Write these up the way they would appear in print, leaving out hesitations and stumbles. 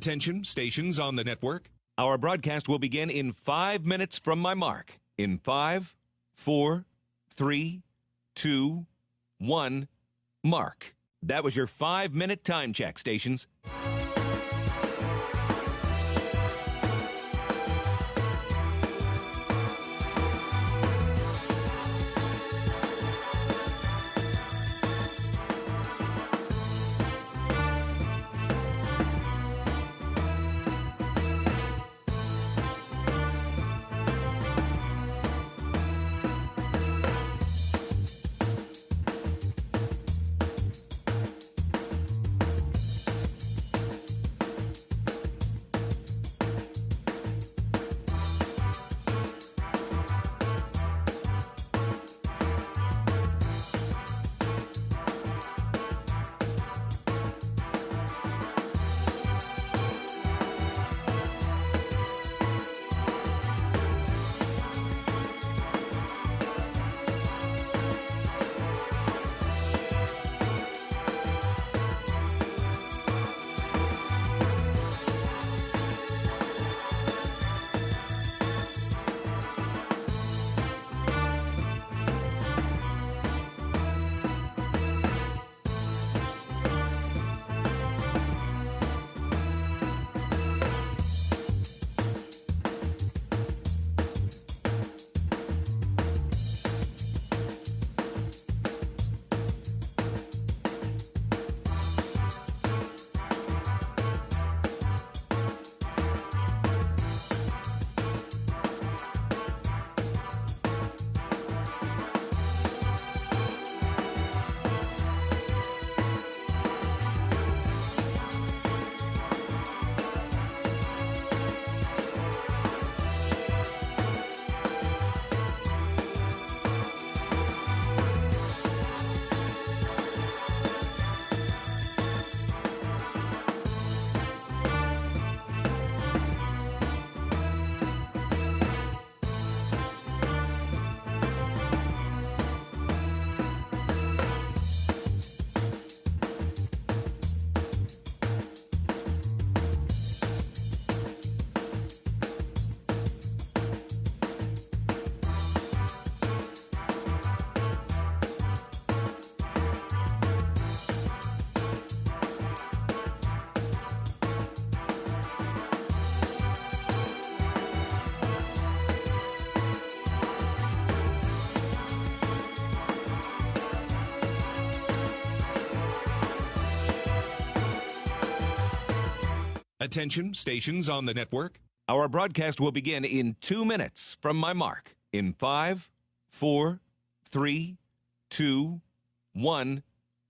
Attention, stations on the network. Our broadcast will begin in 5 minutes from my mark. In 5, 4, 3, 2, 1, mark. That was your 5-minute time check, stations. Attention, stations on the network. Our broadcast will begin in 2 minutes from my mark. In 5, 4, 3, 2, 1,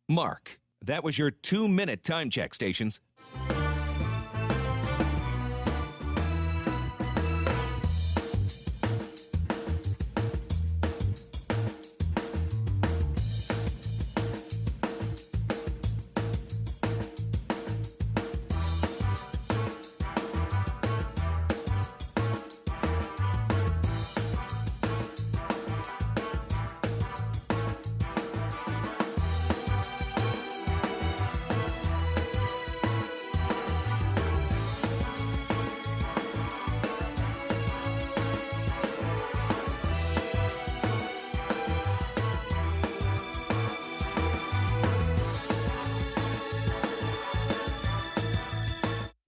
mark. That was your 2-minute time check, stations.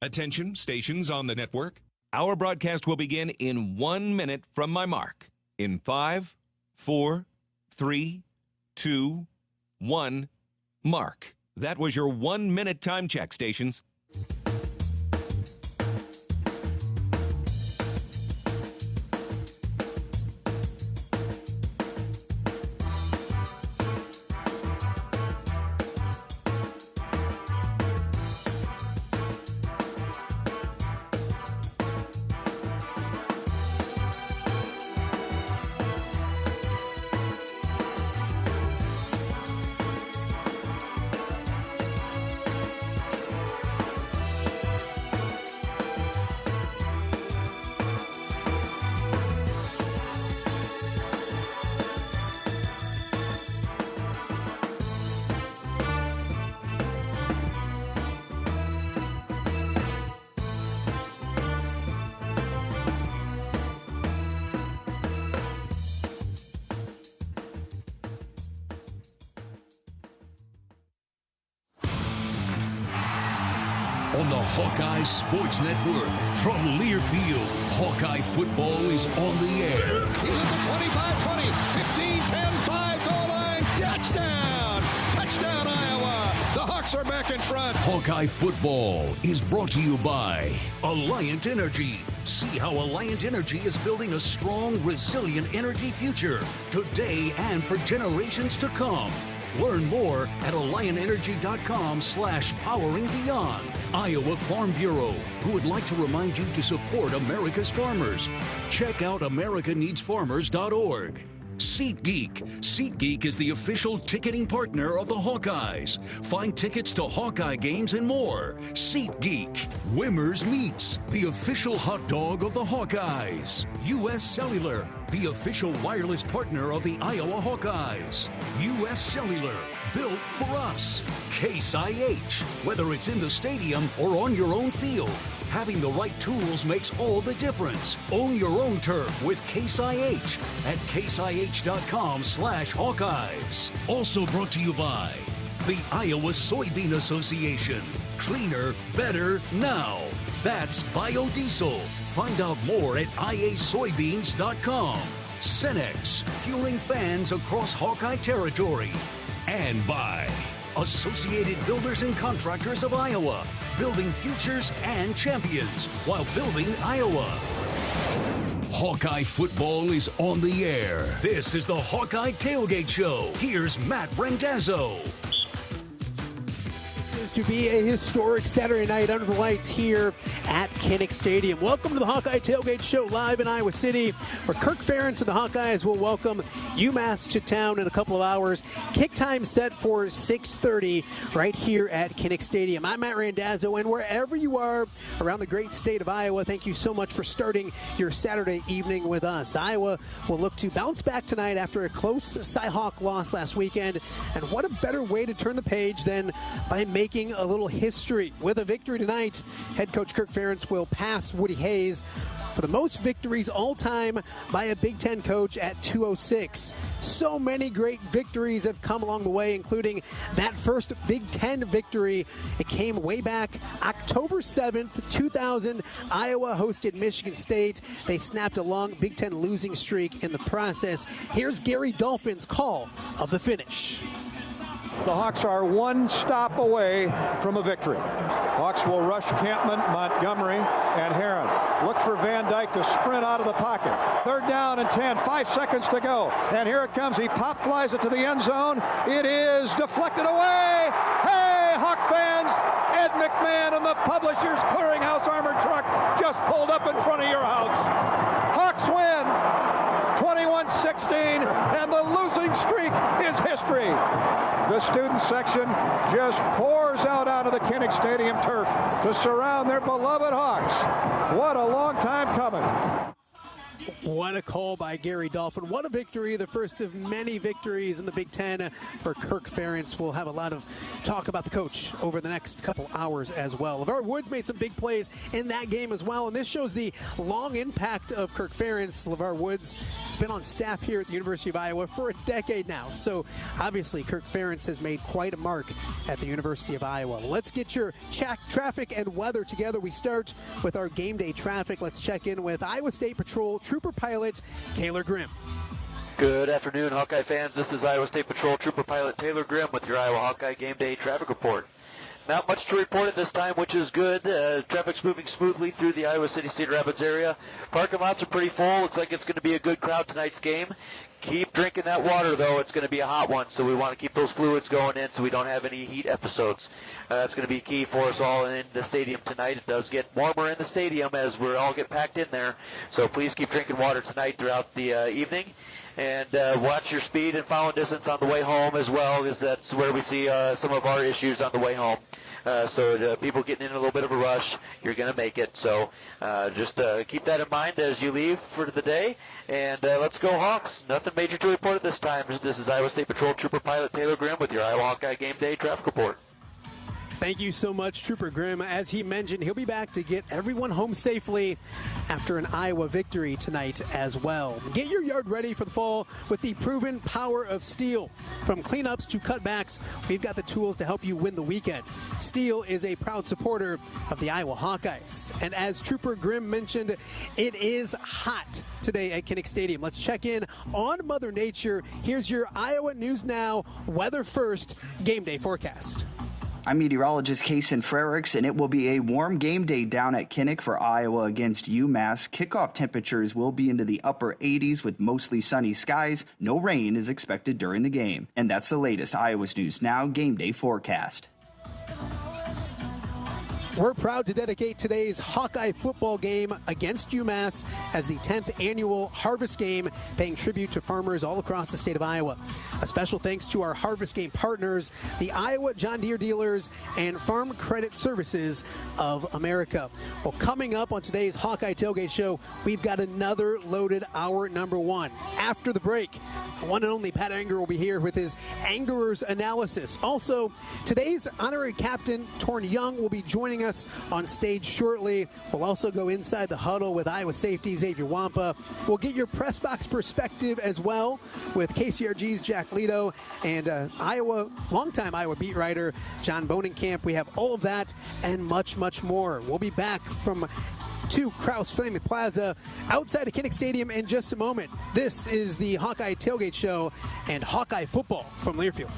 Attention, stations on the network. Our broadcast will begin in 1 minute from my mark. In 5, 4, 3, 2, 1, mark. That was your 1-minute time check, stations. on the Hawkeye Sports Network. From Learfield, Hawkeye football is on the air. He's at the 25-20, 15-10-5 goal line. Touchdown! Touchdown, Iowa! The Hawks are back in front. Hawkeye football is brought to you by Alliant Energy. See how Alliant Energy is building a strong, resilient energy future today and for generations to come. Learn more at AlliantEnergy.com/powering beyond. Iowa Farm Bureau, who would like to remind you to support America's farmers. Check out AmericaNeedsFarmers.org. SeatGeek. SeatGeek is the official ticketing partner of the Hawkeyes. Find tickets to Hawkeye games and more. SeatGeek. Wimmer's Meats, the official hot dog of the Hawkeyes. U.S. Cellular, the official wireless partner of the Iowa Hawkeyes. U.S. Cellular, built for us. Case IH, whether it's in the stadium or on your own field, having the right tools makes all the difference. Own your own turf with Case IH at caseih.com/Hawkeyes. Also brought to you by the Iowa Soybean Association. Cleaner, better, now. That's biodiesel. Find out more at iasoybeans.com. Cenex, fueling fans across Hawkeye territory. And by Associated Builders and Contractors of Iowa, building futures and champions while building Iowa. Hawkeye football is on the air. This is the Hawkeye Tailgate Show. Here's Matt Randazzo. To be a historic Saturday night under the lights here at Kinnick Stadium. Welcome to the Hawkeye Tailgate Show live in Iowa City, where Kirk Ferentz and the Hawkeyes will welcome UMass to town in a couple of hours. Kick time set for 6:30 right here at Kinnick Stadium. I'm Matt Randazzo, and wherever you are around the great state of Iowa, thank you so much for starting your Saturday evening with us. Iowa will look to bounce back tonight after a close Cy-Hawk loss last weekend, and what a better way to turn the page than by making a little history. With a victory tonight, head coach Kirk Ferentz will pass Woody Hayes for the most victories all time by a Big Ten coach at 206. So many great victories have come along the way, including that first Big Ten victory. It came way back October 7th, 2000. Iowa hosted Michigan State. They snapped a long Big Ten losing streak in the process. Here's Gary Dolphin's call of the finish. The Hawks are one stop away from a victory. Hawks will rush Campman, Montgomery, and Heron. Look for Van Dyke to sprint out of the pocket. 3rd down and 10, 5 seconds to go. And here it comes. He pop flies it to the end zone. It is deflected away. Hey, Hawk fans, Ed McMahon and the Publishers Clearinghouse armored truck just pulled up in front of your house. Hawks win 21-16, and the losing streak is history. The student section just pours out onto the Kinnick Stadium turf to surround their beloved Hawks. What a long time coming. What a call by Gary Dolphin. What a victory, the first of many victories in the Big Ten for Kirk Ferentz. We'll have a lot of talk about the coach over the next couple hours as well. LeVar Woods made some big plays in that game as well, and this shows the long impact of Kirk Ferentz. LeVar Woods has been on staff here at the University of Iowa for a decade now, so obviously Kirk Ferentz has made quite a mark at the University of Iowa. Let's get your traffic and weather together. We start with our game day traffic. Let's check in with Iowa State Patrol Trooper Pilot Taylor Grimm. Good afternoon, Hawkeye fans. This is Iowa State Patrol Trooper Pilot Taylor Grimm with your Iowa Hawkeye Game Day Traffic Report. Not much to report at this time, which is good. Traffic's moving smoothly through the Iowa City Cedar Rapids area. Parking lots are pretty full. Looks like it's going to be a good crowd tonight's game. Keep drinking that water, though. It's going to be a hot one, so we want to keep those fluids going in so we don't have any heat episodes. That's going to be key for us all in the stadium tonight. It does get warmer in the stadium as we all get packed in there, so please keep drinking water tonight throughout the evening. And watch your speed and foul distance on the way home as well, because that's where we see some of our issues on the way home. So people getting in a little bit of a rush, you're going to make it. So just keep that in mind as you leave for the day. And let's go Hawks. Nothing major to report at this time. This is Iowa State Patrol Trooper Pilot Taylor Grimm with your Iowa Hawkeye Game Day Traffic Report. Thank you so much, Trooper Grimm. As he mentioned, he'll be back to get everyone home safely after an Iowa victory tonight as well. Get your yard ready for the fall with the proven power of Steel. From cleanups to cutbacks, we've got the tools to help you win the weekend. Steel is a proud supporter of the Iowa Hawkeyes. And as Trooper Grimm mentioned, it is hot today at Kinnick Stadium. Let's check in on Mother Nature. Here's your Iowa News Now Weather First game day forecast. I'm meteorologist Kason Frericks, and it will be a warm game day down at Kinnick for Iowa against UMass. Kickoff temperatures will be into the upper 80s with mostly sunny skies. No rain is expected during the game. And that's the latest Iowa's News Now game day forecast. We're proud to dedicate today's Hawkeye football game against UMass as the 10th annual Harvest Game, paying tribute to farmers all across the state of Iowa. A special thanks to our Harvest Game partners, the Iowa John Deere dealers and Farm Credit Services of America. Well, coming up on today's Hawkeye Tailgate Show, we've got another loaded hour number one. After the break, the one and only Pat Anger will be here with his Angerer's analysis. Also, today's honorary captain, Torren Young, will be joining us on stage shortly. We'll also go inside the huddle with Iowa safety Xavier Wampa. We'll get your Pressbox perspective as well with KCRG's Jack Leto and longtime Iowa beat writer John Bonenkamp. We have all of that and much, much more. We'll be back from 2 Krause Flaming Plaza outside of Kinnick Stadium in just a moment. This is the Hawkeye Tailgate Show and Hawkeye football from Learfield.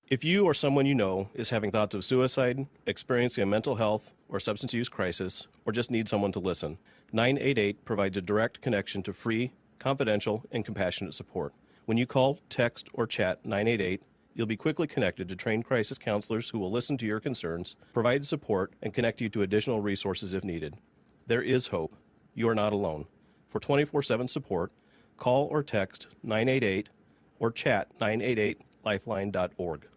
If you or someone you know is having thoughts of suicide, experiencing a mental health or substance use crisis, or just need someone to listen, 988 provides a direct connection to free, confidential, and compassionate support. When you call, text, or chat 988, you'll be quickly connected to trained crisis counselors who will listen to your concerns, provide support, and connect you to additional resources if needed. There is hope. You are not alone. For 24/7 support, call or text 988 or chat 988lifeline.org.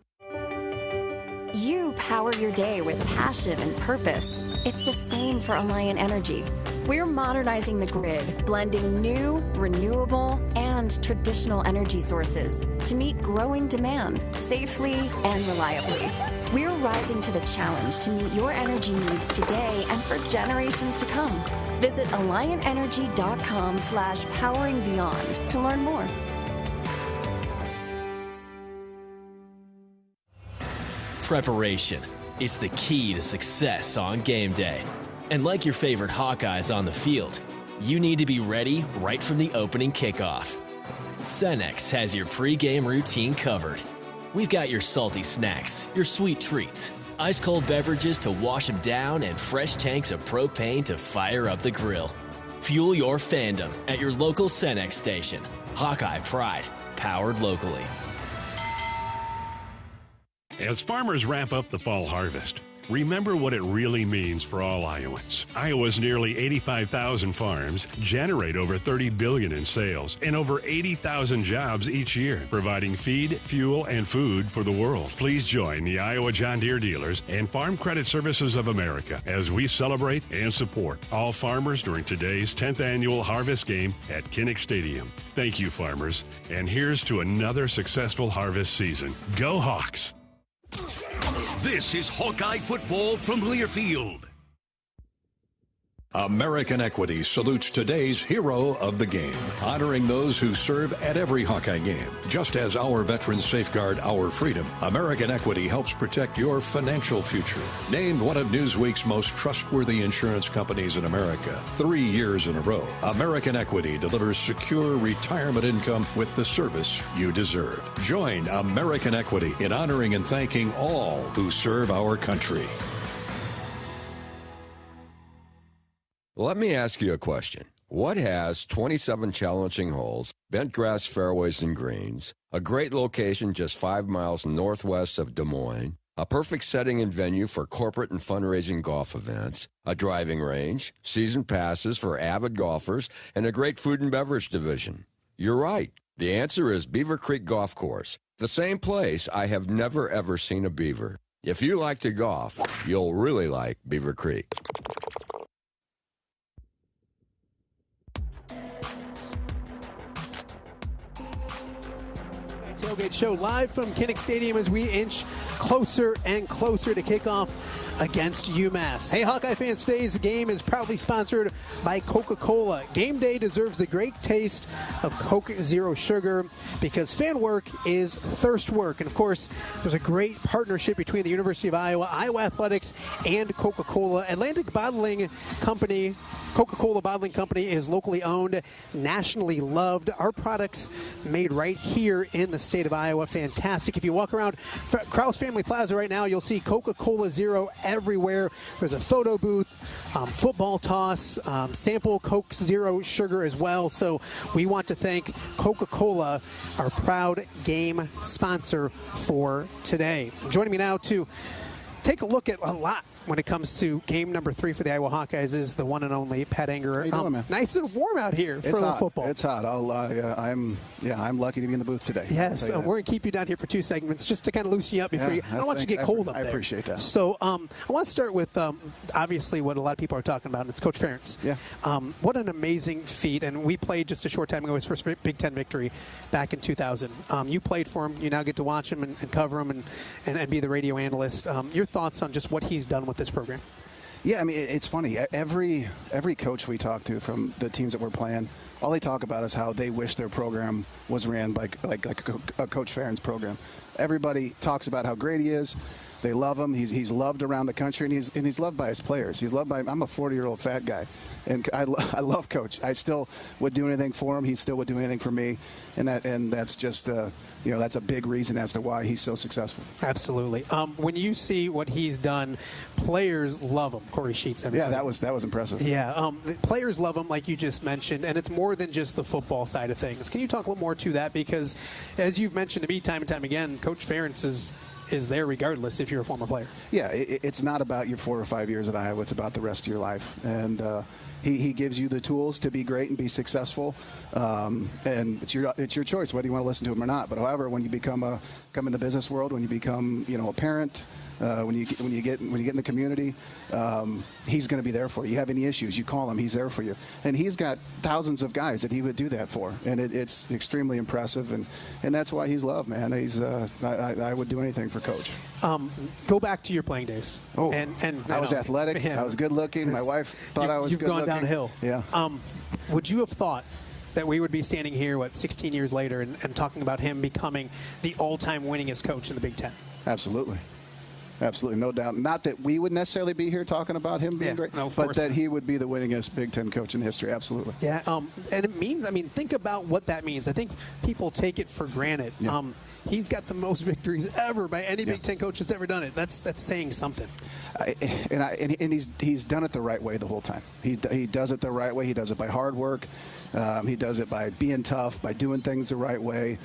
You power your day with passion and purpose. It's the same for Alliant Energy. We're modernizing the grid, blending new, renewable, and traditional energy sources to meet growing demand safely and reliably. We're rising to the challenge to meet your energy needs today and for generations to come. Visit AlliantEnergy.com/poweringbeyond to learn more. Preparation. It's the key to success on game day. And like your favorite Hawkeyes on the field, you need to be ready right from the opening kickoff. Cenex has your pregame routine covered. We've got your salty snacks, your sweet treats, ice-cold beverages to wash them down, and fresh tanks of propane to fire up the grill. Fuel your fandom at your local Cenex station. Hawkeye Pride, powered locally. As farmers wrap up the fall harvest, remember what it really means for all Iowans. Iowa's nearly 85,000 farms generate over $30 billion in sales and over 80,000 jobs each year, providing feed, fuel, and food for the world. Please join the Iowa John Deere dealers and Farm Credit Services of America as we celebrate and support all farmers during today's 10th annual Harvest Game at Kinnick Stadium. Thank you, farmers, and here's to another successful harvest season. Go Hawks! This is Hawkeye football from Learfield. American Equity salutes today's hero of the game, honoring those who serve at every Hawkeye game. Just as our veterans safeguard our freedom, American Equity helps protect your financial future. Named one of Newsweek's most trustworthy insurance companies in America 3 years in a row, American Equity delivers secure retirement income with the service you deserve. Join American Equity in honoring and thanking all who serve our country. Let me ask you a question. What has 27 challenging holes, bent grass fairways and greens, a great location just 5 miles northwest of Des Moines, a perfect setting and venue for corporate and fundraising golf events, a driving range, season passes for avid golfers, and a great food and beverage division? You're right. The answer is Beaver Creek Golf Course, the same place I have never ever seen a beaver. If you like to golf, you'll really like Beaver Creek. Tailgate Show live from Kinnick Stadium as we inch closer and closer to kickoff against UMass. Hey, Hawkeye fans, today's game is proudly sponsored by Coca-Cola. Game day deserves the great taste of Coke Zero Sugar because fan work is thirst work. And, of course, there's a great partnership between the University of Iowa, Iowa Athletics, and Coca-Cola. Atlantic Bottling Company, Coca-Cola Bottling Company is locally owned, nationally loved. Our products made right here in the state of Iowa. Fantastic. If you walk around Krause Family Plaza right now, you'll see Coca-Cola Zero everywhere. There's a photo booth, football toss, sample Coke Zero Sugar as well. So we want to thank Coca-Cola, our proud game sponsor for today. Joining me now to take a look at a lot when it comes to game number 3 for the Iowa Hawkeyes is the one and only Pat Angerer. How you doing, man? Nice and warm out here for the football. It's hot. I'm lucky to be in the booth today. Yes, we're going to keep you down here for 2 segments just to kind of loosen you up before I don't want you to get cold up there. I appreciate that. So I want to start with obviously what a lot of people are talking about, and it's Coach Ferentz. Yeah. What an amazing feat, and we played just a short time ago his first Big Ten victory back in 2000. You played for him. You now get to watch him and cover him and be the radio analyst. Your thoughts on just what he's done with this program? Yeah, I mean, it's funny. Every coach we talk to from the teams that we're playing, all they talk about is how they wish their program was ran by like a Coach Ferentz program. Everybody talks about how great he is. They love him. He's loved around the country, and he's loved by his players. He's loved by. I'm a 40-year-old fat guy, and I love Coach. I still would do anything for him. He still would do anything for me, and that's just that's a big reason as to why he's so successful. Absolutely. When you see what he's done, players love him. Corey Sheets. Yeah, that was impressive. Yeah, players love him, like you just mentioned, and it's more than just the football side of things. Can you talk a little more to that? Because as you've mentioned to me time and time again, Coach Ferentz is there regardless if you're a former player. Yeah, it's not about your 4 or 5 years at Iowa. It's about the rest of your life. And he gives you the tools to be great and be successful. And it's your choice whether you want to listen to him or not. But however, when you come in the business world, when you become a parent, when you get in the community, he's going to be there for you. You have any issues, you call him. He's there for you. And he's got thousands of guys that he would do that for, and it's extremely impressive. And that's why he's loved, man. I would do anything for Coach. Go back to your playing days. Oh, and I was athletic. Yeah. I was good looking. My wife thought I was good looking. You've gone downhill. Yeah. Would you have thought that we would be standing here, 16 years later, and talking about him becoming the all-time winningest coach in the Big Ten? Absolutely. Absolutely, no doubt. Not that we would necessarily be here talking about him being great, but that he would be the winningest Big Ten coach in history. Absolutely. Yeah, and it means, think about what that means. I think people take it for granted. Yeah. He's got the most victories ever by any Big Ten coach that's ever done it. That's saying something. And he's done it the right way the whole time. He does it the right way. He does it by hard work. He does it by being tough, by doing things the right way.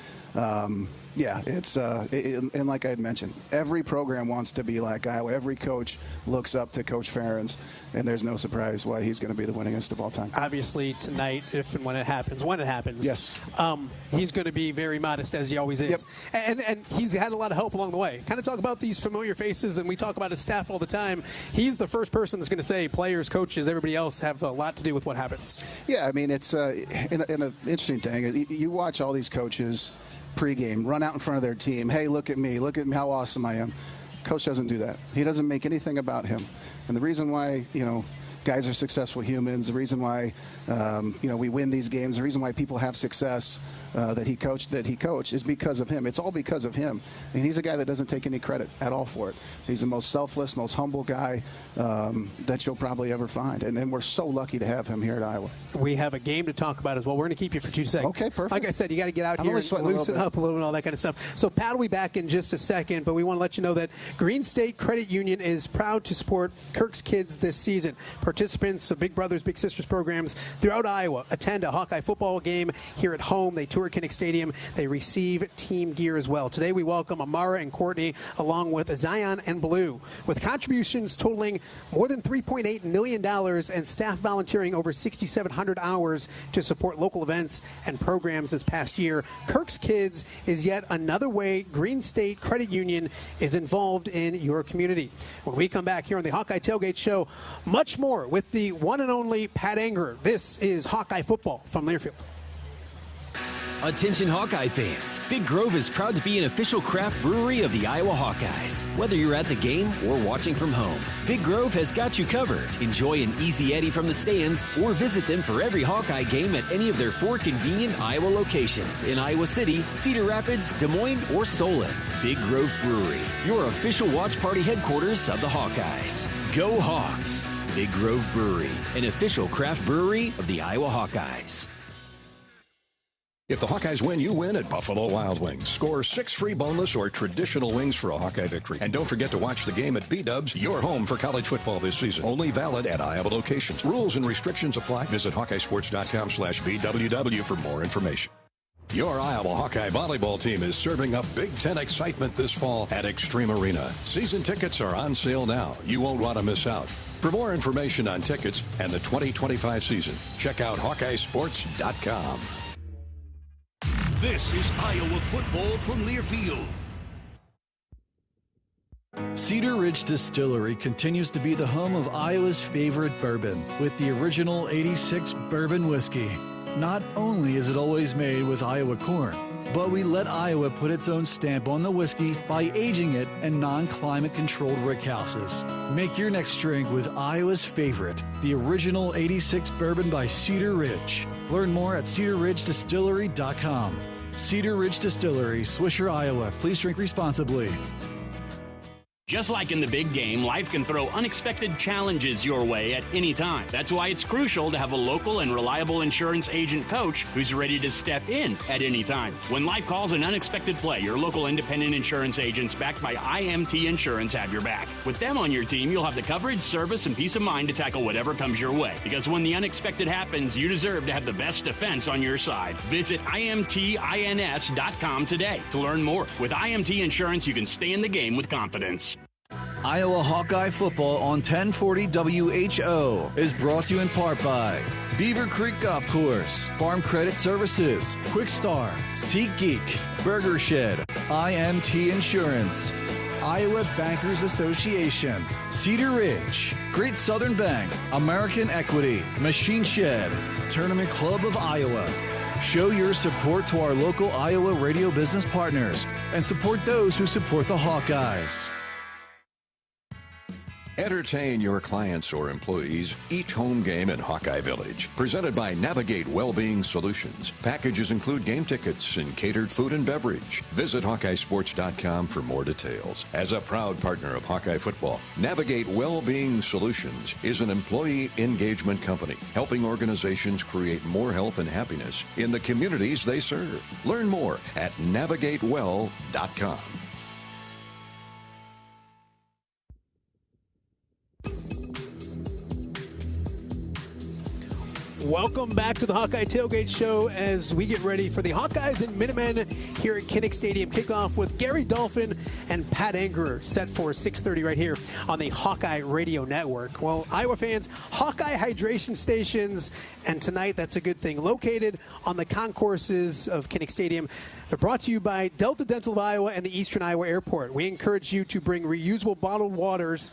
It's and like I had mentioned, every program wants to be like Iowa. Every coach looks up to Coach Ferentz, and there's no surprise why he's going to be the winningest of all time. Obviously, tonight, if and when it happens, yes, he's going to be very modest, as he always is. Yep. And he's had a lot of help along the way. Kind of talk about these familiar faces, and we talk about his staff all the time. He's the first person that's going to say players, coaches, everybody else have a lot to do with what happens. Yeah, it's an interesting thing. You watch all these coaches pregame run out in front of their team. Hey, look at me, how awesome I am. Coach doesn't do that. He doesn't make anything about him. And the reason why guys are successful humans, the reason why we win these games, the reason why people have success that he coached is because of him. It's all because of him. And he's a guy that doesn't take any credit at all for it. He's the most selfless, most humble guy that you'll probably ever find. And we're so lucky to have him here at Iowa. We have a game to talk about as well. We're going to keep you for 2 seconds. Okay, perfect. Like I said, you got to get out here and loosen up a little and all that kind of stuff. So Pat will be back in just a second, but we want to let you know that Green State Credit Union is proud to support Kirk's kids this season. Participants of Big Brothers Big Sisters programs throughout Iowa attend a Hawkeye football game here at home. They tour Kinnick Stadium. They receive team gear as well. Today we welcome Amara and Courtney along with Zion and Blue. With contributions totaling more than $3.8 million and staff volunteering over 6,700 hours to support local events and programs this past year, Kirk's Kids is yet another way Green State Credit Union is involved in your community. When we come back here on the Hawkeye Tailgate Show, much more with the one and only Pat Angerer. This is Hawkeye Football from Learfield. Attention Hawkeye fans, Big Grove is proud to be an official craft brewery of the Iowa Hawkeyes. Whether you're at the game or watching from home, Big Grove has got you covered. Enjoy an easy Eddie from the stands or visit them for every Hawkeye game at any of their 4 convenient Iowa locations in Iowa City, Cedar Rapids, Des Moines, or Solon. Big Grove Brewery, your official watch party headquarters of the Hawkeyes. Go Hawks! Big Grove Brewery, an official craft brewery of the Iowa Hawkeyes. If the Hawkeyes win, you win at Buffalo Wild Wings. Score 6 free boneless or traditional wings for a Hawkeye victory. And don't forget to watch the game at B-Dubs, your home for college football this season. Only valid at Iowa locations. Rules and restrictions apply. Visit HawkeyeSports.com/BWW for more information. Your Iowa Hawkeye volleyball team is serving up Big Ten excitement this fall at Extreme Arena. Season tickets are on sale now. You won't want to miss out. For more information on tickets and the 2025 season, check out HawkeyeSports.com. This is Iowa football from Learfield. Cedar Ridge Distillery continues to be the home of Iowa's favorite bourbon with the original 86 bourbon whiskey. Not only is it always made with Iowa corn, but we let Iowa put its own stamp on the whiskey by aging it in non-climate controlled rickhouses. Make your next drink with Iowa's favorite, the original 86 bourbon by Cedar Ridge. Learn more at cedarridgedistillery.com. Cedar Ridge Distillery, Swisher, Iowa. Please drink responsibly. Just like in the big game, life can throw unexpected challenges your way at any time. That's why it's crucial to have a local and reliable insurance agent coach who's ready to step in at any time. When life calls an unexpected play, your local independent insurance agents backed by IMT Insurance have your back. With them on your team, you'll have the coverage, service, and peace of mind to tackle whatever comes your way. Because when the unexpected happens, you deserve to have the best defense on your side. Visit IMTINS.com today to learn more. With IMT Insurance, you can stay in the game with confidence. Iowa Hawkeye football on 1040 WHO is brought to you in part by Beaver Creek Golf Course, Farm Credit Services, Quick Star, SeatGeek, Burger Shed, IMT Insurance, Iowa Bankers Association, Cedar Ridge, Great Southern Bank, American Equity, Machine Shed, Tournament Club of Iowa. Show your support to our local Iowa radio business partners and support those who support the Hawkeyes. Entertain your clients or employees each home game in Hawkeye Village. Presented by Navigate Wellbeing Solutions. Packages include game tickets and catered food and beverage. Visit HawkeyeSports.com for more details. As a proud partner of Hawkeye football, Navigate Wellbeing Solutions is an employee engagement company helping organizations create more health and happiness in the communities they serve. Learn more at NavigateWell.com. Welcome back to the Hawkeye Tailgate Show as we get ready for the Hawkeyes and Minutemen here at Kinnick Stadium. Kickoff with Gary Dolphin and Pat Angerer set for 6:30 right here on the Hawkeye Radio Network. Well, Iowa fans, Hawkeye hydration stations, and tonight that's a good thing. Located on the concourses of Kinnick Stadium. They're brought to you by Delta Dental of Iowa and the Eastern Iowa Airport. We encourage you to bring reusable bottled waters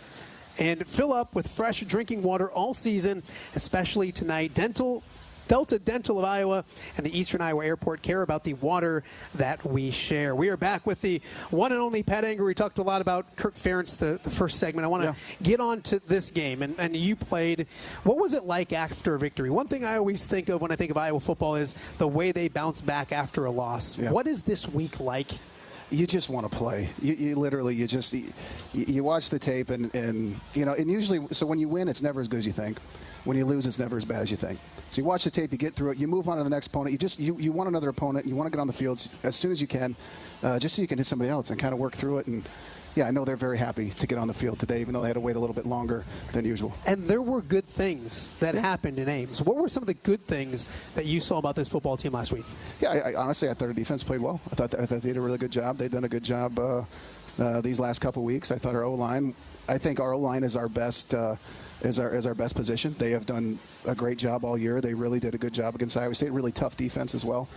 and fill up with fresh drinking water all season, especially tonight. Delta Dental of Iowa and the Eastern Iowa Airport care about the water that we share. We are back with the one and only Pat Angerer. We talked a lot about Kirk Ferentz the first segment. I want to get on to this game, and you played. What was it like after a victory? One thing I always think of when I think of Iowa football is the way they bounce back after a loss. Yeah. What is this week like? You just want to play. You literally, you watch the tape and usually, so when you win, it's never as good as you think. When you lose, it's never as bad as you think. So you watch the tape, you get through it, you move on to the next opponent. You want another opponent. You want to get on the field as soon as you can, just so you can hit somebody else and kind of work through it. And yeah, I know they're very happy to get on the field today, even though they had to wait a little bit longer than usual. And there were good things that happened in Ames. What were some of the good things that you saw about this football team last week? Yeah, honestly, I thought our defense played well. I thought they did a really good job. They've done a good job these last couple of weeks. I thought our O-line, I think our O-line is our best is our best position. They have done a great job all year. They really did a good job against Iowa State. Really tough defense as well.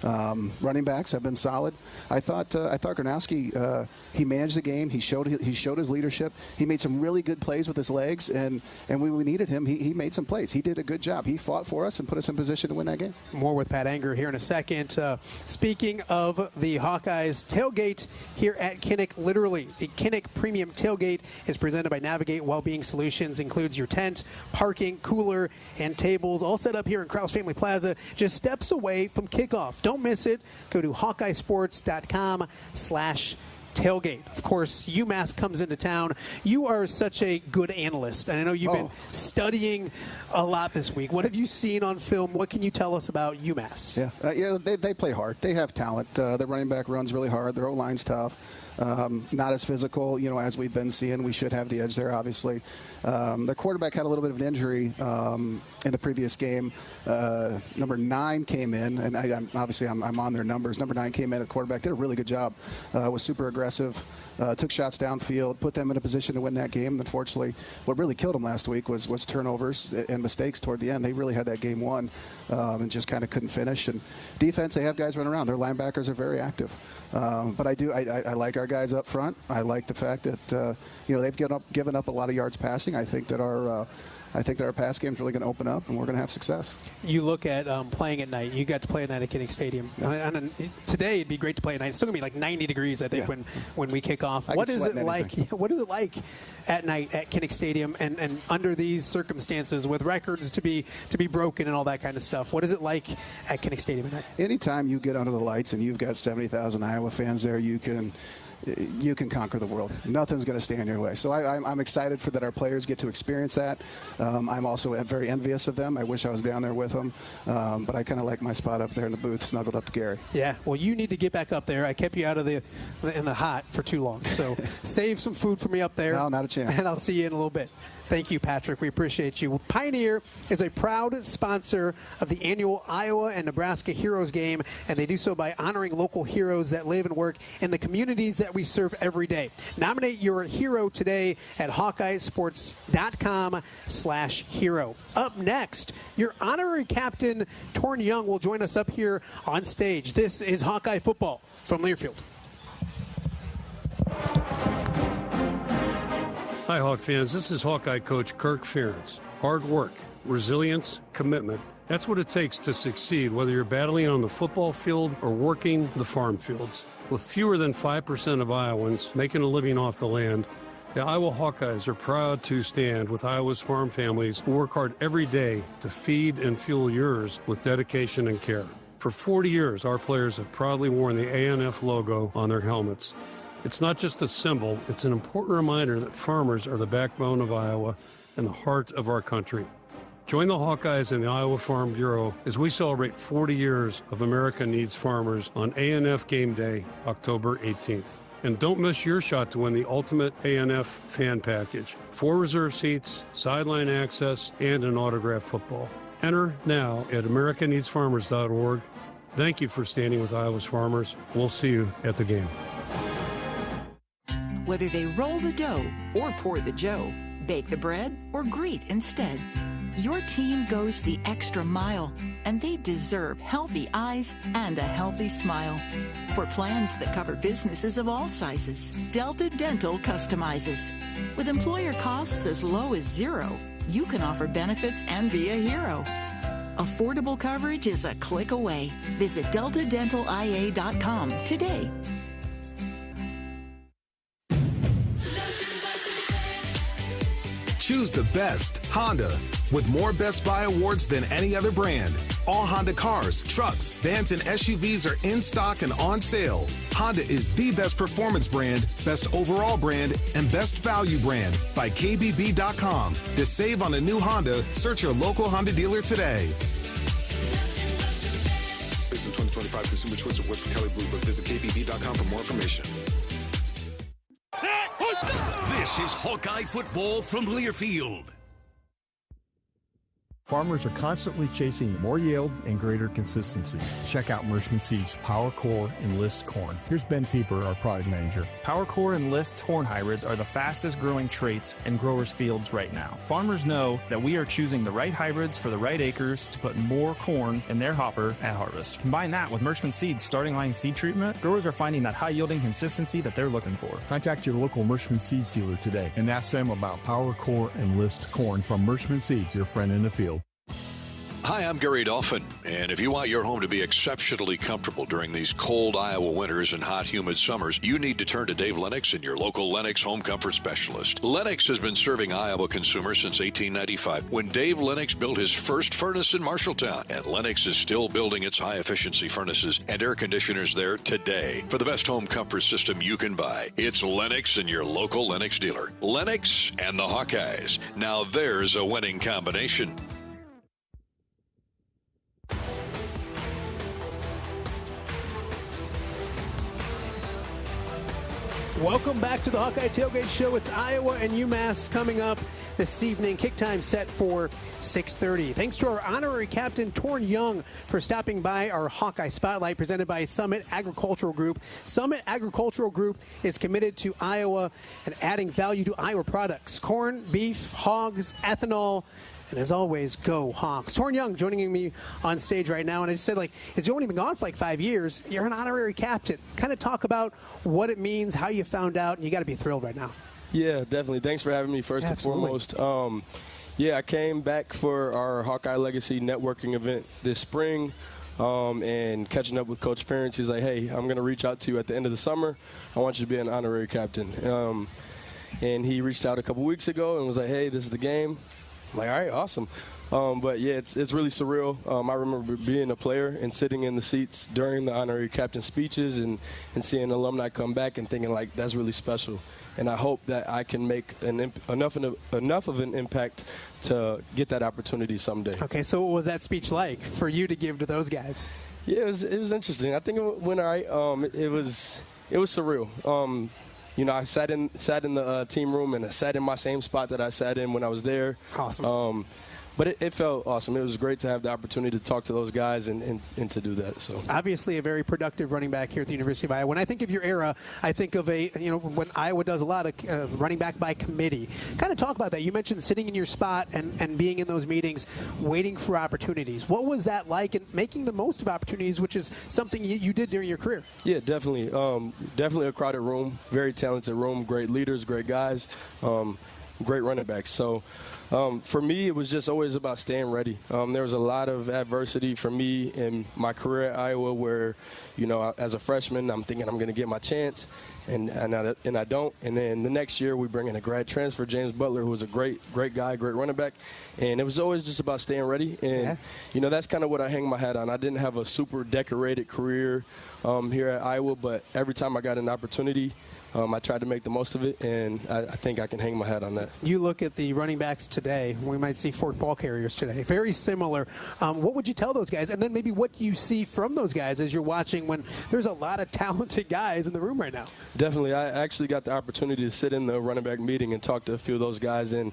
Running backs have been solid. I thought Gronowski, he managed the game. He showed his leadership. He made some really good plays with his legs, and when we needed him, he made some plays. He did a good job. He fought for us and put us in position to win that game. More with Pat Anger here in a second. Speaking of the Hawkeyes, tailgate here at Kinnick, literally the Kinnick Premium Tailgate is presented by Navigate Wellbeing Solutions. Includes your tent, parking, cooler, and tables, all set up here in Krause Family Plaza, just steps away from kickoff. Don't miss it. Go to HawkeyeSports.com/tailgate. Of course, UMass comes into town. You are such a good analyst, and I know you've been studying a lot this week. What have you seen on film? What can you tell us about UMass? They play hard. They have talent. Their running back runs really hard. Their O-line's tough. Not as physical, as we've been seeing. We should have the edge there, obviously. Their quarterback had a little bit of an injury in the previous game. Number 9 came in, and I'm on their numbers. Number 9 came in at quarterback, did a really good job. Was super aggressive, took shots downfield, put them in a position to win that game. Unfortunately, what really killed them last week was turnovers and mistakes toward the end. They really had that game won and just kind of couldn't finish. And defense, they have guys running around. Their linebackers are very active. But I like our guys up front. I like the fact that they've given up a lot of yards passing. I think that our pass game is really going to open up, and we're going to have success. You look at playing at night. You got to play at night at Kinnick Stadium. Today it'd be great to play at night. It's still going to be like 90 degrees, I think, when we kick off. What is it like? What is it like at night at Kinnick Stadium and under these circumstances with records to be broken and all that kind of stuff? What is it like at Kinnick Stadium at night? Anytime you get under the lights and you've got 70,000 Iowa fans there, you can conquer the world. Nothing's going to stand in your way. So I'm excited that our players get to experience that. I'm also very envious of them. I wish I was down there with them. But I kind of like my spot up there in the booth, snuggled up to Gary. Yeah, well, you need to get back up there. I kept you out of in the hot for too long. So save some food for me up there. No, not a chance. And I'll see you in a little bit. Thank you, Patrick. We appreciate you. Pioneer is a proud sponsor of the annual Iowa and Nebraska Heroes Game, and they do so by honoring local heroes that live and work in the communities that we serve every day. Nominate your hero today at HawkeyeSports.com/hero. Up next, your honorary captain, Torren Young, will join us up here on stage. This is Hawkeye football from Learfield. Hi, Hawk fans. This is Hawkeye coach Kirk Ferentz. Hard work, resilience, commitment. That's what it takes to succeed, whether you're battling on the football field or working the farm fields. With fewer than 5% of Iowans making a living off the land, the Iowa Hawkeyes are proud to stand with Iowa's farm families who work hard every day to feed and fuel yours with dedication and care. For 40 years, our players have proudly worn the ANF logo on their helmets. It's not just a symbol, it's an important reminder that farmers are the backbone of Iowa and the heart of our country. Join the Hawkeyes and the Iowa Farm Bureau as we celebrate 40 years of America Needs Farmers on ANF Game Day, October 18th. And don't miss your shot to win the ultimate ANF fan package. 4 reserve seats, sideline access, and an autographed football. Enter now at americaneedsfarmers.org. Thank you for standing with Iowa's farmers. We'll see you at the game. Whether they roll the dough or pour the joe, bake the bread or greet instead, your team goes the extra mile, and they deserve healthy eyes and a healthy smile. For plans that cover businesses of all sizes, Delta Dental customizes. With employer costs as low as $0, you can offer benefits and be a hero. Affordable coverage is a click away. Visit deltadentalia.com today. Choose the best Honda with more Best Buy awards than any other brand. All Honda cars, trucks, vans, and SUVs are in stock and on sale. Honda is the best performance brand, best overall brand, and best value brand by KBB.com. To save on a new Honda, search your local Honda dealer today. Based on 2025 Consumer Choice Awards for Kelly Blue Book, visit KBB.com for more information. This is Hawkeye football from Learfield. Farmers are constantly chasing more yield and greater consistency. Check out Mershman Seeds Power Core Enlist Corn. Here's Ben Pieper, our product manager. Power Core Enlist corn hybrids are the fastest growing traits in growers' fields right now. Farmers know that we are choosing the right hybrids for the right acres to put more corn in their hopper at harvest. Combine that with Mershman Seeds starting line seed treatment, growers are finding that high yielding consistency that they're looking for. Contact your local Mershman Seeds dealer today and ask them about Power Core Enlist Corn from Mershman Seeds, your friend in the field. Hi, I'm Gary Dolphin, and if you want your home to be exceptionally comfortable during these cold Iowa winters and hot, humid summers, you need to turn to Dave Lennox and your local Lennox home comfort specialist. Lennox has been serving Iowa consumers since 1895, when Dave Lennox built his first furnace in Marshalltown, and Lennox is still building its high-efficiency furnaces and air conditioners there today. For the best home comfort system you can buy, it's Lennox and your local Lennox dealer. Lennox and the Hawkeyes. Now there's a winning combination. Welcome back to the Hawkeye Tailgate Show. It's Iowa and UMass coming up this evening. Kick time set for 6:30. Thanks to our honorary captain, Torren Young, for stopping by our Hawkeye Spotlight presented by Summit Agricultural Group. Summit Agricultural Group is committed to Iowa and adding value to Iowa products. Corn, beef, hogs, ethanol, and as always, go Hawks. Torren Young joining me on stage right now. And I just said, you've only been gone for 5 years. You're an honorary captain. Kind of talk about what it means, how you found out, and you got to be thrilled right now. Yeah, definitely. Thanks for having me first and foremost. I came back for our Hawkeye Legacy networking event this spring and catching up with Coach Ferentz. He's like, hey, I'm going to reach out to you at the end of the summer. I want you to be an honorary captain. And he reached out a couple weeks ago and was like, hey, this is the game. I'm like, all right, awesome. It's really surreal. I remember being a player and sitting in the seats during the honorary captain speeches and seeing alumni come back and thinking, that's really special. And I hope that I can make enough of an impact to get that opportunity someday. Okay, so what was that speech like for you to give to those guys? Yeah, it was interesting. I think it went all right. It was surreal. I sat in the team room, and I sat in my same spot that I sat in when I was there. Awesome. But it felt awesome. It was great to have the opportunity to talk to those guys and to do that. So obviously a very productive running back here at the University of Iowa. When I think of your era, I think of when Iowa does a lot of running back by committee. Kind of talk about that. You mentioned sitting in your spot and being in those meetings, waiting for opportunities. What was that like, and making the most of opportunities, which is something you did during your career? Yeah, definitely. Definitely a crowded room, very talented room, great leaders, great guys, great running backs. So for me, it was just always about staying ready. There was a lot of adversity for me in my career at Iowa where, as a freshman, I'm thinking I'm going to get my chance, and I don't. And then the next year, we bring in a grad transfer, James Butler, who was a great guy, great running back. And it was always just about staying ready. And, that's kind of what I hang my hat on. I didn't have a super decorated career here at Iowa, but every time I got an opportunity, I tried to make the most of it, and I think I can hang my hat on that. You look at the running backs today, we might see Ford ball carriers today, very similar. What would you tell those guys? And then maybe what you see from those guys as you're watching when there's a lot of talented guys in the room right now? Definitely. I actually got the opportunity to sit in the running back meeting and talk to a few of those guys, and,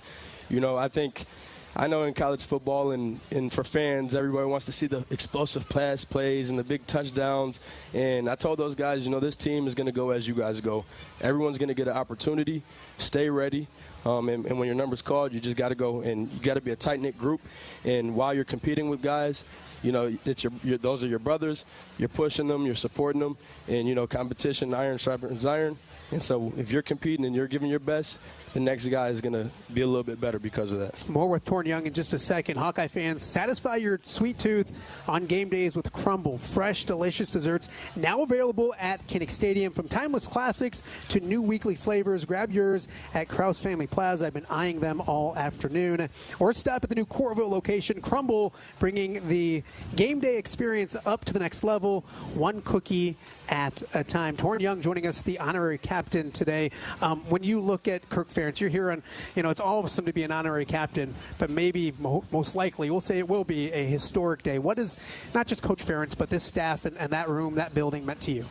I know in college football and for fans, everybody wants to see the explosive pass plays and the big touchdowns. And I told those guys, this team is going to go as you guys go. Everyone's going to get an opportunity. Stay ready. And when your number's called, you just got to go, and you got to be a tight-knit group. And while you're competing with guys, it's those are your brothers. You're pushing them. You're supporting them. And, competition, iron sharpens iron. And so if you're competing and you're giving your best, the next guy is going to be a little bit better because of that. More with Torren Young in just a second. Hawkeye fans, satisfy your sweet tooth on game days with Crumble. Fresh, delicious desserts now available at Kinnick Stadium. From timeless classics to new weekly flavors, grab yours at Krause Family Plaza. I've been eyeing them all afternoon. Or stop at the new Coralville location. Crumble, bringing the game day experience up to the next level, one cookie at a time. Torren Young joining us, the honorary captain today. When you look at Kirk Ferentz, you're hearing, it's awesome to be an honorary captain, but maybe most likely, we'll say it will be a historic day. What is not just Coach Ferentz, but this staff and that room, that building meant to you?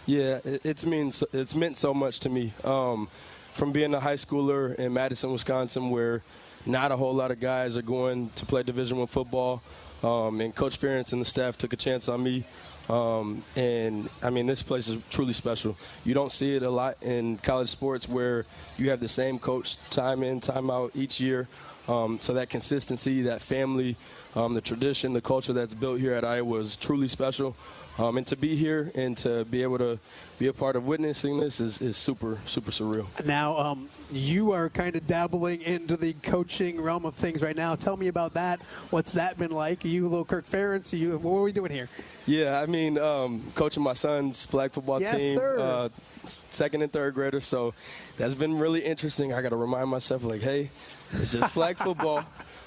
Yeah, it's meant so much to me. From being a high schooler in Madison, Wisconsin, where not a whole lot of guys are going to play Division I football. And Coach Ferentz and the staff took a chance on me. And, I mean, this place is truly special. You don't see it a lot in college sports where you have the same coach time in, time out each year. So that consistency, that family, the tradition, the culture that's built here at Iowa is truly special. And to be here and to be able to be a part of witnessing this is super, super surreal. Now, you are kind of dabbling into the coaching realm of things right now. Tell me about that. What's that been like? Are you a little Kirk Ferentz? What are we doing here? Yeah, I mean, coaching my son's flag football team, sir. Second and third graders. So that's been really interesting. I got to remind myself, like, hey, it's just flag football.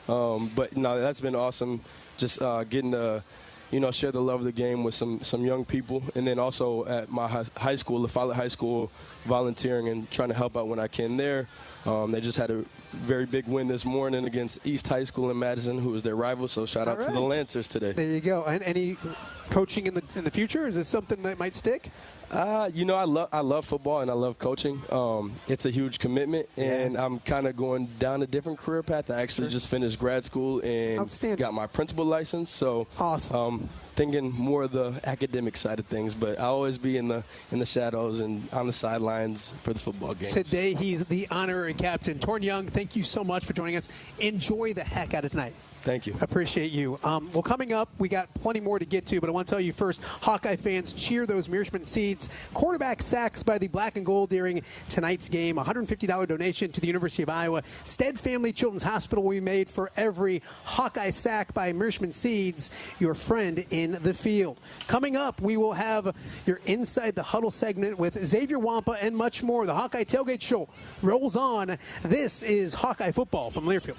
But, no, that's been awesome, just getting to, share the love of the game with some young people. And then also at my high school, La Follette High School, volunteering and trying to help out when I can there. They just had a very big win this morning against East High School in Madison, who was their rival. So shout out to the Lancers today. There you go. And any coaching in the future? Is this something that might stick? I love football and I love coaching. It's a huge commitment, and I'm kind of going down a different career path. I actually just finished grad school and got my principal license. So awesome. Thinking more of the academic side of things, but I'll always be in the shadows and on the sidelines for the football games. Today he's the honorary captain. Torren Young, thank you so much for joining us. Enjoy the heck out of tonight. Thank you. Appreciate you. Well, coming up, we got plenty more to get to, but I want to tell you first, Hawkeye fans, cheer those Mearshman Seeds. Quarterback sacks by the Black and Gold during tonight's game. $150 donation to the University of Iowa. Stead Family Children's Hospital will be made for every Hawkeye sack by Mearshman Seeds, your friend in the field. Coming up, we will have your Inside the Huddle segment with Xavier Wampa and much more. The Hawkeye Tailgate Show rolls on. This is Hawkeye football from Learfield.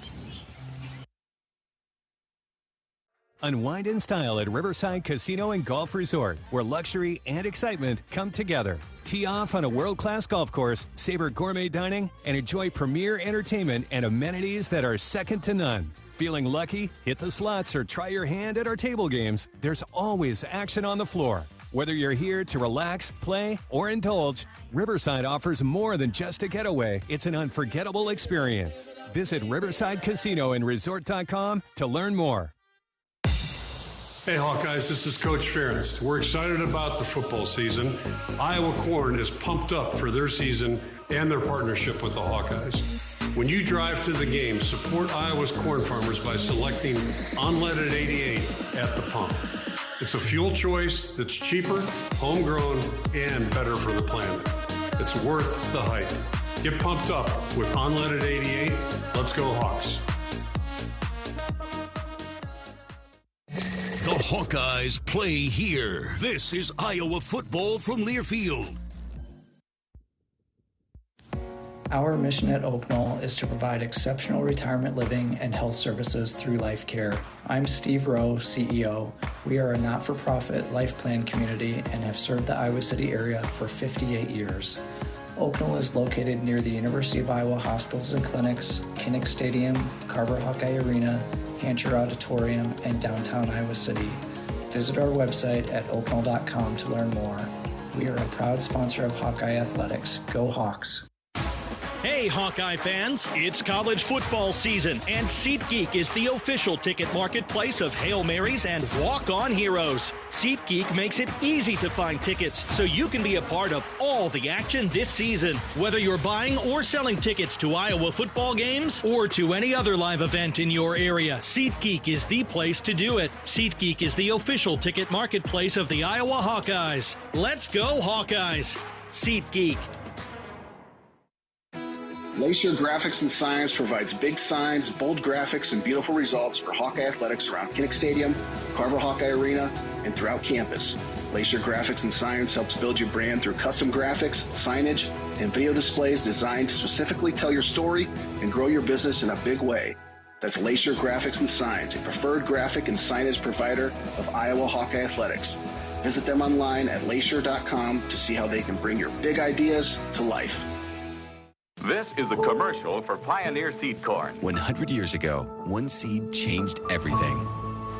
Unwind in style at Riverside Casino and Golf Resort, where luxury and excitement come together. Tee off on a world-class golf course, savor gourmet dining, and enjoy premier entertainment and amenities that are second to none. Feeling lucky? Hit the slots or try your hand at our table games. There's always action on the floor. Whether you're here to relax, play, or indulge, Riverside offers more than just a getaway. It's an unforgettable experience. Visit Riverside Casino and Resort.com to learn more. Hey Hawkeyes, this is Coach Ferentz. We're excited about the football season. Iowa Corn is pumped up for their season and their partnership with the Hawkeyes. When you drive to the game, support Iowa's corn farmers by selecting unleaded 88 at the pump. It's a fuel choice that's cheaper, homegrown, and better for the planet. It's worth the hype. Get pumped up with unleaded 88. Let's go Hawks. The Hawkeyes play here. This is Iowa football from Learfield. Our mission at Oak Knoll is to provide exceptional retirement living and health services through Life Care. I'm Steve Rowe, CEO. We are a not-for-profit life plan community and have served the Iowa City area for 58 years. Oak Knoll is located near the University of Iowa hospitals and clinics, Kinnick Stadium, Carver Hawkeye Arena, Hancher Auditorium, and downtown Iowa City. Visit our website at oakknoll.com to learn more. We are a proud sponsor of Hawkeye Athletics. Go Hawks! Hey, Hawkeye fans, it's college football season, and SeatGeek is the official ticket marketplace of Hail Marys and walk-on heroes. SeatGeek makes it easy to find tickets so you can be a part of all the action this season. Whether you're buying or selling tickets to Iowa football games or to any other live event in your area, SeatGeek is the place to do it. SeatGeek is the official ticket marketplace of the Iowa Hawkeyes. Let's go, Hawkeyes! SeatGeek. Lacier Graphics and Signs provides big signs, bold graphics, and beautiful results for Hawkeye athletics around Kinnick Stadium, Carver Hawkeye Arena, and throughout campus. Lacier Graphics and Signs helps build your brand through custom graphics, signage, and video displays designed to specifically tell your story and grow your business in a big way. That's Lacier Graphics and Signs, a preferred graphic and signage provider of Iowa Hawkeye athletics. Visit them online at lacier.com to see how they can bring your big ideas to life. This is the commercial for Pioneer Seed Corn. 100 years ago, one seed changed everything.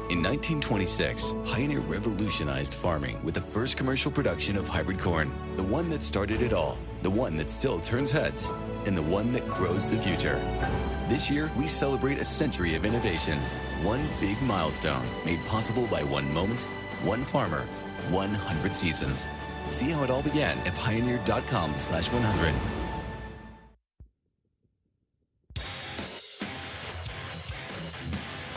In 1926, Pioneer revolutionized farming with the first commercial production of hybrid corn, the one that started it all, the one that still turns heads, and the one that grows the future. This year, we celebrate a century of innovation. One big milestone made possible by one moment, one farmer, 100 seasons. See how it all began at pioneer.com/100.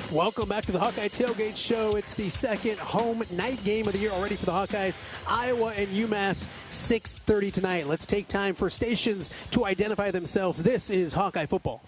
Welcome back to the Hawkeye Tailgate Show. It's the second home night game of the year already for the Hawkeyes. Iowa and UMass, 6:30 tonight. Let's take time for stations to identify themselves. This is Hawkeye football.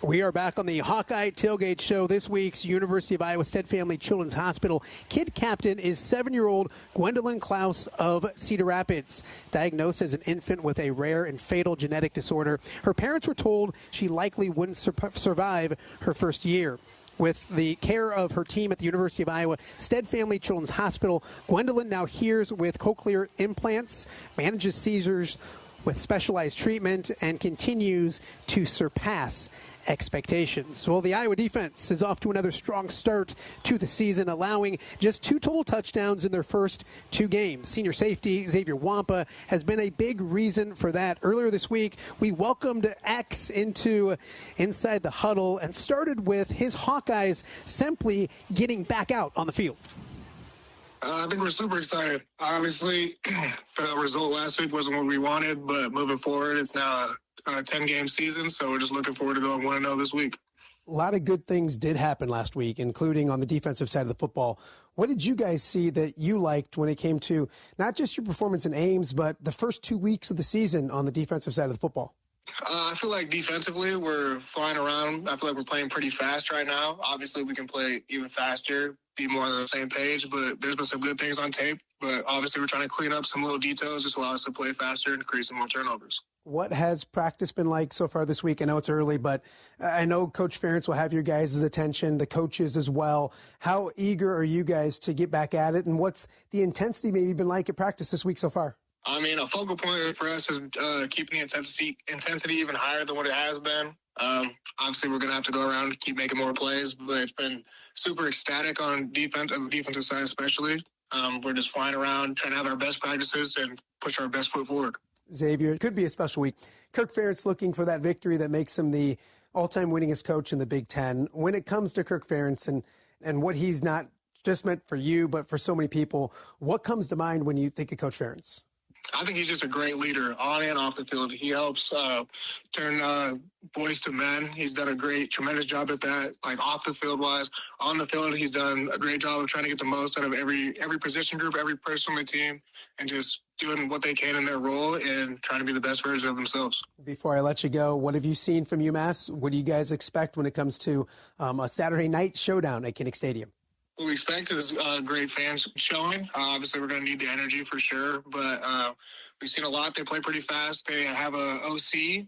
We are back on the Hawkeye Tailgate Show. This week's University of Iowa Stead Family Children's Hospital kid captain is 7-year-old Gwendolyn Klaus of Cedar Rapids. Diagnosed as an infant with a rare and fatal genetic disorder, her parents were told she likely wouldn't survive her first year. With the care of her team at the University of Iowa Stead Family Children's Hospital, Gwendolyn now hears with cochlear implants, manages seizures with specialized treatment, and continues to surpass expectations. Well, the Iowa defense is off to another strong start to the season, allowing just 2 total touchdowns in their first 2 games. Senior safety Xavier Wampa has been a big reason for that. Earlier this week, we welcomed X inside the huddle and started with his Hawkeyes simply getting back out on the field. I think we're super excited. Obviously, the result last week wasn't what we wanted, but moving forward, it's now a 10-game season, so we're just looking forward to going 1-0 this week. A lot of good things did happen last week, including on the defensive side of the football. What did you guys see that you liked when it came to not just your performance in Ames, but the first 2 weeks of the season on the defensive side of the football? I feel like defensively we're flying around. I feel like we're playing pretty fast right now. Obviously, we can play even faster, be more on the same page, but there's been some good things on tape. But obviously, we're trying to clean up some little details, just allow us to play faster and create some more turnovers. What has practice been like so far this week? I know it's early, but I know Coach Ferentz will have your guys' attention, the coaches as well. How eager are you guys to get back at it, and what's the intensity maybe been like at practice this week so far? I mean, a focal point for us is keeping the intensity even higher than what it has been. Obviously, we're going to have to go around and keep making more plays, but it's been super ecstatic on the defensive side especially. We're just flying around, trying to have our best practices and push our best foot forward. Xavier, it could be a special week. Kirk Ferentz looking for that victory that makes him the all-time winningest coach in the Big Ten. When it comes to Kirk Ferentz and what he's not just meant for you, but for so many people, what comes to mind when you think of Coach Ferentz? I think he's just a great leader on and off the field. He helps turn boys to men. He's done a tremendous job at that, like off the field wise. On the field, he's done a great job of trying to get the most out of every position group, every person on the team, and just doing what they can in their role and trying to be the best version of themselves. Before I let you go, what have you seen from UMass? What do you guys expect when it comes to a Saturday night showdown at Kinnick Stadium? What we expect is great fans showing. Obviously, we're going to need the energy for sure, but we've seen a lot. They play pretty fast. They have a OC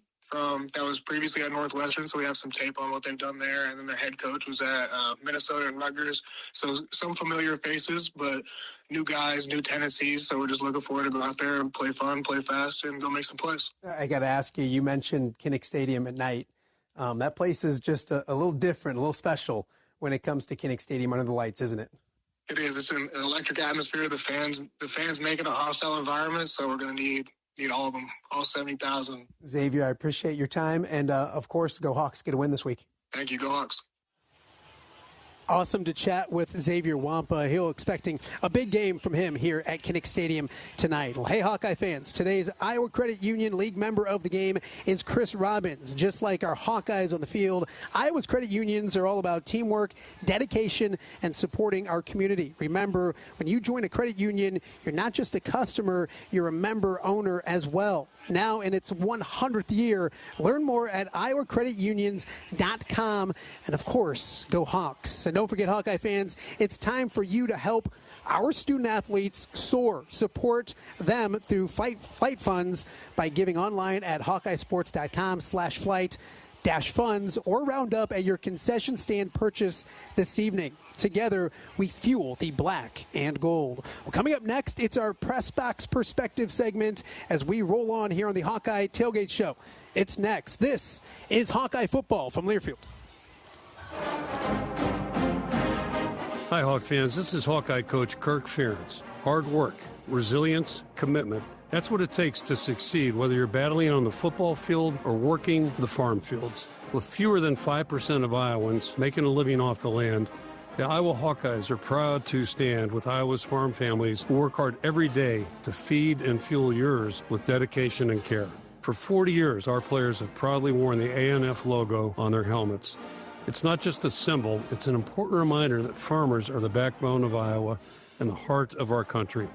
that was previously at Northwestern, so we have some tape on what they've done there. And then their head coach was at Minnesota and Rutgers. So some familiar faces, but new guys, new tendencies. So we're just looking forward to go out there and play fun, play fast, and go make some plays. I got to ask you, you mentioned Kinnick Stadium at night. That place is just a little different, a little special when it comes to Kinnick Stadium under the lights, isn't it? It is. It's an electric atmosphere. The fans make it a hostile environment, so we're going to need all of them, all 70,000. Xavier, I appreciate your time, and of course, go Hawks, get a win this week. Thank you. Go Hawks. Awesome to chat with Xavier Wampa. He'll expecting a big game from him here at Kinnick Stadium tonight. Well, hey, Hawkeye fans, today's Iowa Credit Union League member of the game is Chris Robbins. Just like our Hawkeyes on the field, Iowa's credit unions are all about teamwork, dedication, and supporting our community. Remember, when you join a credit union, you're not just a customer, you're a member owner as well. Now in its 100th year. Learn more at iowacreditunions.com. And, of course, go Hawks. And don't forget, Hawkeye fans, it's time for you to help our student-athletes soar. Support them through flight funds by giving online at hawkeyesports.com/flight-funds or round up at your concession stand purchase this evening. Together, we fuel the black and gold. Well, coming up next, it's our Pressbox Perspective segment as we roll on here on the Hawkeye Tailgate Show. It's next. This is Hawkeye football from Learfield. Hi, Hawk fans. This is Hawkeye coach Kirk Ferentz. Hard work, resilience, commitment. That's what it takes to succeed, whether you're battling on the football field or working the farm fields. With fewer than 5% of Iowans making a living off the land, the Iowa Hawkeyes are proud to stand with Iowa's farm families who work hard every day to feed and fuel yours with dedication and care. For 40 years, our players have proudly worn the ANF logo on their helmets. It's not just a symbol, it's an important reminder that farmers are the backbone of Iowa and the heart of our country.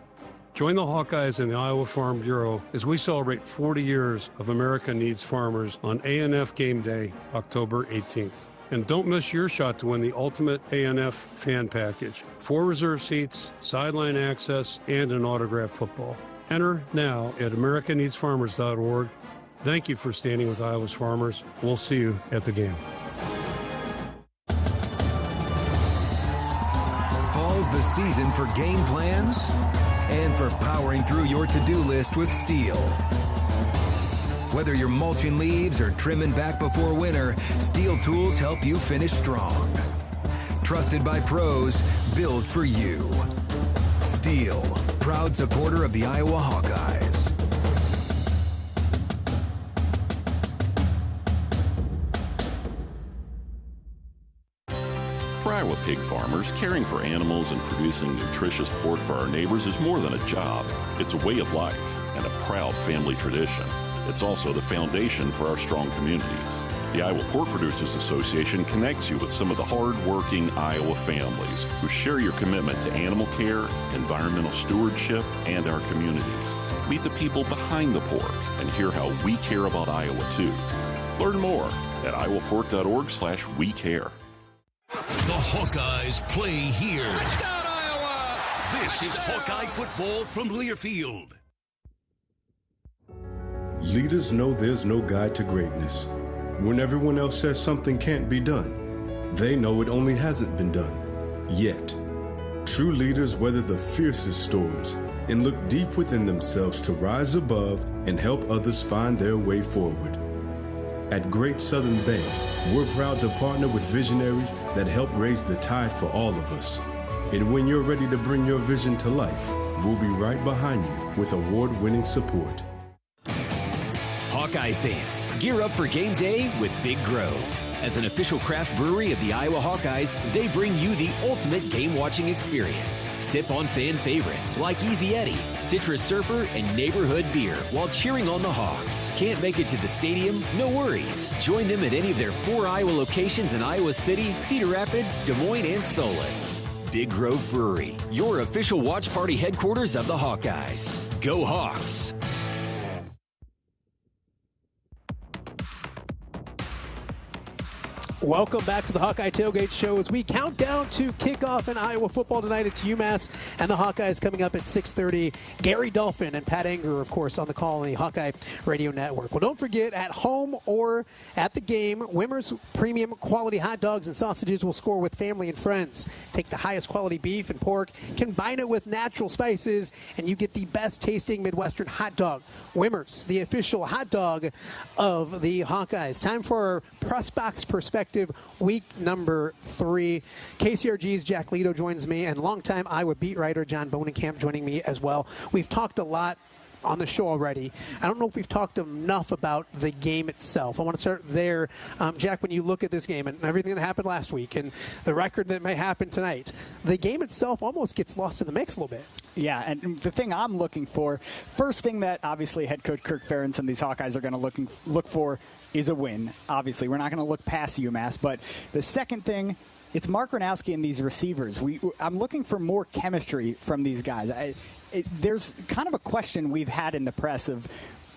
Join the Hawkeyes in the Iowa Farm Bureau as we celebrate 40 years of America Needs Farmers on ANF Game Day, October 18th. And don't miss your shot to win the ultimate ANF fan package. 4 reserve seats, sideline access, and an autographed football. Enter now at americaneedsfarmers.org. Thank you for standing with Iowa's farmers. We'll see you at the game. Fall's the season for game plans and for powering through your to-do list with Steel. Whether you're mulching leaves or trimming back before winter, Steel tools help you finish strong. Trusted by pros, built for you. Steel, proud supporter of the Iowa Hawkeyes. For Iowa pig farmers, caring for animals and producing nutritious pork for our neighbors is more than a job. It's a way of life and a proud family tradition. It's also the foundation for our strong communities. The Iowa Pork Producers Association connects you with some of the hard-working Iowa families who share your commitment to animal care, environmental stewardship, and our communities. Meet the people behind the pork and hear how we care about Iowa, too. Learn more at iowapork.org/wecare. The Hawkeyes play here. Touchdown, Iowa! This is Hawkeye football from Learfield. Leaders know there's no guide to greatness. When everyone else says something can't be done, they know it only hasn't been done yet. True leaders weather the fiercest storms and look deep within themselves to rise above and help others find their way forward. At Great Southern Bank, we're proud to partner with visionaries that help raise the tide for all of us. And when you're ready to bring your vision to life, we'll be right behind you with award-winning support. Hawkeye fans, gear up for game day with Big Grove. As an official craft brewery of the Iowa Hawkeyes, they bring you the ultimate game-watching experience. Sip on fan favorites like Easy Eddie, Citrus Surfer, and Neighborhood Beer while cheering on the Hawks. Can't make it to the stadium? No worries. Join them at any of their 4 Iowa locations in Iowa City, Cedar Rapids, Des Moines, and Solon. Big Grove Brewery, your official watch party headquarters of the Hawkeyes. Go Hawks! Welcome back to the Hawkeye Tailgate Show as we count down to kickoff in Iowa football tonight. It's UMass and the Hawkeyes coming up at 6:30. Gary Dolphin and Pat Anger, of course, on the call on the Hawkeye Radio Network. Well, don't forget, at home or at the game, Wimmer's premium quality hot dogs and sausages will score with family and friends. Take the highest quality beef and pork, combine it with natural spices, and you get the best tasting Midwestern hot dog. Wimmer's, the official hot dog of the Hawkeyes. Time for our Pressbox Perspective week number 3. KCRG's Jack Leto joins me, and longtime Iowa beat writer John Bonenkamp joining me as well. We've talked a lot on the show already. I don't know if we've talked enough about the game itself. I want to start there. Jack, when you look at this game and everything that happened last week and the record that may happen tonight, the game itself almost gets lost in the mix a little bit. Yeah, and the thing I'm looking for, first thing that obviously head coach Kirk Ferentz and these Hawkeyes are going to look for is a win. Obviously, we're not going to look past UMass, but the second thing, it's Mark Gronowski and these receivers. I'm looking for more chemistry from these guys. There's kind of a question we've had in the press of,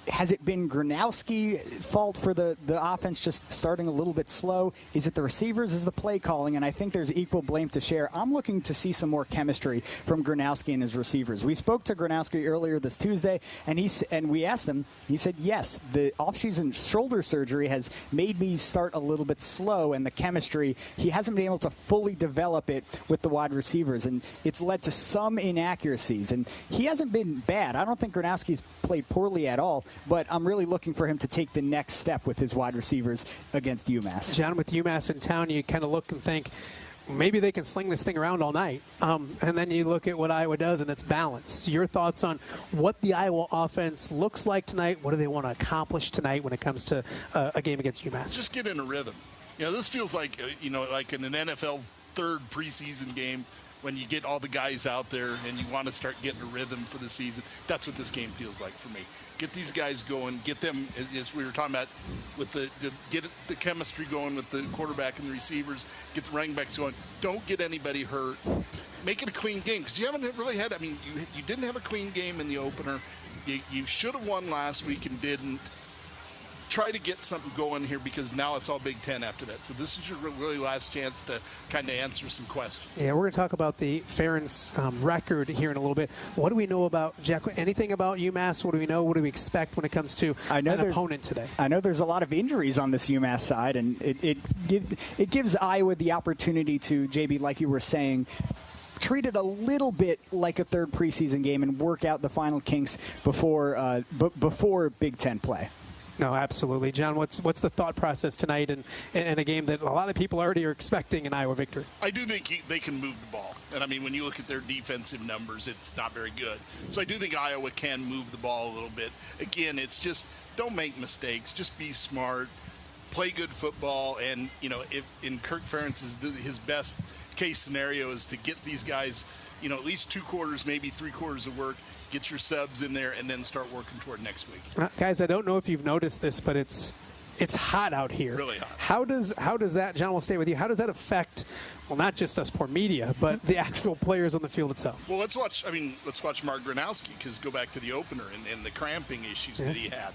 has it been Gronowski's fault for the offense just starting a little bit slow? Is it the receivers? Is the play calling? And I think there's equal blame to share. I'm looking to see some more chemistry from Gronowski and his receivers. We spoke to Gronowski earlier this Tuesday, and we asked him. He said, yes, the offseason shoulder surgery has made me start a little bit slow, and the chemistry, he hasn't been able to fully develop it with the wide receivers, and it's led to some inaccuracies. And he hasn't been bad. I don't think Gronowski's played poorly at all. but I'm really looking for him to take the next step with his wide receivers against UMass. John, with UMass in town, you kind of look and think, maybe they can sling this thing around all night. And then you look at what Iowa does, and it's balance. Your thoughts on what the Iowa offense looks like tonight? What do they want to accomplish tonight when it comes to a game against UMass? Just get in a rhythm. This feels like, like in an NFL third preseason game when you get all the guys out there and you want to start getting a rhythm for the season. That's what this game feels like for me. Get these guys going, get them, as we were talking about, with get the chemistry going with the quarterback and the receivers, get the running backs going. Don't get anybody hurt. Make it a clean game, because you haven't really had, you didn't have a clean game in the opener. You should have won last week and didn't. Try to get something going here, because now it's all Big Ten after that. So this is your really last chance to kind of answer some questions. Yeah, we're going to talk about the Ferentz record here in a little bit. What do we know about, Jack, anything about UMass? What do we know? What do we expect when it comes to an opponent today? I know there's a lot of injuries on this UMass side, and it gives Iowa the opportunity to, JB, like you were saying, treat it a little bit like a third preseason game and work out the final kinks before Big Ten play. No, absolutely. John, what's the thought process tonight in a game that a lot of people already are expecting an Iowa victory? I do think they can move the ball. And, when you look at their defensive numbers, it's not very good. So I do think Iowa can move the ball a little bit. Again, it's just don't make mistakes. Just be smart. Play good football. And, if in Kirk Ferentz's his best case scenario is to get these guys, at least 2 quarters, maybe 3 quarters of work, get your subs in there, and then start working toward next week. Guys, I don't know if you've noticed this, but it's hot out here. Really hot. How does that, John, we'll stay with you, how does that affect, well, not just us poor media, but the actual players on the field itself? Well, let's watch Mark Gronowski, because go back to the opener and the cramping issues that he had.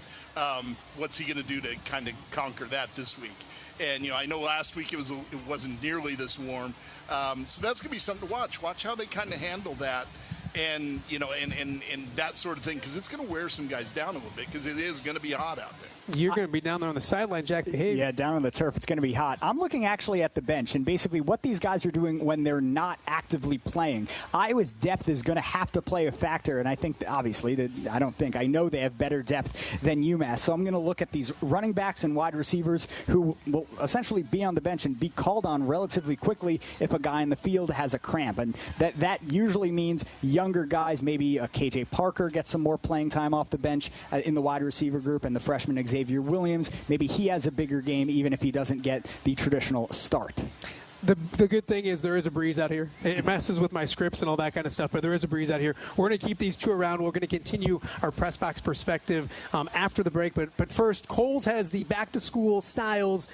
What's he going to do to kind of conquer that this week? And, I know last week it wasn't nearly this warm. So that's going to be something to watch. Watch how they kind of handle that. And, and that sort of thing, because it's going to wear some guys down a little bit, because it is going to be hot out there. You're going to be down there on the sideline, Jack. Behave. Yeah, down on the turf. It's going to be hot. I'm looking actually at the bench and basically what these guys are doing when they're not actively playing. Iowa's depth is going to have to play a factor, and I think, obviously, I know they have better depth than UMass. So I'm going to look at these running backs and wide receivers who will essentially be on the bench and be called on relatively quickly if a guy in the field has a cramp. And that usually means younger guys, maybe KJ Parker gets some more playing time off the bench in the wide receiver group, and the freshman Xavier Williams, maybe he has a bigger game even if he doesn't get the traditional start. The good thing is there is a breeze out here. It messes with my scripts and all that kind of stuff, but there is a breeze out here. We're going to keep these two around. We're going to continue our Pressbox perspective after the break. But first, Kohl's has the back-to-school styles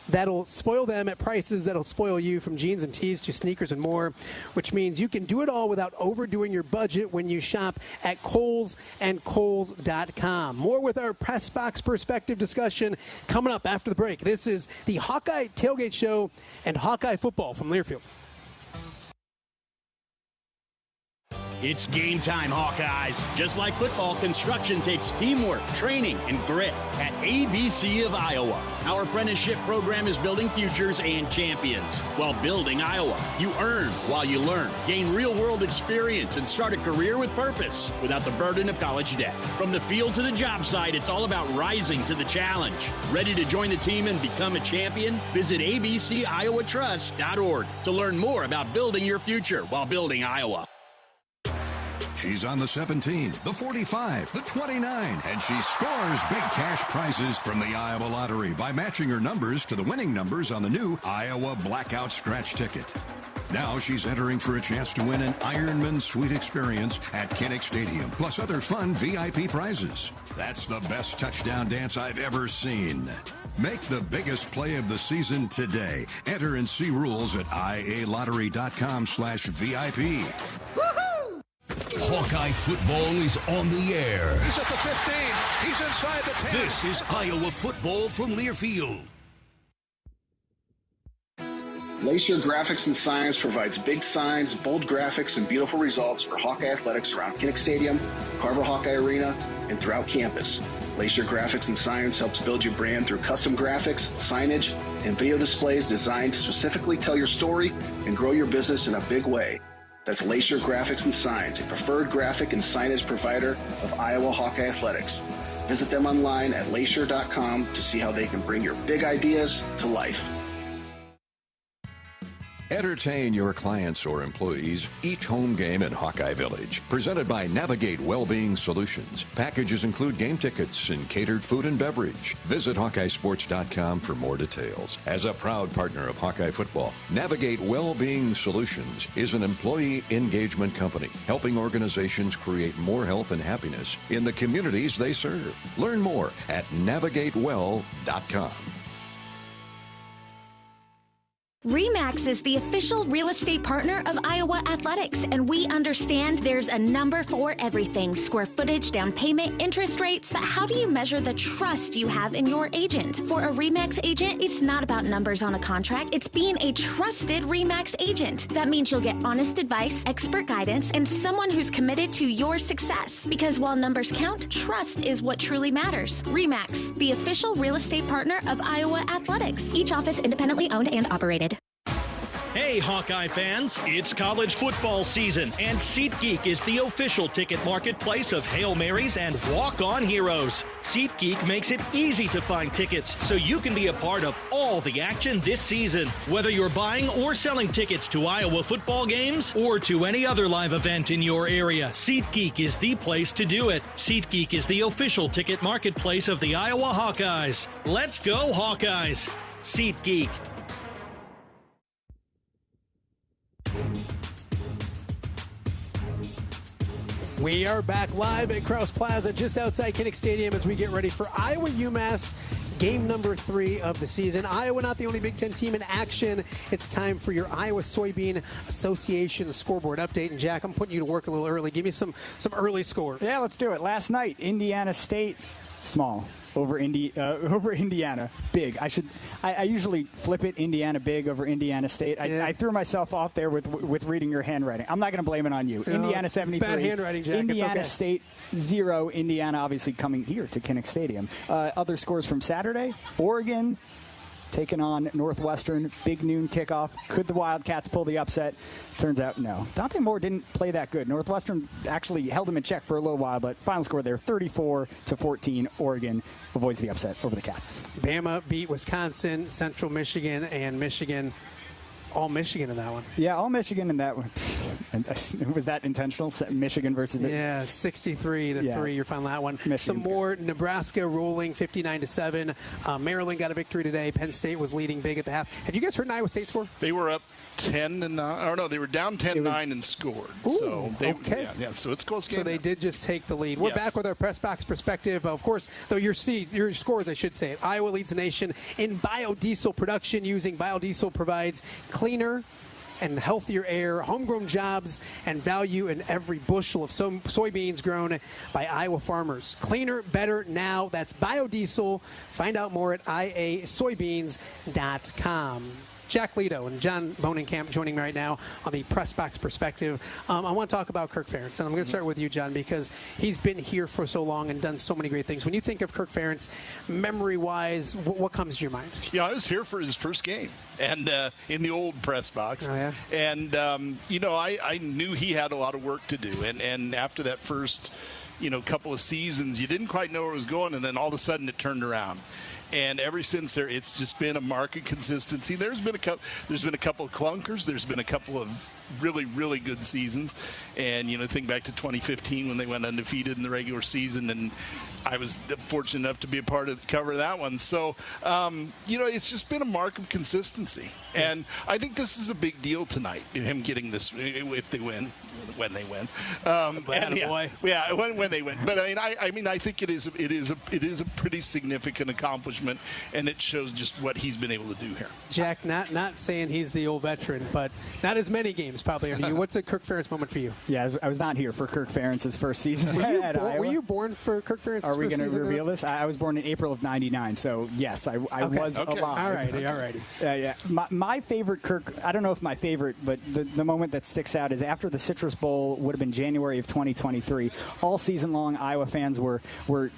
that'll spoil them at prices that'll spoil you, from jeans and tees to sneakers and more, which means you can do it all without overdoing your budget when you shop at Kohl's and Kohl's.com. More with our Pressbox perspective discussion coming up after the break. This is the Hawkeye Tailgate Show and Hawkeye Football from Learfield. It's game time, Hawkeyes. Just like football, construction takes teamwork, training, and grit. At ABC of Iowa, our apprenticeship program is building futures and champions. While building Iowa, you earn while you learn. Gain real-world experience and start a career with purpose without the burden of college debt. From the field to the job site, it's all about rising to the challenge. Ready to join the team and become a champion? Visit abciowatrust.org to learn more about building your future while building Iowa. She's on the 17, the 45, the 29, and she scores big cash prizes from the Iowa Lottery by matching her numbers to the winning numbers on the new Iowa Blackout Scratch Ticket. Now she's entering for a chance to win an Ironman Suite experience at Kinnick Stadium, plus other fun VIP prizes. That's the best touchdown dance I've ever seen. Make the biggest play of the season today. Enter and see rules at ialottery.com/VIP. Hawkeye football is on the air. He's at the 15. He's inside the 10. This is Iowa football from Learfield. Lacer Graphics and Signs provides big signs, bold graphics, and beautiful results for Hawkeye athletics around Kinnick Stadium, Carver Hawkeye Arena, and throughout campus. Lacer Graphics and Signs helps build your brand through custom graphics, signage, and video displays designed to specifically tell your story and grow your business in a big way. That's Lacer Graphics and Signs, a preferred graphic and signage provider of Iowa Hawkeye athletics. Visit them online at lacier.com to see how they can bring your big ideas to life. Entertain your clients or employees each home game in Hawkeye Village. Presented by Navigate Wellbeing Solutions. Packages include game tickets and catered food and beverage. Visit HawkeyeSports.com for more details. As a proud partner of Hawkeye football, Navigate Wellbeing Solutions is an employee engagement company helping organizations create more health and happiness in the communities they serve. Learn more at navigatewell.com. RE/MAX is the official real estate partner of Iowa Athletics, and we understand there's a number for everything: square footage, down payment, interest rates. But how do you measure the trust you have in your agent? For a RE/MAX agent, it's not about numbers on a contract. It's being a trusted RE/MAX agent. That means you'll get honest advice, expert guidance, and someone who's committed to your success. Because while numbers count, trust is what truly matters. RE/MAX, the official real estate partner of Iowa Athletics. Each office independently owned and operated. Hey, Hawkeye fans, it's college football season, and SeatGeek is the official ticket marketplace of Hail Marys and walk-on heroes. SeatGeek makes it easy to find tickets so you can be a part of all the action this season. Whether you're buying or selling tickets to Iowa football games or to any other live event in your area, SeatGeek is the place to do it. SeatGeek is the official ticket marketplace of the Iowa Hawkeyes. Let's go, Hawkeyes! SeatGeek. We are back live at Krause Plaza just outside Kinnick Stadium as we get ready for Iowa UMass game number 3 of the season. Iowa not the only Big Ten team in action. It's time for your Iowa Soybean Association scoreboard update. And Jack, I'm putting you to work a little early. Give me some early scores. Yeah, let's do it. Last night, Indiana State, small. Over Indiana, big. I usually flip it, Indiana big over Indiana State. I threw myself off there with reading your handwriting. I'm not going to blame it on you. Indiana 73. It's bad handwriting, Jack. Indiana it's State okay. 0. Indiana obviously coming here to Kinnick Stadium. Other scores from Saturday: Oregon taking on Northwestern, big noon kickoff. Could the Wildcats pull the upset? Turns out no. Dante Moore didn't play that good. Northwestern actually held him in check for a little while, but final score there, 34-14. Oregon avoids the upset over the Cats. Bama beat Wisconsin, Central Michigan, and Michigan. All Michigan in that one. Yeah, all Michigan in that one. Was that intentional? Michigan versus... Yeah, 63-3. You're finding that one. Michigan's some more. Good. Nebraska rolling 59-7. Maryland got a victory today. Penn State was leading big at the half. Have you guys heard an Iowa State score? They were up 10-9. Or no, they were down 10-9 and scored. Ooh, so okay. Yeah, so it's a close game. So they did just take the lead. We're back with our Pressbox perspective. Of course, though your scores, I should say. Iowa leads the nation in biodiesel production. Using biodiesel provides cleaner and healthier air, homegrown jobs, and value in every bushel of soybeans grown by Iowa farmers. Cleaner, better now. That's biodiesel. Find out more at iasoybeans.com. Jack Leto and John Bonenkamp joining me right now on the Pressbox perspective. I want to talk about Kirk Ferentz, and I'm going to start with you, John, because he's been here for so long and done so many great things. When you think of Kirk Ferentz, memory-wise, what comes to your mind? Yeah, I was here for his first game, and in the old Pressbox. Oh, yeah? And, I knew he had a lot of work to do, and after that first, couple of seasons, you didn't quite know where it was going, and then all of a sudden it turned around. And ever since there, it's just been a market consistency. There's been a couple of clunkers. There's been a couple of really, really good seasons. And, think back to 2015 when they went undefeated in the regular season. And I was fortunate enough to be a part of the cover of that one. So, it's just been a mark of consistency. And I think this is a big deal tonight, him getting this, if they win. When they win, when they win. But I think it is a pretty significant accomplishment, and it shows just what he's been able to do here. Jack, not saying he's the old veteran, but not as many games probably under you. What's a Kirk Ferentz moment for you? Yeah, I was not here for Kirk Ferentz's first season. Were you born for Kirk Ferentz's first season? Are we going to reveal this? I was born in April of '99, so yes, I was alive. All righty. Yeah. My favorite Kirk, I don't know if my favorite, but the moment that sticks out is after the Citrus Bowl would have been January of 2023. All season long, Iowa fans were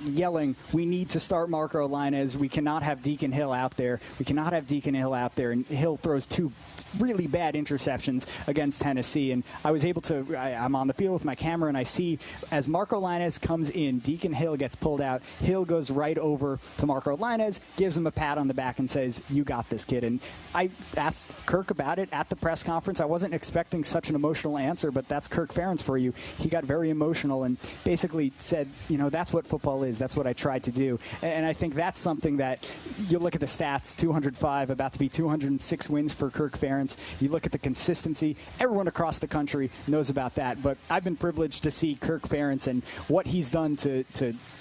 yelling, "We need to start Marco Lainez. We cannot have Deacon Hill out there. We cannot have Deacon Hill out there." And Hill throws 2 really bad interceptions against against Tennessee, and I was able to, I'm on the field with my camera, and I see as Marco Lainez comes in, Deacon Hill gets pulled out. Hill goes right over to Marco Lainez, gives him a pat on the back and says, "You got this, kid." And I asked Kirk about it at the press conference. I wasn't expecting such an emotional answer, but that's Kirk Ferentz for you. He got very emotional and basically said, that's what football is. That's what I tried to do. And I think that's something that you look at the stats, 205, about to be 206 wins for Kirk Ferentz. You look at the consistency. Everyone across the country knows about that. But I've been privileged to see Kirk Ferentz and what he's done to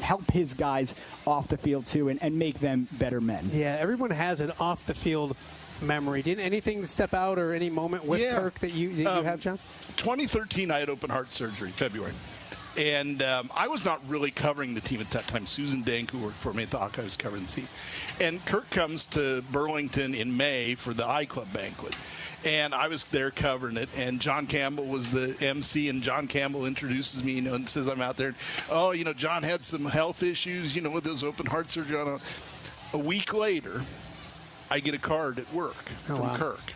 help his guys off the field, too, and make them better men. Yeah, everyone has an off-the-field memory. Didn't anything step out or any moment with Kirk that you have, John? 2013, I had open heart surgery, February. And I was not really covering the team at that time. Susan Dank, who worked for me at the Hawkeye, was covering the team. And Kirk comes to Burlington in May for the iClub banquet. And I was there covering it, and John Campbell was the MC, and John Campbell introduces me, and says I'm out there. And, John had some health issues, with those open heart surgery. A week later, I get a card at work from Kirk.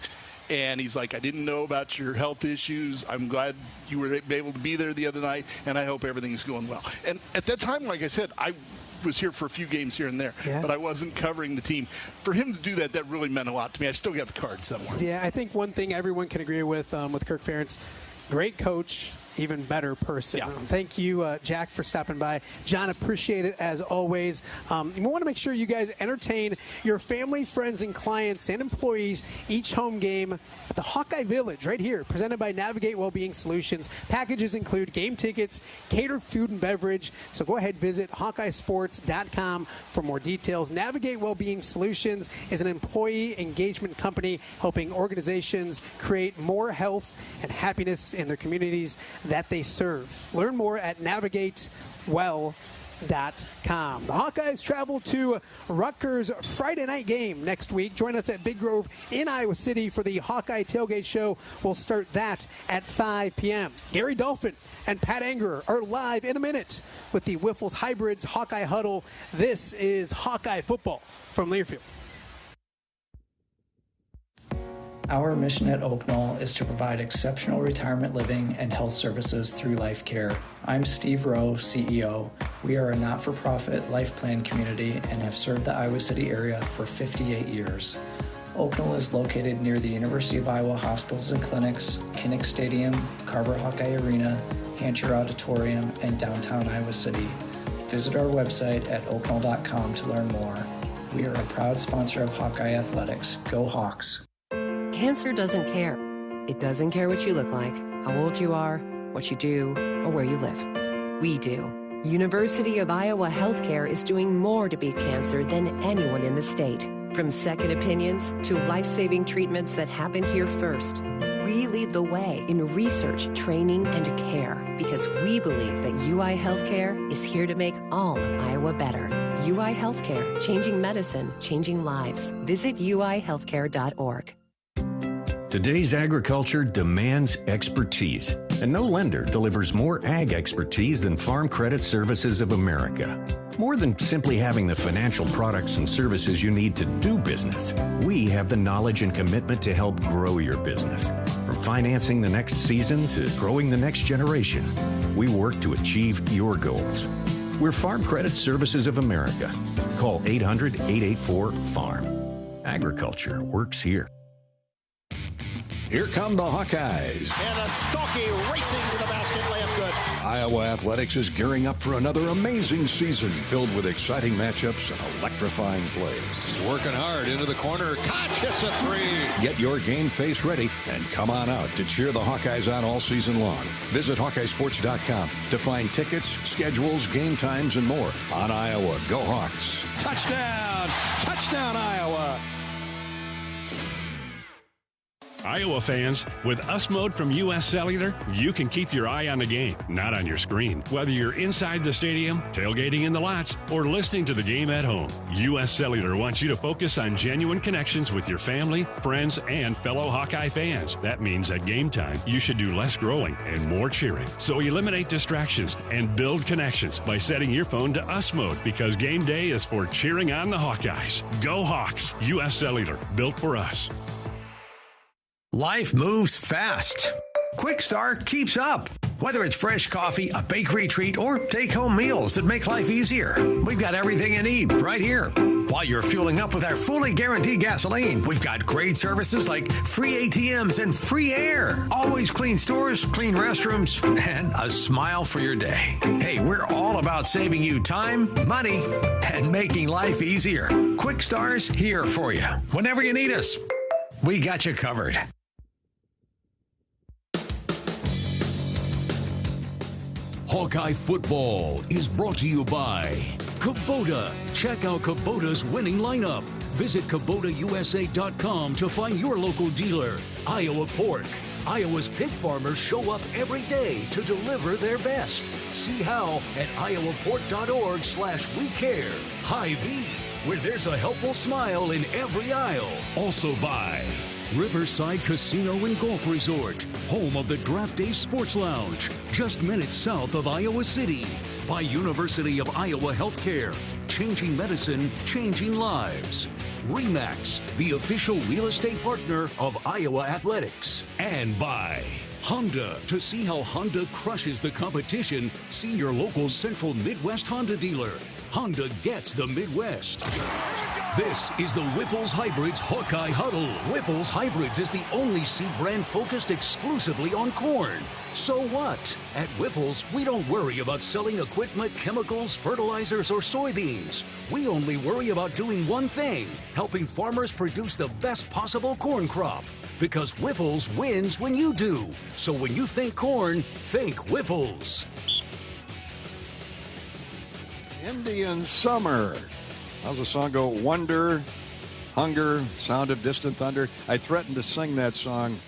And he's like, "I didn't know about your health issues. I'm glad you were able to be there the other night, and I hope everything's going well." And at that time, like I said, I was here for a few games here and there, but I wasn't covering the team. For him to do that really meant a lot to me. I still got the card somewhere. Yeah, I think one thing everyone can agree with Kirk Ferentz, great coach, even better person. Yeah. Thank you, Jack, for stopping by. John, appreciate it as always. We want to make sure you guys entertain your family, friends, and clients and employees each home game at the Hawkeye Village right here, presented by Navigate Wellbeing Solutions. Packages include game tickets, catered food and beverage. So go ahead, visit HawkeyeSports.com for more details. Navigate Wellbeing Solutions is an employee engagement company helping organizations create more health and happiness in their communities that they serve. Learn more at navigatewell.com. The Hawkeyes travel to Rutgers Friday night game next week. Join us at Big Grove in Iowa City for the Hawkeye Tailgate Show. We'll start that at 5 p.m. Gary Dolphin and Pat Angerer are live in a minute with the Wiffles Hybrids Hawkeye Huddle. This is Hawkeye football from Learfield. Our mission at Oak Knoll is to provide exceptional retirement living and health services through life care. I'm Steve Rowe, CEO. We are a not-for-profit life plan community and have served the Iowa City area for 58 years. Oak Knoll is located near the University of Iowa hospitals and clinics, Kinnick Stadium, Carver Hawkeye Arena, Hancher Auditorium, and downtown Iowa City. Visit our website at oakknoll.com to learn more. We are a proud sponsor of Hawkeye Athletics. Go Hawks! Cancer doesn't care. It doesn't care what you look like, how old you are, what you do, or where you live. We do. University of Iowa Healthcare is doing more to beat cancer than anyone in the state. From second opinions to life-saving treatments that happen here first. We lead the way in research, training, and care because we believe that UI Healthcare is here to make all of Iowa better. UI Healthcare, changing medicine, changing lives. Visit uihealthcare.org. Today's agriculture demands expertise, and no lender delivers more ag expertise than Farm Credit Services of America. More than simply having the financial products and services you need to do business, we have the knowledge and commitment to help grow your business. From financing the next season to growing the next generation, we work to achieve your goals. We're Farm Credit Services of America. Call 800-884-FARM. Agriculture works here. Here come the Hawkeyes. And a Stockie racing to the basket, layup good. Iowa Athletics is gearing up for another amazing season filled with exciting matchups and electrifying plays. Working hard into the corner. Koch hits a three. Get your game face ready and come on out to cheer the Hawkeyes on all season long. Visit HawkeyeSports.com to find tickets, schedules, game times, and more on Iowa. Go Hawks. Touchdown. Touchdown, Iowa. Iowa fans, with US Mode from US Cellular, you can keep your eye on the game, not on your screen. Whether you're inside the stadium, tailgating in the lots, or listening to the game at home, US Cellular wants you to focus on genuine connections with your family, friends, and fellow Hawkeye fans. That means at game time, you should do less scrolling and more cheering. So eliminate distractions and build connections by setting your phone to US Mode, because game day is for cheering on the Hawkeyes. Go Hawks! US Cellular, built for us. Life moves fast. Quick Start keeps up. Whether it's fresh coffee, a bakery treat, or take-home meals that make life easier, we've got everything you need right here. While you're fueling up with our fully guaranteed gasoline, we've got great services like free ATMs and free air, always clean stores, clean restrooms, and a smile for your day. Hey, we're all about saving you time, money, and making life easier. Quick Star's here for you. Whenever you need us, we got you covered. Hawkeye football is brought to you by Kubota. Check out Kubota's winning lineup. Visit KubotaUSA.com to find your local dealer. Iowa Pork. Iowa's pig farmers show up every day to deliver their best. See how at iowapork.org/WeCare. Hy-Vee, where there's a helpful smile in every aisle. Also by Riverside Casino and Golf Resort, home of the Draft Day Sports Lounge, just minutes south of Iowa City. By University of Iowa Healthcare, changing medicine, changing lives. RE/MAX, the official real estate partner of Iowa Athletics. And by Honda. To see how Honda crushes the competition, see your local Central Midwest Honda dealer. Honda gets the Midwest. This is the Whiffles Hybrids Hawkeye Huddle. Whiffles Hybrids is the only seed brand focused exclusively on corn. So what? At Whiffles, we don't worry about selling equipment, chemicals, fertilizers, or soybeans. We only worry about doing one thing, helping farmers produce the best possible corn crop. Because Whiffles wins when you do. So when you think corn, think Whiffles. Indian Summer. How's the song go? Wonder, hunger, sound of distant thunder. I threatened to sing that song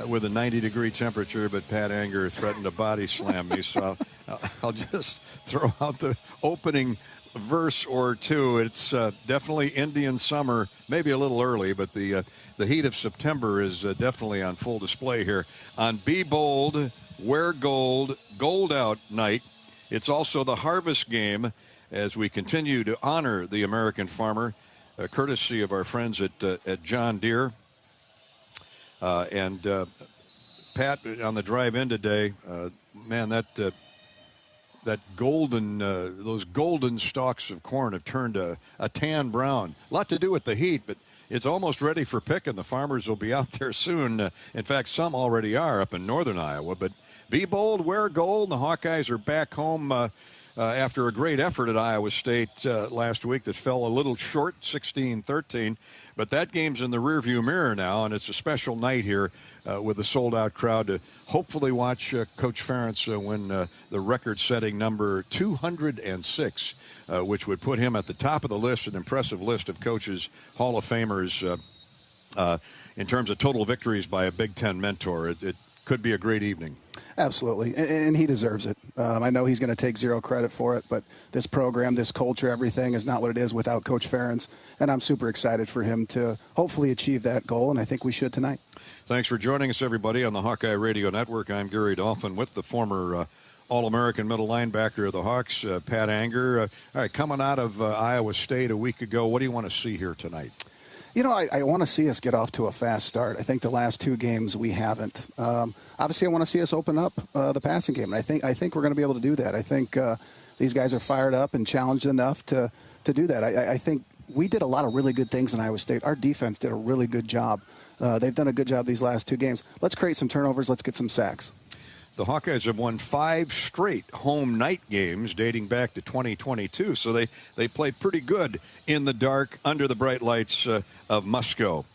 with a 90-degree temperature, but Pat Anger threatened to body slam me, so I'll just throw out the opening verse or two. It's definitely Indian Summer, maybe a little early, but the heat of September is definitely on full display here on Be Bold, Wear Gold, Gold Out Night. It's also the harvest game as we continue to honor the American farmer, courtesy of our friends at John Deere. And Pat, on the drive in today, man, that golden, those golden stalks of corn have turned a tan brown. A lot to do with the heat, but it's almost ready for picking. The farmers will be out there soon. In fact, some already are up in northern Iowa. But be bold, wear gold. The Hawkeyes are back home after a great effort at Iowa State last week that fell a little short, 16-13. But that game's in the rearview mirror now, and it's a special night here with a sold-out crowd to hopefully watch Coach Ferentz win the record-setting number 206, which would put him at the top of the list, an impressive list of coaches, Hall of Famers, in terms of total victories by a Big Ten mentor. It could be a great evening. Absolutely, and he deserves it. I know he's going to take zero credit for it, but this program, this culture, everything is not what it is without Coach Ferentz, and I'm super excited for him to hopefully achieve that goal, and I think we should tonight. Thanks for joining us, everybody, on the Hawkeye Radio Network. I'm Gary Dolphin with the former All-American middle linebacker of the Hawks, Pat Anger. All right, coming out of Iowa State a week ago, what do you want to see here tonight? You know, I want to see us get off to a fast start. I think the last two games we haven't. Obviously, I want to see us open up the passing game. And I think we're going to be able to do that. I think these guys are fired up and challenged enough to do that. I think we did a lot of really good things in Iowa State. Our defense did a really good job. They've done a good job these last two games. Let's create some turnovers. Let's get some sacks. The Hawkeyes have won 5 straight home night games dating back to 2022, so they play pretty good in the dark under the bright lights of Musco.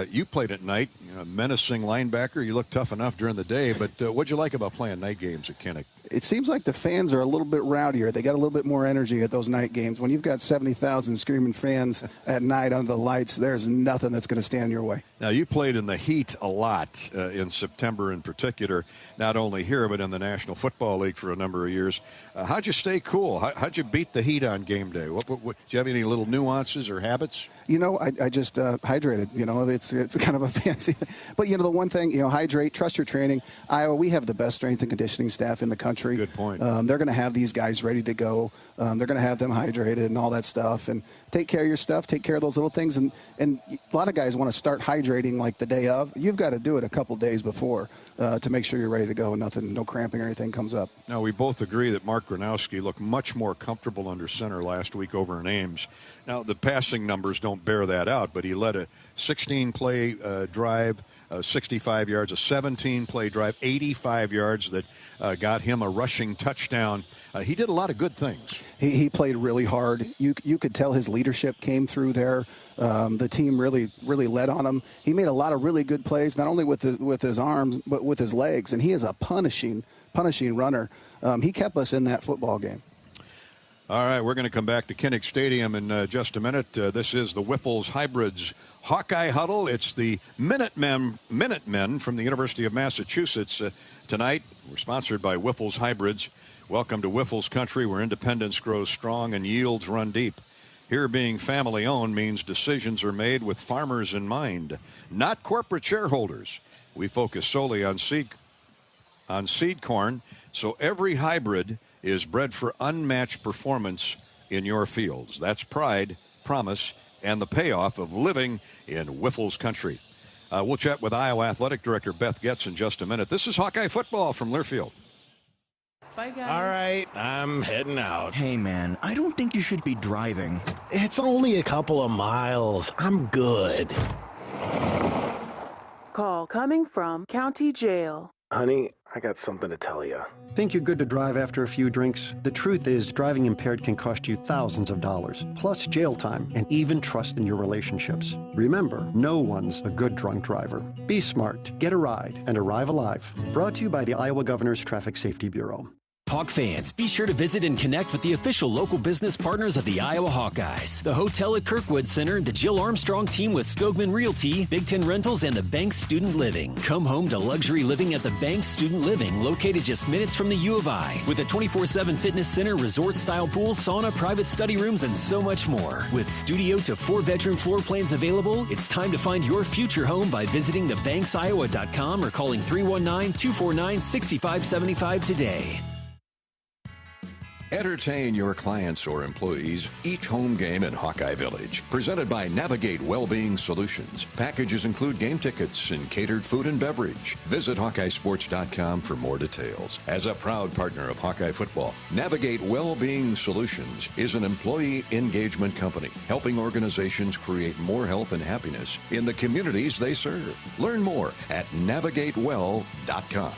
You played at night, menacing linebacker. You looked tough enough during the day, but what'd you like about playing night games at Kinnick? It seems like the fans are a little bit rowdier. They got a little bit more energy at those night games. When you've got 70,000 screaming fans at night under the lights, there's nothing that's going to stand in your way. Now, you played in the heat a lot in September in particular, not only here but in the National Football League for a number of years. How'd you stay cool? How'd you beat the heat on game day? Do you have any little nuances or habits? I just hydrated. It's kind of a fancy thing. But, the one thing, hydrate, trust your training. Iowa, we have the best strength and conditioning staff in the country. Good point. They're going to have these guys ready to go. They're going to have them hydrated and all that stuff. And take care of your stuff. Take care of those little things. And a lot of guys want to start hydrating like the day of. You've got to do it a couple days before to make sure you're ready to go and no cramping or anything comes up. Now, we both agree that Mark Gronowski looked much more comfortable under center last week over in Ames. Now, the passing numbers don't bear that out, but he led a 16-play drive, 65 yards, a 17-play drive, 85 yards that got him a rushing touchdown. He did a lot of good things. He played really hard. You could tell his leadership came through there. The team really led on him. He made a lot of really good plays, not only with his arms, but with his legs. And he is a punishing runner. He kept us in that football game. All right, we're going to come back to Kinnick Stadium in just a minute. This is the Whiffles Hybrids Hawkeye Huddle. It's the Minutemen from the University of Massachusetts tonight. We're sponsored by Whiffles Hybrids. Welcome to Whiffles Country, where independence grows strong and yields run deep. Here, being family-owned means decisions are made with farmers in mind, not corporate shareholders. We focus solely on seed corn, so every hybrid is bred for unmatched performance in your fields. That's pride, promise, and the payoff of living in Whiffles Country. We'll chat with Iowa Athletic Director Beth Getz in just a minute. This is Hawkeye football from Learfield. Bye, guys. All right, I'm heading out. Hey, man, I don't think you should be driving. It's only a couple of miles. I'm good. Call coming from County Jail. Honey, I got something to tell you. Think you're good to drive after a few drinks? The truth is, driving impaired can cost you thousands of dollars, plus jail time and even trust in your relationships. Remember, no one's a good drunk driver. Be smart, get a ride, and arrive alive. Brought to you by the Iowa Governor's Traffic Safety Bureau. Hawk fans, be sure to visit and connect with the official local business partners of the Iowa Hawkeyes. The Hotel at Kirkwood Center, the Jill Armstrong team with Skogman Realty, Big Ten Rentals, and the Banks Student Living. Come home to luxury living at the Banks Student Living, located just minutes from the U of I. With a 24/7 fitness center, resort-style pool, sauna, private study rooms, and so much more. With studio to 4-bedroom floor plans available, it's time to find your future home by visiting thebanksiowa.com or calling 319-249-6575 today. Entertain your clients or employees each home game in Hawkeye Village. Presented by Navigate Wellbeing Solutions. Packages include game tickets and catered food and beverage. Visit HawkeyeSports.com for more details. As a proud partner of Hawkeye football, Navigate Wellbeing Solutions is an employee engagement company helping organizations create more health and happiness in the communities they serve. Learn more at navigatewell.com.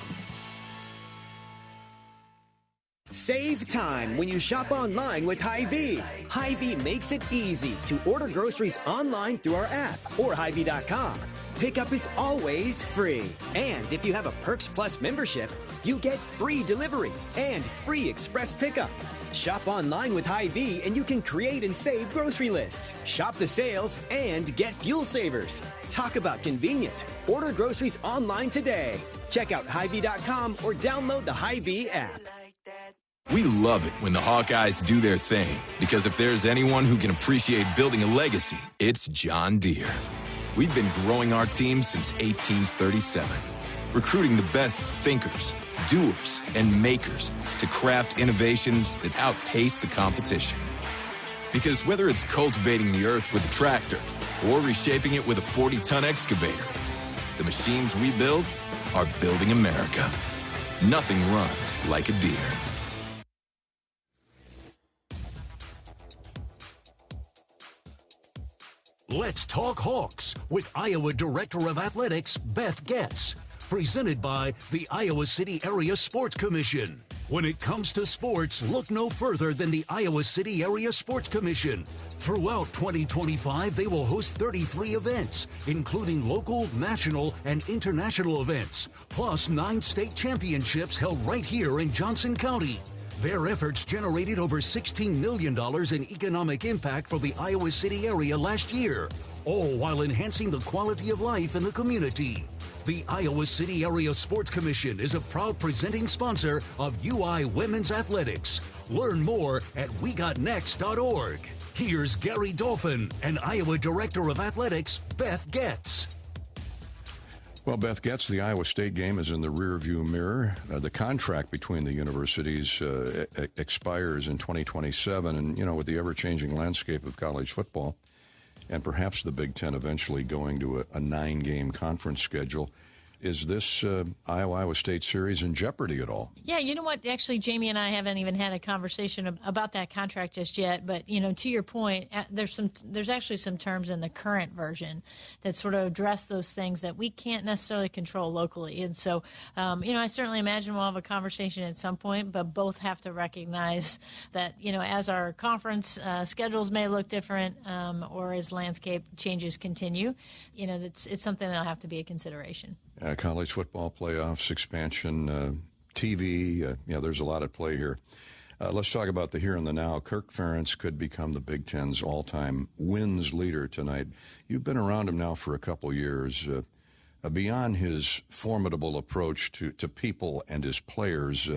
Save time when you shop online with Hy-Vee. Hy-Vee makes it easy to order groceries online through our app or Hy-Vee.com. Pickup is always free. And if you have a Perks Plus membership, you get free delivery and free express pickup. Shop online with Hy-Vee and you can create and save grocery lists. Shop the sales and get fuel savers. Talk about convenience. Order groceries online today. Check out Hy-Vee.com or download the Hy-Vee app. We love it when the Hawkeyes do their thing, because if there's anyone who can appreciate building a legacy, it's John Deere. We've been growing our team since 1837, recruiting the best thinkers, doers, and makers to craft innovations that outpace the competition. Because whether it's cultivating the earth with a tractor or reshaping it with a 40-ton excavator, the machines we build are building America. Nothing runs like a Deere. Let's Talk Hawks with Iowa Director of Athletics, Beth Getz. Presented by the Iowa City Area Sports Commission. When it comes to sports, look no further than the Iowa City Area Sports Commission. Throughout 2025, they will host 33 events, including local, national, and international events, plus 9 state championships held right here in Johnson County. Their efforts generated over $16 million in economic impact for the Iowa City area last year, all while enhancing the quality of life in the community. The Iowa City Area Sports Commission is a proud presenting sponsor of UI Women's Athletics. Learn more at wegotnext.org. Here's Gary Dolphin and Iowa Director of Athletics, Beth Getz. Well, Beth Getz, the Iowa State game is in the rearview mirror. The contract between the universities expires in 2027. And, you know, with the ever-changing landscape of college football and perhaps the Big Ten eventually going to a 9-game conference schedule, is this Iowa State series in jeopardy at all? Yeah, you know what? Actually, Jamie and I haven't even had a conversation about that contract just yet. But, you know, to your point, there's actually some terms in the current version that sort of address those things that we can't necessarily control locally. And so, you know, I certainly imagine we'll have a conversation at some point, but both have to recognize that, you know, as our conference schedules may look different or as landscape changes continue, you know, it's something that'll have to be a consideration. College football playoffs, expansion, TV, there's a lot at play here. Let's talk about the here and the now. Kirk Ferentz could become the Big Ten's all-time wins leader tonight. You've been around him now for a couple years. Beyond his formidable approach to people and his players,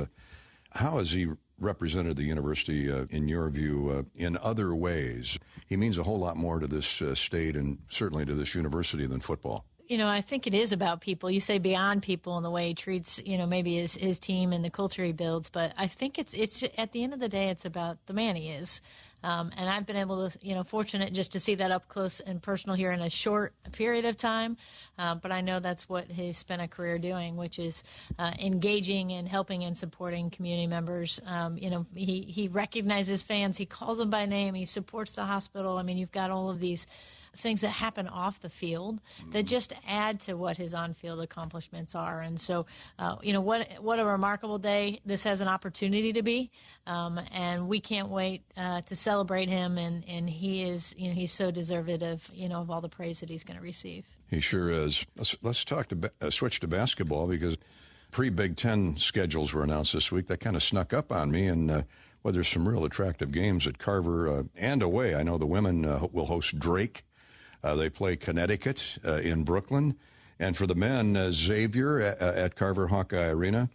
how has he represented the university, in your view, in other ways? He means a whole lot more to this state and certainly to this university than football. You know, I think it is about people. You say beyond people and the way he treats, you know, maybe his team and the culture he builds. But I think it's at the end of the day, it's about the man he is. And I've been able to, you know, fortunate just to see that up close and personal here in a short period of time. But I know that's what he's spent a career doing, which is engaging and helping and supporting community members. You know, he recognizes fans. He calls them by name. He supports the hospital. I mean, you've got all of these things that happen off the field that just add to what his on-field accomplishments are. And so, you know, what a remarkable day this has an opportunity to be. And we can't wait to celebrate him. And he is, you know, he's so deserving of, you know, of all the praise that he's going to receive. He sure is. Let's talk to switch to basketball, because pre-Big Ten schedules were announced this week. That kind of snuck up on me. And well, there's some real attractive games at Carver and away. I know the women will host Drake. They play Connecticut in Brooklyn. And for the men, Xavier at Carver Hawkeye Arena.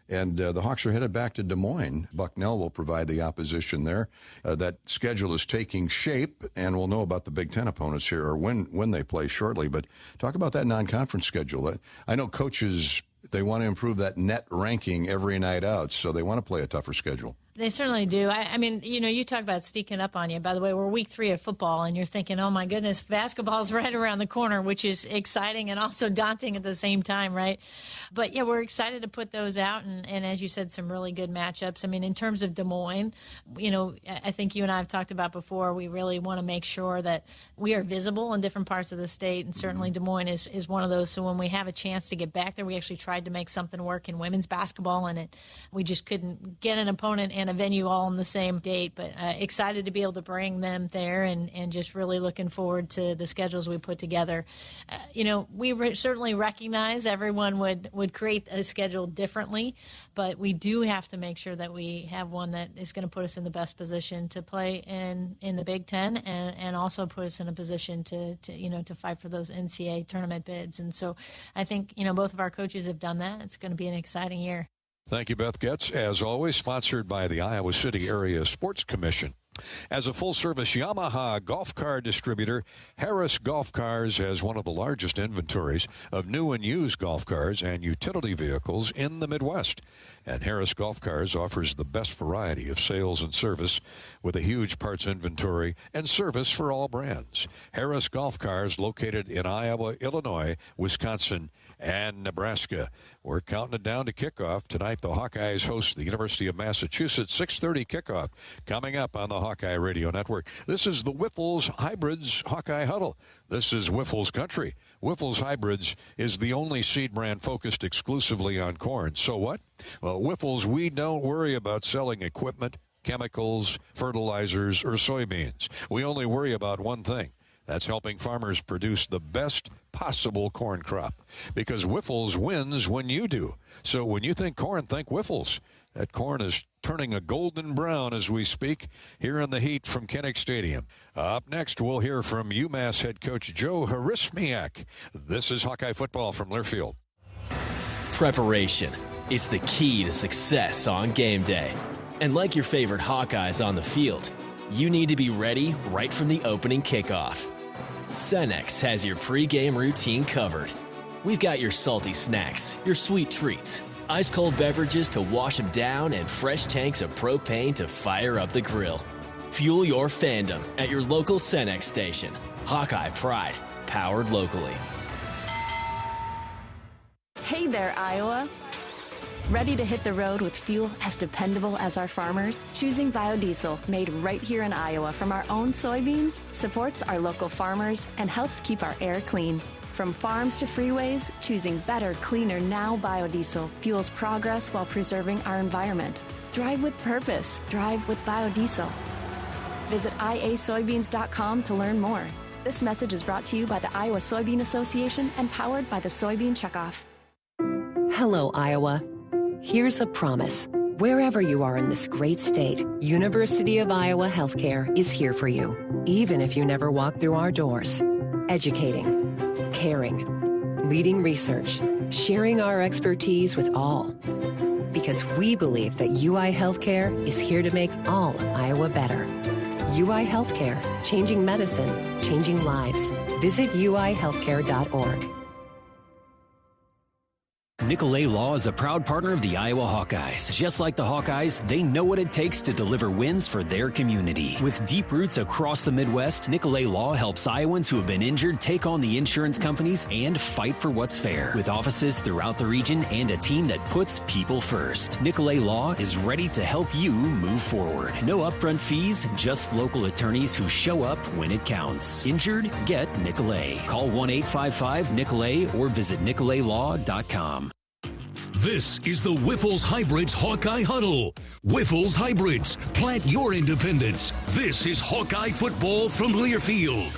And the Hawks are headed back to Des Moines. Bucknell will provide the opposition there. That schedule is taking shape, and we'll know about the Big Ten opponents here, or when they play shortly. But talk about that non-conference schedule. I know coaches, they want to improve that net ranking every night out, so they want to play a tougher schedule. They certainly do. I mean, you know, you talk about sneaking up on you. By the way, we're week 3 of football, and you're thinking, oh, my goodness, basketball's right around the corner, which is exciting and also daunting at the same time, right? But, yeah, we're excited to put those out, and as you said, some really good matchups. I mean, in terms of Des Moines, you know, I think you and I have talked about before, we really want to make sure that we are visible in different parts of the state, and certainly Des Moines is one of those. So when we have a chance to get back there, we actually tried to make something work in women's basketball, and we just couldn't get an opponent and a venue all on the same date, but excited to be able to bring them there, and just really looking forward to the schedules we put together. You know, we certainly recognize everyone would create a schedule differently, but we do have to make sure that we have one that is going to put us in the best position to play in the Big Ten, and also put us in a position to fight for those NCAA tournament bids. And so I think, you know, both of our coaches have done that. It's going to be an exciting year. Thank you, Beth Getz. As always, sponsored by the Iowa City Area Sports Commission. As a full-service Yamaha golf car distributor, Harris Golf Cars has one of the largest inventories of new and used golf cars and utility vehicles in the Midwest. And Harris Golf Cars offers the best variety of sales and service with a huge parts inventory and service for all brands. Harris Golf Cars, located in Iowa, Illinois, Wisconsin, and Nebraska. We're counting it down to kickoff. Tonight, the Hawkeyes host the University of Massachusetts, 6:30 kickoff. Coming up on the Hawkeye Radio Network. This is the Wyffels Hybrids Hawkeye Huddle. This is Wyffels Country. Wyffels Hybrids is the only seed brand focused exclusively on corn. So what? Well, Wyffels, we don't worry about selling equipment, chemicals, fertilizers, or soybeans. We only worry about one thing. That's helping farmers produce the best possible corn crop. Because Wyffels wins when you do. So when you think corn, think Wyffels. That corn is turning a golden brown as we speak here in the heat from Kinnick Stadium. Up next, we'll hear from UMass head coach Joe Harismiak. This is Hawkeye football from Learfield. Preparation. It's the key to success on game day. And like your favorite Hawkeyes on the field, you need to be ready right from the opening kickoff. Cenex has your pregame routine covered. We've got your salty snacks, your sweet treats, ice-cold beverages to wash them down, and fresh tanks of propane to fire up the grill. Fuel your fandom at your local Cenex station. Hawkeye Pride, powered locally. Hey there, Iowa. Ready to hit the road with fuel as dependable as our farmers? Choosing biodiesel made right here in Iowa from our own soybeans supports our local farmers and helps keep our air clean. From farms to freeways, choosing better, cleaner now biodiesel fuels progress while preserving our environment. Drive with purpose. Drive with biodiesel. Visit iasoybeans.com to learn more. This message is brought to you by the Iowa Soybean Association and powered by the Soybean Checkoff. Hello, Iowa. Here's a promise. Wherever you are in this great state, University of Iowa Healthcare is here for you, even if you never walk through our doors. Educating, caring, leading research, sharing our expertise with all. Because we believe that UI Healthcare is here to make all of Iowa better. UI Healthcare, changing medicine, changing lives. Visit uihealthcare.org. Nicolay Law is a proud partner of the Iowa Hawkeyes. Just like the Hawkeyes, they know what it takes to deliver wins for their community. With deep roots across the Midwest, Nicolay Law helps Iowans who have been injured take on the insurance companies and fight for what's fair. With offices throughout the region and a team that puts people first, Nicolay Law is ready to help you move forward. No upfront fees, just local attorneys who show up when it counts. Injured? Get Nicolay. Call 1-855-NICOLAY or visit nicolaylaw.com. This is the Whiffles Hybrids Hawkeye Huddle. Whiffles Hybrids, plant your independence. This is Hawkeye football from Learfield.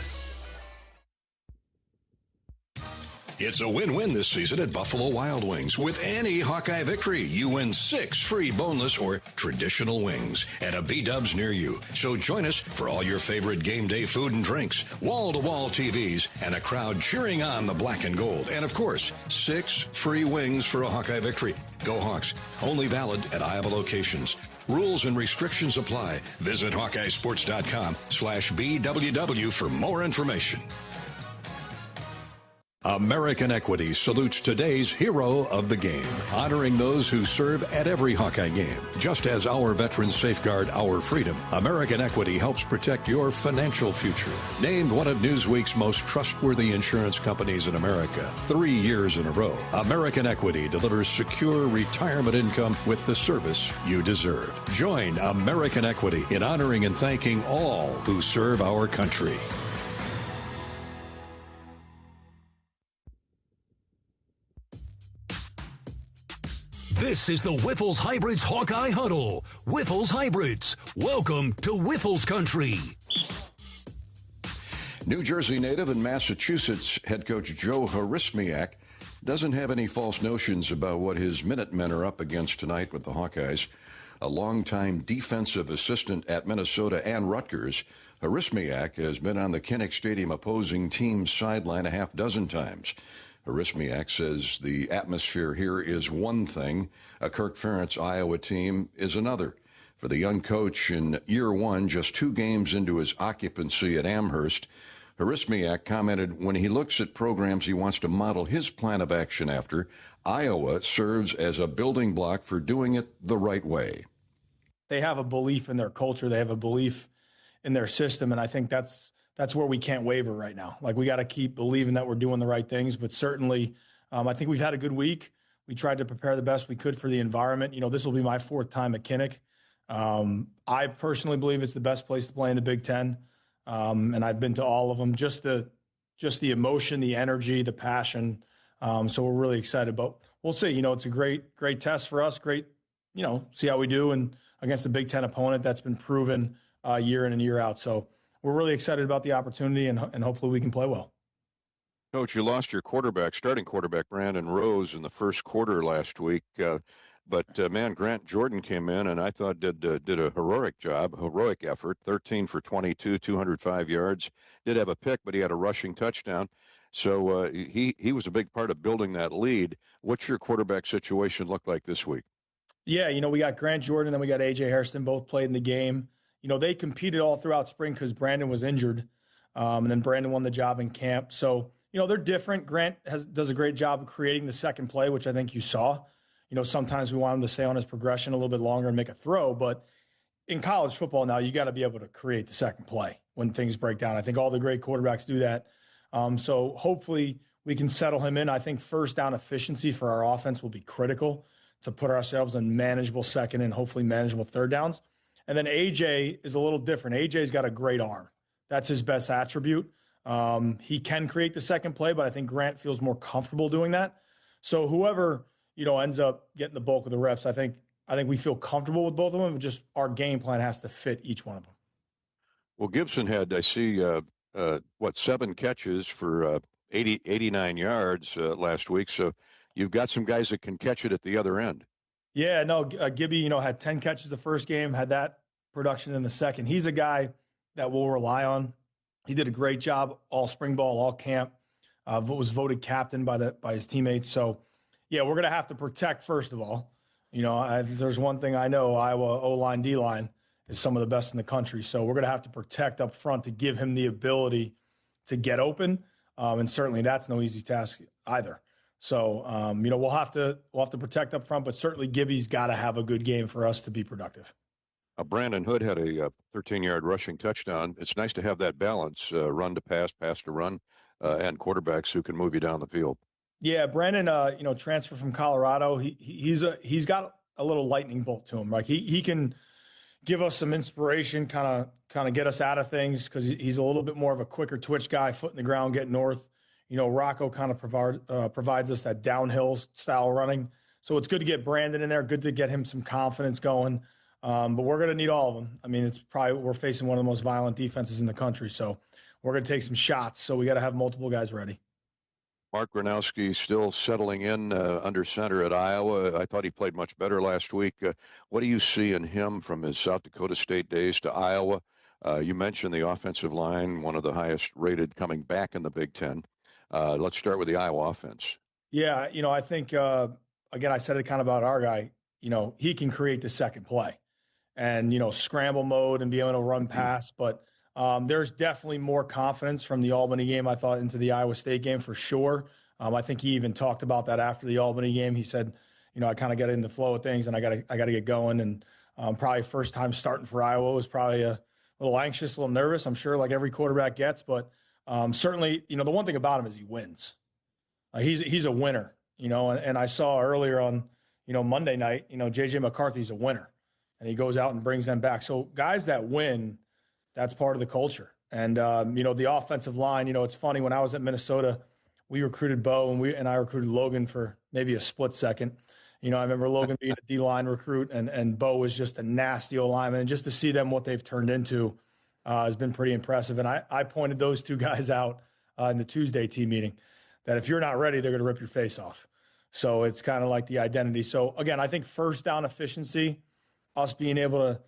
It's a win-win this season at Buffalo Wild Wings. With any Hawkeye victory, you win 6 free boneless or traditional wings at a B-Dubs near you. So join us for all your favorite game day food and drinks, wall-to-wall TVs, and a crowd cheering on the black and gold. And, of course, 6 free wings for a Hawkeye victory. Go Hawks. Only valid at Iowa locations. Rules and restrictions apply. Visit HawkeyeSports.com/BWW for more information. American Equity salutes today's hero of the game, honoring those who serve at every Hawkeye game. Just as our veterans safeguard our freedom, American Equity helps protect your financial future. Named one of Newsweek's most trustworthy insurance companies in America 3 years in a row, American Equity delivers secure retirement income with the service you deserve. Join American Equity in honoring and thanking all who serve our country. This is the Whiffles Hybrids Hawkeye Huddle. Whiffles Hybrids, welcome to Whiffles Country. New Jersey native and Massachusetts head coach Joe Harismiak doesn't have any false notions about what his Minutemen are up against tonight with the Hawkeyes. A longtime defensive assistant at Minnesota and Rutgers, Harismiak has been on the Kinnick Stadium opposing team's sideline a half dozen times. Harismiak says the atmosphere here is one thing. A Kirk Ferentz Iowa team is another. For the young coach in year one, just 2 games into his occupancy at Amherst, Harismiak commented when he looks at programs he wants to model his plan of action after, Iowa serves as a building block for doing it the right way. They have a belief in their culture. They have a belief in their system, and I think that's where we can't waver right now. Like, we got to keep believing that we're doing the right things, but certainly I think we've had a good week. We tried to prepare the best we could for the environment. You know, this will be my 4th time at Kinnick. I personally believe it's the best place to play in the Big Ten, and I've been to all of them. Just the emotion, the energy, the passion. So we're really excited. But we'll see. You know, it's a great test for us. Great, you know, see how we do and against a Big Ten opponent that's been proven year in and year out. So we're really excited about the opportunity, and hopefully we can play well. Coach, you lost your starting quarterback, Brandon Rose, in the first quarter last week. But man, Grant Jordan came in and I thought did a heroic effort, 13 for 22, 205 yards. Did have a pick, but he had a rushing touchdown. So he was a big part of building that lead. What's your quarterback situation look like this week? Yeah, you know, we got Grant Jordan and we got A.J. Hairston, both played in the game. they competed all throughout spring because Brandon was injured. And then Brandon won the job in camp. So, they're different. Grant does a great job of creating the second play, which I think you saw. Sometimes we want him to stay on his progression a little bit longer and make a throw. But in college football now, you got to be able to create the second play when things break down. I think all the great quarterbacks do that. So hopefully we can settle him in. I think first down efficiency for our offense will be critical to put ourselves in manageable second and hopefully manageable third downs. And then AJ is a little different. AJ's got a great arm. That's his best attribute. He can create the second play, but I think Grant feels more comfortable doing that. So whoever, ends up getting the bulk of the reps, I think we feel comfortable with both of them. Just our game plan has to fit each one of them. Well, Gibson had, I see, 7 catches for 89 yards last week. So you've got some guys that can catch it at the other end. Yeah, no, Gibby, had 10 catches the first game, had that production in the second. He's a guy that we'll rely on. He did a great job all spring ball, all camp. Was voted captain by his teammates. So, yeah, we're going to have to protect, first of all. There's one thing I know, Iowa O-line, D-line is some of the best in the country. So we're going to have to protect up front to give him the ability to get open. And certainly that's no easy task either. So, we'll have to protect up front, but certainly Gibby's got to have a good game for us to be productive. Brandon Hood had a 13-yard rushing touchdown. It's nice to have that balance, run to pass, pass to run, and quarterbacks who can move you down the field. Yeah, Brandon, transfer from Colorado. He's got a little lightning bolt to him. Like he can give us some inspiration, kind of get us out of things because he's a little bit more of a quicker twitch guy, foot in the ground, get north. Rocco kind of provides us that downhill style running. So it's good to get Brandon in there. Good to get him some confidence going. But we're going to need all of them. I mean, we're facing one of the most violent defenses in the country. So we're going to take some shots. So we got to have multiple guys ready. Mark Gronowski still settling in under center at Iowa. I thought he played much better last week. What do you see in him from his South Dakota State days to Iowa? You mentioned the offensive line, one of the highest rated coming back in the Big Ten. Let's start with the Iowa offense. Yeah, I think, again, I said it kind of about our guy. He can create the second play and, scramble mode and be able to run pass. But there's definitely more confidence from the Albany game, I thought, into the Iowa State game for sure. I think he even talked about that after the Albany game. He said, I kind of got in the flow of things and I got to get going. And probably first time starting for Iowa was probably a little anxious, a little nervous, I'm sure, like every quarterback gets. But certainly, the one thing about him is he wins. He's a winner, and I saw earlier on, Monday night, J.J. McCarthy's a winner. And he goes out and brings them back. So guys that win, that's part of the culture. And, the offensive line, it's funny. When I was at Minnesota, we recruited Bo and I recruited Logan for maybe a split second. I remember Logan being a D-line recruit and Bo was just a nasty old lineman. And just to see them, what they've turned into has been pretty impressive. And I pointed those two guys out in the Tuesday team meeting that if you're not ready, they're going to rip your face off. So it's kind of like the identity. So, again, I think first down efficiency, us being able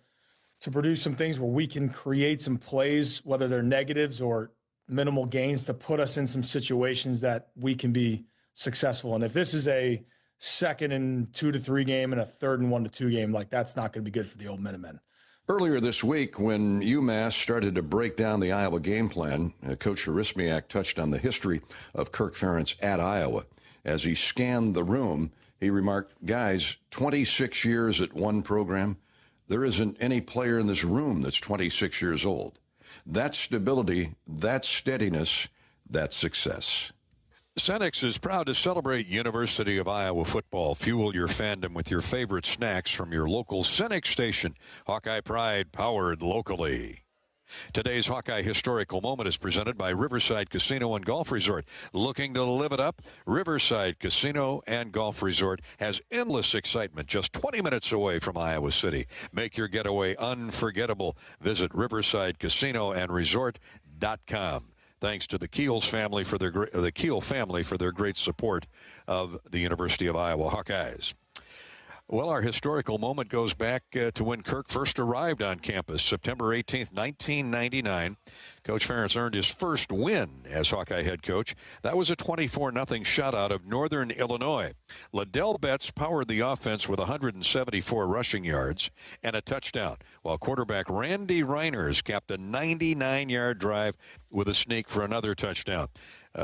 to produce some things where we can create some plays, whether they're negatives or minimal gains, to put us in some situations that we can be successful. And if this is a 2nd and 2 to 3 game and a 3rd and 1 to 2 game, like that's not going to be good for the old Minutemen. Earlier this week, when UMass started to break down the Iowa game plan, Coach Harismiak touched on the history of Kirk Ferentz at Iowa. As he scanned the room, he remarked, guys, 26 years at one program, there isn't any player in this room that's 26 years old. That's stability, that's steadiness, that's success. Senex is proud to celebrate University of Iowa football. Fuel your fandom with your favorite snacks from your local Senex station. Hawkeye Pride, powered locally. Today's Hawkeye Historical Moment is presented by Riverside Casino and Golf Resort. Looking to live it up? Riverside Casino and Golf Resort has endless excitement just 20 minutes away from Iowa City. Make your getaway unforgettable. Visit riversideCasinoandResort.com. Thanks to the Keel family for their great support of the University of Iowa Hawkeyes. Well, our historical moment goes back to when Kirk first arrived on campus, September 18th, 1999. Coach Ferentz earned his first win as Hawkeye head coach. That was a 24-0 shutout of Northern Illinois. Liddell Betts powered the offense with 174 rushing yards and a touchdown, while quarterback Randy Reiners capped a 99-yard drive with a sneak for another touchdown.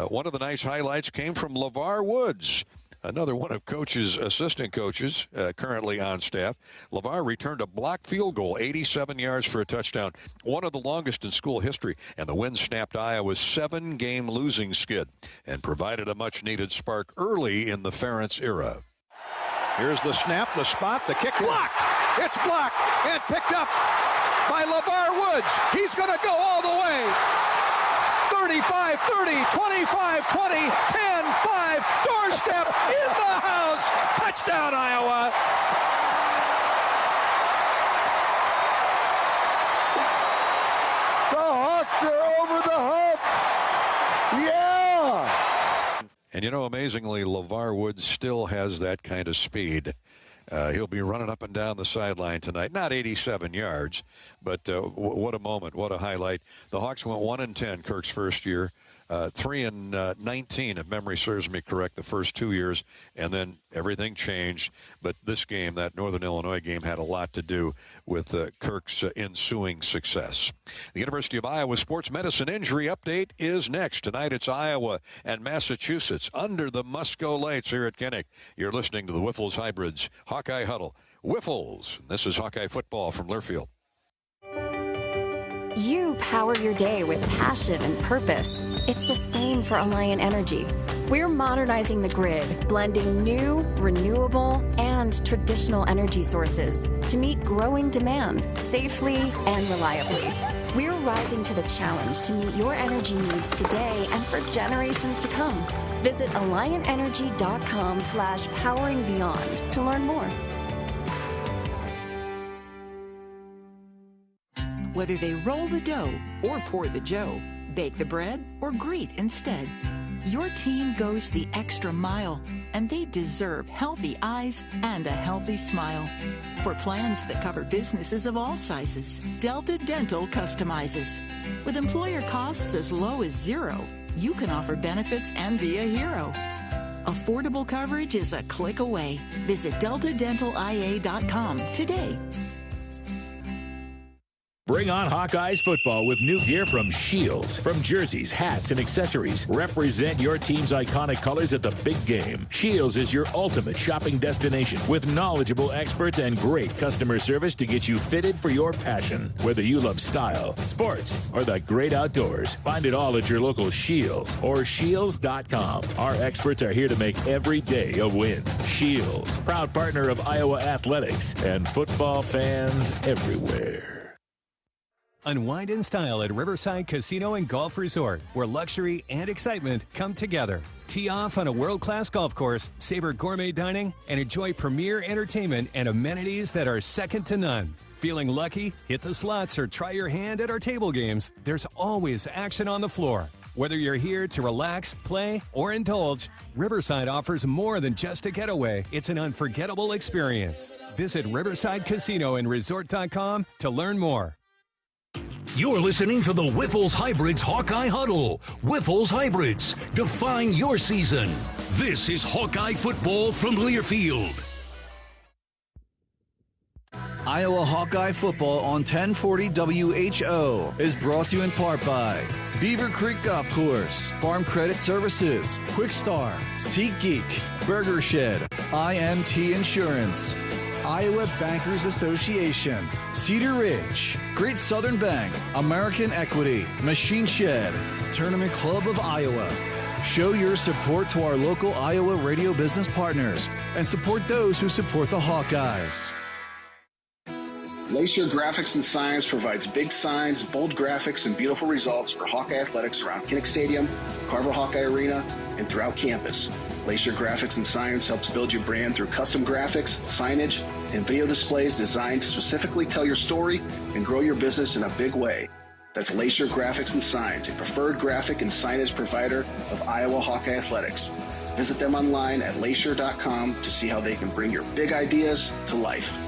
One of the nice highlights came from LeVar Woods, another one of Coach's assistant coaches currently on staff. LeVar returned a blocked field goal, 87 yards for a touchdown, one of the longest in school history, and the win snapped Iowa's 7-game losing skid and provided a much-needed spark early in the Ferentz era. Here's the snap, the spot, the kick blocked. It's blocked and picked up by LeVar Woods. He's going to go all the way. 35, 30, 25, 20, 10, 5, doorstep in the house. Touchdown, Iowa. The Hawks are over the hump. Yeah. And, you know, amazingly, LeVar Woods still has that kind of speed. He'll be running up and down the sideline tonight. Not 87 yards, but what a moment, what a highlight. The Hawks went 1-10 Kirk's first year, 3-19, if memory serves me correct, the first 2 years, and then everything changed. But this game, that Northern Illinois game, had a lot to do with Kirk's ensuing success. The University of Iowa Sports Medicine Injury Update is next. Tonight it's Iowa and Massachusetts under the Musco lights here at Kinnick. You're listening to the Wiffles Hybrids Hawkeye Huddle. Wiffles, this is Hawkeye football from Learfield. You power your day with passion and purpose. It's the same for Alliant Energy. We're modernizing the grid, blending new, renewable, and traditional energy sources to meet growing demand safely and reliably. We're rising to the challenge to meet your energy needs today and for generations to come. Visit AlliantEnergy.com/poweringbeyond to learn more. Whether they roll the dough or pour the joe, bake the bread or greet instead, your team goes the extra mile, and they deserve healthy eyes and a healthy smile. For plans that cover businesses of all sizes, Delta Dental customizes. With employer costs as low as $0, you can offer benefits and be a hero. Affordable coverage is a click away. Visit deltadentalia.com today. Bring on Hawkeyes football with new gear from Shields. From jerseys, hats, and accessories, represent your team's iconic colors at the big game. Shields is your ultimate shopping destination with knowledgeable experts and great customer service to get you fitted for your passion. Whether you love style, sports, or the great outdoors, find it all at your local Shields or Shields.com. Our experts are here to make every day a win. Shields, proud partner of Iowa Athletics and football fans everywhere. Unwind in style at Riverside Casino and Golf Resort, where luxury and excitement come together. Tee off on a world-class golf course, savor gourmet dining, and enjoy premier entertainment and amenities that are second to none. Feeling lucky? Hit the slots or try your hand at our table games. There's always action on the floor. Whether you're here to relax, play, or indulge, Riverside offers more than just a getaway. It's an unforgettable experience. Visit Riverside Casino and Resort.com to learn more. You're listening to the Wiffles Hybrids Hawkeye Huddle. Wiffles Hybrids, define your season. This is Hawkeye football from Learfield. Iowa Hawkeye football on 1040 WHO is brought to you in part by Beaver Creek Golf Course, Farm Credit Services, Quick Star, SeatGeek, Burger Shed, IMT Insurance, Iowa Bankers Association, Cedar Ridge, Great Southern Bank, American Equity, Machine Shed, Tournament Club of Iowa. Show your support to our local Iowa radio business partners and support those who support the Hawkeyes. Lacer Graphics and Signs provides big signs, bold graphics, and beautiful results for Hawkeye athletics around Kinnick Stadium, Carver Hawkeye Arena, and throughout campus. Lacer Graphics and Signs helps build your brand through custom graphics, signage, and video displays designed to specifically tell your story and grow your business in a big way. That's Lacer Graphics and Signs, a preferred graphic and signage provider of Iowa Hawkeye athletics. Visit them online at lacer.com to see how they can bring your big ideas to life.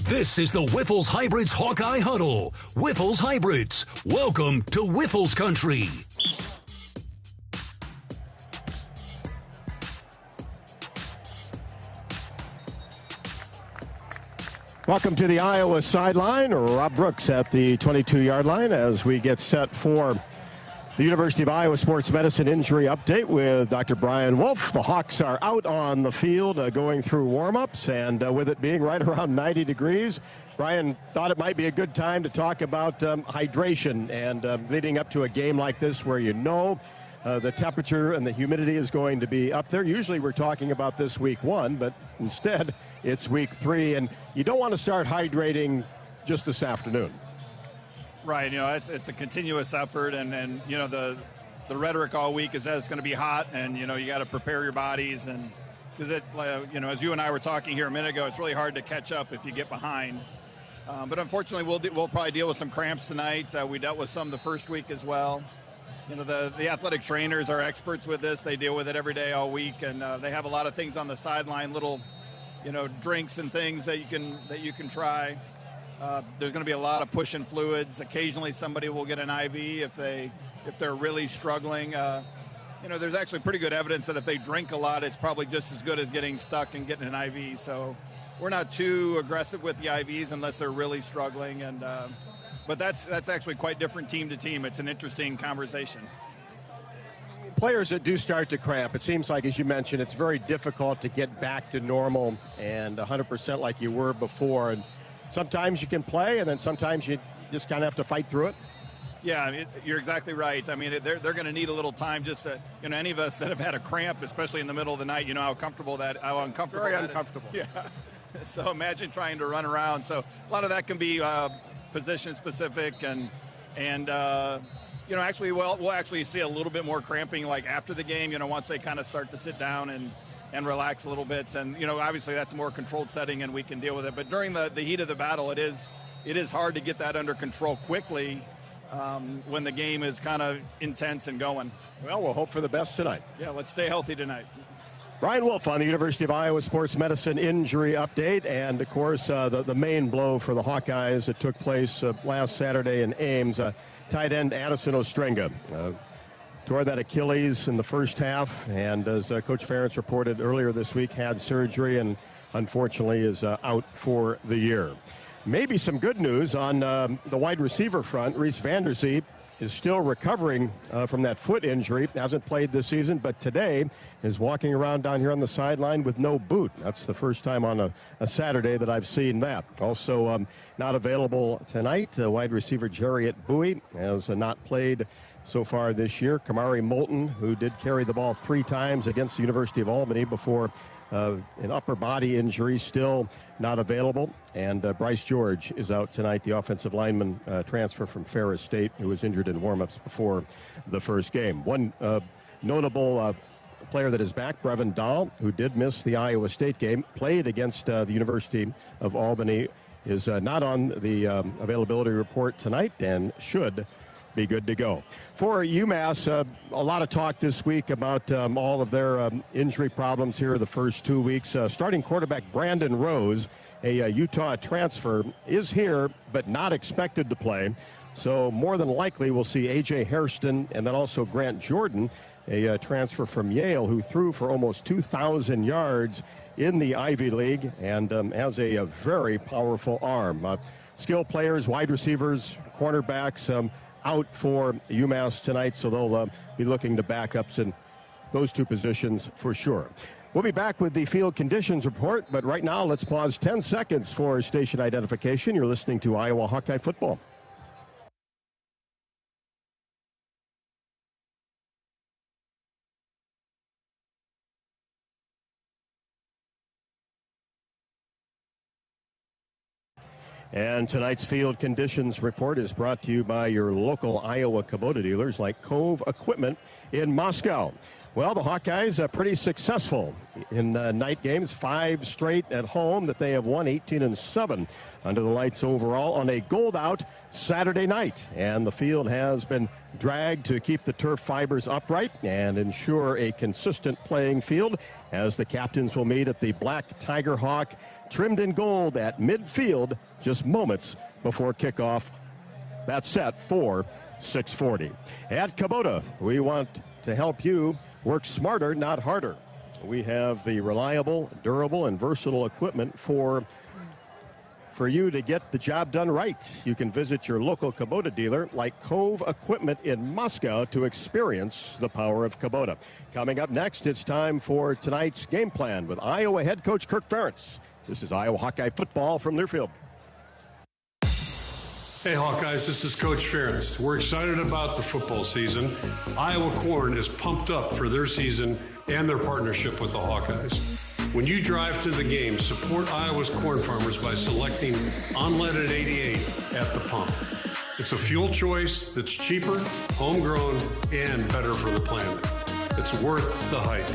This is the Whiffles Hybrids Hawkeye Huddle. Whiffles Hybrids. Welcome to Whiffles Country. Welcome to the Iowa sideline. Rob Brooks at the 22-yard line as we get set for the University of Iowa Sports Medicine injury update with Dr. Brian Wolf. The Hawks are out on the field going through warm-ups, and with it being right around 90 degrees, Brian thought it might be a good time to talk about hydration and leading up to a game like this where the temperature and the humidity is going to be up there. Usually we're talking about this week 1, but instead it's week 3, and you don't want to start hydrating just this afternoon. Right, it's a continuous effort, and the rhetoric all week is that it's going to be hot, and you got to prepare your bodies, and because as you and I were talking here a minute ago, it's really hard to catch up if you get behind. But unfortunately, we'll probably deal with some cramps tonight. We dealt with some the first week as well. The athletic trainers are experts with this. They deal with it every day, all week, and they have a lot of things on the sideline, little, drinks and things that you can try. There's going to be a lot of pushing fluids. Occasionally, somebody will get an IV if they're really struggling. There's actually pretty good evidence that if they drink a lot, it's probably just as good as getting stuck and getting an IV. So we're not too aggressive with the IVs unless they're really struggling. And but that's actually quite different team to team. It's an interesting conversation. Players that do start to cramp, it seems like, as you mentioned, it's very difficult to get back to normal and 100% like you were before. And sometimes you can play, and then sometimes you just kind of have to fight through it. Yeah, you're exactly right. I mean, they're going to need a little time just to, any of us that have had a cramp, especially in the middle of the night, how uncomfortable that uncomfortable. Is. Yeah. So imagine trying to run around. So a lot of that can be position specific, and actually we'll actually see a little bit more cramping like after the game, once they kind of start to sit down and relax a little bit. And, obviously that's a more controlled setting and we can deal with it. But during the heat of the battle, it is hard to get that under control quickly when the game is kind of intense and going. Well, we'll hope for the best tonight. Yeah, let's stay healthy tonight. Brian Wolf on the University of Iowa Sports Medicine injury update. And, of course, the main blow for the Hawkeyes that took place last Saturday in Ames, tight end Addison Ostrenga. Tore that Achilles in the first half, and as Coach Ferentz reported earlier this week, had surgery and unfortunately is out for the year. Maybe some good news on the wide receiver front. Reese Vanderzee is still recovering from that foot injury. Hasn't played this season, but today is walking around down here on the sideline with no boot. That's the first time on a Saturday that I've seen that. Also not available tonight, wide receiver Jarriett Bowie has not played so far this year. Kamari Moulton, who did carry the ball 3 times against the University of Albany before an upper body injury, still not available. And Bryce George is out tonight, the offensive lineman transfer from Ferris State, who was injured in warmups before the first game. One notable player that is back, Brevin Dahl, who did miss the Iowa State game, played against the University of Albany, is not on the availability report tonight and should be good to go. For UMass, a lot of talk this week about all of their injury problems here the first 2 weeks. Starting quarterback Brandon Rose, a Utah transfer, is here but not expected to play. So more than likely we'll see A.J. Hairston and then also Grant Jordan, a transfer from Yale who threw for almost 2,000 yards in the Ivy League and has a very powerful arm. Skill players, wide receivers, cornerbacks, out for UMass tonight, so they'll be looking to backups in those 2 positions for sure. We'll be back with the field conditions report, but right now let's pause 10 seconds for station identification. You're listening to Iowa Hawkeye Football. And tonight's field conditions report is brought to you by your local Iowa Kubota dealers like Cove Equipment in Moscow. Well, the Hawkeyes are pretty successful in night games, 5 straight at home that they have won, 18-7 under the lights overall on a gold-out Saturday night. And the field has been dragged to keep the turf fibers upright and ensure a consistent playing field as the captains will meet at the Black Tiger Hawk, trimmed in gold at midfield just moments before kickoff. That's set for 6:40. At Kubota, we want to help you work smarter, not harder. We have the reliable, durable, and versatile equipment for you to get the job done right. You can visit your local Kubota dealer like Cove Equipment in Moscow to experience the power of Kubota. Coming up next, it's time for tonight's game plan with Iowa head coach Kirk Ferentz. This is Iowa Hawkeye football from Learfield. Hey Hawkeyes, this is Coach Ferentz. We're excited about the football season. Iowa Corn is pumped up for their season and their partnership with the Hawkeyes. When you drive to the game, support Iowa's corn farmers by selecting unleaded 88 at the pump. It's a fuel choice that's cheaper, homegrown, and better for the planet. It's worth the hype.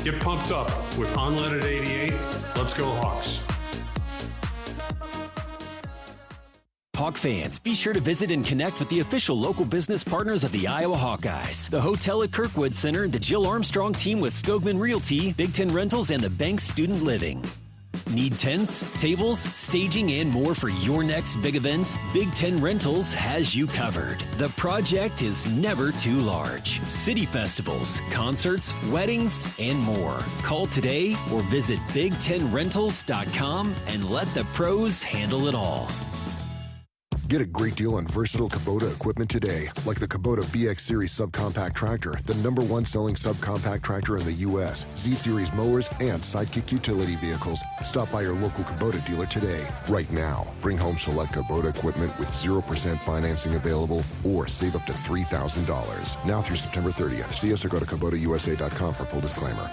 Get pumped up with unleaded 88. Let's go Hawks. Hawk fans, be sure to visit and connect with the official local business partners of the Iowa Hawkeyes. The Hotel at Kirkwood Center, the Jill Armstrong team with Skogman Realty, Big Ten Rentals, and the Banks Student Living. Need tents, tables, staging, and more for your next big event? Big Ten Rentals has you covered. The project is never too large. City festivals, concerts, weddings, and more. Call today or visit big10rentals.com and let the pros handle it all. Get a great deal on versatile Kubota equipment today, like the Kubota BX Series subcompact tractor, the #1 selling subcompact tractor in the U.S., Z-Series mowers, and Sidekick utility vehicles. Stop by your local Kubota dealer today. Right now, bring home select Kubota equipment with 0% financing available or save up to $3,000. Now through September 30th. See us or go to KubotaUSA.com for full disclaimer.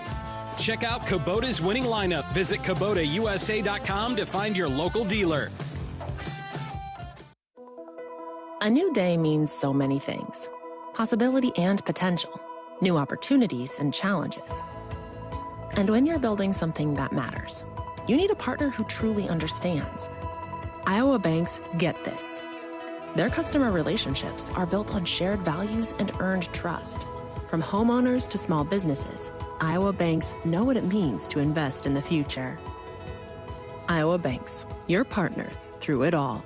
Check out Kubota's winning lineup. Visit KubotaUSA.com to find your local dealer. A new day means so many things. Possibility and potential. New opportunities and challenges. And when you're building something that matters, you need a partner who truly understands. Iowa banks get this. Their customer relationships are built on shared values and earned trust. From homeowners to small businesses, Iowa banks know what it means to invest in the future. Iowa Banks, your partner through it all.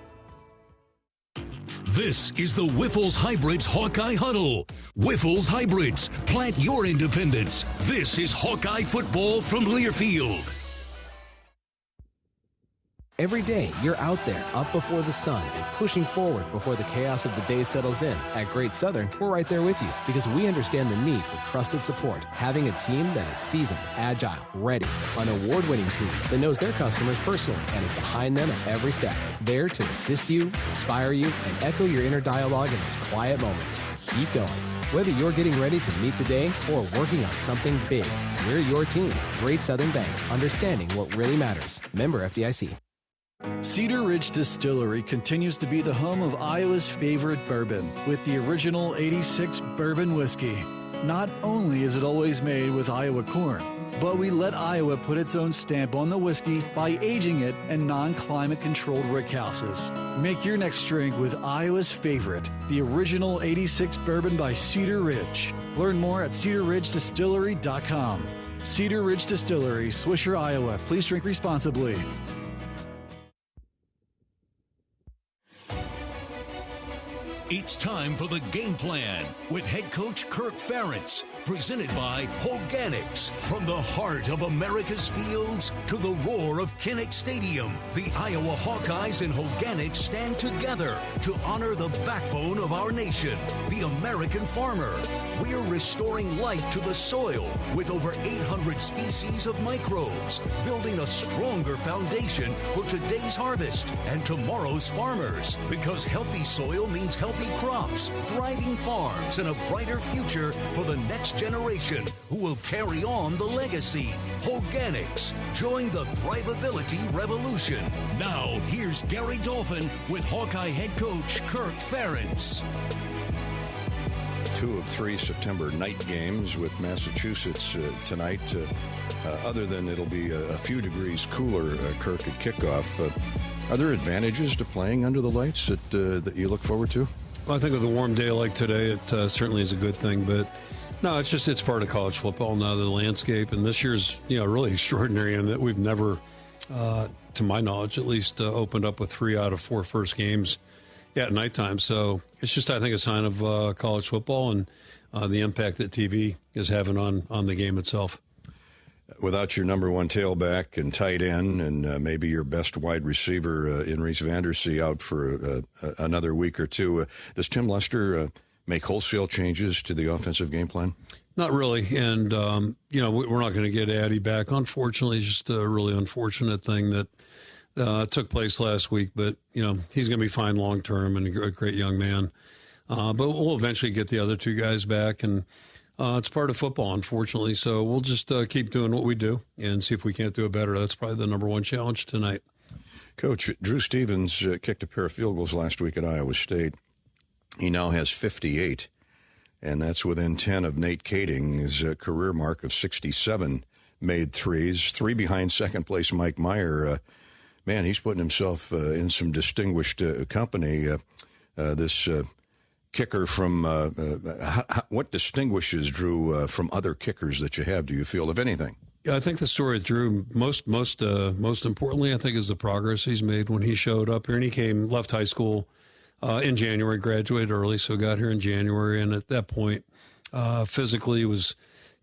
This is the Whiffles Hybrids Hawkeye Huddle. Whiffles Hybrids, plant your independence. This is Hawkeye football from Learfield. Every day, you're out there, up before the sun, and pushing forward before the chaos of the day settles in. At Great Southern, we're right there with you because we understand the need for trusted support. Having a team that is seasoned, agile, ready, an award-winning team that knows their customers personally and is behind them at every step. There to assist you, inspire you, and echo your inner dialogue in those quiet moments. Keep going. Whether you're getting ready to meet the day or working on something big, we're your team. Great Southern Bank, understanding what really matters. Member FDIC. Cedar Ridge Distillery continues to be the home of Iowa's favorite bourbon with the original 86 bourbon whiskey. Not only is it always made with Iowa corn, but we let Iowa put its own stamp on the whiskey by aging it in non-climate controlled rickhouses. Make your next drink with Iowa's favorite, the original 86 bourbon by Cedar Ridge. Learn more at cedarridgedistillery.com. Cedar Ridge Distillery, Swisher, Iowa. Please drink responsibly. It's time for the game plan with head coach Kirk Ferentz, presented by Hoganics. From the heart of America's fields to the roar of Kinnick Stadium, the Iowa Hawkeyes and Hoganics stand together to honor the backbone of our nation, the American farmer. We're restoring life to the soil with over 800 species of microbes, building a stronger foundation for today's harvest and tomorrow's farmers, because healthy soil means healthy crops, thriving farms, and a brighter future for the next generation who will carry on the legacy. Hoganics. Join the thrivability revolution. Now, here's Gary Dolphin with Hawkeye head coach Kirk Ferentz. 2 of 3 September night games with Massachusetts tonight. Other than it'll be a few degrees cooler, Kirk, at kickoff. Are there advantages to playing under the lights that you look forward to? Well, I think with a warm day like today, it certainly is a good thing. But no, it's part of college football now, the landscape. And this year's really extraordinary in that we've never, to my knowledge at least, opened up with 3 out of 4 first games at nighttime. So it's just, I think, a sign of college football and the impact that TV is having on the game itself. Without your number one tailback and tight end and maybe your best wide receiver in Reese Vandersea out for another week or two, does Tim Lester make wholesale changes to the offensive game plan? Not really. And, we're not going to get Addy back. Unfortunately, it's just a really unfortunate thing that took place last week. But, he's going to be fine long term and a great young man. But we'll eventually get the other 2 guys back. And it's part of football, unfortunately. So we'll just keep doing what we do and see if we can't do it better. That's probably the number one challenge tonight. Coach, Drew Stevens kicked a pair of field goals last week at Iowa State. He now has 58, and that's within 10 of Nate Kading's career mark of 67 made threes, 3 behind second-place Mike Meyer. Man, he's putting himself in some distinguished company. This kicker from what distinguishes Drew from other kickers that you have, do you feel, if anything? Yeah, I think the story with Drew, most importantly, I think, is the progress he's made when he showed up here. And he left high school in January, graduated early, so got here in January. And at that point, physically was,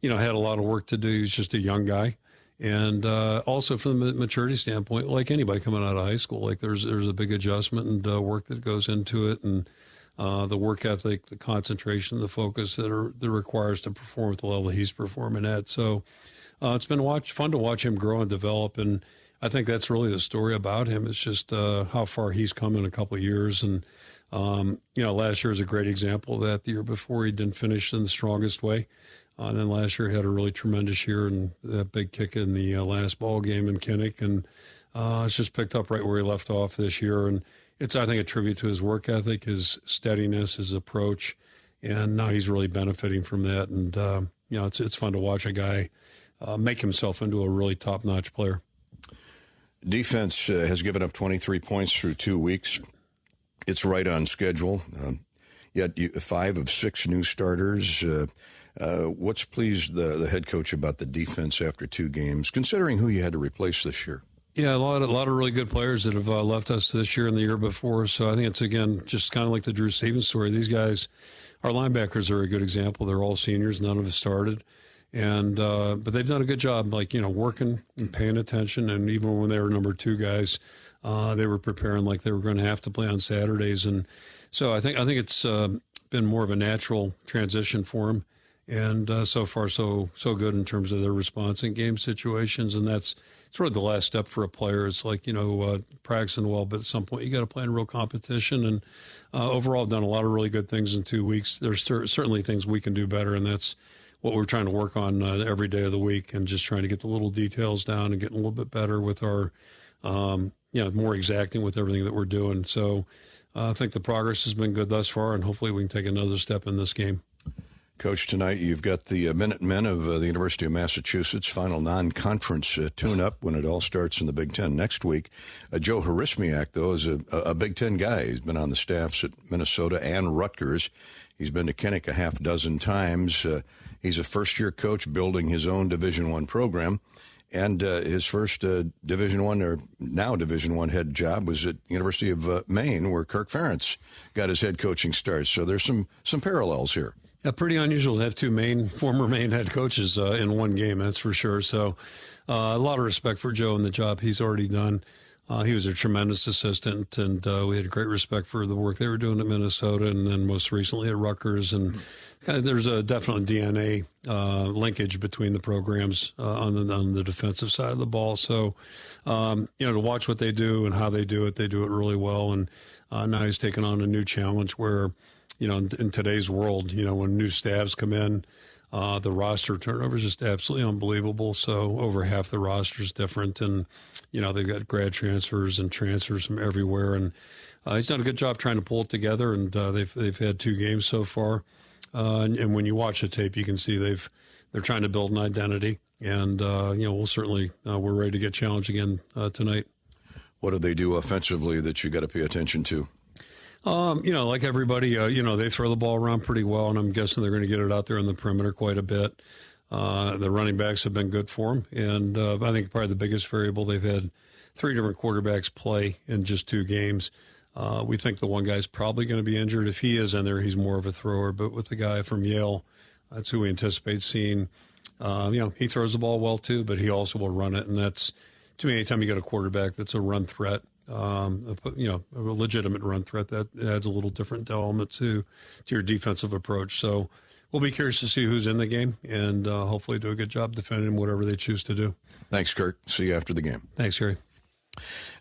had a lot of work to do. He was just a young guy. And also from the maturity standpoint, like anybody coming out of high school, like there's a big adjustment and work that goes into it. And the work ethic, the concentration, the focus that requires to perform at the level he's performing at. So it's been fun to watch him grow and develop, and I think that's really the story about him. It's just how far he's come in a couple of years, and last year is a great example of that. The year before, he didn't finish in the strongest way, and then last year he had a really tremendous year, and that big kick in the last ball game in Kinnick, and it's just picked up right where he left off this year, and it's, I think, a tribute to his work ethic, his steadiness, his approach, and now he's really benefiting from that. And, it's fun to watch a guy make himself into a really top-notch player. Defense has given up 23 points through 2 weeks. It's right on schedule. Yet 5 of 6 new starters. What's pleased the head coach about the defense after 2 games, considering who you had to replace this year? Yeah, a lot of really good players that have left us this year and the year before. So I think it's, again, just kind of like the Drew Stevens story. These guys, our linebackers are a good example. They're all seniors. None of us started. And but they've done a good job, working and paying attention. And even when they were number 2 guys, they were preparing like they were going to have to play on Saturdays. And so I think it's been more of a natural transition for them. And so far, so good in terms of their response in game situations. And it's really the last step for a player. It's like, practicing well, but at some point you got to play in real competition. And overall, done a lot of really good things in 2 weeks. There's certainly things we can do better, and that's what we're trying to work on every day of the week, and just trying to get the little details down and getting a little bit better with our, more exacting with everything that we're doing. So I think the progress has been good thus far, and hopefully we can take another step in this game. Coach, tonight you've got the Minutemen of the University of Massachusetts final non-conference tune-up when it all starts in the Big Ten next week. Joe Harismiak, though, is a Big Ten guy. He's been on the staffs at Minnesota and Rutgers. He's been to Kinnick a half dozen times. He's a first-year coach building his own Division I program. And his first Division I, or now Division I head job was at University of Maine, where Kirk Ferentz got his head coaching start. So there's some parallels here. Yeah, pretty unusual to have 2 former Maine head coaches in one game, that's for sure. So a lot of respect for Joe and the job he's already done. He was a tremendous assistant, and we had great respect for the work they were doing at Minnesota, and then most recently at Rutgers. And there's a definite DNA linkage between the programs on the defensive side of the ball. So, to watch what they do and how they do it really well. And now he's taken on a new challenge where, in today's world, when new staffs come in, the roster turnover is just absolutely unbelievable. So over half the roster is different, and they've got grad transfers and transfers from everywhere. And he's done a good job trying to pull it together. And they've had 2 games so far. And when you watch the tape, you can see they're trying to build an identity. And, we'll certainly, we're ready to get challenged again tonight. What do they do offensively that you got to pay attention to? Like everybody, they throw the ball around pretty well, and I'm guessing they're going to get it out there in the perimeter quite a bit. The running backs have been good for them, and I think probably the biggest variable, they've had 3 different quarterbacks play in just 2 games. We think the one guy's probably going to be injured. If he is in there, he's more of a thrower, but with the guy from Yale, that's who we anticipate seeing. He throws the ball well too, but he also will run it, and that's, to me, anytime you get a quarterback that's a run threat, a legitimate run threat, that adds a little different element to your defensive approach. So we'll be curious to see who's in the game and hopefully do a good job defending whatever they choose to do. Thanks, Kirk. See you after the game. Thanks, Gary.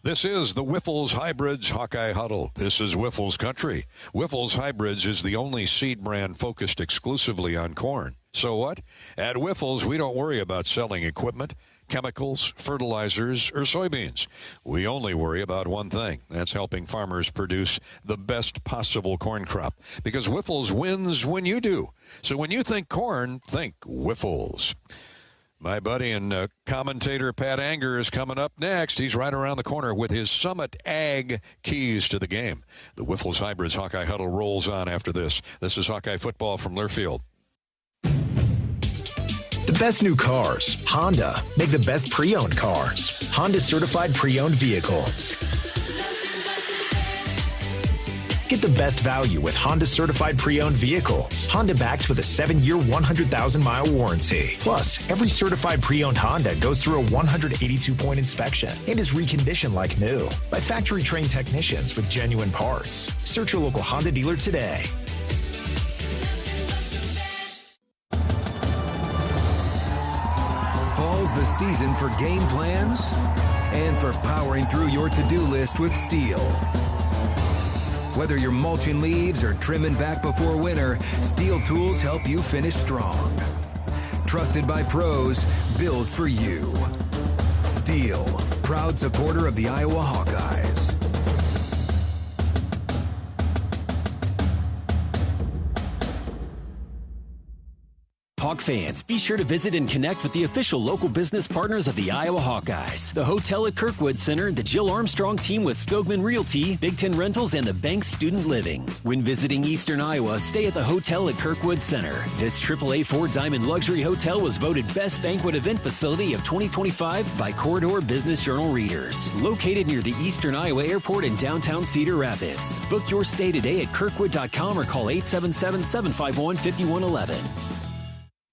This is the Wyffels Hybrids Hawkeye Huddle. This is Wyffels Country. Wyffels Hybrids is the only seed brand focused exclusively on corn. So what? At Wyffels, we don't worry about selling equipment, chemicals, fertilizers, or soybeans. We only worry about one thing. That's helping farmers produce the best possible corn crop. Because Wyffels wins when you do. So when you think corn, think Wyffels. My buddy and commentator Pat Anger is coming up next. He's right around the corner with his Summit Ag keys to the game. The Wyffels Hybrids Hawkeye Huddle rolls on after this. This is Hawkeye football from Learfield. The best new cars. Honda. Make the best pre-owned cars. Honda certified pre-owned vehicles. Get the best value with Honda certified pre-owned vehicles. Honda backed with a 7-year, 100,000-mile warranty. Plus, every certified pre-owned Honda goes through a 182-point inspection and is reconditioned like new by factory-trained technicians with genuine parts. Search your local Honda dealer today. Fall's the season for game plans and for powering through your to-do list with Steel. Whether you're mulching leaves or trimming back before winter, Steel tools help you finish strong. Trusted by pros, built for you. Steel, proud supporter of the Iowa Hawkeyes. Hawk fans, be sure to visit and connect with the official local business partners of the Iowa Hawkeyes. The Hotel at Kirkwood Center, the Jill Armstrong team with Skogman Realty, Big Ten Rentals, and the Bank Student Living. When visiting Eastern Iowa, stay at the Hotel at Kirkwood Center. This AAA 4-Diamond Luxury Hotel was voted Best Banquet Event Facility of 2025 by Corridor Business Journal readers. Located near the Eastern Iowa Airport in downtown Cedar Rapids. Book your stay today at kirkwood.com or call 877-751-5111.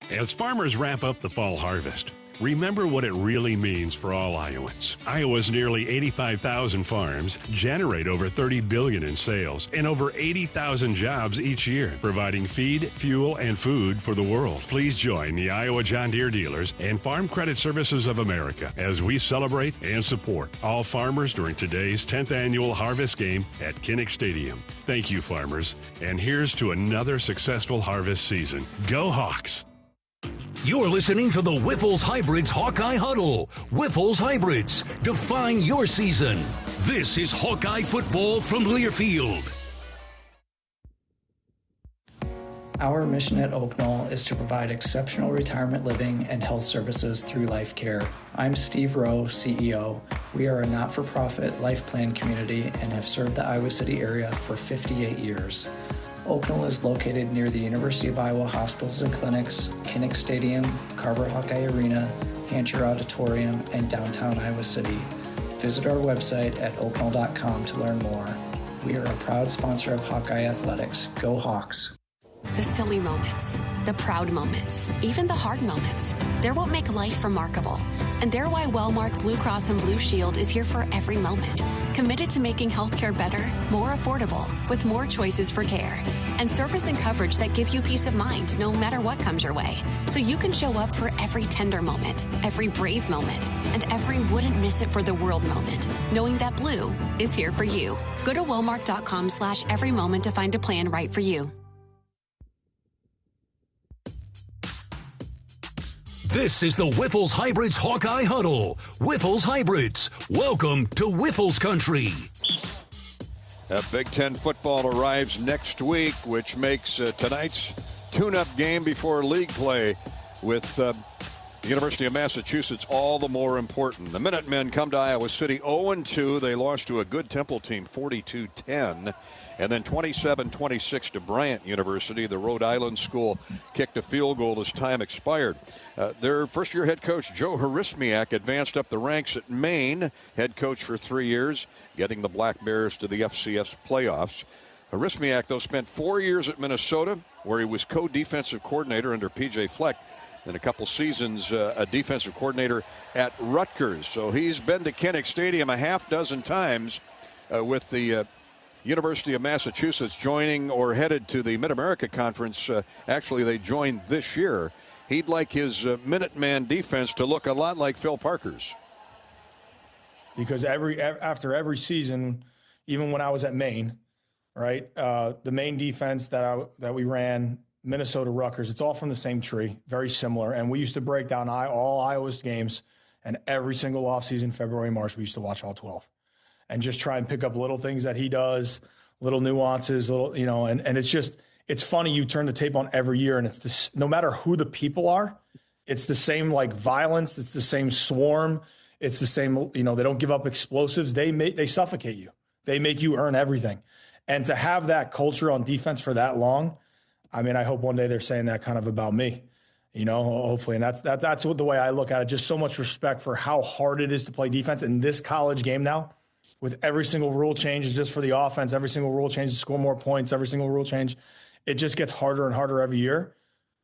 As farmers wrap up the fall harvest, remember what it really means for all Iowans. Iowa's nearly 85,000 farms generate over $30 billion in sales and over 80,000 jobs each year, providing feed, fuel, and food for the world. Please join the Iowa John Deere dealers and Farm Credit Services of America as we celebrate and support all farmers during today's 10th annual Harvest Game at Kinnick Stadium. Thank you, farmers, and here's to another successful harvest season. Go Hawks! You're listening to the Wyffels Hybrids Hawkeye Huddle. Wyffels Hybrids, define your season. This is Hawkeye football from Learfield. Our mission at Oak Knoll is to provide exceptional retirement living and health services through Life Care. I'm Steve Rowe, CEO. We are a not-for-profit life plan community and have served the Iowa City area for 58 years. Oak Knoll is located near the University of Iowa Hospitals and Clinics, Kinnick Stadium, Carver Hawkeye Arena, Hancher Auditorium, and downtown Iowa City. Visit our website at oakknoll.com to learn more. We are a proud sponsor of Hawkeye Athletics. Go Hawks! The silly moments, the proud moments, even the hard moments. They're what make life remarkable. And they're why Wellmark Blue Cross and Blue Shield is here for every moment. Committed to making healthcare better, more affordable, with more choices for care. And service and coverage that give you peace of mind no matter what comes your way. So you can show up for every tender moment, every brave moment, and every wouldn't miss it for the world moment, knowing that Blue is here for you. Go to wellmark.com/every moment to find a plan right for you. This is the Wyffels Hybrids Hawkeye Huddle. Wyffels Hybrids, welcome to Wyffels Country. Big Ten football arrives next week, which makes tonight's tune-up game before league play with the University of Massachusetts all the more important. The Minutemen come to Iowa City 0-2. They lost to a good Temple team 42-10. And then 27-26 to Bryant University. The Rhode Island school kicked a field goal as time expired. Their first-year head coach, Joe Harismiak, advanced up the ranks at Maine, head coach for 3 years, getting the Black Bears to the FCS playoffs. Harismiak, though, spent 4 years at Minnesota, where he was co-defensive coordinator under P.J. Fleck, and a couple seasons a defensive coordinator at Rutgers. So he's been to Kinnick Stadium a half dozen times with the University of Massachusetts joining or headed to the Mid-America Conference. Actually, they joined this year. He'd like his Minuteman defense to look a lot like Phil Parker's. Because after every season, even when I was at Maine, right, the Maine defense that we ran, Minnesota, Rutgers, it's all from the same tree, very similar. And we used to break down all Iowa's games, and every single offseason, February, March, we used to watch all 12. And just try and pick up little things that he does, little nuances, and it's funny. You turn the tape on every year, and it's this, no matter who the people are, it's the same like violence, it's the same swarm, it's the same. They don't give up explosives. They suffocate you. They make you earn everything, and to have that culture on defense for that long, I mean, I hope one day they're saying that kind of about me. Hopefully, and that's the way I look at it. Just so much respect for how hard it is to play defense in this college game now. With every single rule change is just for the offense, every single rule change to score more points, every single rule change, it just gets harder and harder every year.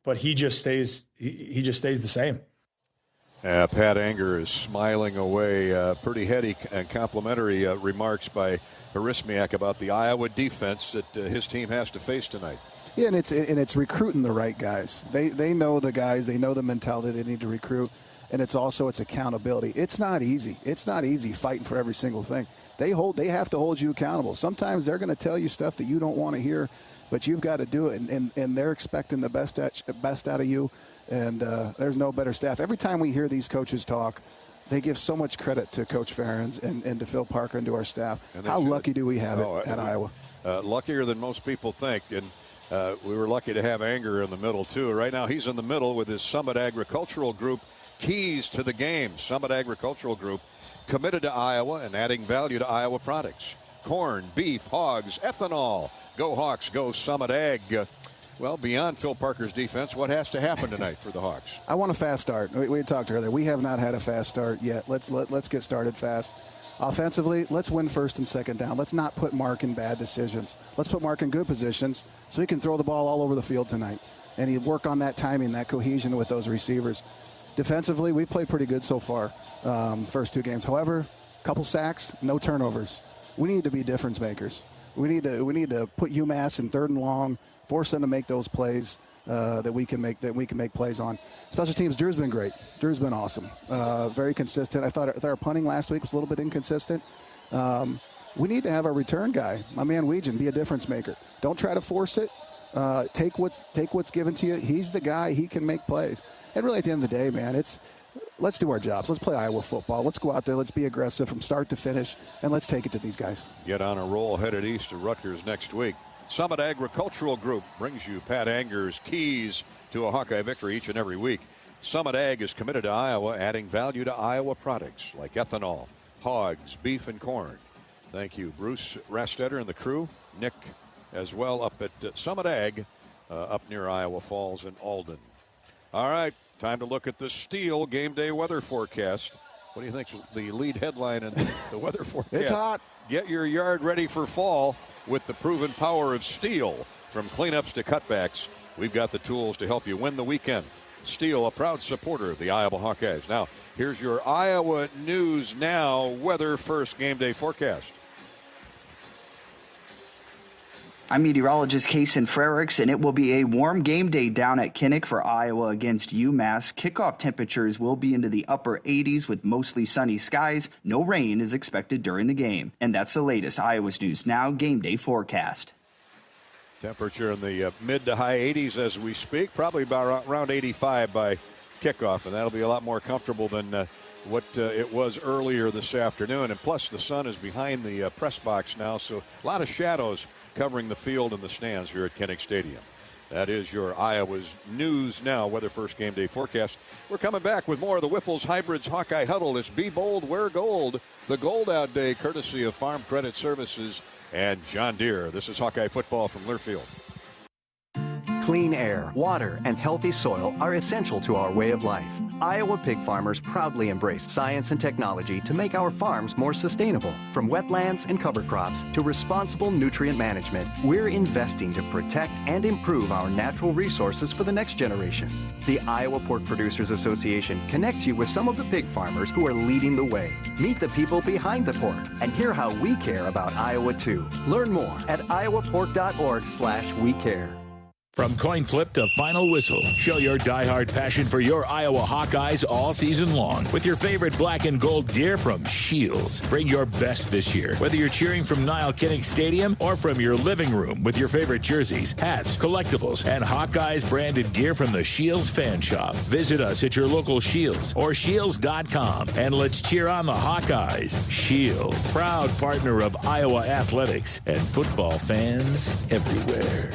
But he just stays the same. Pat Anger is smiling away. Pretty heady and complimentary remarks by Harismiak about the Iowa defense that his team has to face tonight. Yeah, and it's recruiting the right guys. They know the guys, they know the mentality they need to recruit, and it's accountability. It's not easy. It's not easy fighting for every single thing. They have to hold you accountable. Sometimes they're going to tell you stuff that you don't want to hear, but you've got to do it, and they're expecting the best out of you. And there's no better staff. Every time we hear these coaches talk, they give so much credit to Coach Ferentz and to Phil Parker and to our staff. How lucky do we have it at Iowa? Luckier than most people think. And we were lucky to have Anger in the middle, too. Right now he's in the middle with his Summit Agricultural Group keys to the game. Summit Agricultural Group committed to Iowa and adding value to Iowa products. Corn, beef, hogs, ethanol. Go Hawks, go Summit Ag. Well, beyond Phil Parker's defense, what has to happen tonight for the Hawks? I want a fast start. We talked earlier. We have not had a fast start yet. Let's get started fast. Offensively, let's win first and second down. Let's not put Mark in bad decisions. Let's put Mark in good positions so he can throw the ball all over the field tonight. And he'd work on that timing, that cohesion with those receivers. Defensively, we played pretty good so far, first two games. However, a couple sacks, no turnovers. We need to be difference makers. We need to put UMass in third and long, force them to make those plays that we can make plays on. Special teams, Drew's been great. Drew's been awesome. Very consistent. I thought our punting last week was a little bit inconsistent. We need to have our return guy, my man Weegan, be a difference maker. Don't try to force it. Take what's given to you. He's the guy. He can make plays. And really, at the end of the day, man, let's do our jobs. Let's play Iowa football. Let's go out there. Let's be aggressive from start to finish, and let's take it to these guys. Get on a roll headed east to Rutgers next week. Summit Agricultural Group brings you Pat Anger's keys to a Hawkeye victory each and every week. Summit Ag is committed to Iowa, adding value to Iowa products like ethanol, hogs, beef, and corn. Thank you, Bruce Rastetter and the crew. Nick as well up at Summit Ag up near Iowa Falls and Alden. All right, time to look at the Steel game day weather forecast. What do you think's the lead headline in the weather forecast? It's hot. Get your yard ready for fall with the proven power of Steel. From cleanups to cutbacks, we've got the tools to help you win the weekend. Steel, a proud supporter of the Iowa Hawkeyes. Now, here's your Iowa News Now weather first game day forecast. I'm meteorologist Kason Frericks, and it will be a warm game day down at Kinnick for Iowa against UMass. Kickoff temperatures will be into the upper 80s with mostly sunny skies. No rain is expected during the game. And that's the latest Iowa's News Now game day forecast. Temperature in the mid to high 80s as we speak, probably about around 85 by kickoff, and that'll be a lot more comfortable than what it was earlier this afternoon. And plus, the sun is behind the press box now, so a lot of shadows covering the field and the stands here at Kinnick Stadium. That is your Iowa's News Now Weather First Game Day forecast. We're coming back with more of the Whiffles Hybrids Hawkeye Huddle. It's Be Bold, Wear Gold. The Gold Out Day, courtesy of Farm Credit Services and John Deere. This is Hawkeye football from Learfield. Clean air, water, and healthy soil are essential to our way of life. Iowa pig farmers proudly embrace science and technology to make our farms more sustainable. From wetlands and cover crops to responsible nutrient management, we're investing to protect and improve our natural resources for the next generation. The Iowa Pork Producers Association connects you with some of the pig farmers who are leading the way. Meet the people behind the pork and hear how we care about Iowa too. Learn more at iowapork.org/we care. From coin flip to final whistle, show your diehard passion for your Iowa Hawkeyes all season long with your favorite black and gold gear from Shields. Bring your best this year, whether you're cheering from Niall Kinnick Stadium or from your living room with your favorite jerseys, hats, collectibles, and Hawkeyes branded gear from the Shields fan shop. Visit us at your local Shields or Shields.com and let's cheer on the Hawkeyes. Shields, proud partner of Iowa athletics and football fans everywhere.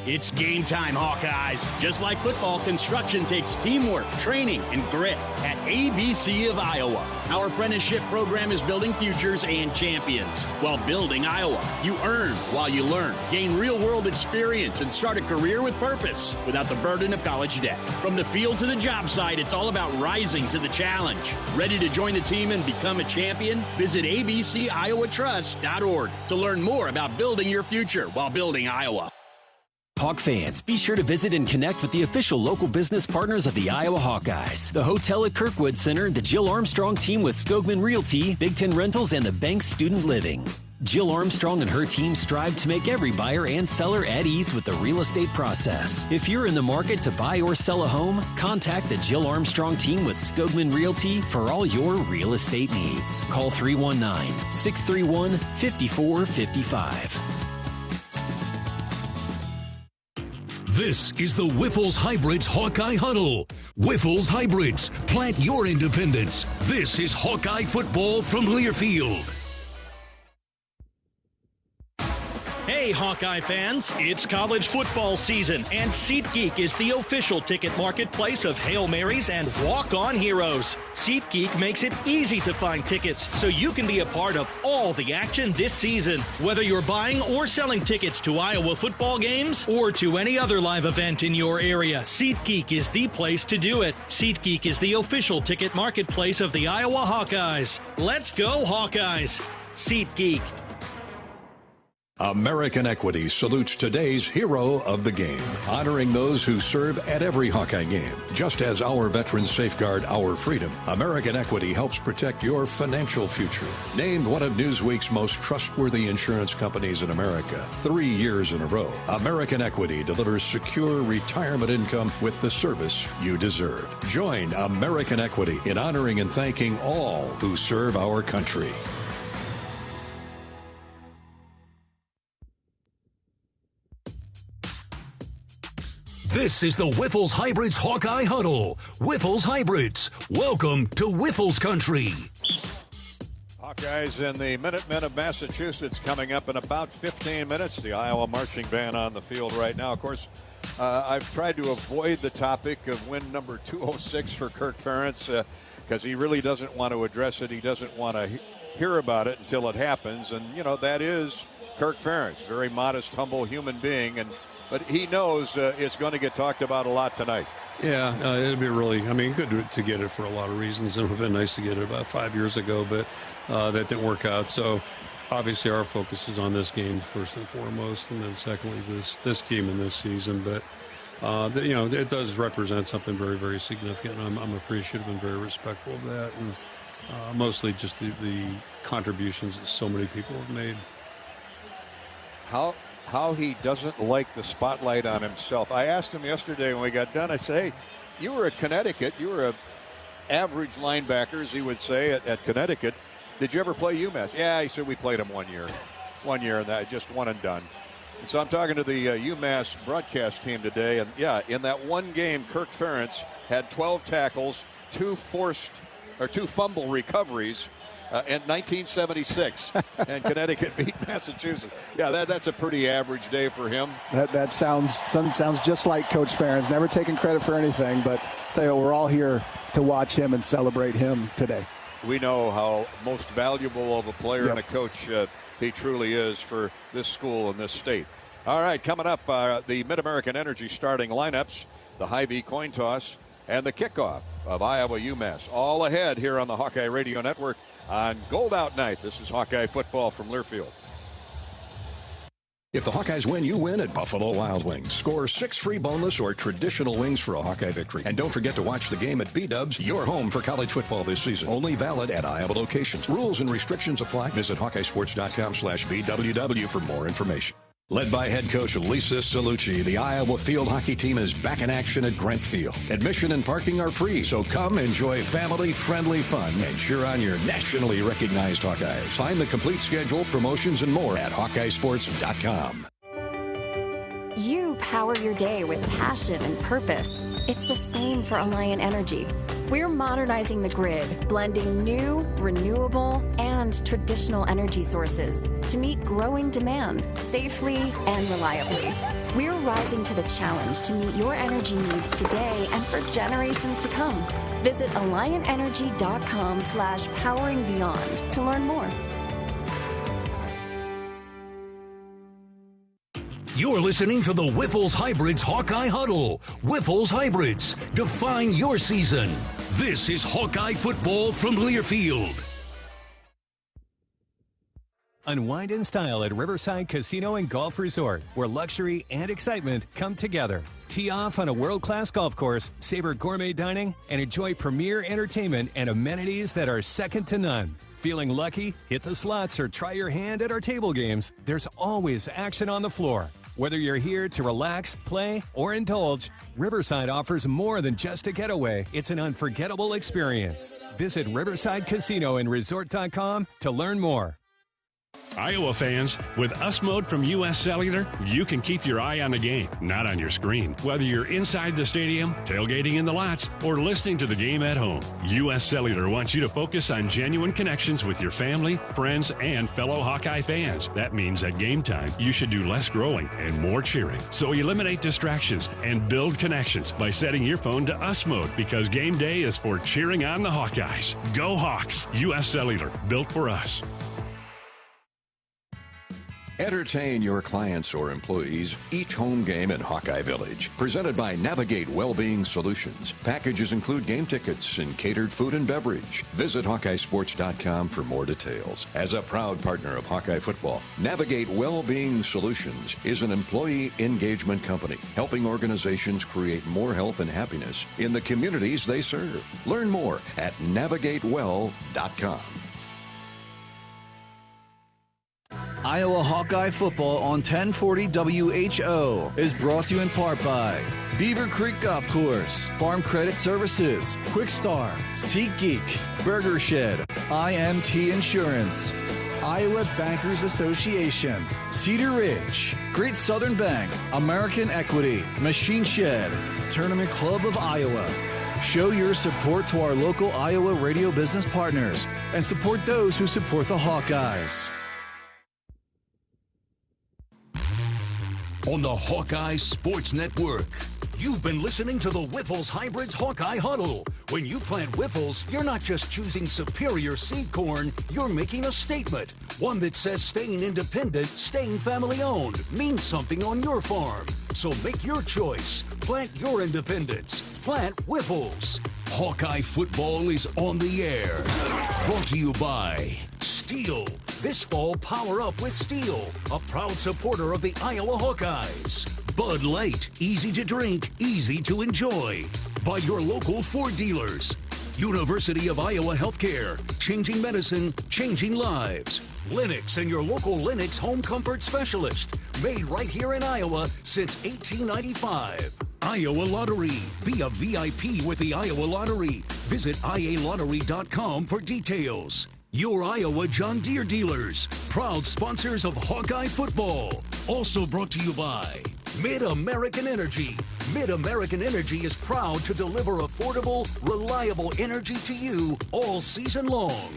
It's game time, Hawkeyes. Just like football, construction takes teamwork, training, and grit at ABC of Iowa. Our apprenticeship program is building futures and champions. While building Iowa, you earn while you learn. Gain real-world experience and start a career with purpose without the burden of college debt. From the field to the job site, it's all about rising to the challenge. Ready to join the team and become a champion? Visit abciowatrust.org to learn more about building your future while building Iowa. Hawk fans, be sure to visit and connect with the official local business partners of the Iowa Hawkeyes. The Hotel at Kirkwood Center, the Jill Armstrong team with Skogman Realty, Big Ten Rentals, and the Bank Student Living. Jill Armstrong and her team strive to make every buyer and seller at ease with the real estate process. If you're in the market to buy or sell a home, contact the Jill Armstrong team with Skogman Realty for all your real estate needs. Call 319-631-5455. This is the Whiffles Hybrids Hawkeye Huddle. Whiffles Hybrids, plant your independence. This is Hawkeye football from Learfield. Hey, Hawkeye fans, it's college football season, and SeatGeek is the official ticket marketplace of Hail Marys and walk-on heroes. SeatGeek makes it easy to find tickets so you can be a part of all the action this season. Whether you're buying or selling tickets to Iowa football games or to any other live event in your area, SeatGeek is the place to do it. SeatGeek is the official ticket marketplace of the Iowa Hawkeyes. Let's go, Hawkeyes! SeatGeek. American Equity salutes today's hero of the game, honoring those who serve at every Hawkeye game. Just as our veterans safeguard our freedom, American Equity helps protect your financial future. Named one of Newsweek's most trustworthy insurance companies in America 3 years in a row, American Equity delivers secure retirement income with the service you deserve. Join American Equity in honoring and thanking all who serve our country. This is the Whiffles Hybrids Hawkeye Huddle. Whiffles Hybrids, welcome to Whiffles Country. Hawkeyes and the Minutemen of Massachusetts coming up in about 15 minutes. The Iowa marching band on the field right now. Of course, I've tried to avoid the topic of win number 206 for Kirk Ferentz because he really doesn't want to address it. He doesn't want to hear about it until it happens. And, you know, that is Kirk Ferentz, very modest, humble human being. But he knows it's going to get talked about a lot tonight. Yeah, it'd be really, good to get it for a lot of reasons. It would have been nice to get it about 5 years ago, but that didn't work out. So obviously our focus is on this game first and foremost, and then secondly this team in this season. But, it does represent something very, very significant. I'm appreciative and very respectful of that, and mostly just the contributions that so many people have made. How he doesn't like the spotlight on himself. I asked him yesterday when we got done, I said, hey, you were at Connecticut. You were an average linebacker, as he would say, at Connecticut. Did you ever play UMass? Yeah, he said we played him 1 year. 1 year, and that just one and done. And so I'm talking to the UMass broadcast team today, and yeah, in that one game, Kirk Ferentz had 12 tackles, two fumble recoveries, in 1976, and Connecticut beat Massachusetts. Yeah, that's a pretty average day for him. That sounds just like Coach Ferentz. Never taking credit for anything, but I'll tell you what, we're all here to watch him and celebrate him today. We know how most valuable of a player and a coach he truly is for this school and this state. All right, coming up, the Mid-American Energy starting lineups, the Hy-Vee coin toss, and the kickoff of Iowa UMass. All ahead here on the Hawkeye Radio Network on Gold Out Night. This is Hawkeye football from Learfield. If the Hawkeyes win, you win at Buffalo Wild Wings. Score 6 free boneless or traditional wings for a Hawkeye victory. And don't forget to watch the game at B-Dubs, your home for college football this season. Only valid at Iowa locations. Rules and restrictions apply. Visit HawkeyeSports.com/BWW for more information. Led by head coach Lisa Salucci, the Iowa field hockey team is back in action at Grant Field. Admission and parking are free, so come enjoy family-friendly fun and cheer on your nationally recognized Hawkeyes. Find the complete schedule, promotions, and more at HawkeyeSports.com. You power your day with passion and purpose. It's the same for Alliant Energy. We're modernizing the grid, blending new, renewable, and traditional energy sources to meet growing demand safely and reliably. We're rising to the challenge to meet your energy needs today and for generations to come. Visit AlliantEnergy.com/poweringBeyond to learn more. You're listening to the Whiffles Hybrids Hawkeye Huddle. Whiffles Hybrids, define your season. This is Hawkeye football from Learfield. Unwind in style at Riverside Casino and Golf Resort, where luxury and excitement come together. Tee off on a world-class golf course, savor gourmet dining, and enjoy premier entertainment and amenities that are second to none. Feeling lucky? Hit the slots or try your hand at our table games. There's always action on the floor. Whether you're here to relax, play, or indulge, Riverside offers more than just a getaway. It's an unforgettable experience. Visit RiversideCasinoandResort.com to learn more. Iowa fans, with US Mode from US Cellular, you can keep your eye on the game, not on your screen. Whether you're inside the stadium, tailgating in the lots, or listening to the game at home, US Cellular wants you to focus on genuine connections with your family, friends, and fellow Hawkeye fans. That means at game time, you should do less growing and more cheering. So eliminate distractions and build connections by setting your phone to US Mode, because game day is for cheering on the Hawkeyes. Go Hawks! US Cellular, built for us. Entertain your clients or employees each home game in Hawkeye Village. Presented by Navigate Wellbeing Solutions. Packages include game tickets and catered food and beverage. Visit HawkeyeSports.com for more details. As a proud partner of Hawkeye football, Navigate Wellbeing Solutions is an employee engagement company helping organizations create more health and happiness in the communities they serve. Learn more at NavigateWell.com. Iowa Hawkeye football on 1040 WHO is brought to you in part by Beaver Creek Golf Course, Farm Credit Services, Quick Star, SeatGeek, Burger Shed, IMT Insurance, Iowa Bankers Association, Cedar Ridge, Great Southern Bank, American Equity, Machine Shed, Tournament Club of Iowa. Show your support to our local Iowa radio business partners and support those who support the Hawkeyes. On the Hawkeye Sports Network, you've been listening to the Whiffles Hybrids Hawkeye Huddle. When you plant Whiffles, you're not just choosing superior seed corn, you're making a statement. One that says staying independent, staying family-owned means something on your farm. So make your choice. Plant your independence. Plant Whiffles. Hawkeye football is on the air. Brought to you by Steel. This fall, power up with Steel, a proud supporter of the Iowa Hawkeyes. Bud Light, easy to drink, easy to enjoy. By your local Ford dealers. University of Iowa Healthcare, changing medicine, changing lives. Lennox and your local Lennox home comfort specialist. Made right here in Iowa since 1895. Iowa Lottery. Be a VIP with the Iowa Lottery. Visit ialottery.com for details. Your Iowa John Deere dealers, proud sponsors of Hawkeye football. Also brought to you by Mid-American Energy. Mid-American Energy is proud to deliver affordable, reliable energy to you all season long.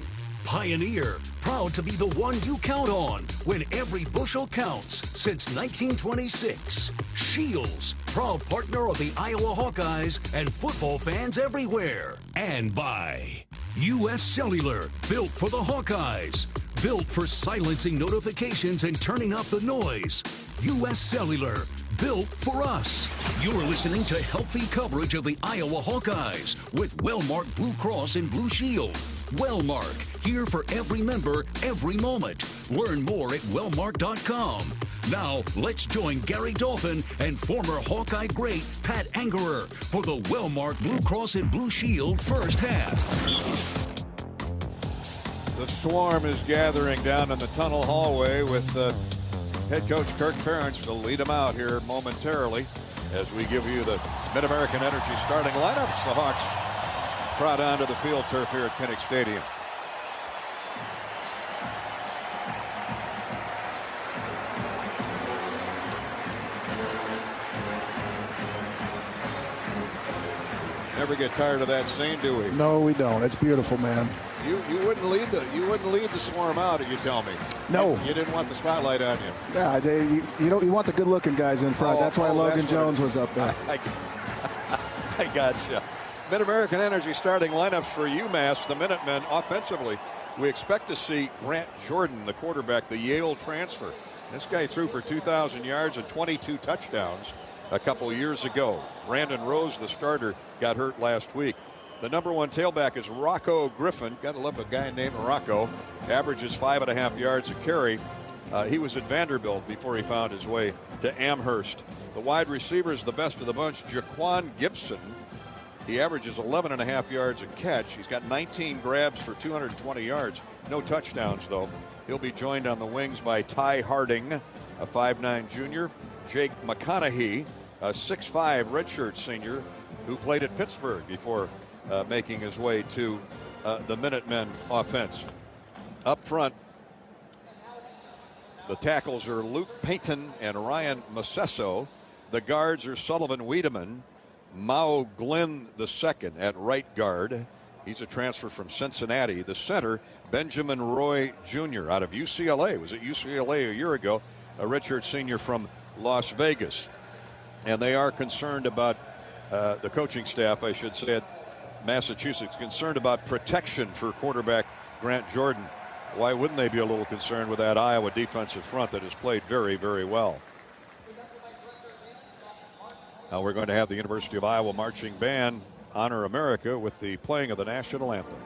Pioneer, proud to be the one you count on when every bushel counts since 1926. Shields, proud partner of the Iowa Hawkeyes and football fans everywhere. And by U.S. Cellular, built for the Hawkeyes. Built for silencing notifications and turning up the noise. U.S. Cellular, built for us. You're listening to healthy coverage of the Iowa Hawkeyes with Wellmark Blue Cross and Blue Shield. Wellmark, here for every member, every moment. Learn more at wellmark.com. Now, let's join Gary Dolphin and former Hawkeye great Pat Angerer for the Wellmark Blue Cross and Blue Shield first half. The swarm is gathering down in the tunnel hallway with head coach Kirk Ferentz to lead them out here momentarily as we give you the Mid-American Energy starting lineups. The Hawks trot onto the field turf here at Kinnick Stadium. Never get tired of that scene, do we? No, we don't. It's beautiful, man. You wouldn't lead the swarm out, you tell me. No, you didn't want the spotlight on you. Yeah, you want the good-looking guys in front. That's why Logan Jones was up there. I gotcha. Mid-American Energy starting lineups for UMass, the Minutemen offensively. We expect to see Grant Jordan, the quarterback, the Yale transfer. This guy threw for 2,000 yards and 22 touchdowns a couple years ago. Brandon Rose, the starter, got hurt last week. The number one tailback is Rocco Griffin. Got to love a guy named Rocco. Averages 5.5 yards a carry. He was at Vanderbilt before he found his way to Amherst. The wide receiver is the best of the bunch, Jaquan Gibson. He averages 11.5 yards a catch. He's got 19 grabs for 220 yards. No touchdowns, though. He'll be joined on the wings by Ty Harding, a 5'9 junior. Jake McConaughey, a 6'5 redshirt senior who played at Pittsburgh before making his way to the Minutemen offense. Up front, the tackles are Luke Payton and Ryan Macesso. The guards are Sullivan Wiedemann, Mao Glenn II at right guard. He's a transfer from Cincinnati. The center, Benjamin Roy Jr. out of UCLA. Was at UCLA a year ago, a redshirt senior from Las Vegas. And they are concerned about the coaching staff, I should say, at Massachusetts, concerned about protection for quarterback Grant Jordan. Why wouldn't they be a little concerned with that Iowa defensive front that has played very, very well? Now we're going to have the University of Iowa marching band honor America with the playing of the national anthem.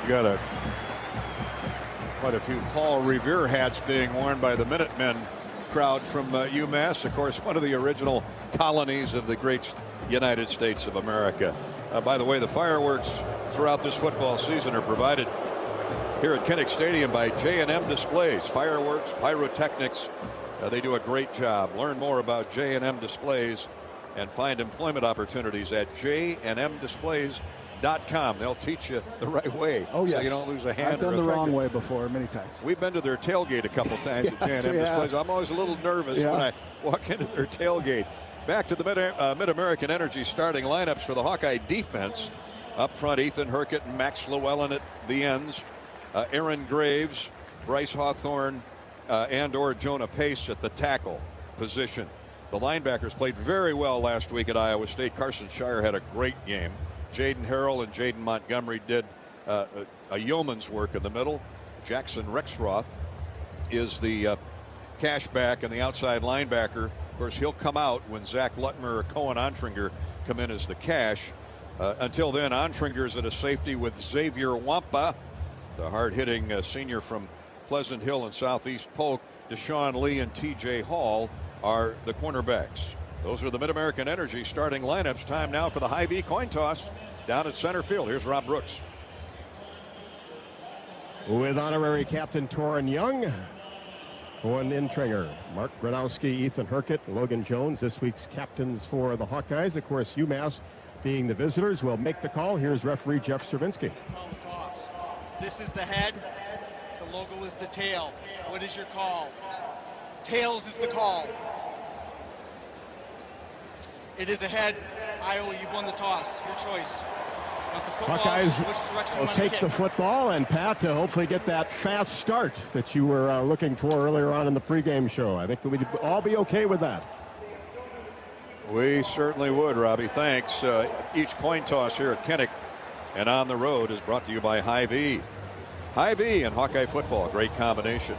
Got quite a few Paul Revere hats being worn by the Minutemen crowd from UMass. Of course, one of the original colonies of the great United States of America. By the way, the fireworks throughout this football season are provided here at Kinnick Stadium by J&M Displays. Fireworks, pyrotechnics, they do a great job. Learn more about J&M Displays and find employment opportunities at jnmdisplays.com. They'll teach you the right way. Oh, yes. So you don't lose a hand. I've done the wrong way before many times. We've been to their tailgate a couple times at J&M Displays. I'm always a little nervous when I walk into their tailgate. Back to the Mid-American Energy starting lineups for the Hawkeye defense. Up front, Ethan Herkett and Max Llewellyn at the ends. Aaron Graves, Bryce Hawthorne, and or Jonah Pace at the tackle position. The linebackers played very well last week at Iowa State. Carson Shire had a great game. Jaden Harrell and Jaden Montgomery did a yeoman's work in the middle. Jackson Rexroth is the cash back and the outside linebacker. Of course, he'll come out when Zach Lutmer or Cohen Ontringer come in as the cash. Until then, Ontringer at a safety with Xavier Wampa, the hard-hitting senior from Pleasant Hill and Southeast Polk. Deshaun Lee and TJ Hall are the cornerbacks. Those are the Mid-American Energy starting lineups. Time now for the Hy-Vee coin toss down at center field. Here's Rob Brooks. With honorary captain Torren Young, Cohen Intringer, Mark Gronowski, Ethan Herkett, Logan Jones, this week's captains for the Hawkeyes. Of course, UMass being the visitors will make the call. Here's referee Jeff Cervinski. Call the toss. This is the head. The logo is the tail. What is your call? Tails is the call. It is a head. Iowa, you've won the toss. Your choice. Hawkeyes will take the football, and Pat, to hopefully get that fast start that you were looking for earlier on in the pregame show. I think we'd all be okay with that. We certainly would, Robbie. Thanks. Each coin toss here at Kinnick and on the road is brought to you by Hy-Vee. Hy-Vee and Hawkeye football, great combination.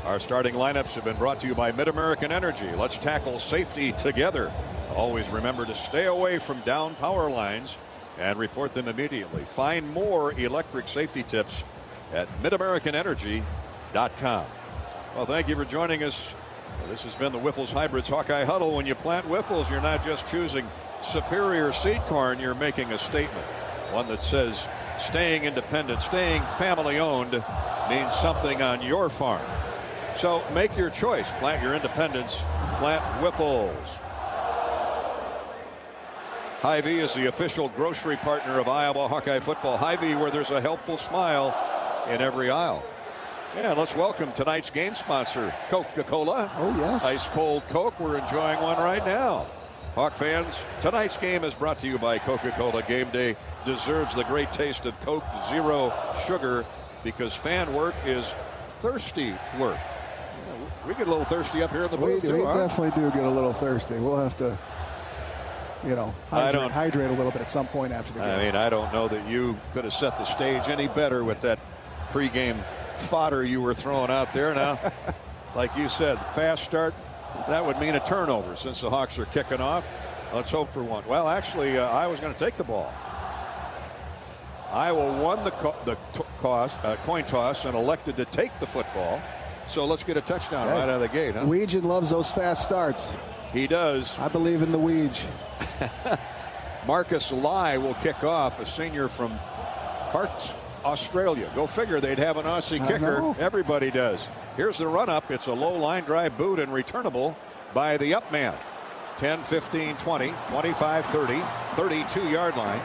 Our starting lineups have been brought to you by Mid-American Energy. Let's tackle safety together. Always remember to stay away from down power lines and report them immediately. Find more electric safety tips at midamericanenergy.com. Well, thank you for joining us. This has been the Wyffels Hybrids Hawkeye Huddle. When you plant Wyffels, you're not just choosing superior seed corn, you're making a statement. One that says staying independent, staying family owned means something on your farm. So make your choice. Plant your independence. Plant Wyffels. Hy-Vee is the official grocery partner of Iowa Hawkeye football. Hy-Vee, where there's a helpful smile in every aisle. And let's welcome tonight's game sponsor, Coca-Cola. Oh, yes. Ice cold Coke. We're enjoying one right now. Hawk fans, tonight's game is brought to you by Coca-Cola. Game day deserves the great taste of Coke Zero Sugar, because fan work is thirsty work. We get a little thirsty up here in the booth, We definitely do get a little thirsty. We'll have to, hydrate a little bit at some point after the game. I mean, I don't know that you could have set the stage any better with that pregame fodder you were throwing out there. Now, like you said, fast start, that would mean a turnover since the Hawks are kicking off. Let's hope for one. Well, actually, Iowa's going to take the ball. Iowa won the coin toss and elected to take the football. So let's get a touchdown right out of the gate. Huh? Weege loves those fast starts. He does. I believe in the Weege. Marcus Lai will kick off, a senior from Parks, Australia. Go figure, they'd have an Aussie kicker. Everybody does. Here's the run up. It's a low line drive boot and returnable by the up man. 10, 15, 20, 25, 30, 32-yard line.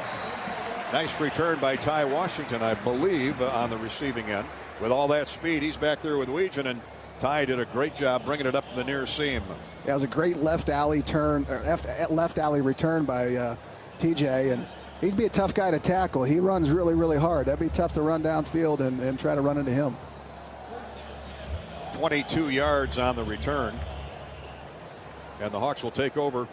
Nice return by Ty Washington, I believe, on the receiving end. With all that speed, he's back there with Weege, and Ty did a great job bringing it up the near seam. Yeah, it was a great left alley return by TJ, and he's be a tough guy to tackle. He runs really, really hard. That'd be tough to run downfield and try to run into him. 22 yards on the return, and the Hawks will take over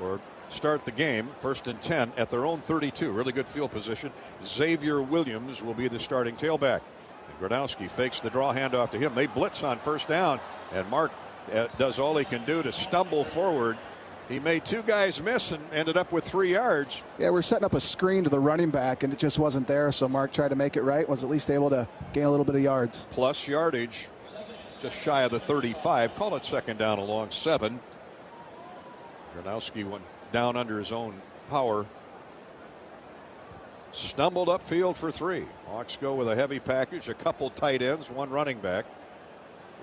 or start the game. 1st and 10 at their own 32. Really good field position. Xavier Williams will be the starting tailback. And Gronowski fakes the draw handoff to him. They blitz on 1st down, and Mark does all he can do to stumble forward. He made 2 guys miss and ended up with 3 yards. Yeah, we're setting up a screen to the running back, and it just wasn't there, so Mark tried to make it right, was at least able to gain a little bit of yards. Plus yardage, just shy of the 35. Call it 2nd down along 7. Gronowski went down under his own power. Stumbled upfield for 3. Hawks go with a heavy package, a couple tight ends, 1 running back.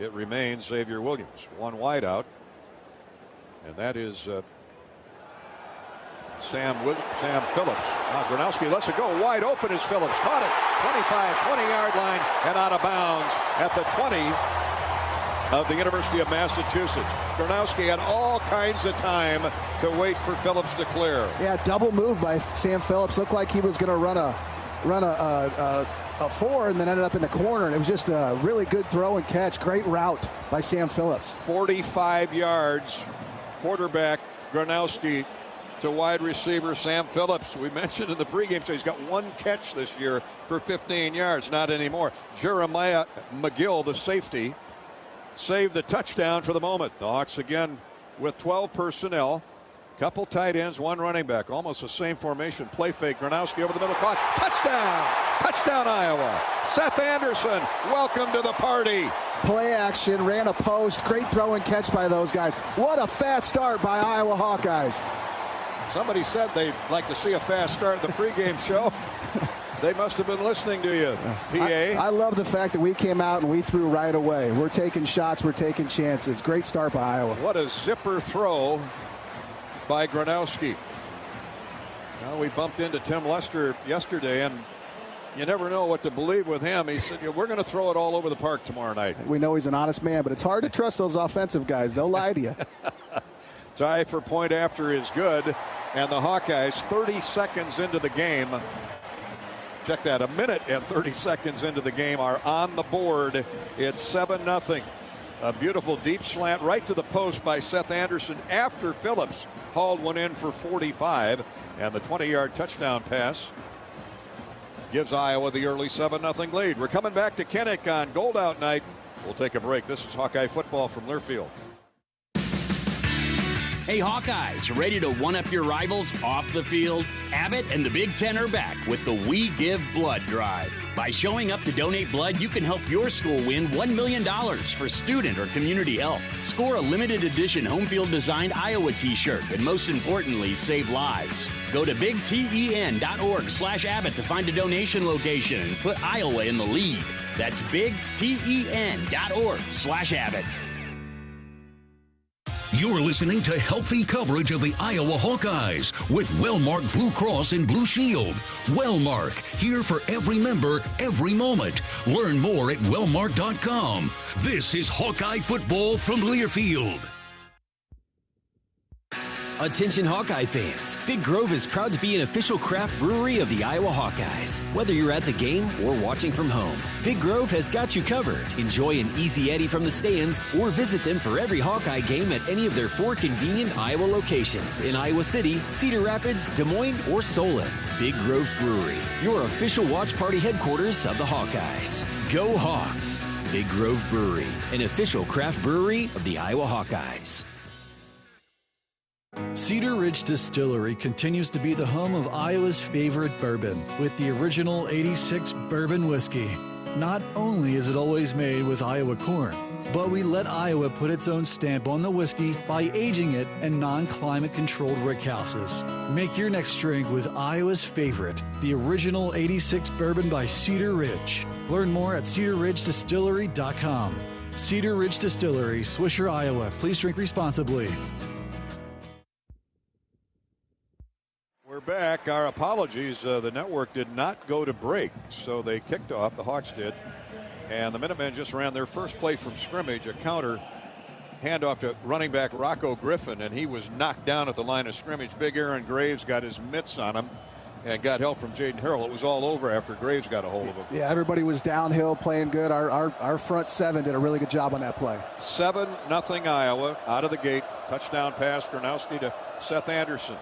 It remains Xavier Williams, 1 wide out. And that is Sam Phillips. Now Gronowski lets it go wide open as Phillips caught it. 25, 20-yard line and out of bounds at the 20 of the University of Massachusetts. Gronowski had all kinds of time to wait for Phillips to clear. Yeah, double move by Sam Phillips. Looked like he was going to run a run a 4 and then ended up in the corner. And it was just a really good throw and catch. Great route by Sam Phillips. 45 yards, quarterback Gronowski to wide receiver Sam Phillips. We mentioned in the pregame, so he's got 1 catch this year for 15 yards. Not anymore. Jeremiah McGill, the safety, saved the touchdown for the moment. The Hawks again with 12 personnel. Couple tight ends, 1 running back. Almost the same formation. Play fake. Gronowski over the middle. Caught. Touchdown! Touchdown, Iowa. Seth Anderson, welcome to the party. Play action, ran a post. Great throw and catch by those guys. What a fast start by Iowa Hawkeyes. Somebody said they'd like to see a fast start in the pregame show. They must have been listening to you, PA. I love the fact that we came out and we threw right away. We're taking shots. We're taking chances. Great start by Iowa. What a zipper throw by Gronowski. Well, we bumped into Tim Lester yesterday, and you never know what to believe with him. He said, we're going to throw it all over the park tomorrow night. We know he's an honest man, but it's hard to trust those offensive guys. They'll lie to you. Tie for point after is good, and the Hawkeyes 30 seconds into the game. Check that, 1 minute and 30 seconds into the game are on the board. It's 7-0. A beautiful deep slant right to the post by Seth Anderson after Phillips hauled one in for 45. And the 20-yard touchdown pass gives Iowa the early 7-0 lead. We're coming back to Kinnick on Gold Out Night. We'll take a break. This is Hawkeye football from Learfield. Hey Hawkeyes, ready to one-up your rivals off the field? Abbott and the Big Ten are back with the We Give Blood Drive. By showing up to donate blood, you can help your school win $1 million for student or community health. Score a limited edition home field designed Iowa t-shirt, and most importantly, save lives. Go to bigten.org/Abbott to find a donation location and put Iowa in the lead. That's bigten.org/Abbott. You're listening to healthy coverage of the Iowa Hawkeyes with Wellmark Blue Cross and Blue Shield. Wellmark, here for every member, every moment. Learn more at wellmark.com. This is Hawkeye football from Learfield. Attention Hawkeye fans, Big Grove is proud to be an official craft brewery of the Iowa Hawkeyes. Whether you're at the game or watching from home, Big Grove has got you covered. Enjoy an easy Eddie from the stands or visit them for every Hawkeye game at any of their 4 convenient Iowa locations in Iowa City, Cedar Rapids, Des Moines, or Solon. Big Grove Brewery, your official watch party headquarters of the Hawkeyes. Go Hawks! Big Grove Brewery, an official craft brewery of the Iowa Hawkeyes. Cedar Ridge Distillery continues to be the home of Iowa's favorite bourbon with the original 86 bourbon whiskey. Not only is it always made with Iowa corn, but we let Iowa put its own stamp on the whiskey by aging it in non-climate controlled rickhouses. Make your next drink with Iowa's favorite, the original 86 bourbon by Cedar Ridge. Learn more at cedarridgedistillery.com. Cedar Ridge Distillery, Swisher, Iowa. Please drink responsibly. We're back. Our apologies. The network did not go to break, so they kicked off. The Hawks did. And the Minutemen just ran their first play from scrimmage, a counter handoff to running back Rocco Griffin, and he was knocked down at the line of scrimmage. Big Aaron Graves got his mitts on him and got help from Jaden Harrell. It was all over after Graves got a hold of him. Yeah, everybody was downhill playing good. Our front 7 did a really good job on that play. 7-0 Iowa out of the gate. Touchdown pass, Gronowski to Seth Anderson.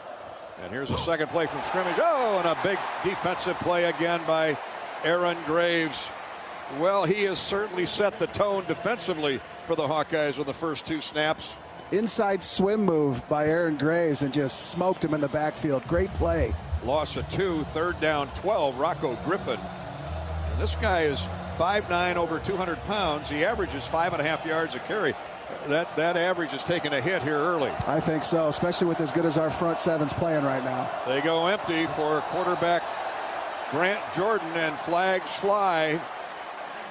And here's a second play from scrimmage. Oh, and a big defensive play again by Aaron Graves. Well, he has certainly set the tone defensively for the Hawkeyes on the first 2 snaps. Inside swim move by Aaron Graves and just smoked him in the backfield. Great play. Loss of 2, 3rd down 12, Rocco Griffin. And this guy is 5'9", over 200 pounds. He averages 5.5 yards a carry. That average is taking a hit here early. I think so, especially with as good as our front 7's playing right now. They go empty for quarterback Grant Jordan, and flags fly.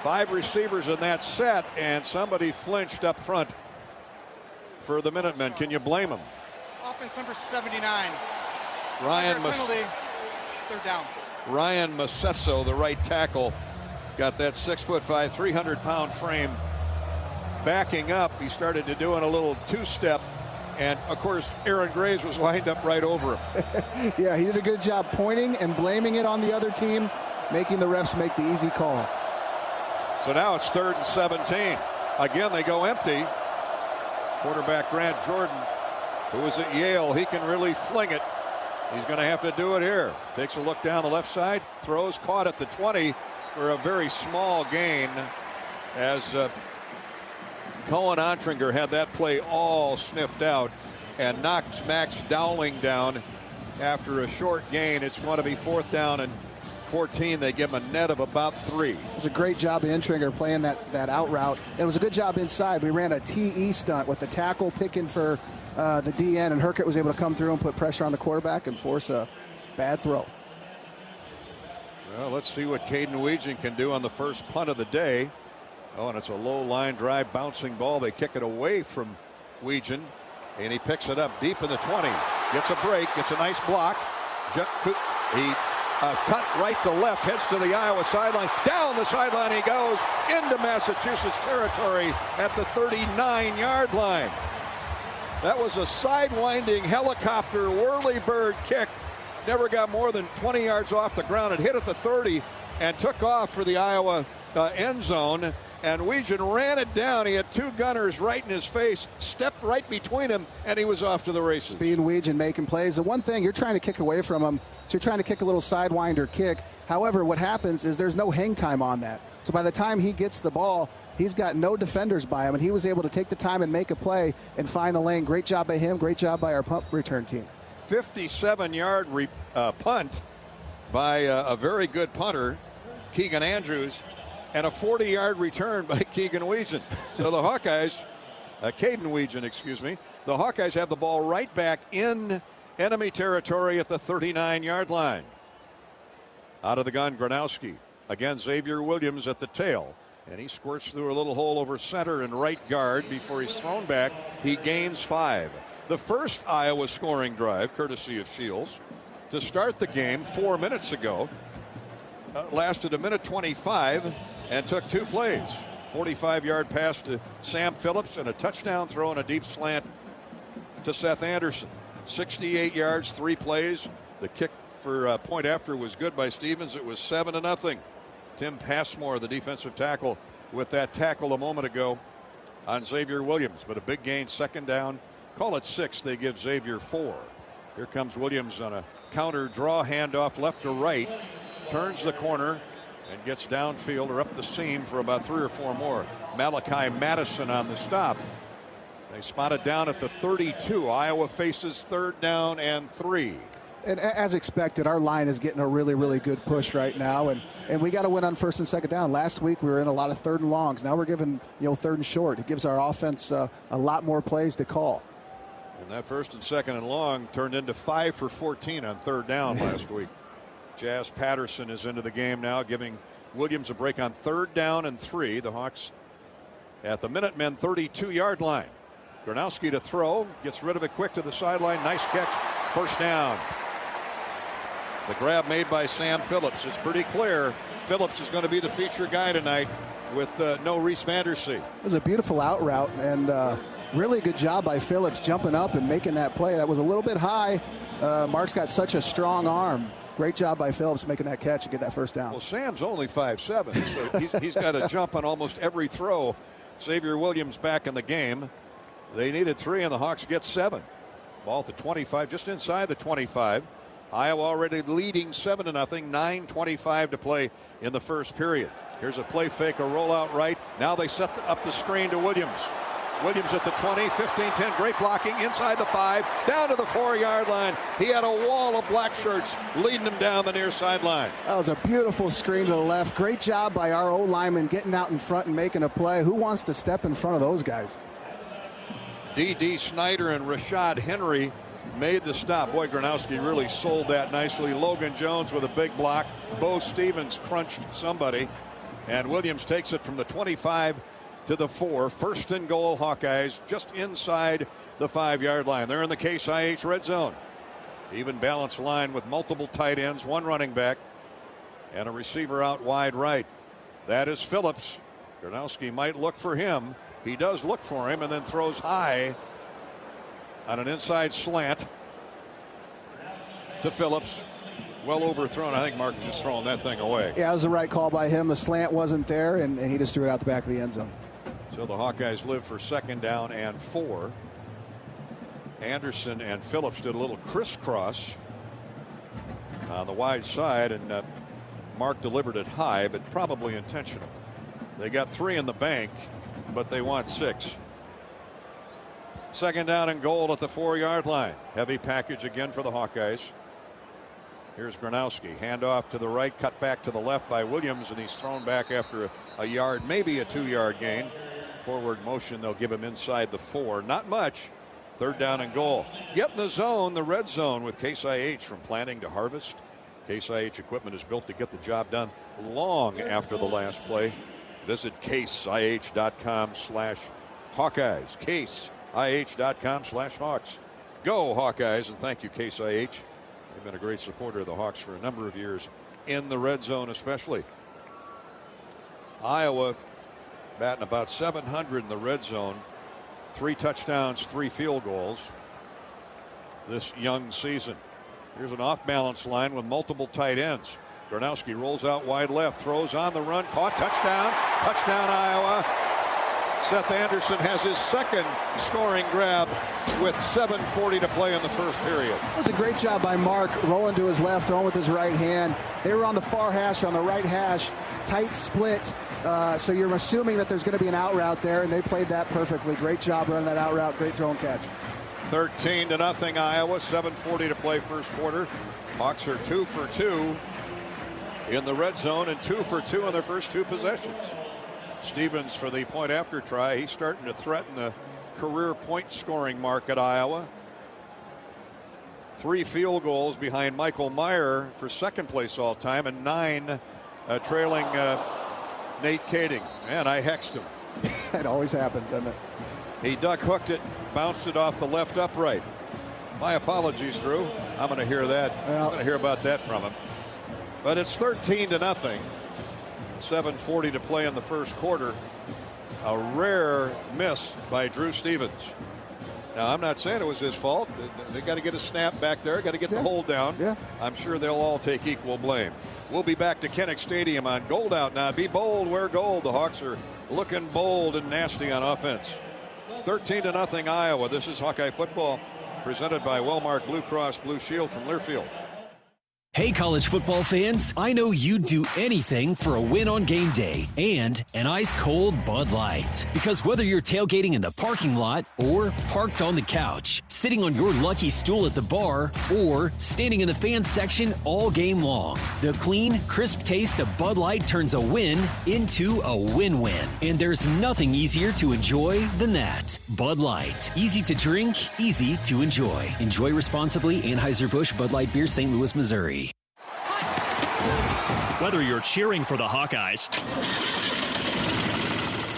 5 receivers in that set, and somebody flinched up front for the Minutemen. Can you blame them? Offense number 79. Penalty. It's 3rd down. Ryan Macesso, the right tackle, got that 6'5", 300-pound frame. Backing up, he started to doing a little 2-step, and of course Aaron Graves was lined up right over him. Yeah, he did a good job pointing and blaming it on the other team, making the refs make the easy call. So now it's 3rd and 17. Again, they go empty. Quarterback Grant Jordan, who was at Yale, he can really fling it. He's going to have to do it here. Takes a look down the left side, throws, caught at the 20 for a very small gain, as Cohen Ontringer had that play all sniffed out and knocked Max Dowling down after a short gain. It's going to be 4th down and 14. They give him a net of about 3. It was a great job of Intringer playing that out route. It was a good job inside. We ran a TE stunt with the tackle picking for the DN, and Herkett was able to come through and put pressure on the quarterback and force a bad throw. Well, let's see what Caden Weegan can do on the first punt of the day. Oh, and it's a low line drive bouncing ball. They kick it away from Weegan, and he picks it up deep in the 20. Gets a break, gets a nice block. He cut right to left, heads to the Iowa sideline. Down the sideline he goes into Massachusetts territory at the 39-yard line. That was a sidewinding helicopter whirly-bird kick. Never got more than 20 yards off the ground. It hit at the 30 and took off for the Iowa end zone. And Weegan ran it down. He had 2 gunners right in his face, stepped right between him, and he was off to the races. Speed Weegan making plays. The one thing, you're trying to kick away from him, so you're trying to kick a little sidewinder kick. However, what happens is there's no hang time on that. So by the time he gets the ball, he's got no defenders by him, and he was able to take the time and make a play and find the lane. Great job by him. Great job by our punt return team. 57-yard punt by a very good punter, Keegan Andrews, and a 40-yard return by Keegan Weegan. So the Hawkeyes, Caden Weegan, excuse me, the Hawkeyes have the ball right back in enemy territory at the 39-yard line. Out of the gun, Gronowski. Again, Xavier Williams at the tail. And he squirts through a little hole over center and right guard before he's thrown back. He gains 5. The first Iowa scoring drive, courtesy of Shields, to start the game 4 minutes ago, lasted 1:25 and took 2 plays. 45-yard pass to Sam Phillips and a touchdown throw and a deep slant to Seth Anderson. 68 yards, 3 plays. The kick for point after was good by Stevens. It was 7-0. Tim Passmore, the defensive tackle, with that tackle a moment ago on Xavier Williams. But a big gain, 2nd down. Call it 6. They give Xavier 4. Here comes Williams on a counter draw handoff left to right. Turns the corner and gets downfield or up the seam for about 3 or 4 more. Malachi Madison on the stop. They spot it down at the 32. Iowa faces 3rd down and 3. And as expected, our line is getting a really, really good push right now, and we got to win on 1st and 2nd down. Last week we were in a lot of 3rd and longs. Now we're giving 3rd and short. It gives our offense a lot more plays to call. And that 1st and 2nd and long turned into 5 for 14 on 3rd down last week. Jazz Patterson is into the game now, giving Williams a break on 3rd down and 3. The Hawks at the Minutemen 32-yard line. Gronowski to throw, gets rid of it quick to the sideline. Nice catch, 1st down. The grab made by Sam Phillips. It's pretty clear Phillips is going to be the feature guy tonight with no Reese Vandersee. It was a beautiful out route and really good job by Phillips jumping up and making that play. That was a little bit high. Mark's got such a strong arm. Great job by Phillips making that catch and get that 1st down. Well, Sam's only 5'7", so he's got to jump on almost every throw. Xavier Williams back in the game. They needed 3 and the Hawks get 7. Ball at the 25, just inside the 25. Iowa already leading 7-0, 9:25 to play in the 1st period. Here's a play fake, a rollout right. Now they set up the screen to Williams. Williams at the 20, 15-10, great blocking inside the 5, down to the 4-yard line. He had a wall of black shirts leading him down the near sideline. That was a beautiful screen to the left. Great job by our O-lineman getting out in front and making a play. Who wants to step in front of those guys? D.D. Snyder and Rashad Henry made the stop. Boy, Gronowski really sold that nicely. Logan Jones with a big block. Bo Stevens crunched somebody. And Williams takes it from the 25 to the 4. 1st and goal, Hawkeyes just inside the 5-yard line. They're in the Case IH red zone. Even balanced line with multiple tight ends, 1 running back, and a receiver out wide right. That is Phillips. Gronowski might look for him. He does look for him and then throws high on an inside slant to Phillips. well overthrown. I think Mark is just throwing that thing away. Yeah, it was the right call by him. The slant wasn't there, and he just threw it out the back of the end zone. So the Hawkeyes live for 2nd down and 4. Anderson and Phillips did a little crisscross on the wide side, and Mark delivered it high, but probably intentional. They got 3 in the bank, but they want 6. 2nd down and goal at the 4-yard line. Heavy package again for the Hawkeyes. Here's Gronowski. Handoff to the right, cut back to the left by Williams, and he's thrown back after a yard, maybe a 2-yard gain. Forward motion, they'll give him inside the 4. Not much. 3rd down and goal. Get in the zone, the red zone, with Case IH. From planning to harvest, Case IH equipment is built to get the job done long after the last play. Visit caseih.com/Hawkeyes. caseih.com/Hawks. Go Hawkeyes, and thank you Case IH. They've been a great supporter of the Hawks for a number of years, in the red zone especially. Iowa batting about 700 in the red zone. 3 touchdowns, 3 field goals this young season. Here's an off-balance line with multiple tight ends. Gronowski rolls out wide left, throws on the run, caught, touchdown, Iowa. Seth Anderson has his 2nd scoring grab with 7:40 to play in the first period. It was a great job by Mark, rolling to his left, throwing with his right hand. They were on the far hash, on the right hash, tight split. So you're assuming that there's going to be an out route there, and they played that perfectly. Great job running that out route. Great throw and catch. 13-0 Iowa. 7:40 to play first quarter. Hawks are 2 for 2 in the red zone and 2 for 2 in their first 2 possessions. Stevens for the point after try. He's starting to threaten the career point scoring mark at Iowa. 3 field goals behind Michael Meyer for 2nd place all time, and 9 trailing Nate Kading. Man, I hexed him. It always happens, doesn't it? He duck hooked it, bounced it off the left upright. My apologies, Drew. I'm going to hear that. I'm going to hear about that from him. But it's 13-0. 7:40 to play in the first quarter. A rare miss by Drew Stevens. Now, I'm not saying it was his fault. They got to get a snap back there, got to get the hold down. Yeah. I'm sure they'll all take equal blame. We'll be back to Kinnick Stadium on Gold Out now. Be bold, wear gold. The Hawks are looking bold and nasty on offense. 13-0 Iowa. This is Hawkeye football, presented by Wellmark Blue Cross Blue Shield from Learfield. Hey, college football fans, I know you'd do anything for a win on game day and an ice-cold Bud Light. Because whether you're tailgating in the parking lot or parked on the couch, sitting on your lucky stool at the bar, or standing in the fan section all game long, the clean, crisp taste of Bud Light turns a win into a win-win. And there's nothing easier to enjoy than that. Bud Light. Easy to drink, easy to enjoy. Enjoy responsibly. Anheuser-Busch Bud Light Beer, St. Louis, Missouri. Whether you're cheering for the Hawkeyes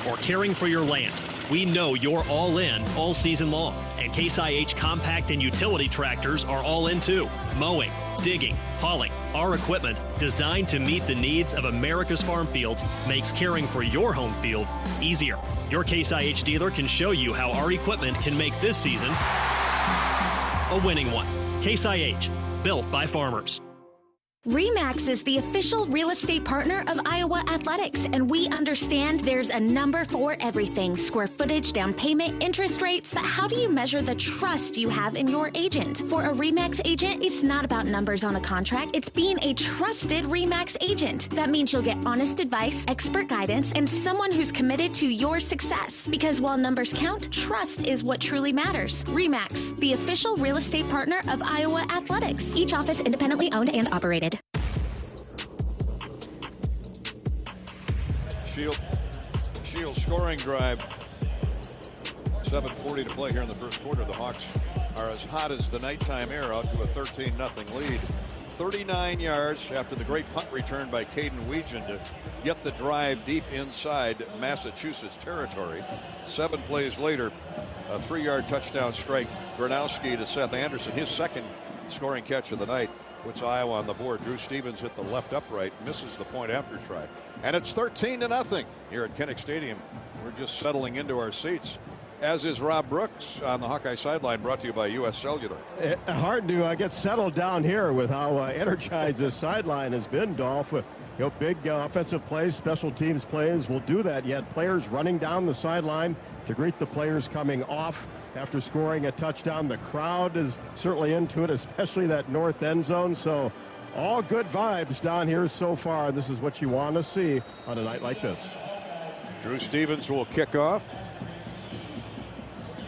or caring for your land, we know you're all in all season long. And Case IH compact and utility tractors are all in too. Mowing, digging, hauling. Our equipment, designed to meet the needs of America's farm fields, makes caring for your home field easier. Your Case IH dealer can show you how our equipment can make this season a winning one. Case IH, built by farmers. RE/MAX is the official real estate partner of Iowa Athletics, and we understand there's a number for everything: square footage, down payment, interest rates. But how do you measure the trust you have in your agent? For a RE/MAX agent, it's not about numbers on a contract. It's being a trusted RE/MAX agent. That means you'll get honest advice, expert guidance, and someone who's committed to your success. Because while numbers count, trust is what truly matters. RE/MAX, the official real estate partner of Iowa Athletics. Each office independently owned and operated. Shield scoring drive. 7:40 to play here in the first quarter. The Hawks are as hot as the nighttime air, out to a 13-0 lead. 39 yards after the great punt return by Caden Weegan to get the drive deep inside Massachusetts territory. 7 plays later, a 3-yard touchdown strike. Gronowski to Seth Anderson, his 2nd scoring catch of the night, puts Iowa on the board. Drew Stevens hit the left upright, misses the point after try. And it's 13-0 here at Kinnick Stadium. We're just settling into our seats. As is Rob Brooks on the Hawkeye sideline, brought to you by U.S. Cellular. Hard to get settled down here with how energized this sideline has been, Dolph. Big offensive plays, special teams plays will do that. Yet players running down the sideline to greet the players coming off after scoring a touchdown. The crowd is certainly into it, especially that north end zone. So all good vibes down here so far. This is what you want to see on a night like this. Drew Stevens will kick off.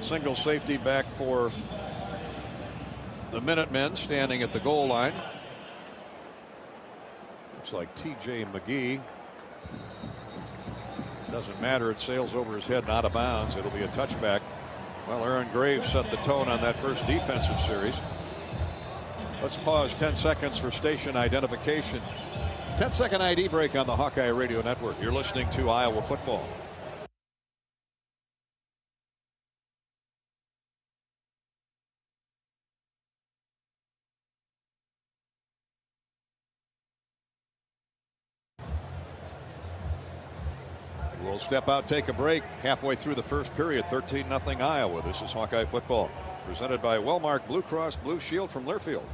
Single safety back for the Minutemen, standing at the goal line. Looks like T.J. McGee. Doesn't matter. It sails over his head and out of bounds. It'll be a touchback. Well, Aaron Graves set the tone on that first defensive series. Let's pause 10 seconds for station identification. 10-second ID break on the Hawkeye Radio Network. You're listening to Iowa football. We'll step out, take a break halfway through the first period. 13-0 Iowa. This is Hawkeye football, presented by Wellmark Blue Cross Blue Shield from Learfield.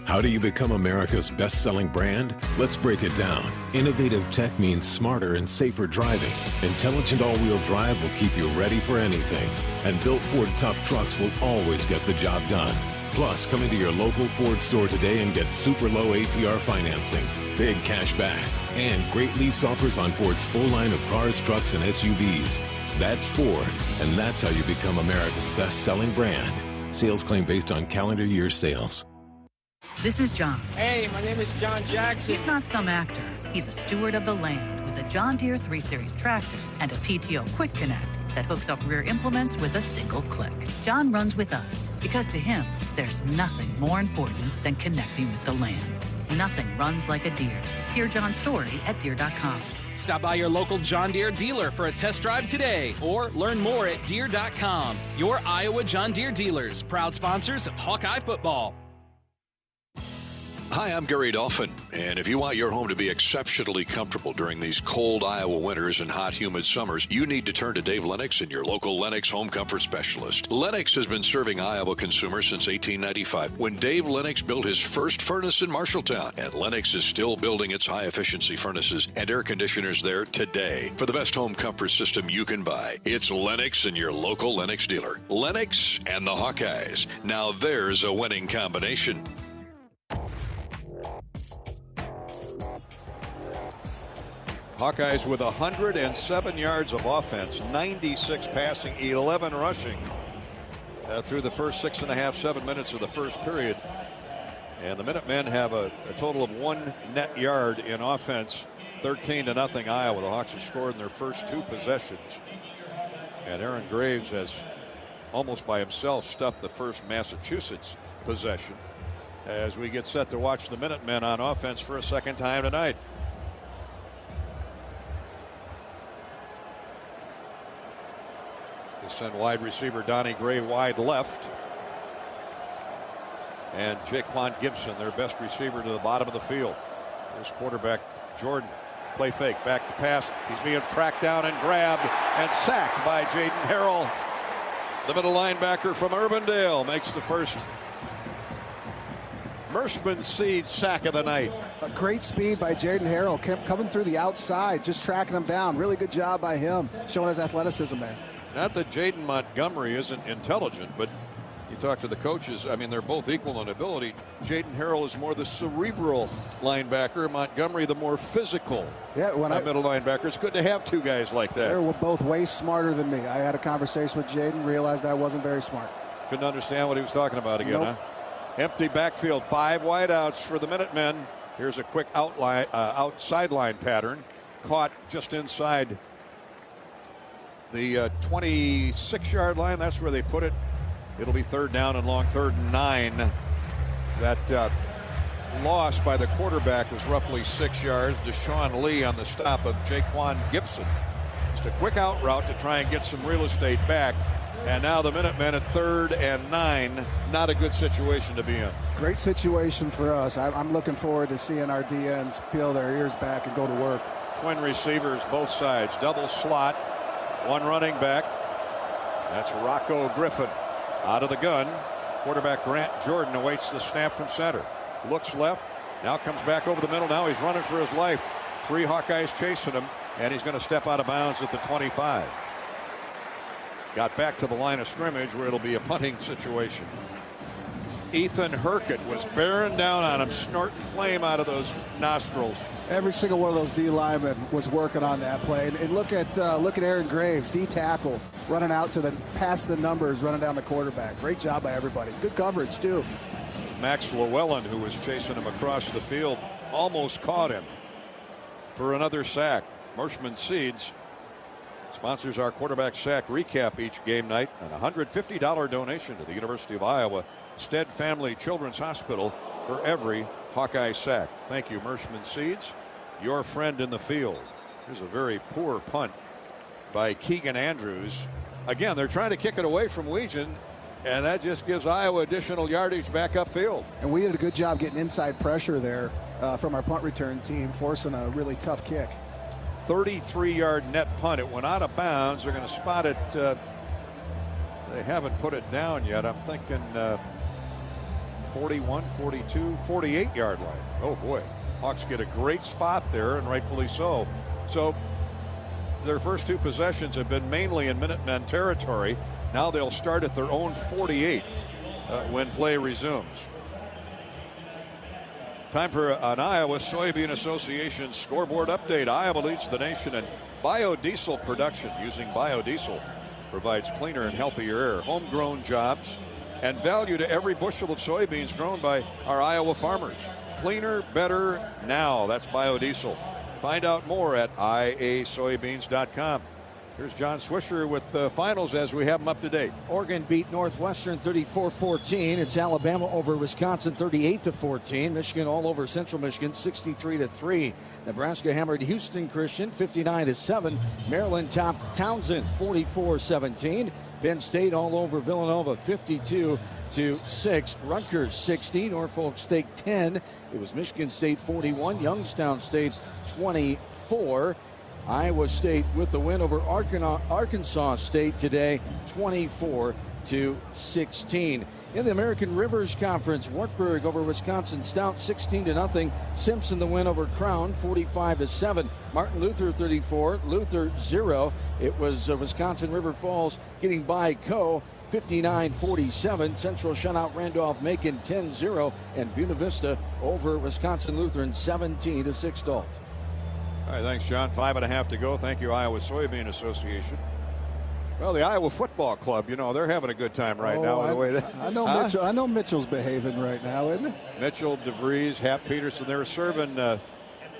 How do you become America's best-selling brand? Let's break it down. Innovative tech means smarter and safer driving. Intelligent all-wheel drive will keep you ready for anything. And built Ford tough trucks will always get the job done. Plus, come into your local Ford store today and get super low APR financing, big cash back, and great lease offers on Ford's full line of cars, trucks, and SUVs. That's Ford, and that's how you become America's best-selling brand. Sales claim based on calendar year sales. This is John. Hey, my name is John Jackson. He's not some actor. He's a steward of the land with a John Deere 3 Series tractor and a PTO Quick Connect that hooks up rear implements with a single click. John runs with us because to him, there's nothing more important than connecting with the land. Nothing runs like a Deere. Hear John's story at Deere.com. Stop by your local John Deere dealer for a test drive today or learn more at Deere.com. Your Iowa John Deere dealers, proud sponsors of Hawkeye football. Hi, I'm Gary Dolphin, and if you want your home to be exceptionally comfortable during these cold Iowa winters and hot, humid summers, you need to turn to Dave Lennox and your local Lennox home comfort specialist. Lennox has been serving Iowa consumers since 1895, when Dave Lennox built his first furnace in Marshalltown, and Lennox is still building its high-efficiency furnaces and air conditioners there today. For the best home comfort system you can buy, it's Lennox and your local Lennox dealer. Lennox and the Hawkeyes. Now there's a winning combination. Hawkeyes with 107 yards of offense, 96 passing, 11 rushing through the first 6.5, 7 minutes of the first period. And the Minutemen have a total of 1 net yard in offense, 13-0 Iowa. The Hawks have scored in their first 2 possessions. And Aaron Graves has almost by himself stuffed the first Massachusetts possession as we get set to watch the Minutemen on offense for a second time tonight. Send wide receiver Donnie Gray wide left. And Jaquan Gibson, their best receiver, to the bottom of the field. Here's quarterback Jordan. Play fake, back to pass. He's being tracked down and grabbed and sacked by Jaden Harrell. The middle linebacker from Urbandale makes the first Mershman Seed sack of the night. A great speed by Jaden Harrell, coming through the outside, just tracking him down. Really good job by him, showing his athleticism there. Not that Jaden Montgomery isn't intelligent, but you talk to the coaches, I mean, they're both equal in ability. Jaden Harrell is more the cerebral linebacker, Montgomery the more physical middle linebacker. It's good to have 2 guys like that. They were both way smarter than me. I had a conversation with Jaden, realized I wasn't very smart. Couldn't understand what he was talking about again, huh? Empty backfield, 5 wideouts for the Minutemen. Here's a quick outside line pattern. Caught just inside the 26-yard line. That's where they put it. It'll be 3rd down and long, 3rd and 9. That loss by the quarterback was roughly 6 yards. Deshaun Lee on the stop of Jaquan Gibson. Just a quick out route to try and get some real estate back. And now the Minutemen at 3rd and 9. Not a good situation to be in. Great situation for us. I'm looking forward to seeing our DNs peel their ears back and go to work. Twin receivers both sides. Double slot. 1 running back. That's Rocco Griffin out of the gun. Quarterback Grant Jordan awaits the snap from center. Looks left. Now comes back over the middle. Now he's running for his life. 3 Hawkeyes chasing him, and he's going to step out of bounds at the 25. Got back to the line of scrimmage where it'll be a punting situation. Ethan Herkett was bearing down on him, snorting flame out of those nostrils. Every single one of those D linemen was working on that play. And look at Aaron Graves, D tackle, running out to past the numbers, running down the quarterback. Great job by everybody. Good coverage too. Max Llewellyn, who was chasing him across the field, almost caught him for another sack. Mershman Seeds sponsors our quarterback sack recap each game night. An $150 donation to the University of Iowa Stead Family Children's Hospital for every Hawkeye sack. Thank you, Mershman Seeds, your friend in the field. Here's a very poor punt by Keegan Andrews. Again, they're trying to kick it away from Weegan, and that just gives Iowa additional yardage back upfield. And we did a good job getting inside pressure there from our punt return team, forcing a really tough kick. 33-yard net punt. It went out of bounds. They're going to spot it. They haven't put it down yet. I'm thinking 41, 42, 48-yard line. Oh, boy. Hawks get a great spot there, and rightfully so. So their first 2 possessions have been mainly in Minutemen territory. Now they'll start at their own 48 when play resumes. Time for an Iowa Soybean Association scoreboard update. Iowa leads the nation in biodiesel production. Using biodiesel provides cleaner and healthier air, homegrown jobs, and value to every bushel of soybeans grown by our Iowa farmers. Cleaner, better, now. That's biodiesel. Find out more at iasoybeans.com. Here's John Swisher with the finals as we have them up to date. Oregon beat Northwestern 34-14. It's Alabama over Wisconsin 38-14. Michigan all over Central Michigan 63-3. Nebraska hammered Houston Christian 59-7. Maryland topped Townsend 44-17. Penn State all over Villanova 52-6. Rutgers 60. Norfolk State 10. It was Michigan State 41. Youngstown State 24. Iowa State with the win over Arkansas State today, 24-16. In the American Rivers Conference, Wartburg over Wisconsin Stout, 16-0. Simpson the win over Crown, 45-7. Martin Luther 34, Luther 0. It was Wisconsin River Falls getting by Co. 59-47. Central shut out Randolph-Macon 10-0, and Buena Vista over Wisconsin Lutheran 17-6. Dolph. All right, thanks, John. 5.5 to go. Thank you, Iowa Soybean Association. Well, the Iowa Football Club, you know, they're having a good time right now. I know Mitchell. I know Mitchell's behaving right now, isn't he? Mitchell, DeVries, Hap Peterson. They're serving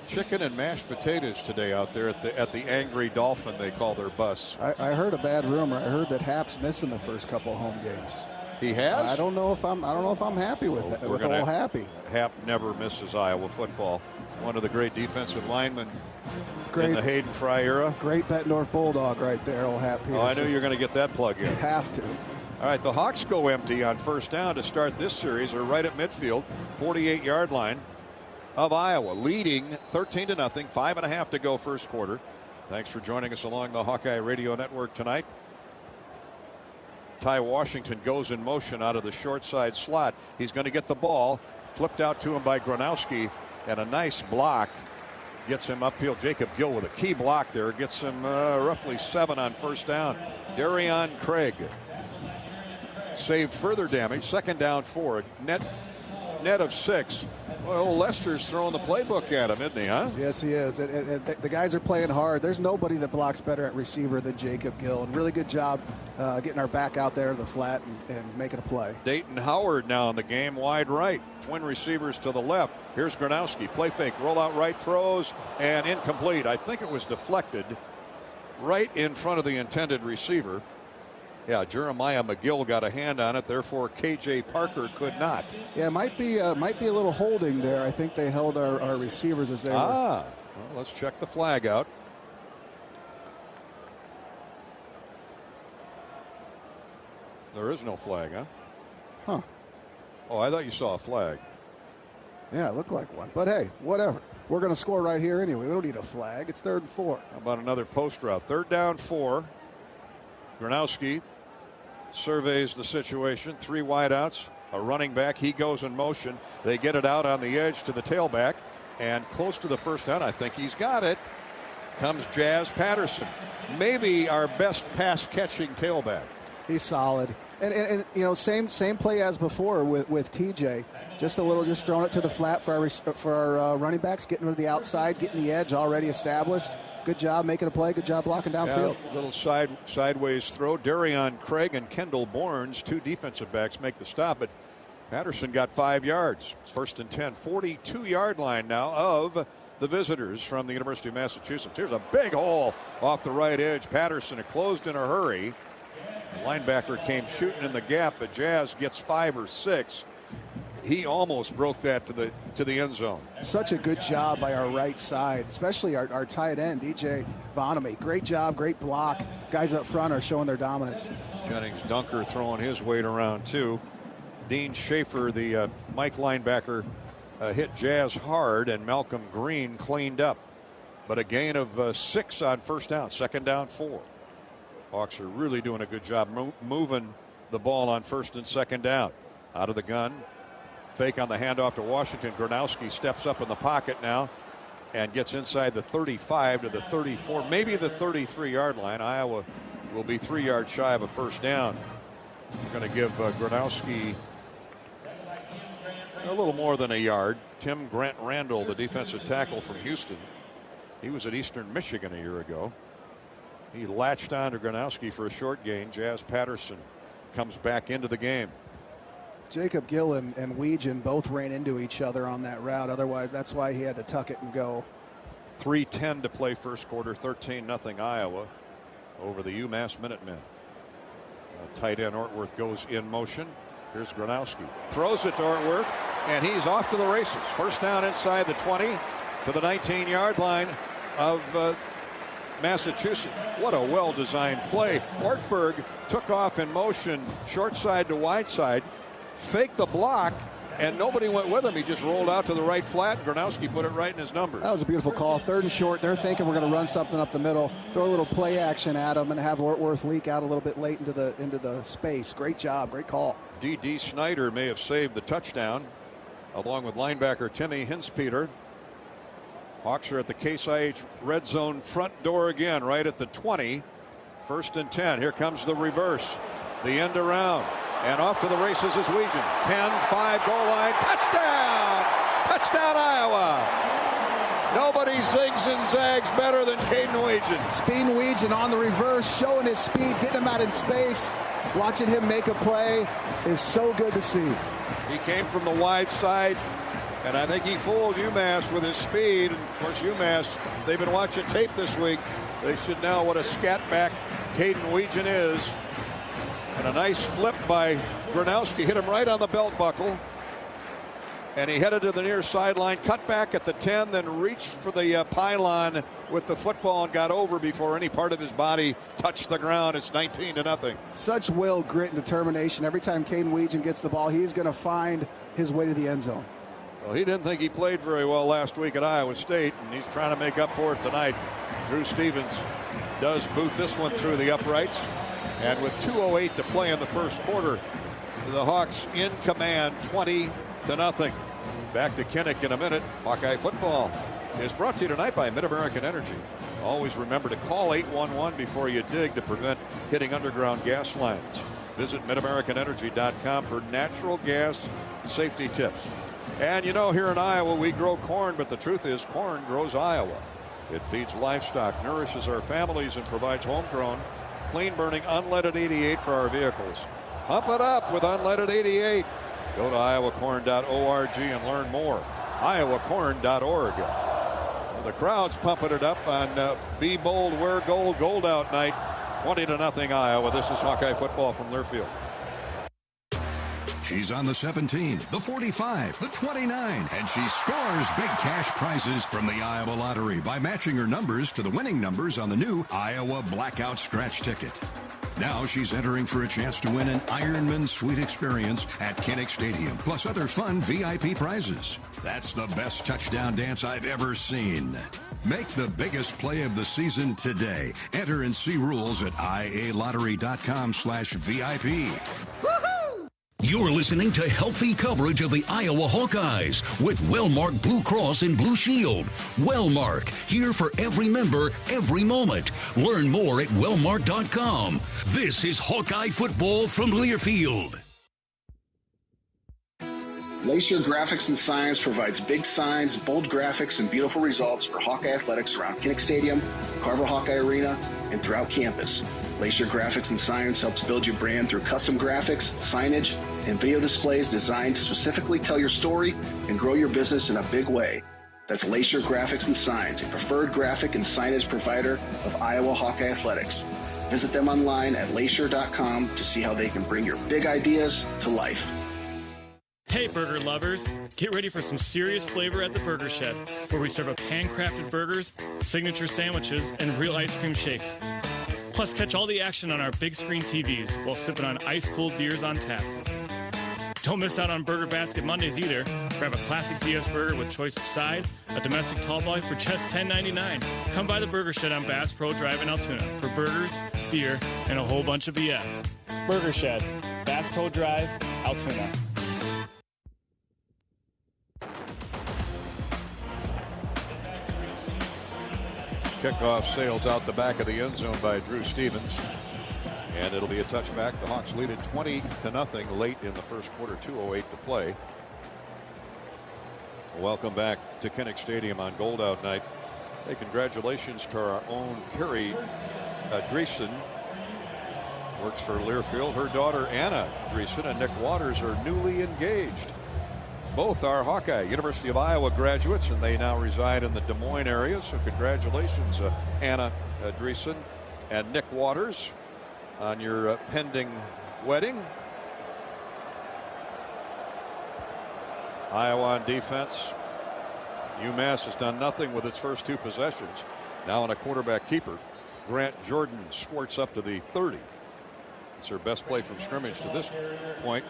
chicken and mashed potatoes today out there at the Angry Dolphin, they call their bus. I heard a bad rumor. I heard that Hap's missing the first couple of home games. He has? I don't know if I'm happy with that. With all happy. Hap never misses Iowa football. One of the great defensive linemen in the Hayden Fry era. Great Bettendorf Bulldog right there, old Hap Peterson. Oh, I knew you were going to get that plug in. You have to. All right, the Hawks go empty on first down to start this series. They're right at midfield, 48-yard line of Iowa, leading 13-0, 5.5 to go first quarter. Thanks for joining us along the Hawkeye Radio Network tonight. Ty Washington goes in motion out of the short side slot. He's going to get the ball flipped out to him by Gronowski, and a nice block gets him upfield. Jacob Gill with a key block there gets him roughly 7 on first down. Darion Craig saved further damage. Second down 4. Net of 6. Well, Lester's throwing the playbook at him, isn't he, huh? Yes, he is. And the guys are playing hard. There's nobody that blocks better at receiver than Jacob Gill. And really good job getting our back out there to the flat and making a play. Dayton Howard now in the game, wide right. Twin receivers to the left. Here's Gronowski. Play fake, roll out right, throws, and incomplete. I think it was deflected right in front of the intended receiver. Yeah, Jeremiah McGill got a hand on it, therefore KJ Parker could not. Yeah, might be a little holding there. I think they held our receivers as they were. Well, let's check the flag out. There is no flag, huh? Huh. Oh, I thought you saw a flag. Yeah, it looked like one. But hey, whatever. We're going to score right here anyway. We don't need a flag. It's 3rd and 4. How about another post route? 3rd down 4. Gronowski surveys the situation. 3 wideouts, a running back. He goes in motion. They get it out on the edge to the tailback. And close to the first down, I think he's got it, comes Jazz Patterson. Maybe our best pass-catching tailback. He's solid. And you know, same play as before with TJ. Just throwing it to the flat for our running backs, getting to the outside, getting the edge already established. Good job making a play. Good job blocking downfield. Yeah, little sideways throw. Darion Craig and Kendall Bournes, 2 defensive backs, make the stop, but Patterson got 5 yards. It's 1st and 10. 42-yard line now of the visitors from the University of Massachusetts. Here's a big hole off the right edge. Patterson, it closed in a hurry. The linebacker came shooting in the gap, but Jazz gets 5 or 6. He almost broke that to the end zone. Such a good job by our right side, especially our tight end, DJ Vonamy. Great job, great block. Guys up front are showing their dominance. Jennings Dunker throwing his weight around too. Dean Schaefer, the Mike linebacker, hit Jazz hard, and Malcolm Green cleaned up. But a gain of 6 on first down, 2nd down 4. Hawks are really doing a good job moving the ball on 1st and 2nd down. Out of the gun. Fake on the handoff to Washington. Gronowski steps up in the pocket now and gets inside the 35 to the 34, maybe the 33-yard line. Iowa will be 3 yards shy of a first down. We're going to give Gronowski a little more than a yard. Tim Grant Randall, the defensive tackle from Houston. He was at Eastern Michigan a year ago. He latched on to Gronowski for a short gain. Jazz Patterson comes back into the game. Jacob Gill and Weegan both ran into each other on that route. Otherwise, that's why he had to tuck it and go. 3:10 to play first quarter. 13-0 Iowa over the UMass Minutemen. Tight end Ortworth goes in motion. Here's Gronowski. Throws it to Ortworth, and he's off to the races. First down inside the 20 to the 19-yard line of Massachusetts. What a well-designed play. Ortberg took off in motion, short side to wide side. Faked the block, and nobody went with him. He just rolled out to the right flat, and Gronowski put it right in his numbers. That was a beautiful call. 3rd and short. They're thinking we're going to run something up the middle, throw a little play action at him, and have Ortworth leak out a little bit late into the space. Great job. Great call. D.D. Snyder may have saved the touchdown, along with linebacker Timmy Hinspeter. Hawks are at the Case IH red zone front door again, right at the 20. 1st and 10. Here comes the reverse. The end around. And off to the races is Weegan. 10-5 goal line. Touchdown! Touchdown, Iowa! Nobody zigs and zags better than Caden Weegan. Speed Weegan on the reverse, showing his speed, getting him out in space. Watching him make a play is so good to see. He came from the wide side, and I think he fooled UMass with his speed. And of course, UMass, they've been watching tape this week. They should know what a scat back Caden Weegan is. And a nice flip by Gronowski, hit him right on the belt buckle. And he headed to the near sideline, cut back at the 10, then reached for the pylon with the football and got over before any part of his body touched the ground. It's 19-0. Such will, grit, and determination. Every time Caden Weegan gets the ball, he's going to find his way to the end zone. Well, he didn't think he played very well last week at Iowa State, and he's trying to make up for it tonight. Drew Stevens does boot this one through the uprights. And with 2:08 to play in the first quarter, the Hawks in command, 20-0. Back to Kinnick in a minute. Hawkeye football is brought to you tonight by Mid-American Energy. Always remember to call 811 before you dig to prevent hitting underground gas lines. Visit MidAmericanEnergy.com for natural gas safety tips. And you know, here in Iowa, we grow corn, but the truth is corn grows Iowa. It feeds livestock, nourishes our families, and provides homegrown, clean-burning unleaded 88 for our vehicles. Pump it up with unleaded 88. Go to iowacorn.org and learn more. iowacorn.org. The crowd's pumping it up on Be Bold, Wear Gold, Gold Out night. 20-0 Iowa. This is Hawkeye football from Learfield. She's on the 17, the 45, the 29, and she scores big cash prizes from the Iowa Lottery by matching her numbers to the winning numbers on the new Iowa Blackout Scratch Ticket. Now she's entering for a chance to win an Ironman Suite experience at Kinnick Stadium, plus other fun VIP prizes. That's the best touchdown dance I've ever seen. Make the biggest play of the season today. Enter and see rules at ialottery.com/VIP. You're listening to healthy coverage of the Iowa Hawkeyes with Wellmark Blue Cross and Blue Shield. Wellmark, here for every member, every moment. Learn more at wellmark.com. This is Hawkeye football from Learfield. Lacer Graphics and Signs provides big signs, bold graphics, and beautiful results for Hawkeye athletics around Kinnick Stadium, Carver Hawkeye Arena, and throughout campus. Lacer Graphics and Signs helps build your brand through custom graphics, signage, and video displays designed to specifically tell your story and grow your business in a big way. That's Lacer Graphics and Signs, a preferred graphic and signage provider of Iowa Hawkeye athletics. Visit them online at lacer.com to see how they can bring your big ideas to life. Hey burger lovers, get ready for some serious flavor at the Burger Shed, where we serve up handcrafted burgers, signature sandwiches, and real ice cream shakes. Plus, catch all the action on our big screen TVs while sipping on ice-cold beers on tap. Don't miss out on Burger Basket Mondays either. Grab a classic DS burger with choice of side, a domestic tall boy for just $10.99. Come by the Burger Shed on Bass Pro Drive in Altoona for burgers, beer, and a whole bunch of BS. Burger Shed, Bass Pro Drive, Altoona. Kickoff sails out the back of the end zone by Drew Stevens. And it'll be a touchback. The Hawks lead it 20-0 late in the first quarter, 2:08 to play. Welcome back to Kinnick Stadium on Gold Out Night. Hey, congratulations to our own Carrie Dreesen. Works for Learfield. Her daughter Anna Dreesen and Nick Waters are newly engaged. Both are Hawkeye, University of Iowa graduates, and they now reside in the Des Moines area. So congratulations, Anna Dreesen and Nick Waters, on your pending wedding. Iowa on defense. UMass has done nothing with its first two possessions. Now on a quarterback keeper, Grant Jordan squirts up to the 30. It's their best play from scrimmage to this point.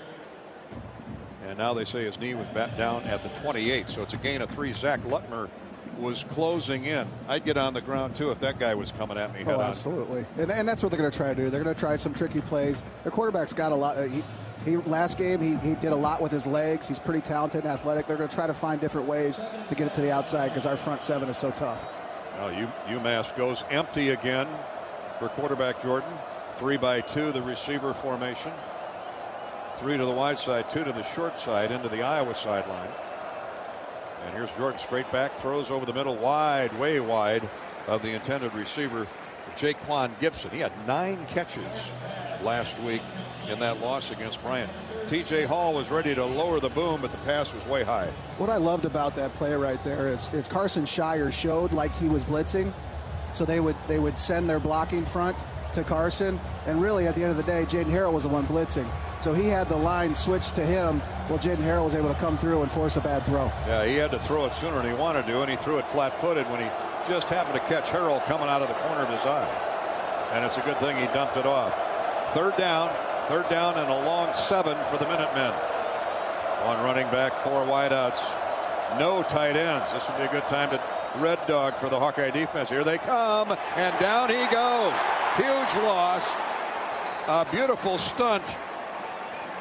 And now they say his knee was back down at the 28. So it's a gain of 3. Zach Lutmer was closing in. I'd get on the ground too if that guy was coming at me head on. Absolutely. And that's what they're going to try to do. They're going to try some tricky plays. Their quarterback's got a lot. Last game he did a lot with his legs. He's pretty talented and athletic. They're going to try to find different ways to get it to the outside because our front seven is so tough. Now UMass goes empty again for quarterback Jordan. 3-by-2 the receiver formation. 3 to the wide side, 2 to the short side into the Iowa sideline. And here's Jordan straight back, throws over the middle, wide, way wide of the intended receiver, Jaquan Gibson. He had 9 catches last week in that loss against Bryant. TJ Hall was ready to lower the boom, but the pass was way high. What I loved about that play right there is Carson Shire showed like he was blitzing, so they would send their blocking front to Carson, and really at the end of the day, Jaden Harrell was the one blitzing. So he had the line switched to him. Well, Jaden Harrell was able to come through and force a bad throw. Yeah, he had to throw it sooner than he wanted to, and he threw it flat-footed when he just happened to catch Harrell coming out of the corner of his eye. And it's a good thing he dumped it off. Third down and a long 7 for the Minutemen. One running back, 4 wideouts. No tight ends. This would be a good time to red dog for the Hawkeye defense. Here they come, and down he goes. Huge loss. A beautiful stunt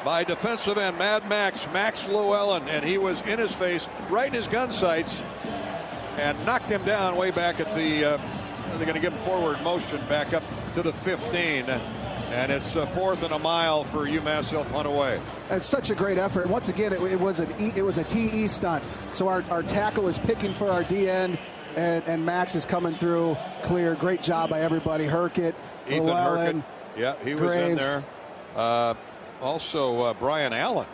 by defensive end Max Llewellyn, and he was in his face, right in his gun sights, and knocked him down way back at the they're going to give him forward motion back up to the 15, and it's 4th and a mile for UMass. He'll punt away. It's such a great effort. Once again, it was a TE stunt. So our tackle is picking for our D end, and Max is coming through clear. Great job by everybody. Herkett, Llewellyn, yeah, he was Graves. in there. Also Brian Allen,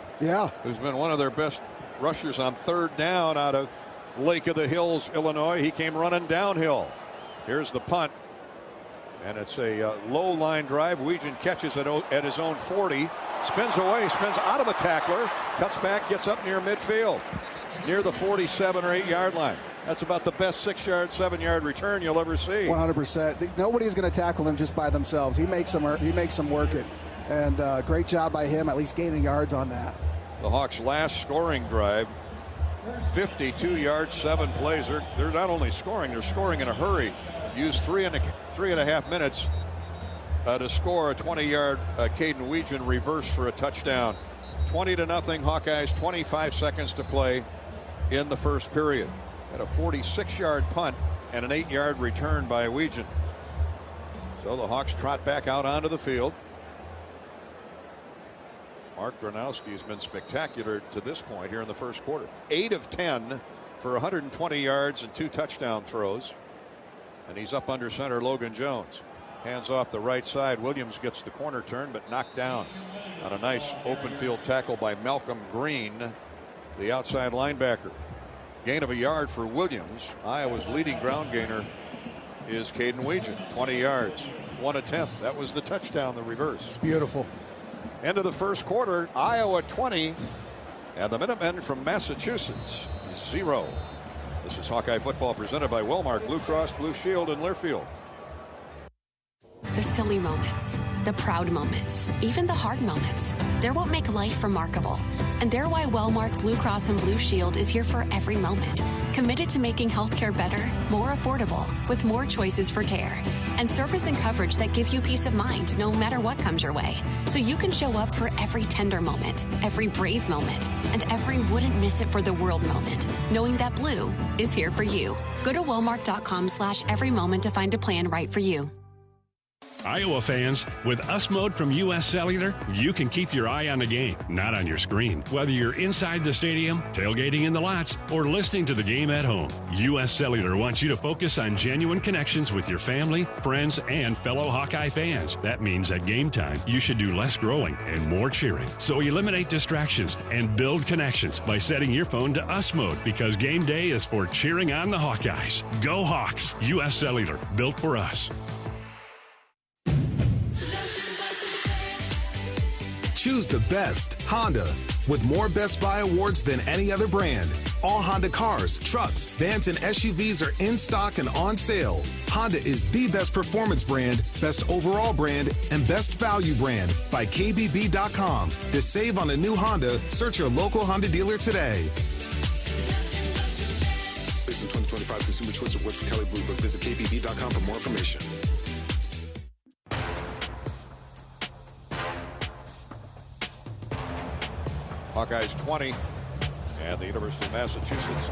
who's been one of their best rushers on 3rd down out of Lake of the Hills, Illinois. He came running downhill. Here's the punt, and it's a low line drive. Weegan catches it at his own 40, spins away, spins out of a tackler, cuts back, gets up near midfield, near the 47 or 8 yard line. That's about the best 6-yard, 7-yard return you'll ever see. 100%. Nobody's going to tackle him just by themselves. He makes them work it. And great job by him, at least gaining yards on that. The Hawks' last scoring drive, 52 yards, 7 plays. They're not only scoring, they're scoring in a hurry. Used 3.5 minutes to score a 20-yard Caden Weegan reverse for a touchdown. 20-0 Hawkeyes, 25 seconds to play in the first period. Had a 46-yard punt and an 8-yard return by Weegan. So the Hawks trot back out onto the field. Mark Gronowski has been spectacular to this point here in the first quarter. 8 of 10 for 120 yards and 2 touchdown throws. And he's up under center, Logan Jones. Hands off the right side. Williams gets the corner turn, but knocked down on a nice open field tackle by Malcolm Green, the outside linebacker. Gain of a yard for Williams. Iowa's leading ground gainer is Caden Weegan, 20 yards, 1 attempt. That was the touchdown, the reverse. It's beautiful. End of the first quarter, Iowa 20, and the Minutemen from Massachusetts 0. This is Hawkeye football presented by Wellmark Blue Cross Blue Shield in Learfield. The silly moments, the proud moments, even the hard moments. They're what make life remarkable. And they're why Wellmark Blue Cross and Blue Shield is here for every moment. Committed to making healthcare better, more affordable, with more choices for care. And service and coverage that give you peace of mind no matter what comes your way. So you can show up for every tender moment, every brave moment, and every wouldn't miss it for the world moment, knowing that Blue is here for you. Go to wellmark.com/every moment to find a plan right for you. Iowa fans, with US Mode from US Cellular, you can keep your eye on the game, not on your screen. Whether you're inside the stadium, tailgating in the lots, or listening to the game at home, US Cellular wants you to focus on genuine connections with your family, friends, and fellow Hawkeye fans. That means at game time, you should do less growing and more cheering. So eliminate distractions and build connections by setting your phone to US Mode, because game day is for cheering on the Hawkeyes. Go Hawks! US Cellular, built for us. Choose the best, Honda. With more Best Buy awards than any other brand. All Honda cars, trucks, vans, and SUVs are in stock and on sale. Honda is the best performance brand, best overall brand, and best value brand by KBB.com. To save on a new Honda, search your local Honda dealer today. Based on 2025 Consumer Choice Awards for Kelly Blue Book. Visit KBB.com for more information. Hawkeyes 20 and the University of Massachusetts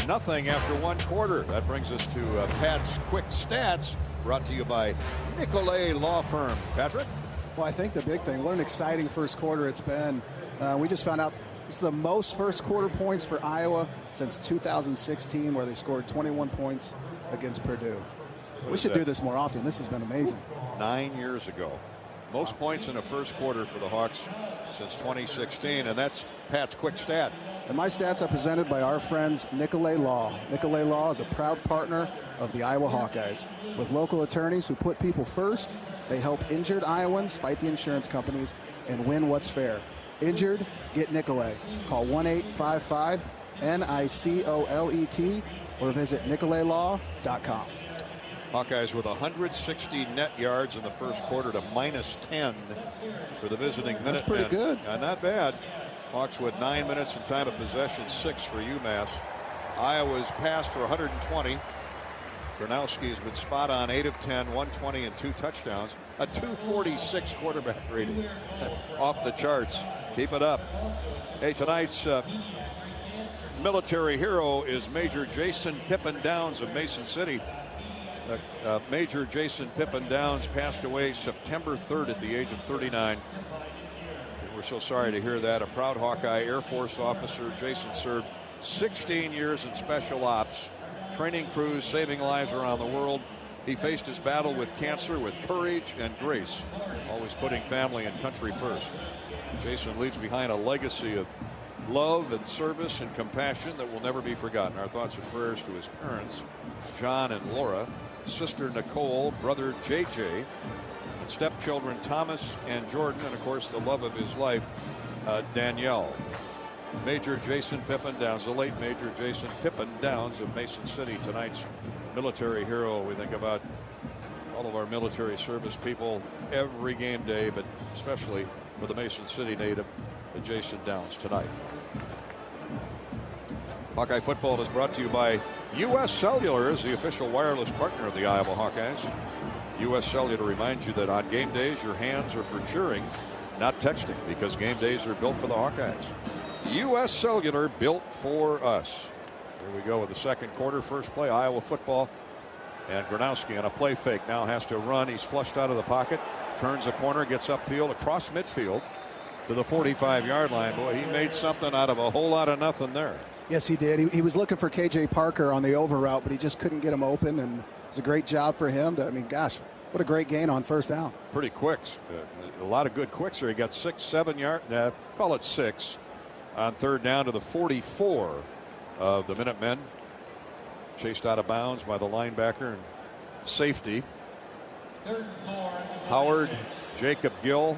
nothing after one quarter. That brings us to Pat's Quick Stats, brought to you by Nicolay Law Firm. Patrick? Well, I think the big thing, what an exciting first quarter it's been. We just found out it's the most first quarter points for Iowa since 2016, where they scored 21 points against Purdue. We should do this more often. This has been amazing. 9 years ago. Most points in a first quarter for the Hawks since 2016, and that's Pat's Quick Stat. And my stats are presented by our friends Nicolay Law. Nicolay Law is a proud partner of the Iowa Hawkeyes. With local attorneys who put people first, they help injured Iowans fight the insurance companies and win what's fair. Injured? Get Nicolay. Call 1-855-NICOLET or visit nicolaylaw.com. Hawkeyes with 160 net yards in the first quarter to -10 for the visiting Minutemen. That's pretty good. Not bad. Hawks with 9 minutes in time of possession, 6 for UMass. Iowa's passed for 120. Gronowski's been spot on, 8 of 10, 120 and 2 touchdowns. A 246 quarterback rating. Off the charts. Keep it up. Hey, tonight's military hero is Major Jason Pippin Downs of Mason City. Major Jason Pippin Downs passed away September 3rd at the age of 39. We're so sorry to hear that. A proud Hawkeye Air Force officer, Jason served 16 years in special ops, training crews, saving lives around the world. He faced his battle with cancer with courage and grace, always putting family and country first. Jason leaves behind a legacy of love and service and compassion that will never be forgotten. Our thoughts and prayers to his parents, John and Laura, sister Nicole, brother JJ, and stepchildren Thomas and Jordan, and of course the love of his life, Danielle. Major Jason Pippin Downs, the late Major Jason Pippin Downs of Mason City, tonight's military hero. We think about all of our military service people every game day, but especially for the Mason City native, Jason Downs, tonight. Hawkeye football is brought to you by U.S. Cellular, as the official wireless partner of the Iowa Hawkeyes. U.S. Cellular reminds you that on game days, your hands are for cheering, not texting, because game days are built for the Hawkeyes. U.S. Cellular, built for us. Here we go with the second quarter. First play, Iowa football. And Gronowski on a play fake now has to run. He's flushed out of the pocket, turns the corner, gets upfield across midfield to the 45-yard line. Boy, he made something out of a whole lot of nothing there. Yes, he did. He was looking for KJ Parker on the over route, but he just couldn't get him open, and it's a great job for him. I mean, gosh, what a great gain on first down. Pretty quicks. A lot of good quicks here. He got 6, 7 yards, call it 6, on third down to the 44 of the Minutemen. Chased out of bounds by the linebacker and safety. Howard, Jacob Gill.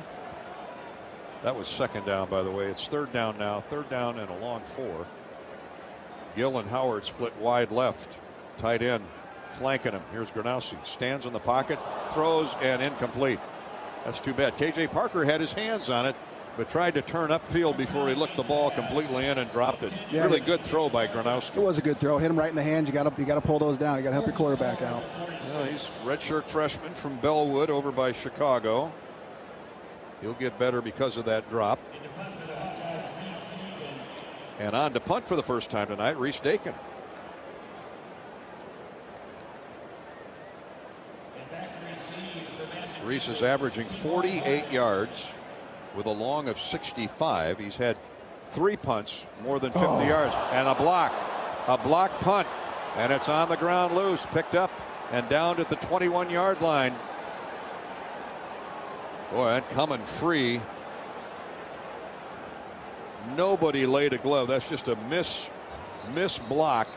That was second down, by the way. It's third down now. Third down and a long 4. Gill and Howard split wide left. Tight end flanking him. Here's Gronowski. Stands in the pocket, throws, and incomplete. That's too bad. KJ Parker had his hands on it, but tried to turn upfield before he looked the ball completely in and dropped it. Yeah, really good throw by Gronowski. It was a good throw. Hit him right in the hands. You got to pull those down. You got to help your quarterback out. Well, he's redshirt freshman from Bellwood over by Chicago. He'll get better because of that drop. And on to punt for the first time tonight, Reese Dakin. Reese is averaging 48 yards with a long of 65. He's had 3 punts, more than 50 yards, and a block punt, and it's on the ground loose, picked up and down at the 21-yard line. Boy, that coming free. Nobody laid a glove. That's just a miss block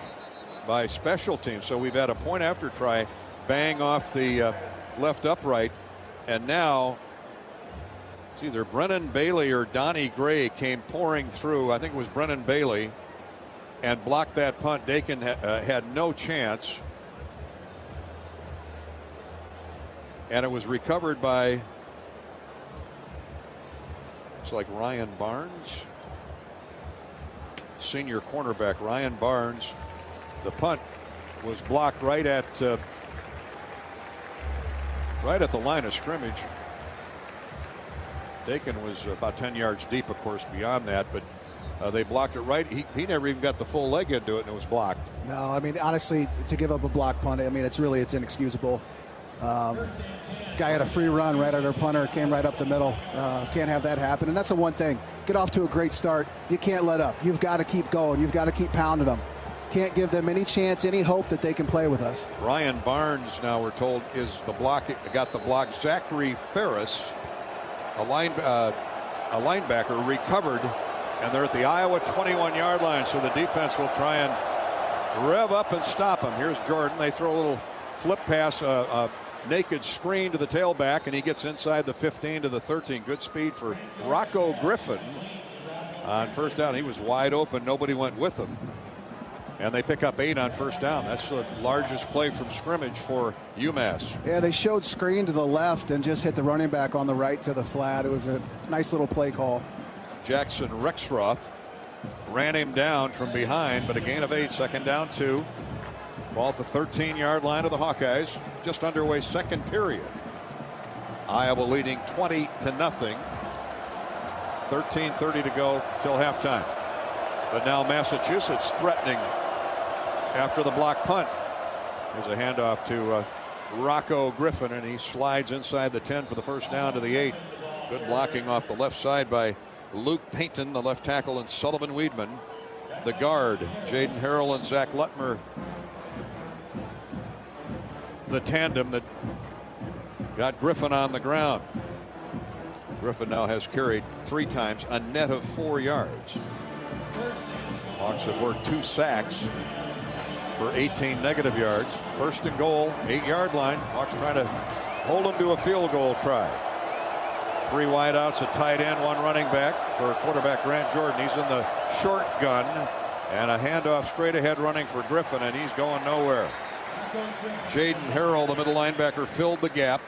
by special teams. So we've had a point after try, bang off the left upright, and now it's either Brennan Bailey or Donnie Gray came pouring through. I think it was Brennan Bailey, and blocked that punt. Dakin had no chance, and it was recovered by, it's like Ryan Barnes, senior cornerback Ryan Barnes. The punt was blocked right at the line of scrimmage. Dakin was about 10 yards deep, of course, beyond that, but they blocked it right. He never even got the full leg into it, and it was blocked. No, I mean, honestly, to give up a block punt, I mean, it's inexcusable. Guy had a free run right at our punter, came right up the middle. Can't have that happen, and that's the one thing. Get off to a great start. You can't let up. You've got to keep going. You've got to keep pounding them. Can't give them any chance, any hope that they can play with us. Ryan Barnes, now we're told, is the block. Got the block. Zachary Ferris, a linebacker, recovered, and they're at the Iowa 21-yard line. So the defense will try and rev up and stop him. Here's Jordan. They throw a little flip pass, naked screen to the tailback, and he gets inside the 15 to the 13. Good speed for Rocco Griffin on first down. He was wide open. Nobody went with him. And they pick up 8 on first down. That's the largest play from scrimmage for UMass. Yeah, they showed screen to the left and just hit the running back on the right to the flat. It was a nice little play call. Jackson Rexroth ran him down from behind, but a gain of 8, second down 2. Ball at the 13-yard line of the Hawkeyes. Just underway second period. Iowa leading 20-0. 13:30 to go till halftime. But now Massachusetts threatening after the block punt. There's a handoff to Rocco Griffin, and he slides inside the 10 for the first down to the 8. Good blocking off the left side by Luke Payton, the left tackle, and Sullivan Weedman, the guard. Jaden Harrell and Zach Lutmer, the tandem that got Griffin on the ground. Griffin now has carried 3 times, a net of 4 yards. Hawks have worked 2 sacks for 18 negative yards. First and goal, 8-yard line. Hawks trying to hold them to a field goal try. 3 wideouts, a tight end, 1 running back for quarterback Grant Jordan. He's in the shotgun and a handoff straight ahead running for Griffin, and he's going nowhere. Jaden Harrell, the middle linebacker, filled the gap,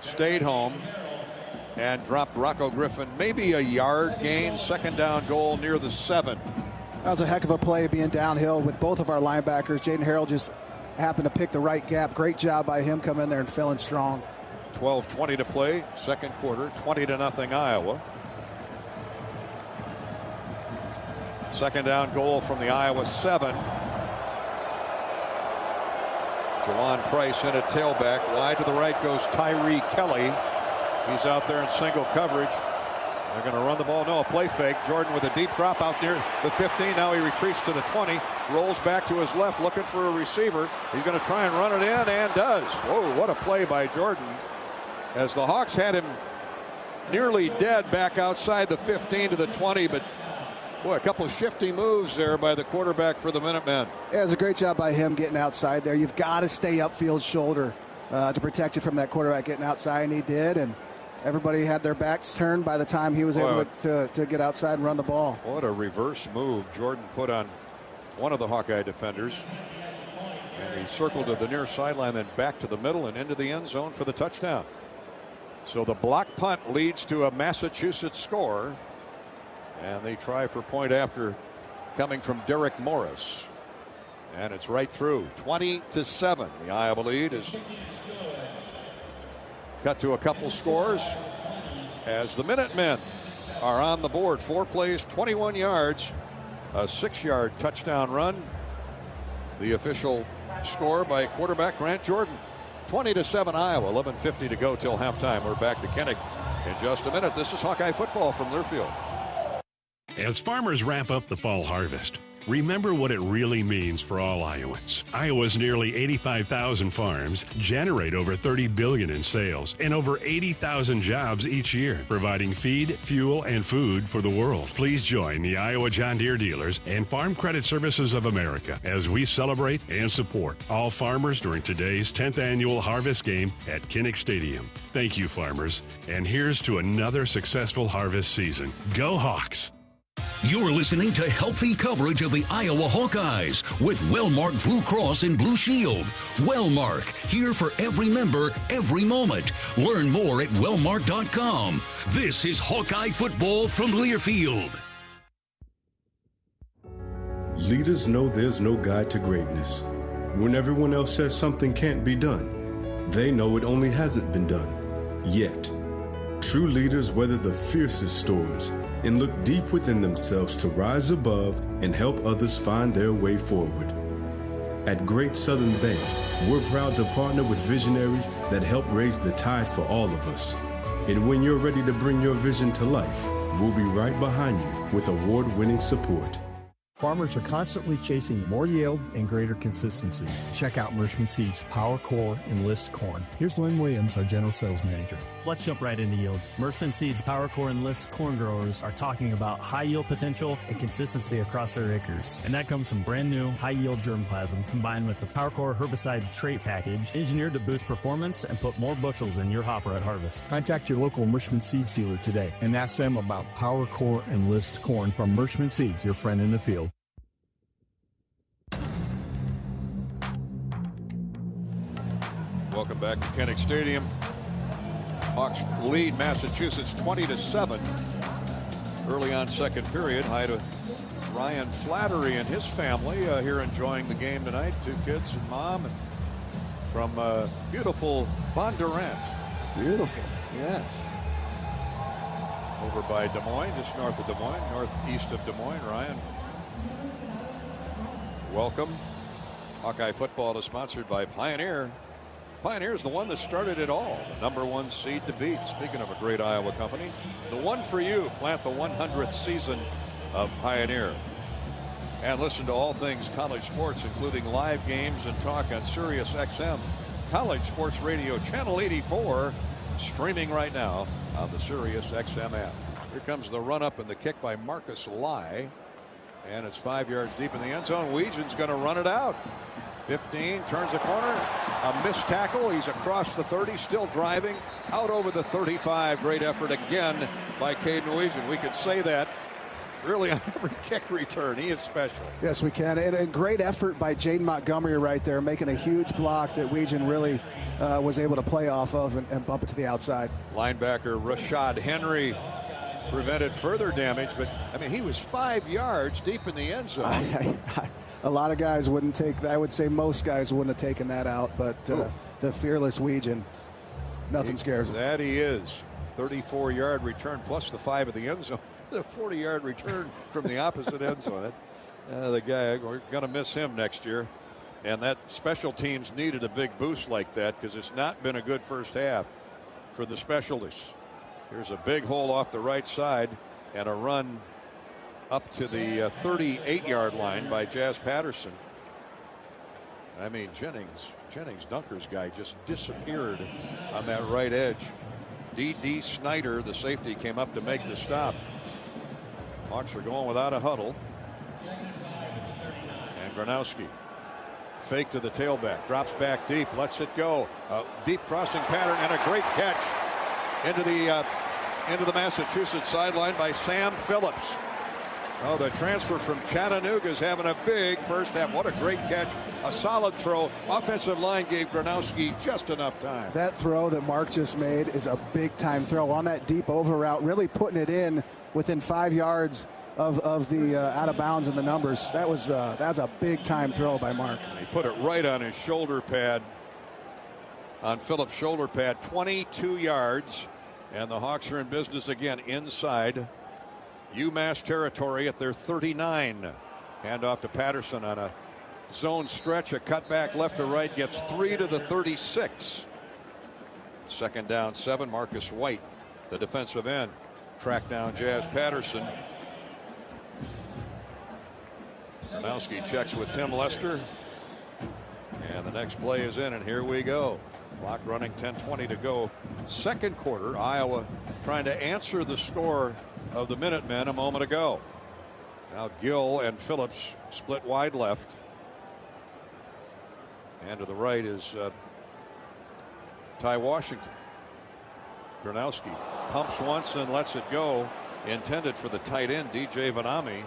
stayed home, and dropped Rocco Griffin maybe a yard gain. Second down goal near the 7. That was a heck of a play, being downhill with both of our linebackers. Jaden Harrell just happened to pick the right gap. Great job by him coming in there and filling strong. 12:20 to play, second quarter, 20-0 Iowa. Second down goal from the Iowa 7. Jawan Price in at tailback. Wide to the right goes Tyree Kelly. He's out there in single coverage. They're going to run the ball. No, a play fake. Jordan with a deep drop out near the 15. Now he retreats to the 20. Rolls back to his left looking for a receiver. He's going to try and run it in, and does. Whoa, what a play by Jordan. As the Hawks had him nearly dead back outside the 15 to the 20. But, boy, a couple of shifty moves there by the quarterback for the Minutemen. Yeah, it was a great job by him getting outside there. You've got to stay upfield shoulder to protect you from that quarterback getting outside, and he did. And everybody had their backs turned by the time he was able to get outside and run the ball. What a reverse move Jordan put on one of the Hawkeye defenders. And he circled to the near sideline, then back to the middle and into the end zone for the touchdown. So the block punt leads to a Massachusetts score. And they try for point after, coming from Derek Morris. And it's right through. 20-7. The Iowa lead is cut to a couple scores as the Minutemen are on the board. 4 plays, 21 yards, a 6-yard touchdown run. The official score by quarterback Grant Jordan. 20-7 Iowa. 11:50 to go till halftime. We're back to Kinnick in just a minute. This is Hawkeye football from Learfield. As farmers wrap up the fall harvest, remember what it really means for all Iowans. Iowa's nearly 85,000 farms generate over $30 billion in sales and over 80,000 jobs each year, providing feed, fuel, and food for the world. Please join the Iowa John Deere dealers and Farm Credit Services of America as we celebrate and support all farmers during today's 10th annual harvest game at Kinnick Stadium. Thank you, farmers. And here's to another successful harvest season. Go Hawks! You're listening to healthy coverage of the Iowa Hawkeyes with Wellmark Blue Cross and Blue Shield. Wellmark, here for every member, every moment. Learn more at wellmark.com. This is Hawkeye football from Learfield. Leaders know there's no guide to greatness. When everyone else says something can't be done, they know it only hasn't been done yet. True leaders weather the fiercest storms and look deep within themselves to rise above and help others find their way forward. At Great Southern Bank, we're proud to partner with visionaries that help raise the tide for all of us. And when you're ready to bring your vision to life, we'll be right behind you with award-winning support. Farmers are constantly chasing more yield and greater consistency. Check out Mershman Seeds Power Core Enlist Corn. Here's Lynn Williams, our General Sales Manager. Let's jump right into yield. Mershman Seeds Power Core Enlist corn growers are talking about high yield potential and consistency across their acres. And that comes from brand new high yield germplasm combined with the Power Core herbicide trait package engineered to boost performance and put more bushels in your hopper at harvest. Contact your local Mershman Seeds dealer today and ask them about Power Core Enlist Corn from Mershman Seeds, your friend in the field. Welcome back to Kinnick Stadium. Hawks lead Massachusetts 20-7. Early on second period. Hi to Ryan Flattery and his family here enjoying the game tonight. 2 kids and mom, and from beautiful Bondurant. Beautiful, yes. Over by Des Moines, just north of Des Moines, northeast of Des Moines. Ryan, welcome. Hawkeye football is sponsored by Pioneer. Pioneer is the one that started it all. The #1 seed to beat. Speaking of a great Iowa company, the one for you. Plant the 100th season of Pioneer. And listen to all things college sports, including live games and talk on Sirius XM. College Sports Radio, Channel 84, streaming right now on the Sirius XM app. Here comes the run up and the kick by Marcus Lai. And it's 5 yards deep in the end zone. Weejan's going to run it out. 15, turns the corner, a missed tackle. He's across the 30, still driving out over the 35. Great effort again by Caden Weejan. We could say that really on every kick return. He is special. Yes, we can. And a great effort by Jaden Montgomery right there, making a huge block that Weegan really was able to play off of and bump it to the outside. Linebacker Rashad Henry prevented further damage, but I mean, he was 5 yards deep in the end zone. A lot of guys wouldn't take that. I would say most guys wouldn't have taken that out, but the fearless Weegan, nothing scares him. That he is. 34-yard return plus the 5 of the end zone. The 40-yard return from the opposite end zone. The guy, we're going to miss him next year. And that special teams needed a big boost like that because it's not been a good first half for the specialists. Here's a big hole off the right side and a run up to the 38-yard line by Jazz Patterson. I mean, Jennings Dunker's guy just disappeared on that right edge. D.D. Snyder, the safety, came up to make the stop. Hawks are going without a huddle. And Gronowski fake to the tailback, drops back deep, lets it go. A deep crossing pattern and a great catch into the Massachusetts sideline by Sam Phillips. Oh, the transfer from Chattanooga is having a big first half. What a great catch. A solid throw. Offensive line gave Gronowski just enough time. That throw that Mark just made is a big-time throw on that deep over route, really putting it in within 5 yards of the out of bounds in the numbers. That's a big-time throw by Mark. He put it right on his shoulder pad, on Phillips' shoulder pad, 22 yards. And the Hawks are in business again inside UMass territory at their 39. Hand off to Patterson on a zone stretch, a cutback left to right, gets 3 to the 36. Second down 7. Marcus White, the defensive end, track down Jazz Patterson. Gronowski checks with Tim Lester. And the next play is in, and here we go. Clock running, 10:20 to go. Second quarter, Iowa trying to answer the score of the Minutemen a moment ago. Now Gill and Phillips split wide left. And to the right is Ty Washington. Gronowski pumps once and lets it go. Intended for the tight end, DJ Vanami.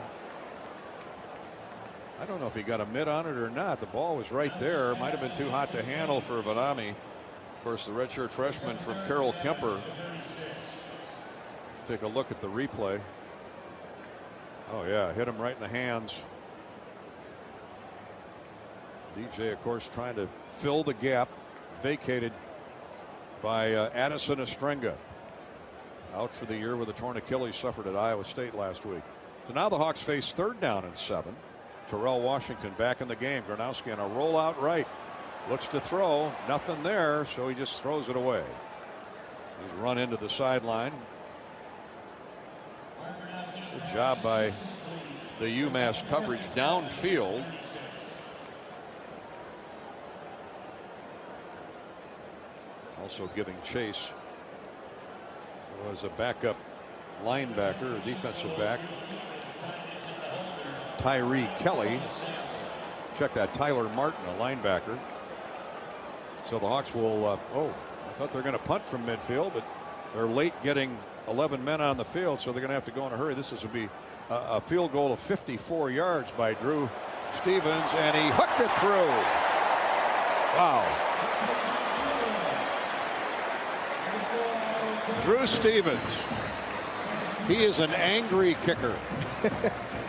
I don't know if he got a mid on it or not. The ball was right there. Might have been too hot to handle for Vanami. Of course, the redshirt freshman from Carroll Kemper. Take a look at the replay. Oh yeah, hit him right in the hands. DJ, of course, trying to fill the gap vacated by Addison Estrenga. Out for the year with a torn Achilles suffered at Iowa State last week. So now the Hawks face 3rd down and 7. Terrell Washington back in the game. Gronowski on a rollout right. Looks to throw. Nothing there, so he just throws it away. He's run into the sideline. Good job by the UMass coverage downfield. Also giving chase was a backup linebacker, a defensive back, Tyree Kelly. Check that, Tyler Martin, a linebacker. So the Hawks will, I thought they're going to punt from midfield, but they're late getting 11 men on the field, so they're going to have to go in a hurry. This will be a field goal of 54 yards by Drew Stevens, and he hooked it through. Wow. Drew Stevens. He is an angry kicker.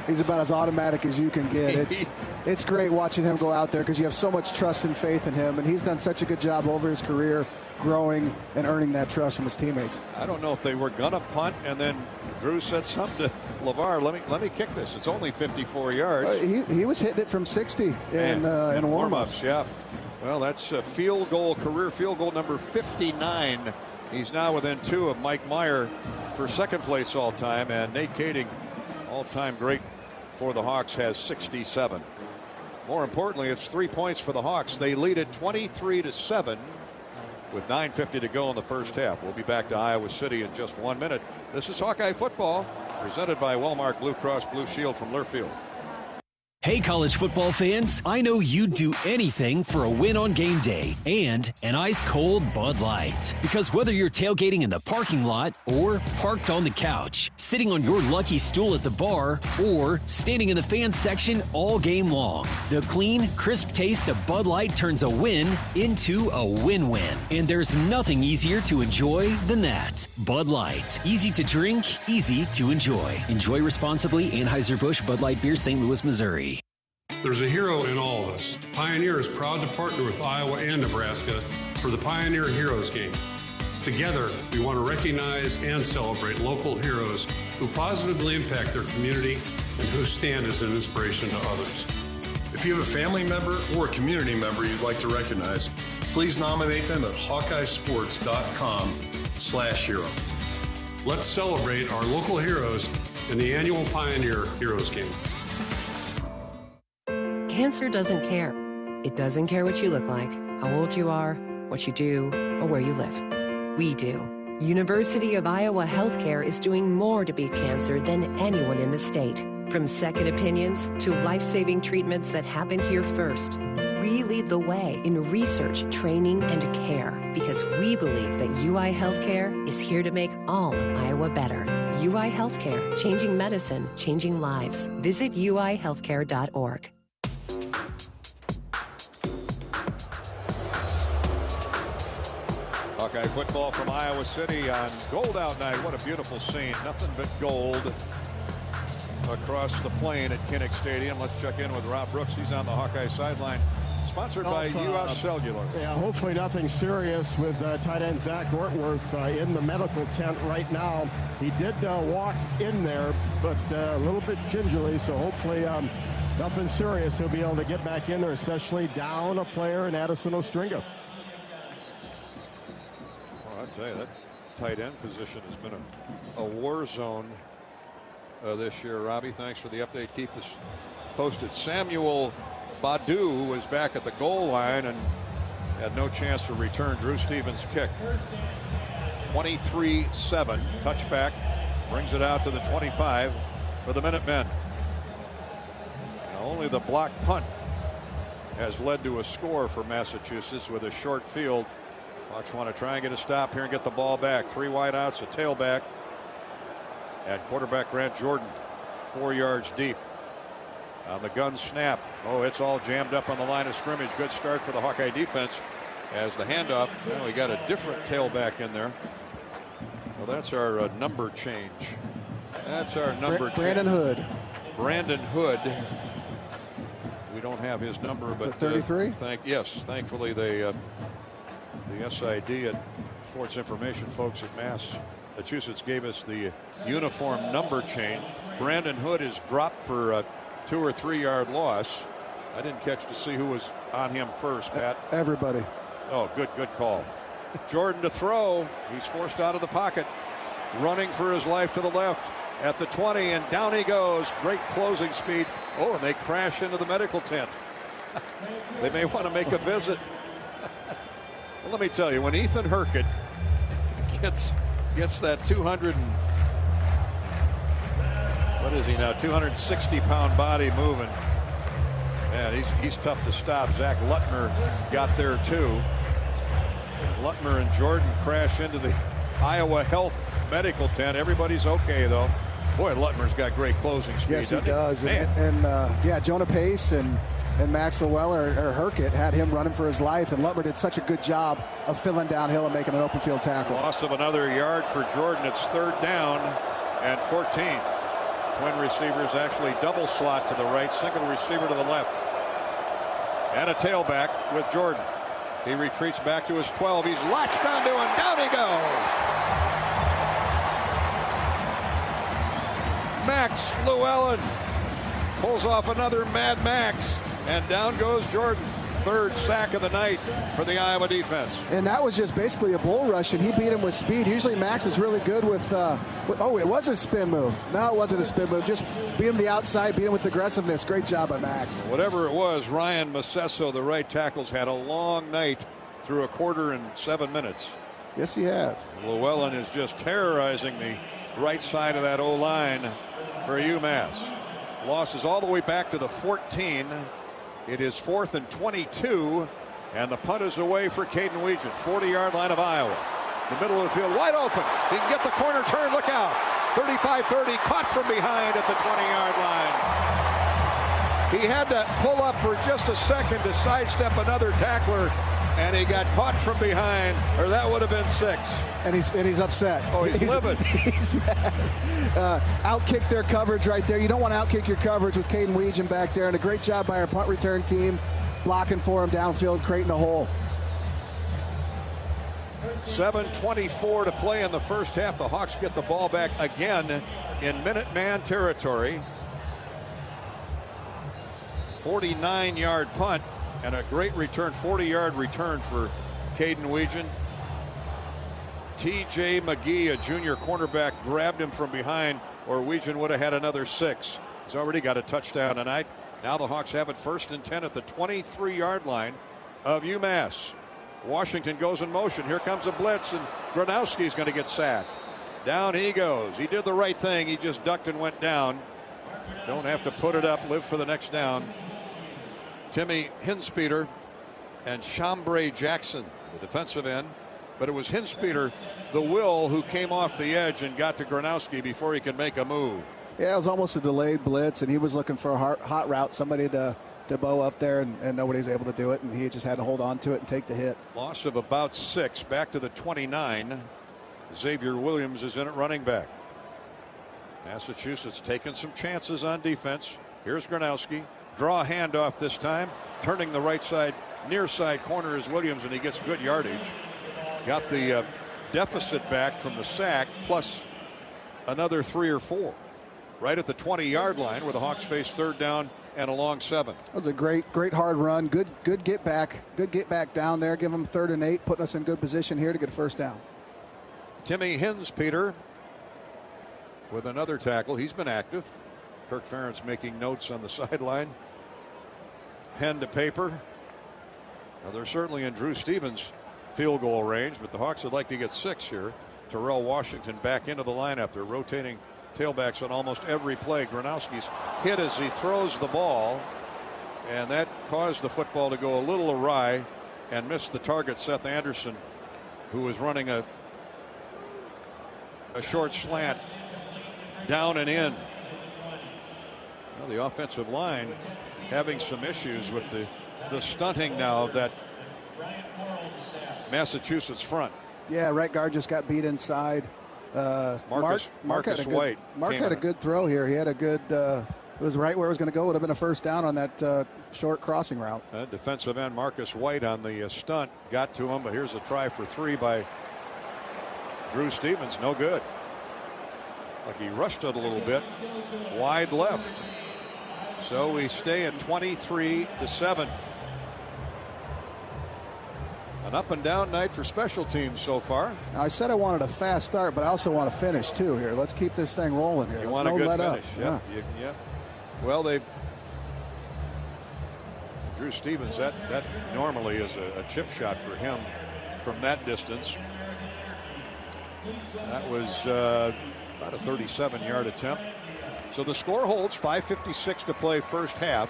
He's about as automatic as you can get. It's great watching him go out there because you have so much trust and faith in him, and he's done such a good job over his career growing and earning that trust from his teammates. I don't know if they were gonna punt, and then Drew said something to LeVar, let me kick this. It's only 54 yards. He was hitting it from 60 in warm-ups. Yeah. Well, that's a field goal, career field goal number 59. He's now within 2 of Mike Meyer for second place all time, and Nate Kading, all-time great for the Hawks, has 67. More importantly, it's 3 points for the Hawks. They lead it 23-7 with 9:50 to go in the first half. We'll be back to Iowa City in just 1 minute. This is Hawkeye Football, presented by Wellmark Blue Cross Blue Shield from Learfield. Hey, college football fans, I know you'd do anything for a win on game day and an ice-cold Bud Light. Because whether you're tailgating in the parking lot or parked on the couch, sitting on your lucky stool at the bar, or standing in the fan section all game long, the clean, crisp taste of Bud Light turns a win into a win-win. And there's nothing easier to enjoy than that. Bud Light. Easy to drink, easy to enjoy. Enjoy responsibly. Anheuser-Busch Bud Light Beer, St. Louis, Missouri. There's a hero in all of us. Pioneer is proud to partner with Iowa and Nebraska for the Pioneer Heroes Game. Together, we want to recognize and celebrate local heroes who positively impact their community and who stand as an inspiration to others. If you have a family member or a community member you'd like to recognize, please nominate them at hawkeyesports.com/hero. Let's celebrate our local heroes in the annual Pioneer Heroes Game. Cancer doesn't care. It doesn't care what you look like, how old you are, what you do, or where you live. We do. University of Iowa Healthcare is doing more to beat cancer than anyone in the state. From second opinions to life-saving treatments that happen here first. We lead the way in research, training, and care because we believe that UI Healthcare is here to make all of Iowa better. UI Healthcare, changing medicine, changing lives. Visit uihealthcare.org. Hawkeye football from Iowa City on Gold Out Night. What a beautiful scene. Nothing but gold across the plain at Kinnick Stadium. Let's check in with Rob Brooks. He's on the Hawkeye sideline. Sponsored by U.S. Cellular. Yeah, hopefully nothing serious with tight end Zach Ortworth in the medical tent right now. He did walk in there, but a little bit gingerly, so hopefully nothing serious. He'll be able to get back in there, especially down a player in Addison Ostringa. I'll tell you, that tight end position has been a war zone this year. Robbie, thanks for the update. Keep us posted. Samuel Badu was back at the goal line and had no chance to return Drew Stevens' kick. 23-7, touchback, brings it out to the 25 for the Minutemen. Now, only the block punt has led to a score for Massachusetts with a short field. Hawks want to try and get a stop here and get the ball back. 3 wideouts, a tailback, and quarterback Grant Jordan 4 yards deep on the gun snap. Oh, it's all jammed up on the line of scrimmage. Good start for the Hawkeye defense as the handoff. Well, we got a different tailback in there. Well, that's our number change. That's our number change. Brandon Hood. Brandon Hood. We don't have his number, but 33. Yes, thankfully they. The SID at Sports Information folks at Massachusetts gave us the uniform number change. Brandon Hood is dropped for a 2 or 3 yard loss. I didn't catch to see who was on him first, Pat. Everybody. Oh, good call. Jordan to throw. He's forced out of the pocket. Running for his life to the left at the 20, and down he goes. Great closing speed. Oh, and they crash into the medical tent. They may want to make a visit. Well, let me tell you, when Ethan Herkett gets that 260-pound body moving, man, he's tough to stop. Zach Lutmer got there too. Lutmer and Jordan crash into the Iowa Health medical tent. Everybody's okay though. Boy, Lutmer's got great closing speed. Yes, he does. And Jonah Pace and Max Llewellyn or Herkett had him running for his life, and Lutmer did such a good job of filling downhill and making an open field tackle. Loss of another yard for Jordan. It's 3rd down and 14. Twin receivers actually double slot to the right, single receiver to the left. And a tailback with Jordan. He retreats back to his 12. He's latched onto him. Down he goes. Max Llewellyn pulls off another Mad Max. And down goes Jordan. 3rd sack of the night for the Iowa defense. And that was just basically a bull rush, and he beat him with speed. Usually Max is really good with it was a spin move. No, it wasn't a spin move. Just beat him to the outside, beat him with aggressiveness. Great job by Max. Whatever it was, Ryan Macesso, the right tackle's had a long night through a quarter and 7 minutes. Yes, he has. Llewellyn is just terrorizing the right side of that O-line for UMass. Losses all the way back to the 14. It is 4th and 22, and the punt is away for Caden Weegan. 40-yard line of Iowa. The middle of the field wide open. He can get the corner turn. Look out. 35-30, caught from behind at the 20-yard line. He had to pull up for just a second to sidestep another tackler, and he got caught from behind, or that would have been 6. And he's upset. Oh, he's livid. He's mad. Outkick their coverage right there. You don't want to outkick your coverage with Caden Weegan back there, and a great job by our punt return team blocking for him downfield, creating a hole. 7:24 to play in the first half. The Hawks get the ball back again in Minuteman territory. 49-yard punt and a great return, 40-yard return for Caden Weegan. T.J. McGee, a junior cornerback, grabbed him from behind, or Weegan would have had another 6. He's already got a touchdown tonight. Now the Hawks have it 1st and 10 at the 23-yard line of UMass. Washington goes in motion. Here comes a blitz, and Gronowski's going to get sacked. Down he goes. He did the right thing. He just ducked and went down. Don't have to put it up. Live for the next down. Timmy Hinspeter and Chambray Jackson, the defensive end. But it was Hinspeter, the will, who came off the edge and got to Gronowski before he could make a move. Yeah, it was almost a delayed blitz, and he was looking for a hot route, somebody to bow up there, and nobody's able to do it, and he just had to hold on to it and take the hit. Loss of about 6. Back to the 29. Xavier Williams is in at running back. Massachusetts taking some chances on defense. Here's Gronowski. Draw a handoff this time. Turning the right side, near side corner is Williams, and he gets good yardage. Got the deficit back from the sack, plus another 3 or 4. Right at the 20-yard line, where the Hawks face 3rd down and a long 7. That was a great hard run. Good get back. Good get back down there. Give them 3rd and 8, putting us in good position here to get a 1st down. Timmy Hinspeter with another tackle. He's been active. Kirk Ferentz making notes on the sideline. Pen to paper. Now they're certainly in Drew Stevens' field goal range, but the Hawks would like to get 6 here. Terrell Washington back into the lineup. They're rotating tailbacks on almost every play. Gronowski's hit as he throws the ball, and that caused the football to go a little awry and missed the target, Seth Anderson, who was running a short slant down and in. Well, the offensive line having some issues with the stunting now of that Massachusetts front. Yeah, right guard just got beat inside. Marcus White. Mark had a good throw here. He had a good, it was right where it was going to go. Would have been a 1st down on that short crossing route. Defensive end Marcus White on the stunt got to him, but here's a try for 3 by Drew Stevens. No good. Like he rushed it a little bit. Wide left. So we stay at 23-7. An up and down night for special teams so far. Now, I said I wanted a fast start, but I also want to finish too here. Let's keep this thing rolling here. You want a good finish. Yeah. Well, Drew Stevens, that normally is a chip shot for him from that distance. That was about a 37-yard attempt. So the score holds. 5:56 to play first half.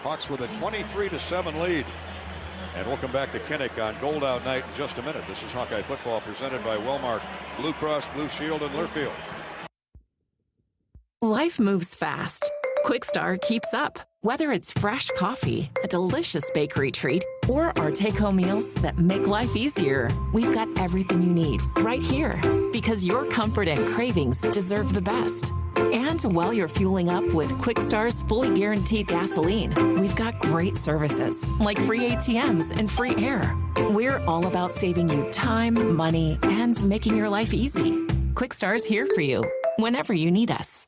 Hawks with a 23-7 lead. And we'll come back to Kinnick on Gold Out Night in just a minute. This is Hawkeye Football presented by Wellmark Blue Cross Blue Shield in Learfield. Life moves fast. Quickstar keeps up. Whether it's fresh coffee, a delicious bakery treat, or our take-home meals that make life easier, we've got everything you need right here. Because your comfort and cravings deserve the best. And while you're fueling up with Quickstar's fully guaranteed gasoline, we've got great services like free ATMs and free air. We're all about saving you time, money, and making your life easy. Quickstar's here for you whenever you need us.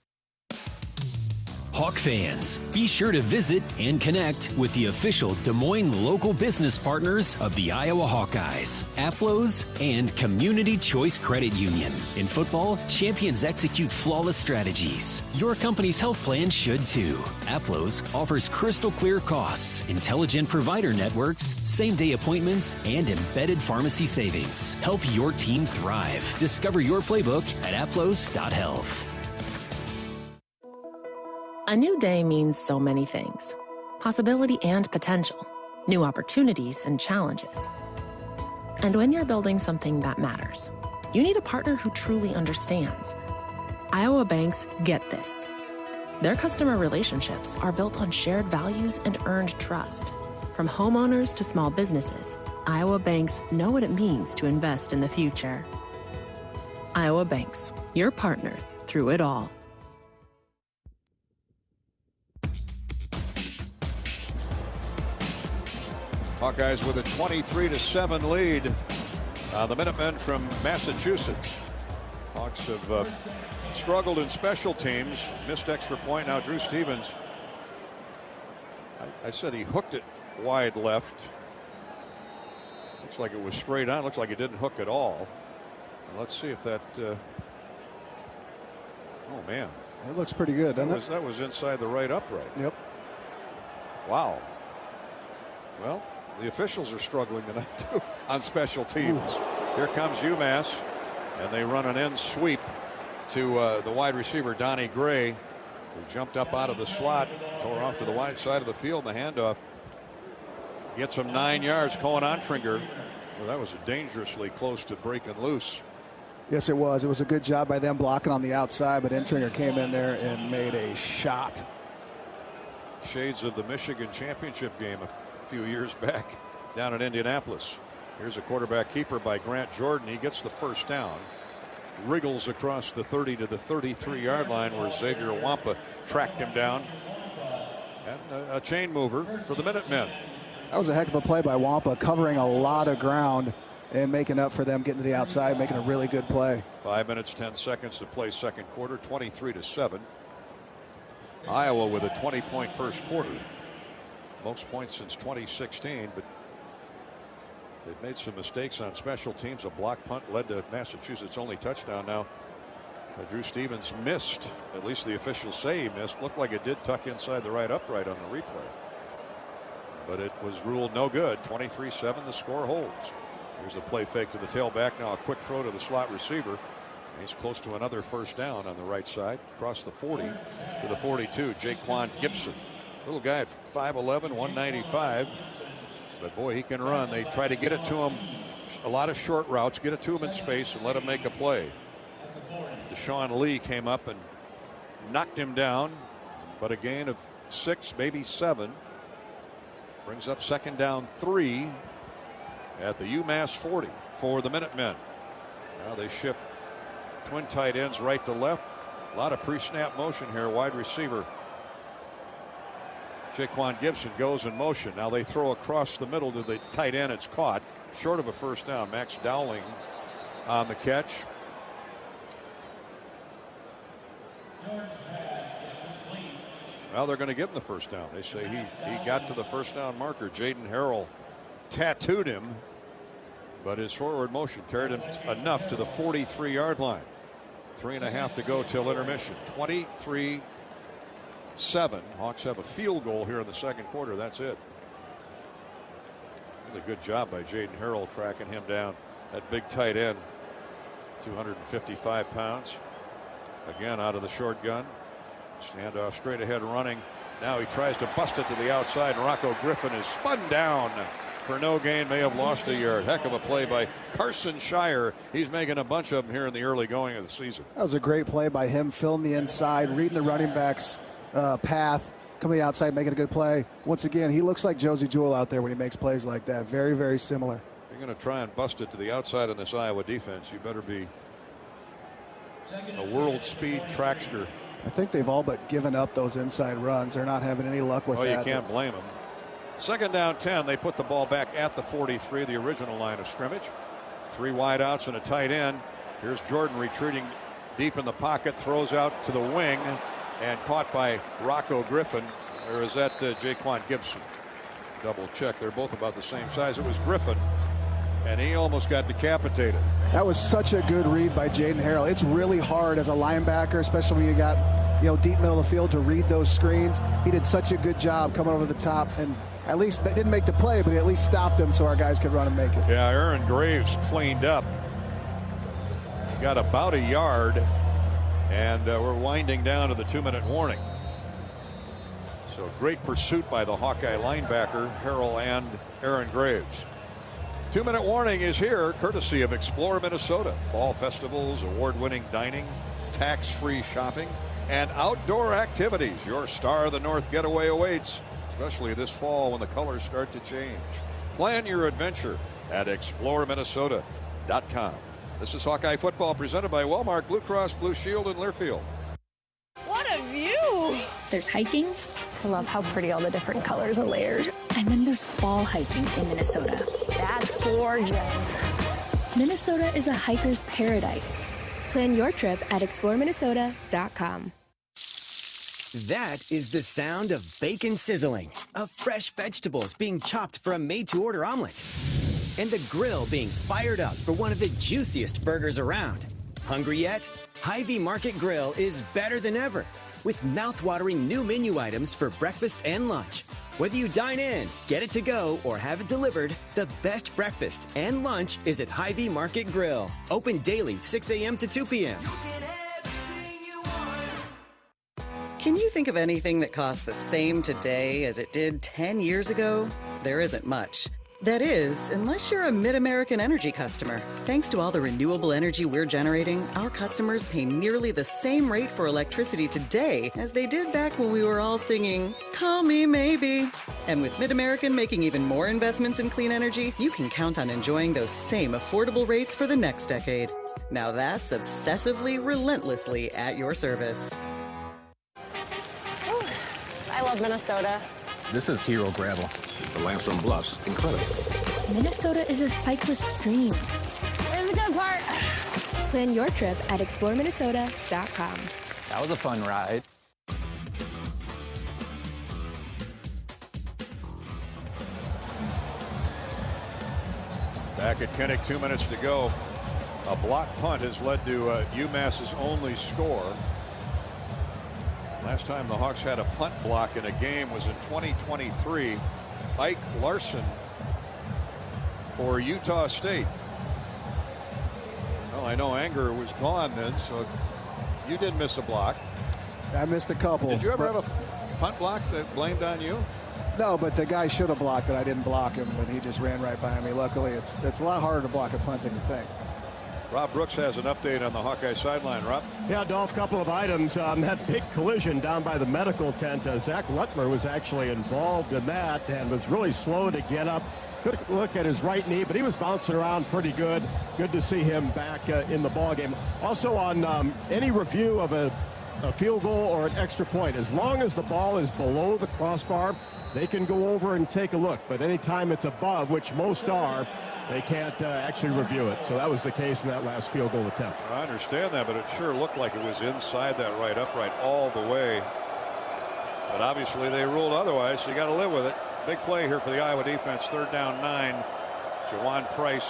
Hawk fans, be sure to visit and connect with the official Des Moines local business partners of the Iowa Hawkeyes, Aplos, and Community Choice Credit Union. In football, champions execute flawless strategies. Your company's health plan should too. Aplos offers crystal clear costs, intelligent provider networks, same-day appointments, and embedded pharmacy savings. Help your team thrive. Discover your playbook at aplos.health. A new day means so many things. Possibility and potential. New opportunities and challenges. And when you're building something that matters, you need a partner who truly understands. Iowa banks get this. Their customer relationships are built on shared values and earned trust. From homeowners to small businesses, Iowa banks know what it means to invest in the future. Iowa Banks, your partner through it all. Hawkeyes with a 23-7 lead on the Minutemen from Massachusetts. Hawks have struggled in special teams, missed extra point. Now Drew Stevens, I said he hooked it wide left. Looks like it was straight on. Looks like it didn't hook at all. And let's see if that. Oh man, it looks pretty good, doesn't it? That was inside the right upright. Yep. Wow. Well, the officials are struggling tonight too on special teams. Ooh. Here comes UMass, and they run an end sweep to the wide receiver Donnie Gray, who jumped up out of the slot, tore off to the wide side of the field. The handoff gets him 9 yards. Cohen Ontringer. Well, that was dangerously close to breaking loose. Yes, it was. It was a good job by them blocking on the outside, but Ontringer came in there and made a shot. Shades of the Michigan championship game a few years back down in Indianapolis. Here's a quarterback keeper by Grant Jordan. He gets the first down, wriggles across the 30 to the 33-yard line where Xavier Wampa tracked him down. And a chain mover for the Minutemen. That was a heck of a play by Wampa, covering a lot of ground and making up for them getting to the outside, making a really good play. 5 minutes, 10 seconds to play second quarter, 23-7. Iowa with a 20-point first quarter. Most points since 2016, but they've made some mistakes on special teams. A block punt led to Massachusetts' only touchdown. Now Drew Stevens missed, at least the officials say he missed. Looked like it did tuck inside the right upright on the replay, but it was ruled no good. 23-7, the score holds. Here's a play fake to the tailback. Now a quick throw to the slot receiver. He's close to another first down on the right side, across the 40 to the 42. Jaquan Gibson, little guy at 5'11", 195, but boy, he can run. They try to get it to him, a lot of short routes, get it to him in space and let him make a play. Deshaun Lee came up and knocked him down, but a gain of 6, maybe 7. Brings up second down 3 at the UMass 40 for the Minutemen. Now they shift twin tight ends right to left. A lot of pre-snap motion here. Wide receiver Jaquan Gibson goes in motion. Now they throw across the middle to the tight end. It's caught short of a first down. Max Dowling on the catch. Well, they're going to give him the first down. They say he got to the first down marker. Jaden Harrell tattooed him, but his forward motion carried him enough to the 43-yard line. 3.5 to go till intermission. 23-7. Hawks have a field goal here in the second quarter. That's it. Really good job by Jaden Harrell tracking him down. That big tight end, 255 pounds. Again out of the shotgun. Standoff straight ahead running. Now he tries to bust it to the outside, and Rocco Griffin is spun down for no gain. May have lost a yard. Heck of a play by Carson Shire. He's making a bunch of them here in the early going of the season. That was a great play by him, filling the inside, reading the running back's path, coming outside, making a good play. Once again, he looks like Josie Jewell out there when he makes plays like that. Very, very similar. If you're going to try and bust it to the outside in this Iowa defense, you better be a world speed trackster. I think they've all but given up those inside runs. They're not having any luck with that. Oh, you can't blame them. Second down 10. They put the ball back at the 43, the original line of scrimmage. 3 wideouts and a tight end. Here's Jordan retreating deep in the pocket, throws out to the wing, and caught by Rocco Griffin. Or is that Jaquan Gibson? Double check. They're both about the same size. It was Griffin, and he almost got decapitated. That was such a good read by Jaden Harrell. It's really hard as a linebacker, especially when you got, deep middle of the field, to read those screens. He did such a good job coming over the top, and at least they didn't make the play, but he at least stopped him so our guys could run and make it. Yeah, Aaron Graves cleaned up. He got about a yard, and we're winding down to the 2-minute warning. So great pursuit by the Hawkeye linebacker, Harrell and Aaron Graves. 2-minute warning is here, courtesy of Explore Minnesota. Fall festivals, award-winning dining, tax-free shopping, and outdoor activities. Your Star of the North getaway awaits, especially this fall when the colors start to change. Plan your adventure at exploreminnesota.com. This is Hawkeye Football presented by Wellmark Blue Cross Blue Shield in Learfield. What a view! There's hiking. I love how pretty all the different colors and layers. And then there's fall hiking in Minnesota. That's gorgeous. Minnesota is a hiker's paradise. Plan your trip at exploreminnesota.com. That is the sound of bacon sizzling, of fresh vegetables being chopped for a made-to-order omelet, and the grill being fired up for one of the juiciest burgers around. Hungry yet? Hy-Vee Market Grill is better than ever, with mouth-watering new menu items for breakfast and lunch. Whether you dine in, get it to go, or have it delivered, the best breakfast and lunch is at Hy-Vee Market Grill. Open daily 6 a.m. to 2 p.m. Can you think of anything that costs the same today as it did 10 years ago? There isn't much. That is, unless you're a Mid-American Energy customer. Thanks to all the renewable energy we're generating, our customers pay nearly the same rate for electricity today as they did back when we were all singing, "Call Me Maybe." And with Mid-American making even more investments in clean energy, you can count on enjoying those same affordable rates for the next decade. Now that's obsessively, relentlessly at your service. I love Minnesota. This is Hero Gravel. The lamps on bluffs, incredible. Minnesota is a cyclist dream. Here's the good part. Plan your trip at exploreminnesota.com. That was a fun ride. Back at Kinnick, 2 minutes to go. A block punt has led to UMass's only score. Last time the Hawks had a punt block in a game was in 2023. Ike Larson for Utah State. Well, I know Anger was gone then, so you did miss a block. I missed a couple. Did you ever have a punt block that blamed on you? No, but the guy should have blocked it. I didn't block him, but he just ran right by me. Luckily, it's a lot harder to block a punt than you think. Rob Brooks has an update on the Hawkeye sideline. Rob? Yeah, Dolph, a couple of items. That big collision down by the medical tent. Zach Lutmer was actually involved in that and was really slow to get up. Good look at his right knee, but he was bouncing around pretty good. Good to see him back in the ballgame. Also on any review of a field goal or an extra point, as long as the ball is below the crossbar, they can go over and take a look. But anytime it's above, which most are, they can't actually review it. So that was the case in that last field goal attempt. I understand that, but it sure looked like it was inside that right upright all the way. But obviously they ruled otherwise, so you got to live with it. Big play here for the Iowa defense. 3rd down 9. Jawan Price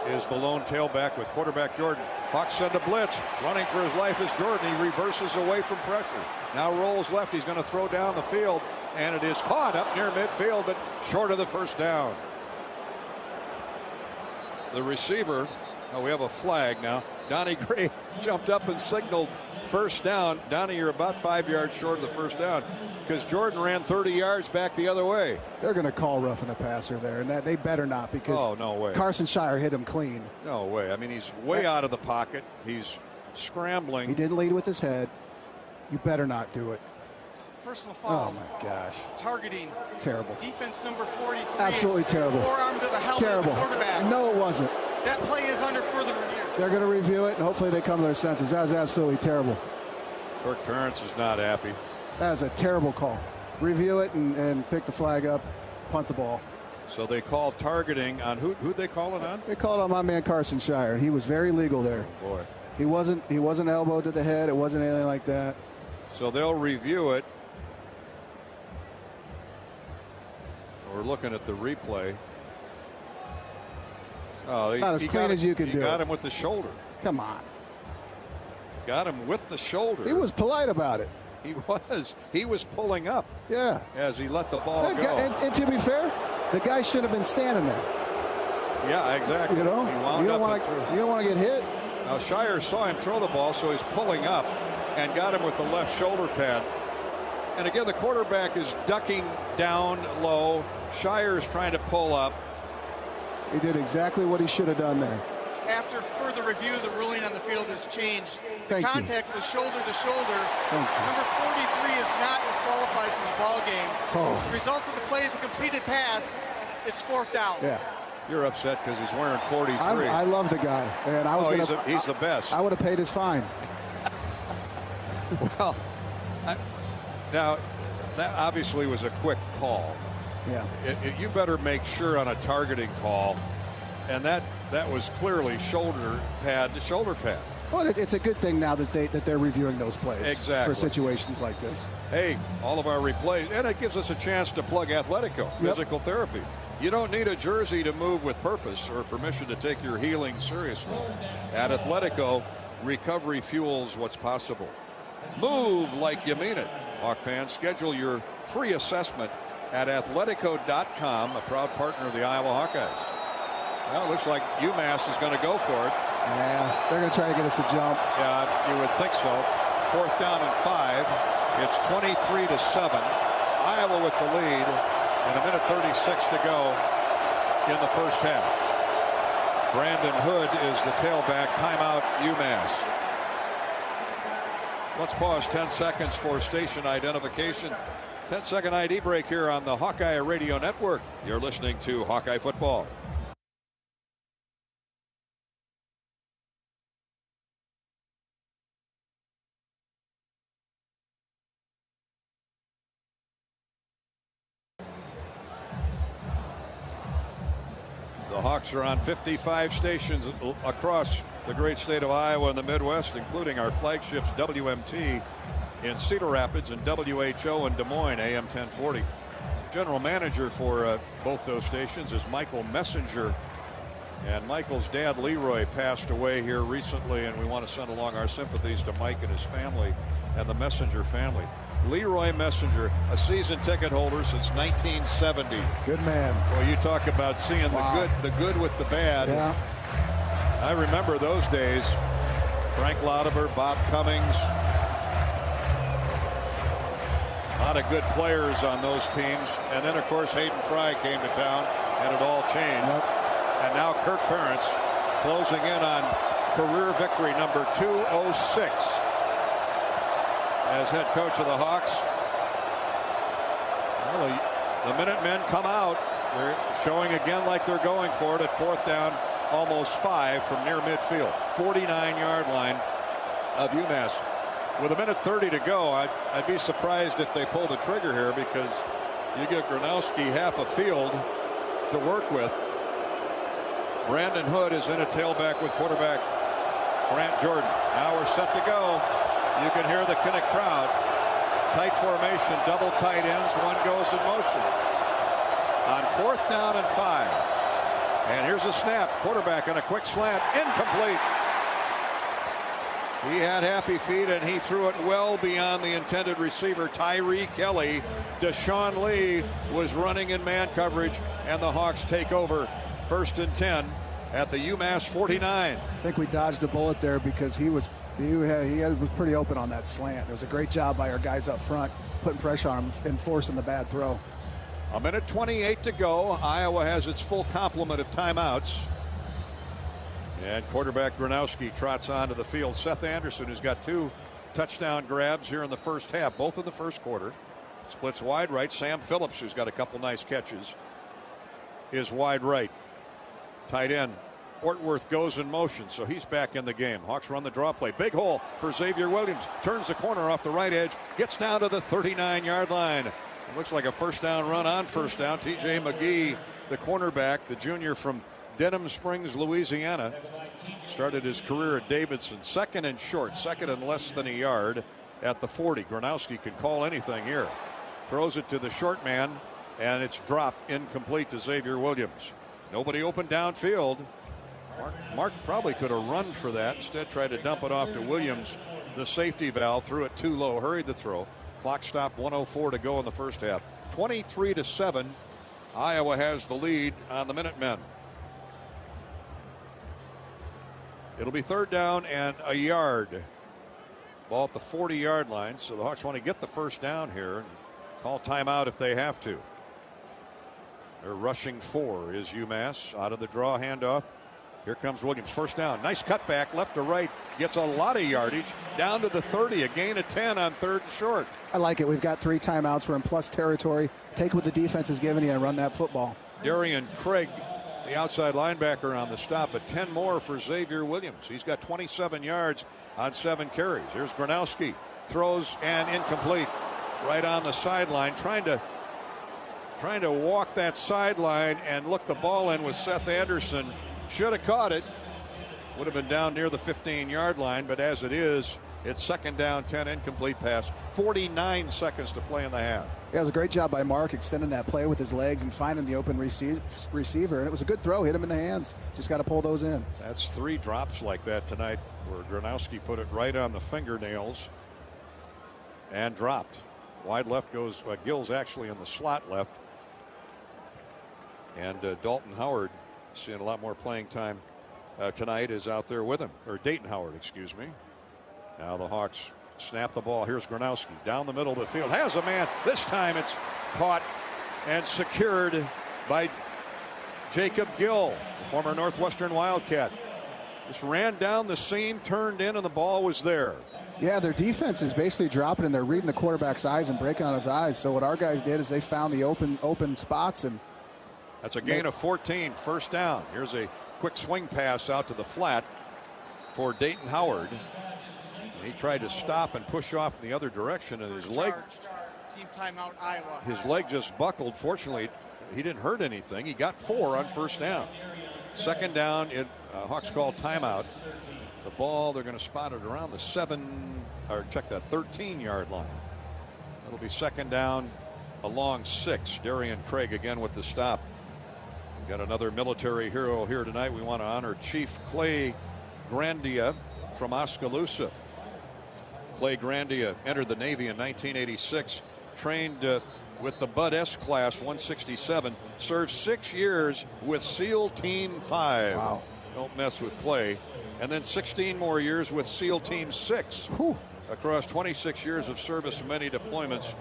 is the lone tailback with quarterback Jordan. Hawks send a blitz. Running for his life is Jordan. He reverses away from pressure. Now rolls left. He's going to throw down the field, and it is caught up near midfield, but short of the first down. The receiver, we have a flag now. Donnie Gray jumped up and signaled first down. Donnie, you're about 5 yards short of the first down because Jordan ran 30 yards back the other way. They're going to call roughing a passer there, and that they better not because no way. Carson Shire hit him clean. No way. I mean, he's way out of the pocket. He's scrambling. He didn't lead with his head. You better not do it. Personal foul. Oh, my gosh. Targeting. Terrible. Defense number 43. Absolutely terrible. Forearm to the helmet terrible. of the quarterback. No, it wasn't. That play is under further review. They're going to review it, and hopefully they come to their senses. That was absolutely terrible. Kirk Ferentz is not happy. That was a terrible call. Review it and pick the flag up, punt the ball. So they called targeting on who'd they call it on? They called on my man Carson Shire, and he was very legal there. Oh, boy. He wasn't elbowed to the head. It wasn't anything like that. So they'll review it. We're looking at the replay. Oh, not as clean as you can do. He got him with the shoulder. Come on. Got him with the shoulder. He was polite about it. He was. He was pulling up. Yeah. As he let the ball go. And to be fair, the guy should have been standing there. Yeah, exactly. You know, you don't want to get hit. Now Shire saw him throw the ball, so he's pulling up and got him with the left shoulder pad. And again, the quarterback is ducking down low. Shire's trying to pull up. He did exactly what he should have done there. After further review, the ruling on the field has changed. The Thank you. contact was shoulder to shoulder. Thank you. Number 43 is not disqualified from the ball game. Oh. The results of the play is a completed pass. It's 4th down. Yeah. You're upset because he's wearing 43. I love the guy, and I was he's the best. I would have paid his fine. Well, now that obviously was a quick call. Yeah. You better make sure on a targeting call, and that was clearly shoulder pad to shoulder pad. Well, it's a good thing now that they're reviewing those plays Exactly. for situations like this. Hey, all of our replays, and it gives us a chance to plug Athletico, physical therapy. You don't need a jersey to move with purpose or permission to take your healing seriously. At Athletico, recovery fuels what's possible. Move like you mean it. Hawk fans, schedule your free assessment at athletico.com, a proud partner of the Iowa Hawkeyes. Well, it looks like UMass is going to go for it. Yeah, they're going to try to get us a jump. Yeah, you would think so. 4th down and 5. It's 23-7. Iowa with the lead, and 1:36 to go in the first half. Brandon Hood is the tailback. Timeout, UMass. Let's pause 10 seconds for station identification. 10-second ID break here on the Hawkeye Radio Network. You're listening to Hawkeye Football. The Hawks are on 55 stations across the great state of Iowa and the Midwest, including our flagships WMT in Cedar Rapids and WHO in Des Moines, AM 1040. General manager for both those stations is Michael Messenger. And Michael's dad, Leroy, passed away here recently, and we want to send along our sympathies to Mike and his family and the Messenger family. Leroy Messenger, a season ticket holder since 1970. Good man. Well, you talk about seeing the good with the bad. Yeah. I remember those days. Frank Lauteber, Bob Cummings. A lot of good players on those teams. And then, of course, Hayden Fry came to town, and it all changed. Yep. And now Kirk Ferentz closing in on career victory number 206 as head coach of the Hawks. Well, the Minutemen come out. They're showing again like they're going for it at 4th down, almost 5 from near midfield. 49-yard line of UMass. With 1:30 to go, I'd be surprised if they pull the trigger here, because you give Gronowski half a field to work with. Brandon Hood is in a tailback with quarterback Grant Jordan. Now we're set to go. You can hear the Kinnick crowd. Tight formation, double tight ends. One goes in motion. On 4th down and 5. And here's a snap. Quarterback on a quick slant. Incomplete. He had happy feet, and he threw it well beyond the intended receiver, Tyree Kelly. Deshaun Lee was running in man coverage, and the Hawks take over 1st and 10 at the UMass 49. I think we dodged a bullet there because he was pretty open on that slant. It was a great job by our guys up front, putting pressure on him and forcing the bad throw. 1:28 to go. Iowa has its full complement of timeouts. And quarterback Gronowski trots onto the field. Seth Anderson, who's got 2 touchdown grabs here in the first half, both in the first quarter. Splits wide right. Sam Phillips, who's got a couple nice catches, is wide right. Tight end Ortworth goes in motion, so he's back in the game. Hawks run the draw play. Big hole for Xavier Williams. Turns the corner off the right edge. Gets down to the 39-yard line. It looks like a 1st down run on 1st down. T.J. McGee, the cornerback, the junior from Denham Springs, Louisiana, started his career at Davidson. 2nd and short, 2nd and less than a yard at the 40. Gronowski can call anything here. Throws it to the short man, and it's dropped incomplete to Xavier Williams. Nobody open downfield. Mark probably could have run for that. Instead, tried to dump it off to Williams. The safety valve threw it too low, hurried the throw. Clock stopped, 1:04 to go in the first half. 23-7. Iowa has the lead on the Minutemen. It'll be 3rd down and a yard. Ball at the 40-yard line, so the Hawks want to get the first down here and call timeout if they have to. Their rushing 4 is UMass. Out of the draw, handoff. Here comes Williams. First down. Nice cutback left to right. Gets a lot of yardage. Down to the 30. A gain of 10 on 3rd and short. I like it. We've got 3 timeouts. We're in plus territory. Take what the defense is giving you and run that football. Darian Craig, the outside linebacker, on the stop, but 10 more for Xavier Williams. He's got 27 yards on 7 carries. Here's Gronowski. Throws and incomplete. Right on the sideline. Trying to walk that sideline and look the ball in with Seth Anderson. Should have caught it. Would have been down near the 15-yard line, but as it is, it's 2nd down, 10, incomplete pass. 49 seconds to play in the half. Yeah, it was a great job by Mark extending that play with his legs and finding the open receiver. And it was a good throw. Hit him in the hands. Just got to pull those in. That's 3 drops like that tonight where Gronowski put it right on the fingernails and dropped. Wide left goes Gill's actually in the slot left. And Dalton Howard, seeing a lot more playing time tonight, is out there with him. Or Dayton Howard, excuse me. Now the Hawks snap the ball. Here's Gronowski down the middle of the field. Has a man. This time it's caught and secured by Jacob Gill, the former Northwestern Wildcat. Just ran down the seam, turned in, and the ball was there. Yeah, their defense is basically dropping, and they're reading the quarterback's eyes and breaking on his eyes. So what our guys did is they found the open spots, and that's a gain of 14. First down. Here's a quick swing pass out to the flat for Dayton Howard. And he tried to stop and push off in the other direction, and his leg just buckled. Fortunately, he didn't hurt anything. He got 4 on first down. 2nd down, Hawks call timeout. The ball, they're going to spot it around the 13-yard line. It'll be 2nd down along 6. Darian Craig again with the stop. Got another military hero here tonight. We want to honor Chief Clay Grandia from Oskaloosa. Clay Grandia entered the Navy in 1986, trained with the Bud S class 167, served 6 years with SEAL Team 5. Wow. Don't mess with Clay. And then 16 more years with SEAL Team 6. Whew. Across 26 years of service and many deployments,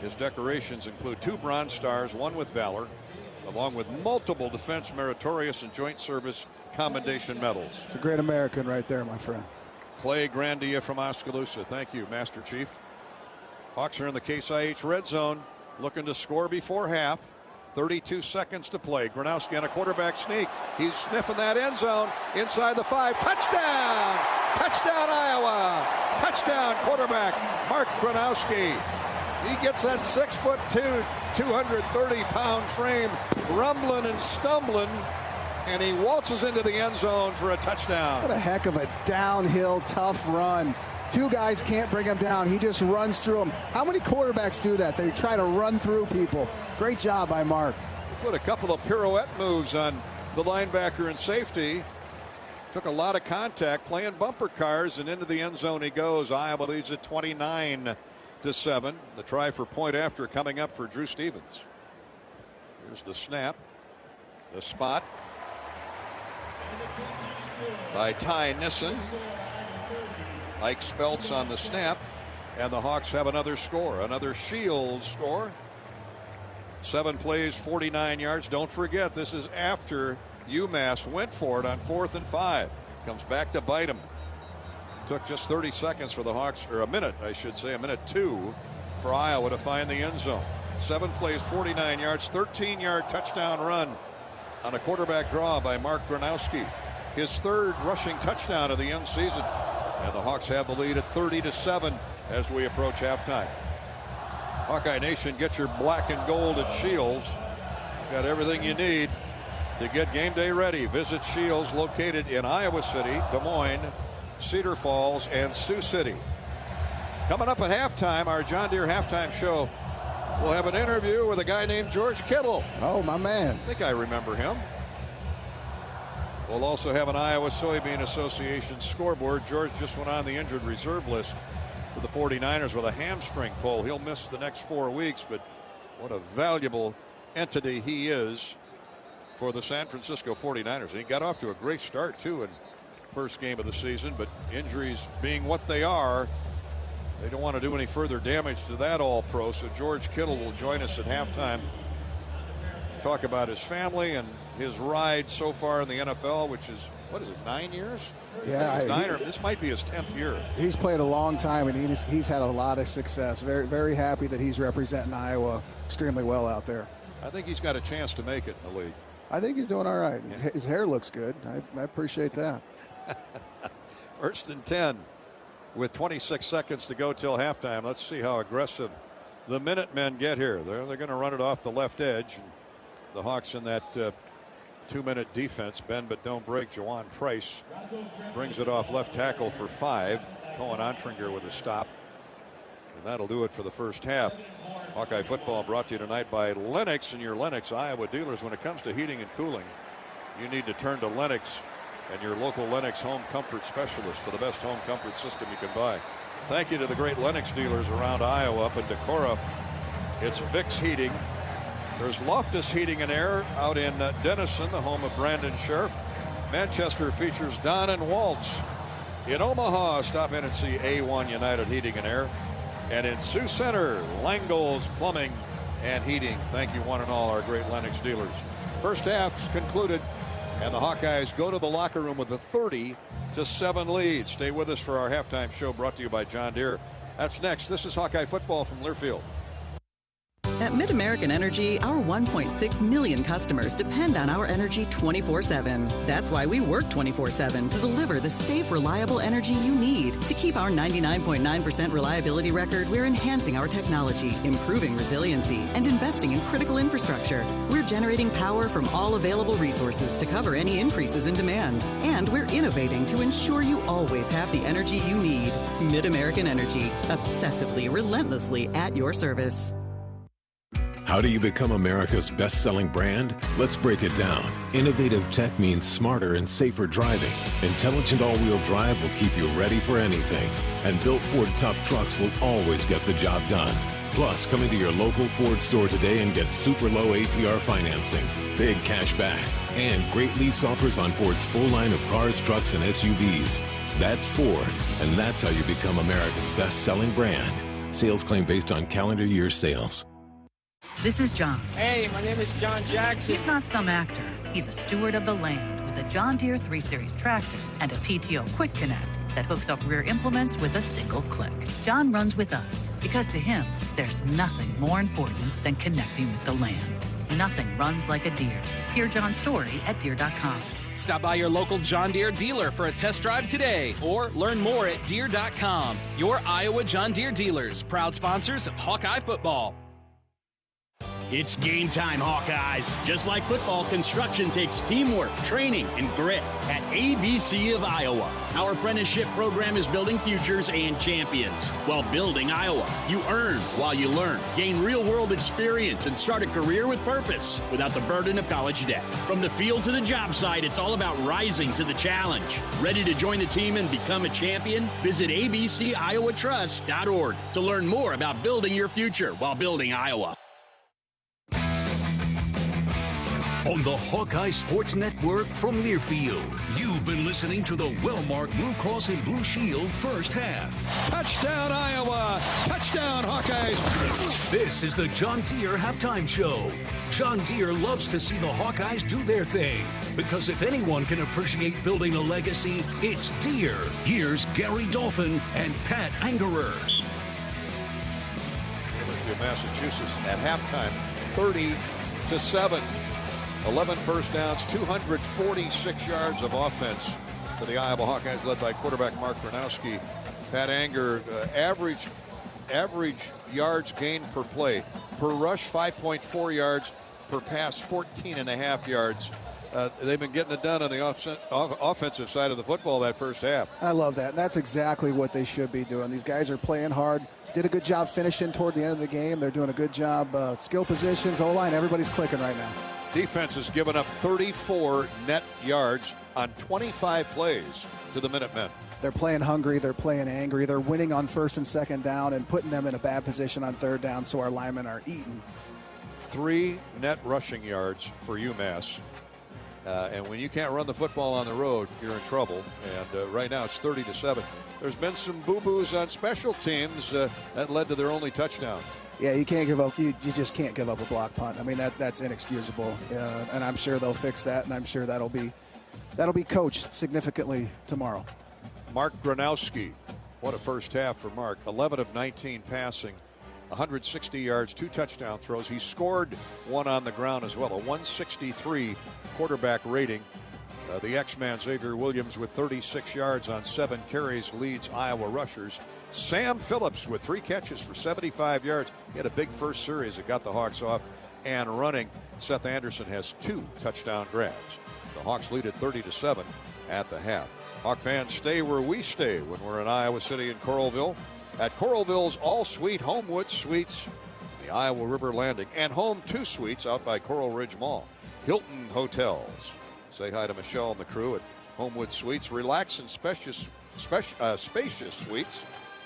his decorations include 2 Bronze Stars, 1 with Valor, along with multiple Defense Meritorious and Joint Service Commendation medals. It's a great American right there, my friend. Clay Grandia from Oskaloosa. Thank you, Master Chief. Hawks are in the Case IH red zone, looking to score before half. 32 seconds to play. Gronowski on a quarterback sneak. He's sniffing that end zone inside the 5. Touchdown! Touchdown, Iowa! Touchdown, quarterback Mark Gronowski. He gets that 6'2", 230-pound frame rumbling and stumbling, and he waltzes into the end zone for a touchdown. What a heck of a downhill, tough run. 2 guys can't bring him down. He just runs through them. How many quarterbacks do that? They try to run through people. Great job by Mark. He put a couple of pirouette moves on the linebacker and safety. Took a lot of contact, playing bumper cars, and into the end zone he goes. Iowa leads at 29-7. The try for point after coming up for Drew Stevens. Here's the snap. The spot by Ty Nissen. Ike Speltz on the snap, and the Hawks have another score, another Shields score. 7 plays, 49 yards. Don't forget, this is after UMass went for it on 4th and 5. Comes back to bite him. Took just 30 seconds for the Hawks, or a minute, I should say, a minute 2 for Iowa to find the end zone. 7 plays, 49 yards, 13-yard touchdown run on a quarterback draw by Mark Gronowski. His 3rd rushing touchdown of the young season. And the Hawks have the lead at 30-7 as we approach halftime. Hawkeye Nation, get your black and gold at Shields. Got everything you need to get game day ready. Visit Shields, located in Iowa City, Des Moines, Cedar Falls, and Sioux City. Coming up at halftime, our John Deere halftime show, we'll have an interview with a guy named George Kittle. Oh, my man. I think I remember him. We'll also have an Iowa Soybean Association scoreboard. George just went on the injured reserve list for the 49ers with a hamstring pull. He'll miss the next 4 weeks, but what a valuable entity he is for the San Francisco 49ers. And he got off to a great start, too, in first game of the season, but injuries being what they are, They don't want to do any further damage to that All-Pro, so George Kittle will join us at halftime. Talk about his family and his ride so far in the NFL, which is, 9 years? Yeah. This might be his 10th year. He's played a long time, and he's had a lot of success. Very, very happy that he's representing Iowa extremely well out there. I think he's got a chance to make it in the league. I think he's doing all right. His hair looks good. I appreciate that. 1st and 10 with 26 seconds to go till halftime. Let's see how aggressive the Minutemen get here. They're going to run it off the left edge. The Hawks in that 2-minute defense. Bend but don't break. Jawan Price brings it off left tackle for 5. Cohen Ontringer with a stop. And that'll do it for the first half. Hawkeye football brought to you tonight by Lennox and your Lennox Iowa dealers. When it comes to heating and cooling, you need to turn to Lennox and your local Lennox home comfort specialist for the best home comfort system you can buy. Thank you to the great Lennox dealers around Iowa. Up in Decorah, it's Vicks Heating. There's Loftus Heating and Air out in Denison, the home of Brandon Sheriff. Manchester features Don and Waltz. In Omaha, stop in and see A1 United Heating and Air. And in Sioux Center, Langle's Plumbing and Heating. Thank you one and all, our great Lennox dealers. First half's concluded, and the Hawkeyes go to the locker room with a 30-7 lead. Stay with us for our halftime show brought to you by John Deere. That's next. This is Hawkeye football from Learfield. At Mid-American Energy, our 1.6 million customers depend on our energy 24/7. That's why we work 24/7 to deliver the safe, reliable energy you need. To keep our 99.9% reliability record, we're enhancing our technology, improving resiliency, and investing in critical infrastructure. We're generating power from all available resources to cover any increases in demand. And we're innovating to ensure you always have the energy you need. Mid-American Energy, obsessively, relentlessly at your service. How do you become America's best-selling brand? Let's break it down. Innovative tech means smarter and safer driving. Intelligent all-wheel drive will keep you ready for anything. And built Ford tough trucks will always get the job done. Plus, come into your local Ford store today and get super low APR financing, big cash back, and great lease offers on Ford's full line of cars, trucks, and SUVs. That's Ford, and that's how you become America's best-selling brand. Sales claim based on calendar year sales. This is John. Hey, my name is John Jackson. He's not some actor. He's a steward of the land with a John Deere 3 Series tractor and a PTO Quick Connect that hooks up rear implements with a single click. John runs with us because to him, there's nothing more important than connecting with the land. Nothing runs like a Deere. Hear John's story at Deere.com. Stop by your local John Deere dealer for a test drive today or learn more at Deere.com. Your Iowa John Deere dealers, proud sponsors of Hawkeye football. It's game time, Hawkeyes. Just like football, construction takes teamwork, training, and grit. At ABC of Iowa, our apprenticeship program is building futures and champions. While building Iowa, you earn while you learn. Gain real-world experience and start a career with purpose without the burden of college debt. From the field to the job site, it's all about rising to the challenge. Ready to join the team and become a champion? Visit abciowatrust.org to learn more about building your future while building Iowa. On the Hawkeye Sports Network from Learfield, you've been listening to the well-marked Blue Cross and Blue Shield first half. Touchdown, Iowa! Touchdown, Hawkeyes! This is the John Deere Halftime Show. John Deere loves to see the Hawkeyes do their thing, because if anyone can appreciate building a legacy, it's Deere. Here's Gary Dolphin and Pat Angerer. Massachusetts at halftime, 30-7. 11 first downs, 246 yards of offense for the Iowa Hawkeyes, led by quarterback Mark Gronowski. Pat Anger, average yards gained per play. Per rush, 5.4 yards. Per pass, 14.5 yards. They've been getting it done on the offensive side of the football that first half. I love that. That's exactly what they should be doing. These guys are playing hard. Did a good job finishing toward the end of the game. They're doing a good job. Skill positions, O-line, everybody's clicking right now. Defense has given up 34 net yards on 25 plays to the Minutemen. They're playing hungry. They're playing angry. They're winning on first and second down and putting them in a bad position on third down, so our linemen are eating. 3 net rushing yards for UMass. And when you can't run the football on the road, you're in trouble. And right now it's 30-7. There's been some boo-boos on special teams that led to their only touchdown. Yeah, you can't give up. You just can't give up a block punt. I mean, that's inexcusable. And I'm sure they'll fix that, and I'm sure that'll be coached significantly tomorrow. Mark Gronowski, what a first half for Mark. 11 of 19 passing, 160 yards, 2 touchdown throws. He scored one on the ground as well, a 163 quarterback rating. The X-Man Xavier Williams with 36 yards on 7 carries leads Iowa rushers. Sam Phillips with 3 catches for 75 yards. He had a big first series that got the Hawks off and running. Seth Anderson has 2 touchdown grabs. The Hawks lead at 30-7 at the half. Hawk fans, stay where we stay when we're in Iowa City and Coralville. At Coralville's all-suite Homewood Suites, the Iowa River Landing, and Home 2 Suites out by Coral Ridge Mall. Hilton Hotels. Say hi to Michelle and the crew at Homewood Suites. Relax in spacious suites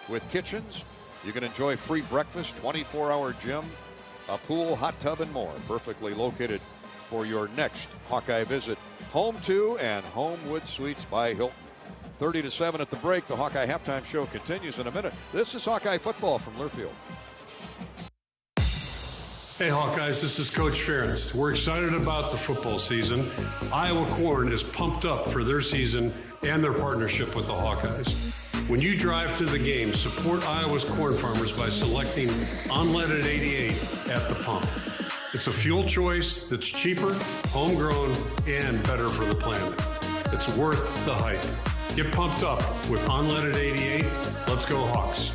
with kitchens. You can enjoy free breakfast, 24-hour gym, a pool, hot tub, and more. Perfectly located for your next Hawkeye visit. Home 2 and Homewood Suites by Hilton. 30-7 at the break. The Hawkeye halftime show continues in a minute. This is Hawkeye football from Learfield. Hey Hawkeyes, this is Coach Ferentz. We're excited about the football season. Iowa Corn is pumped up for their season and their partnership with the Hawkeyes. When you drive to the game, support Iowa's corn farmers by selecting unleaded 88 at the pump. It's a fuel choice that's cheaper, homegrown, and better for the planet. It's worth the hype. Get pumped up with unleaded 88. Let's go Hawks.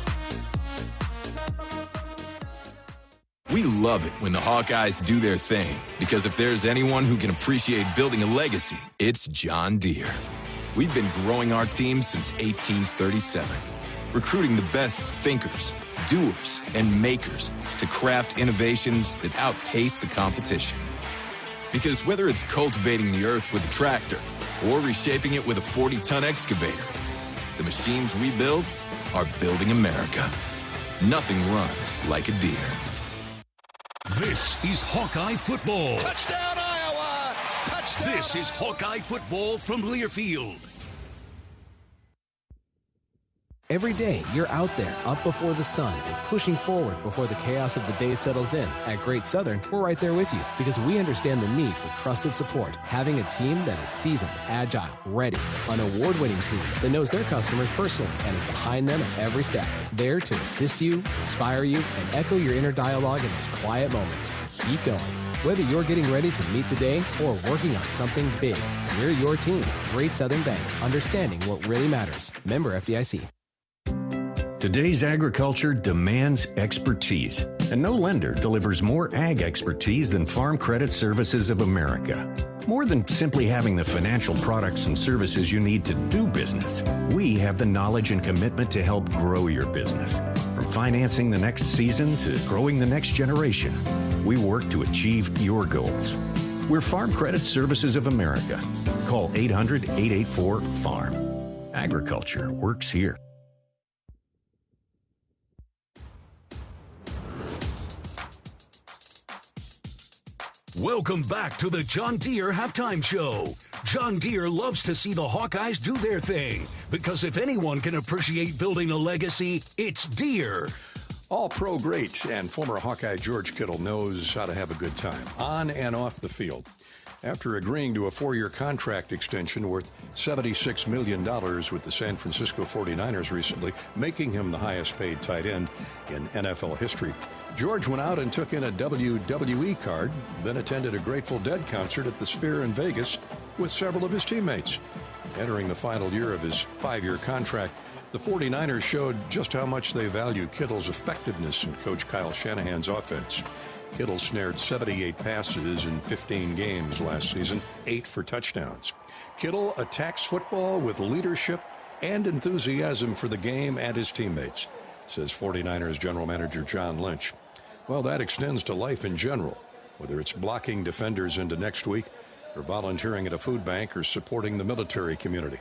We love it when the Hawkeyes do their thing, because if there's anyone who can appreciate building a legacy, it's John Deere. We've been growing our team since 1837, recruiting the best thinkers, doers, and makers to craft innovations that outpace the competition. Because whether it's cultivating the earth with a tractor or reshaping it with a 40-ton excavator, the machines we build are building America. Nothing runs like a Deere. This is Hawkeye football. Touchdown, Iowa! Touchdown! This is Hawkeye football from Learfield. Every day, you're out there, up before the sun, and pushing forward before the chaos of the day settles in. At Great Southern, we're right there with you because we understand the need for trusted support. Having a team that is seasoned, agile, ready, an award-winning team that knows their customers personally and is behind them at every step. There to assist you, inspire you, and echo your inner dialogue in those quiet moments. Keep going. Whether you're getting ready to meet the day or working on something big, we're your team. Great Southern Bank, understanding what really matters. Member FDIC. Today's agriculture demands expertise, and no lender delivers more ag expertise than Farm Credit Services of America. More than simply having the financial products and services you need to do business, we have the knowledge and commitment to help grow your business. From financing the next season to growing the next generation, we work to achieve your goals. We're Farm Credit Services of America. Call 800-884-FARM. Agriculture works here. Welcome back to the John Deere Halftime Show. John Deere loves to see the Hawkeyes do their thing, because if anyone can appreciate building a legacy, it's Deere. All-pro great and former Hawkeye George Kittle knows how to have a good time, on and off the field. After agreeing to a 4-year contract extension worth $76 million with the San Francisco 49ers recently, making him the highest-paid tight end in NFL history, George went out and took in a WWE card, then attended a Grateful Dead concert at the Sphere in Vegas with several of his teammates. Entering the final year of his 5-year contract, the 49ers showed just how much they value Kittle's effectiveness in Coach Kyle Shanahan's offense. Kittle snared 78 passes in 15 games last season, 8 for touchdowns. Kittle attacks football with leadership and enthusiasm for the game and his teammates, says 49ers general manager John Lynch. Well, that extends to life in general, whether it's blocking defenders into next week or volunteering at a food bank or supporting the military community.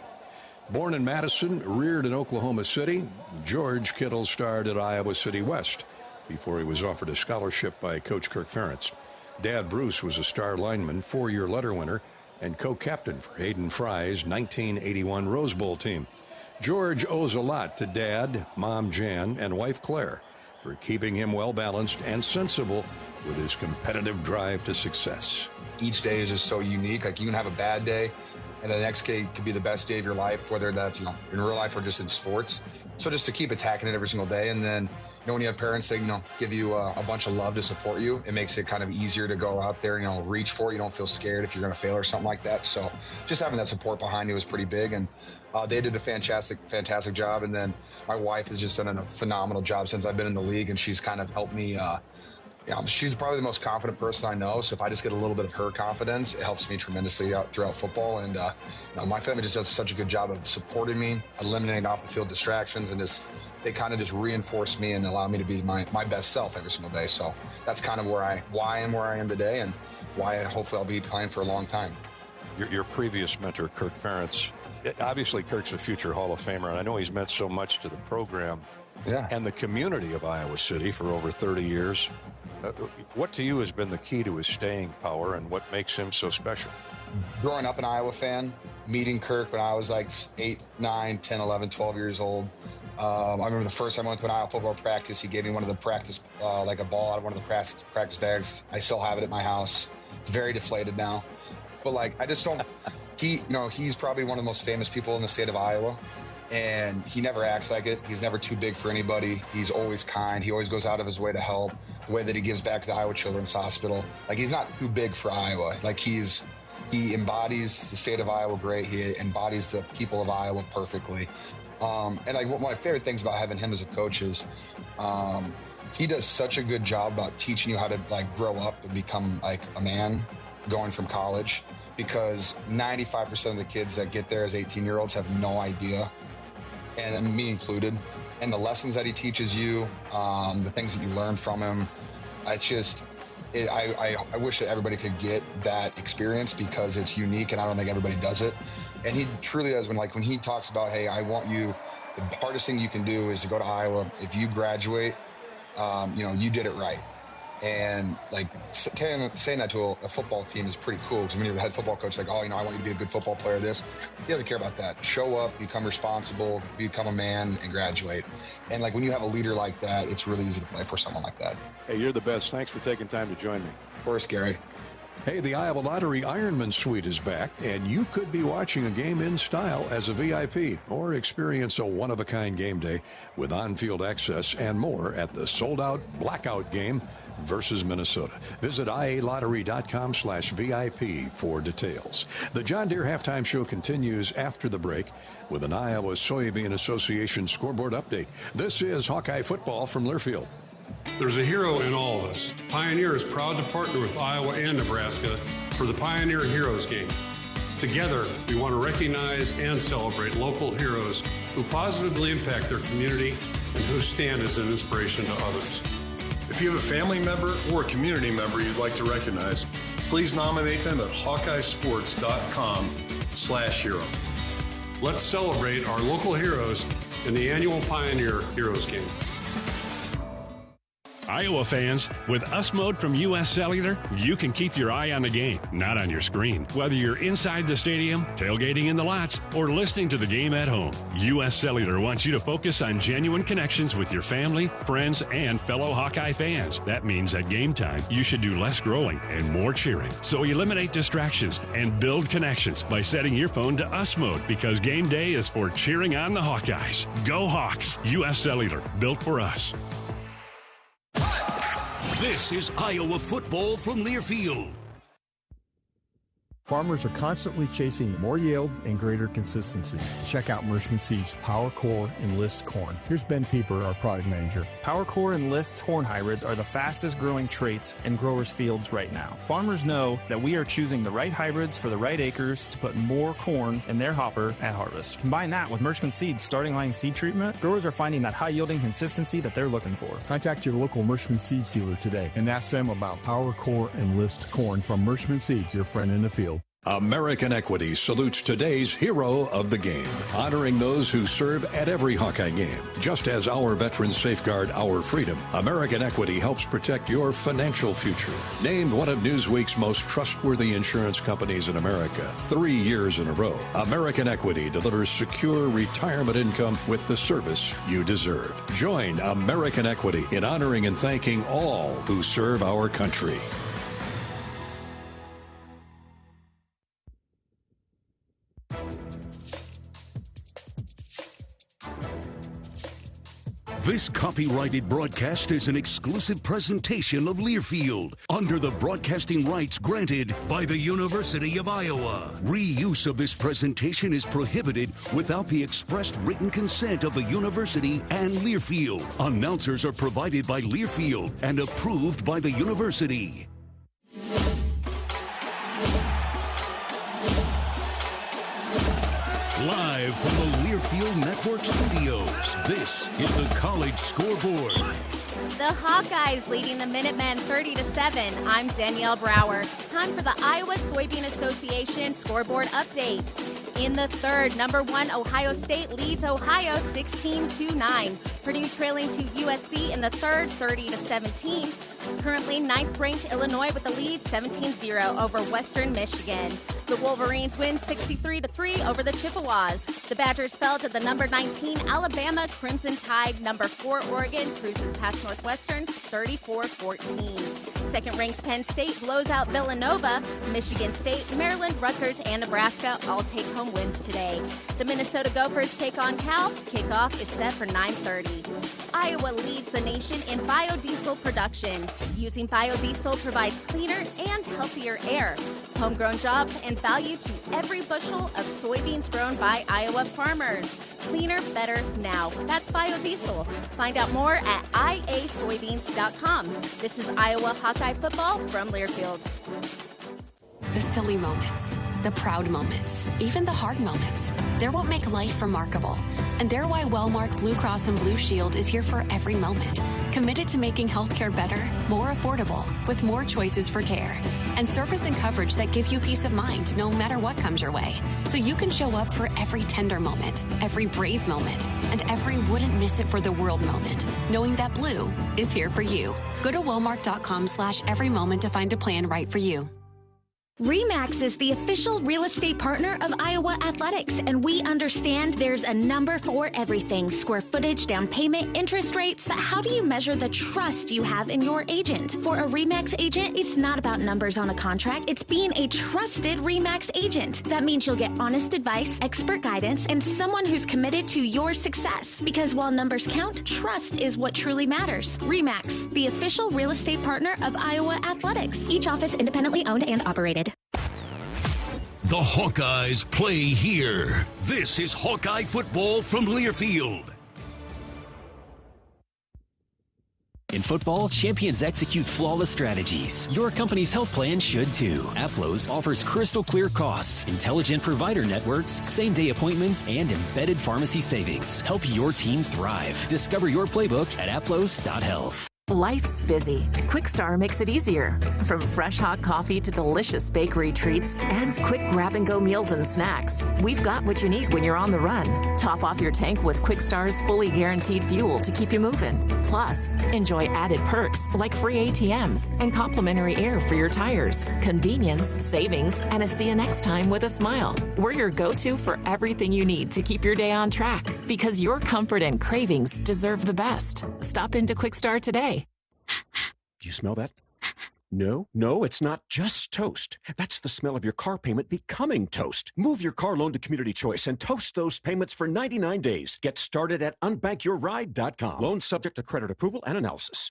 Born in Madison, reared in Oklahoma City, George Kittle starred at Iowa City West before he was offered a scholarship by Coach Kirk Ferentz. Dad Bruce was a star lineman, 4-year letter winner, and co-captain for Hayden Fry's 1981 Rose Bowl team. George owes a lot to Dad, Mom Jan, and wife Claire for keeping him well-balanced and sensible with his competitive drive to success. Each day is just so unique. Like, you can have a bad day, and the next day could be the best day of your life, whether that's, in real life or just in sports. So just to keep attacking it every single day. And then, when you have parents that, give you a bunch of love to support you, it makes it kind of easier to go out there, reach for it. You don't feel scared if you're going to fail or something like that. So just having that support behind you was pretty big. And they did a fantastic job. And then my wife has just done a phenomenal job since I've been in the league. And she's kind of helped me. She's probably the most confident person I know. So if I just get a little bit of her confidence, it helps me tremendously throughout football. And my family just does such a good job of supporting me, eliminating off the field distractions, and they kind of just reinforce me and allow me to be my best self every single day. So that's kind of why I am where I am today, and why hopefully I'll be playing for a long time. Your previous mentor, Kirk Ferentz, obviously Kirk's a future Hall of Famer, and I know he's meant so much to the program and the community of Iowa City for over 30 years. What to you has been the key to his staying power, and what makes him so special? Growing up an Iowa fan, meeting Kirk when I was like 8, 9, 10, 11, 12 years old. I remember the first time I went to an Iowa football practice, he gave me one of the practice, like a ball out of one of the practice bags. I still have it at my house. It's very deflated now. But I just don't, he's probably one of the most famous people in the state of Iowa. And he never acts like it. He's never too big for anybody. He's always kind. He always goes out of his way to help. The way that he gives back to the Iowa Children's Hospital. He's not too big for Iowa. He embodies the state of Iowa great. He embodies the people of Iowa perfectly. One of my favorite things about having him as a coach is he does such a good job about teaching you how to grow up and become a man going from college, because 95% of the kids that get there as 18-year-olds have no idea, and me included. And the lessons that he teaches you, the things that you learn from him, it's just, I wish that everybody could get that experience, because it's unique and I don't think everybody does it. And he truly does. When he talks about, hey, I want you, the hardest thing you can do is to go to Iowa. If you graduate, you did it right. And saying that to a football team is pretty cool, because when you're the head football coach, I want you to be a good football player. He doesn't care about that. Show up, become responsible, become a man, and graduate. And when you have a leader like that, it's really easy to play for someone like that. Hey, you're the best. Thanks for taking time to join me. Of course, Gary. Hey, the Iowa Lottery Ironman Suite is back, and you could be watching a game in style as a VIP, or experience a one-of-a-kind game day with on-field access and more at the sold-out blackout game versus Minnesota. Visit ialottery.com/VIP for details. The John Deere Halftime Show continues after the break with an Iowa Soybean Association scoreboard update. This is Hawkeye football from Learfield. There's a hero in all of us. Pioneer is proud to partner with Iowa and Nebraska for the Pioneer Heroes Game. Together, we want to recognize and celebrate local heroes who positively impact their community and who stand as an inspiration to others. If you have a family member or a community member you'd like to recognize, please nominate them at hawkeyesports.com/hero. Let's celebrate our local heroes in the annual Pioneer Heroes Game. Iowa fans, with US Mode from US Cellular, you can keep your eye on the game, not on your screen. Whether you're inside the stadium, tailgating in the lots, or listening to the game at home, US Cellular wants you to focus on genuine connections with your family, friends, and fellow Hawkeye fans. That means at game time, you should do less growling and more cheering. So eliminate distractions and build connections by setting your phone to US Mode, because game day is for cheering on the Hawkeyes. Go Hawks! US Cellular, built for us. This is Iowa football from Learfield. Farmers are constantly chasing more yield and greater consistency. Check out Mershman Seeds Power Core Enlist Corn. Here's Ben Pieper, our product manager. Power Core Enlist corn hybrids are the fastest growing traits in growers' fields right now. Farmers know that we are choosing the right hybrids for the right acres to put more corn in their hopper at harvest. Combine that with Mershman Seeds starting line seed treatment, growers are finding that high yielding consistency that they're looking for. Contact your local Mershman Seeds dealer today and ask them about Power Core Enlist Corn from Mershman Seeds, your friend in the field. American Equity salutes today's hero of the game, honoring those who serve at every Hawkeye game. Just as our veterans safeguard our freedom, American Equity helps protect your financial future. Named one of Newsweek's most trustworthy insurance companies in America 3 years in a row, American Equity delivers secure retirement income with the service you deserve. Join American Equity in honoring and thanking all who serve our country. This copyrighted broadcast is an exclusive presentation of Learfield under the broadcasting rights granted by the University of Iowa. Reuse of this presentation is prohibited without the expressed written consent of the university and Learfield. Announcers are provided by Learfield and approved by the university. Live from the Learfield Network Studios, this is the College Scoreboard. The Hawkeyes leading the Minutemen 30-7. I'm Danielle Brower. Time for the Iowa Soybean Association Scoreboard Update. In the third, number 1 Ohio State leads Ohio 16-9. Purdue trailing to USC in the third 30-17. Currently 9th ranked Illinois with the lead 17-0 over Western Michigan. The Wolverines win 63-3 over the Chippewas. The Badgers fell to the number 19 Alabama Crimson Tide. Number 4 Oregon cruises past Northwestern 34-14. Second-ranked Penn State blows out Villanova. Michigan State, Maryland, Rutgers, and Nebraska all take home wins today. The Minnesota Gophers take on Cal. Kickoff is set for 9:30. Iowa leads the nation in biodiesel production. Using biodiesel provides cleaner and healthier air. Homegrown jobs and value to every bushel of soybeans grown by Iowa farmers. Cleaner, better now. That's biodiesel. Find out more at iasoybeans.com. This is Iowa Hawkeye football from Learfield. The silly moments, the proud moments, even the hard moments. They're what make life remarkable. And they're why Wellmark Blue Cross and Blue Shield is here for every moment. Committed to making healthcare better, more affordable, with more choices for care. And service and coverage that give you peace of mind no matter what comes your way. So you can show up for every tender moment, every brave moment, and every wouldn't miss it for the world moment, knowing that Blue is here for you. Go to Wellmark.com/every moment to find a plan right for you. RE/MAX is the official real estate partner of Iowa Athletics, and we understand there's a number for everything. Square footage, down payment, interest rates. But how do you measure the trust you have in your agent? For a RE/MAX agent, it's not about numbers on a contract. It's being a trusted RE/MAX agent. That means you'll get honest advice, expert guidance, and someone who's committed to your success. Because while numbers count, trust is what truly matters. RE/MAX, the official real estate partner of Iowa Athletics. Each office independently owned and operated. The Hawkeyes play here. This is Hawkeye football from Learfield. In football, champions execute flawless strategies. Your company's health plan should too. Aplos offers crystal clear costs, intelligent provider networks, same-day appointments, and embedded pharmacy savings. Help your team thrive. Discover your playbook at aplos.health. Life's busy. Quickstar makes it easier. From fresh hot coffee to delicious bakery treats and quick grab-and-go meals and snacks, we've got what you need when you're on the run. Top off your tank with Quickstar's fully guaranteed fuel to keep you moving. Plus, enjoy added perks like free ATMs and complimentary air for your tires. Convenience, savings, and a see you next time with a smile. We're your go-to for everything you need to keep your day on track, because your comfort and cravings deserve the best. Stop into Quickstar today. Do you smell that? No, it's not just toast. That's the smell of your car payment becoming toast. Move your car loan to Community Choice and toast those payments for 99 days. Get started at unbankyourride.com. Loan subject to credit approval and analysis.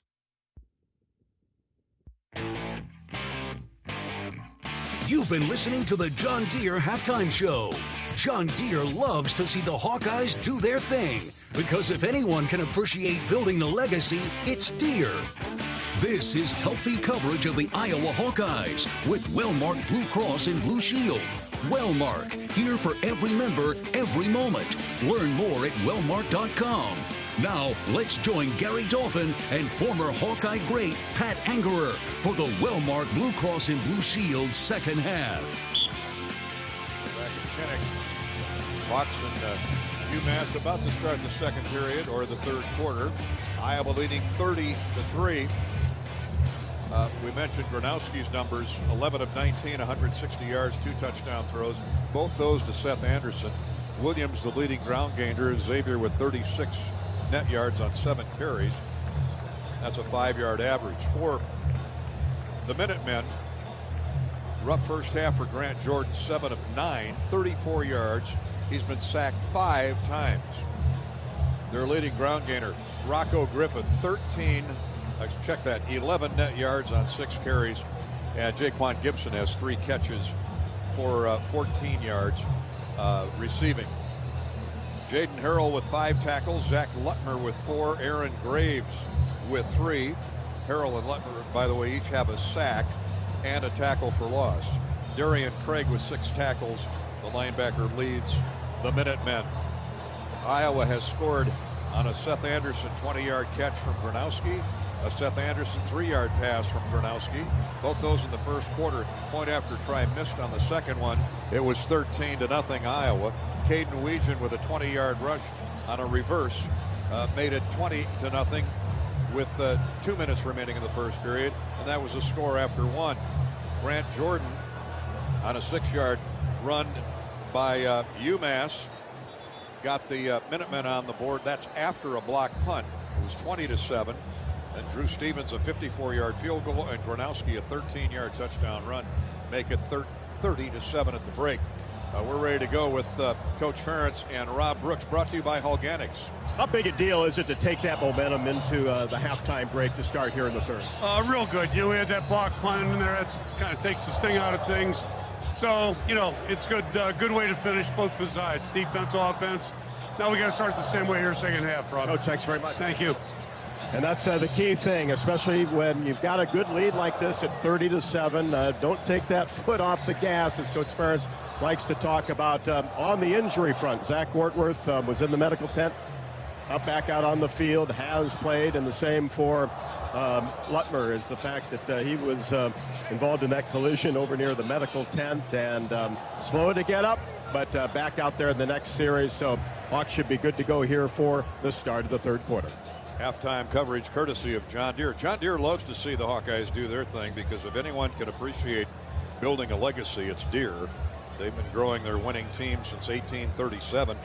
You've been listening to the John Deere Halftime Show. John Deere loves to see the Hawkeyes do their thing, because if anyone can appreciate building the legacy, it's Deere. This is healthy coverage of the Iowa Hawkeyes with Wellmark Blue Cross and Blue Shield. Wellmark, here for every member, every moment. Learn more at wellmark.com. Now, let's join Gary Dolphin and former Hawkeye great Pat Angerer for the Wellmark Blue Cross and Blue Shield second half. Kinnick. Hawks and UMass about to start the second period or the third quarter. Iowa leading 30-3. We mentioned Gronowski's numbers, 11 of 19, 160 yards, 2 touchdown throws. Both those to Seth Anderson. Williams, the leading ground gainer. Xavier with 36 net yards on 7 carries. That's a 5-yard average. For the Minutemen, rough first half for Grant Jordan, 7 of 9, 34 yards. He's been sacked 5 times. Their leading ground gainer, Rocco Griffin, 11 net yards on 6 carries. And Jaquan Gibson has 3 catches for 14 yards receiving. Jaden Harrell with 5 tackles, Zach Lutmer with 4, Aaron Graves with 3. Harrell and Lutmer, by the way, each have a sack and a tackle for loss. Darian Craig with 6 tackles. The linebacker leads the Minutemen. Iowa has scored on a Seth Anderson 20-yard catch from Gronowski, a Seth Anderson 3-yard pass from Gronowski. Both those in the first quarter. Point after try missed on the second one. It was 13-0 Iowa. Caden Weegan with a 20-yard rush on a reverse made it 20-0 with 2 minutes remaining in the first period, and that was a score after 1. Grant Jordan on a 6-yard run by UMass got the Minutemen on the board. That's after a block punt. It was 20-7. And Drew Stevens a 54-yard field goal and Gronowski a 13-yard touchdown run make it 30-7 at the break. We're ready to go with Coach Ferentz and Rob Brooks, brought to you by Hawkeyes. How big a deal is it to take that momentum into the halftime break to start here in the third? Real good. We had that block punt in there. It kind of takes the sting out of things. So, it's good. Good way to finish both sides, defense, offense. Now we got to start the same way here, second half, Rob. Coach, thanks very much. Thank you. And that's the key thing, especially when you've got a good lead like this at 30-7. Don't take that foot off the gas, as Coach Ferentz likes to talk about. On the injury front, Zach Wortworth was in the medical tent, back out on the field, has played, and the same for Lutmer is the fact that he was involved in that collision over near the medical tent and slow to get up, but back out there in the next series. So Hawks should be good to go here for the start of the third quarter. Halftime coverage courtesy of John Deere. John Deere loves to see the Hawkeyes do their thing, because if anyone can appreciate building a legacy, it's Deere. They've been growing their winning team since 1837.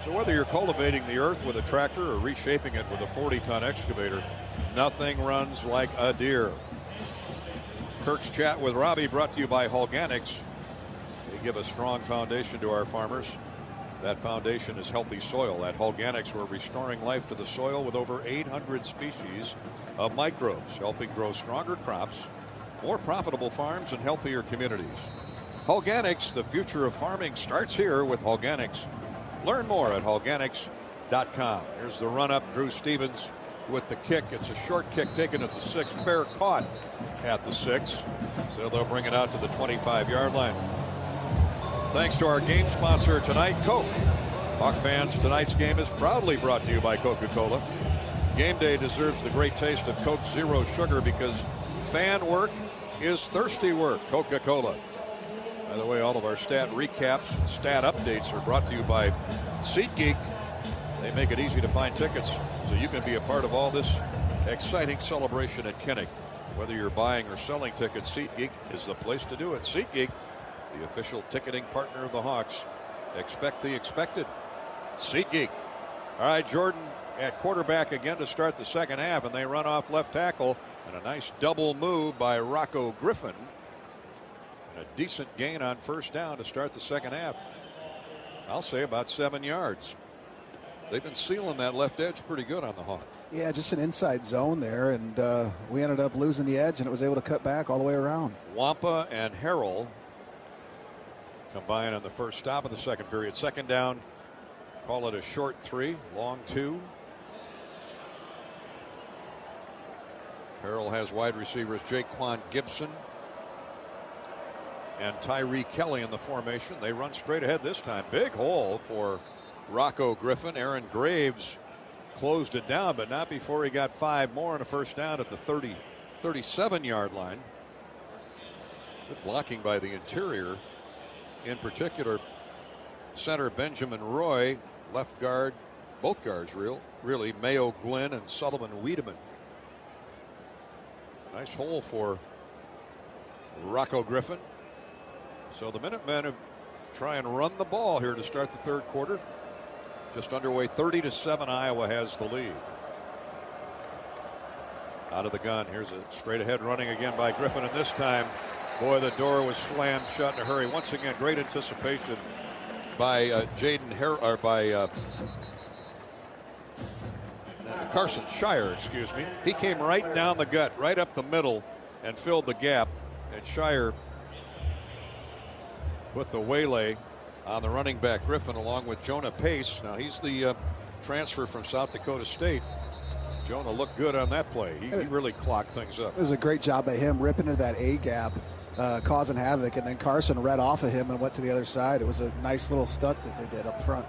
So whether you're cultivating the earth with a tractor or reshaping it with a 40-ton excavator, nothing runs like a Deere. Kirk's Chat with Robbie brought to you by Hawkeyes. They give a strong foundation to our farmers. That foundation is healthy soil. At Hawkeyes, we're restoring life to the soil with over 800 species of microbes, helping grow stronger crops, more profitable farms, and healthier communities. Hawkeyes, the future of farming starts here with Hawkeyes. Learn more at Hawkeyes.com. Here's the run-up. Drew Stevens with the kick. It's a short kick taken at the 6. Fair caught at the 6. So they'll bring it out to the 25-yard line. Thanks to our game sponsor tonight, Coke. Hawk fans, tonight's game is proudly brought to you by Coca-Cola. Game day deserves the great taste of Coke Zero Sugar, because fan work is thirsty work. Coca-Cola. By the way, all of our stat recaps and stat updates are brought to you by SeatGeek. They make it easy to find tickets so you can be a part of all this exciting celebration at Kinnick. Whether you're buying or selling tickets, SeatGeek is the place to do it. SeatGeek, the official ticketing partner of the Hawks. Expect the expected. SeatGeek. All right, Jordan at quarterback again to start the second half, and they run off left tackle, and a nice double move by Rocco Griffin. And a decent gain on first down to start the second half. I'll say about 7 yards. They've been sealing that left edge pretty good on the Hawks. Yeah, just an inside zone there, and we ended up losing the edge, and it was able to cut back all the way around. Wampa and Harrell combine on the first stop of the second period. Second down, call it a short 3, long 2. Harrell has wide receivers Jaquan Gibson and Tyree Kelly in the formation. They run straight ahead this time. Big hole for Rocco Griffin. Aaron Graves closed it down, but not before he got 5 more and a first down at the 37-yard line. Good blocking by the interior. In particular, center, Benjamin Roy. Left guard, both guards really, Mayo Glenn and Sullivan Wiedemann. Nice hole for Rocco Griffin. So the Minutemen try and run the ball here to start the third quarter. Just underway, 30-7. Iowa has the lead. Out of the gun. Here's a straight ahead running again by Griffin, and this time, boy, the door was slammed shut in a hurry. Once again, great anticipation by Carson Shire, excuse me. He came right down the gut, right up the middle, and filled the gap. And Shire put the waylay on the running back Griffin along with Jonah Pace. Now he's the transfer from South Dakota State. Jonah looked good on that play. He really clocked things up. It was a great job by him ripping into that A gap, causing havoc, and then Carson read off of him and went to the other side. It was a nice little stunt that they did up front.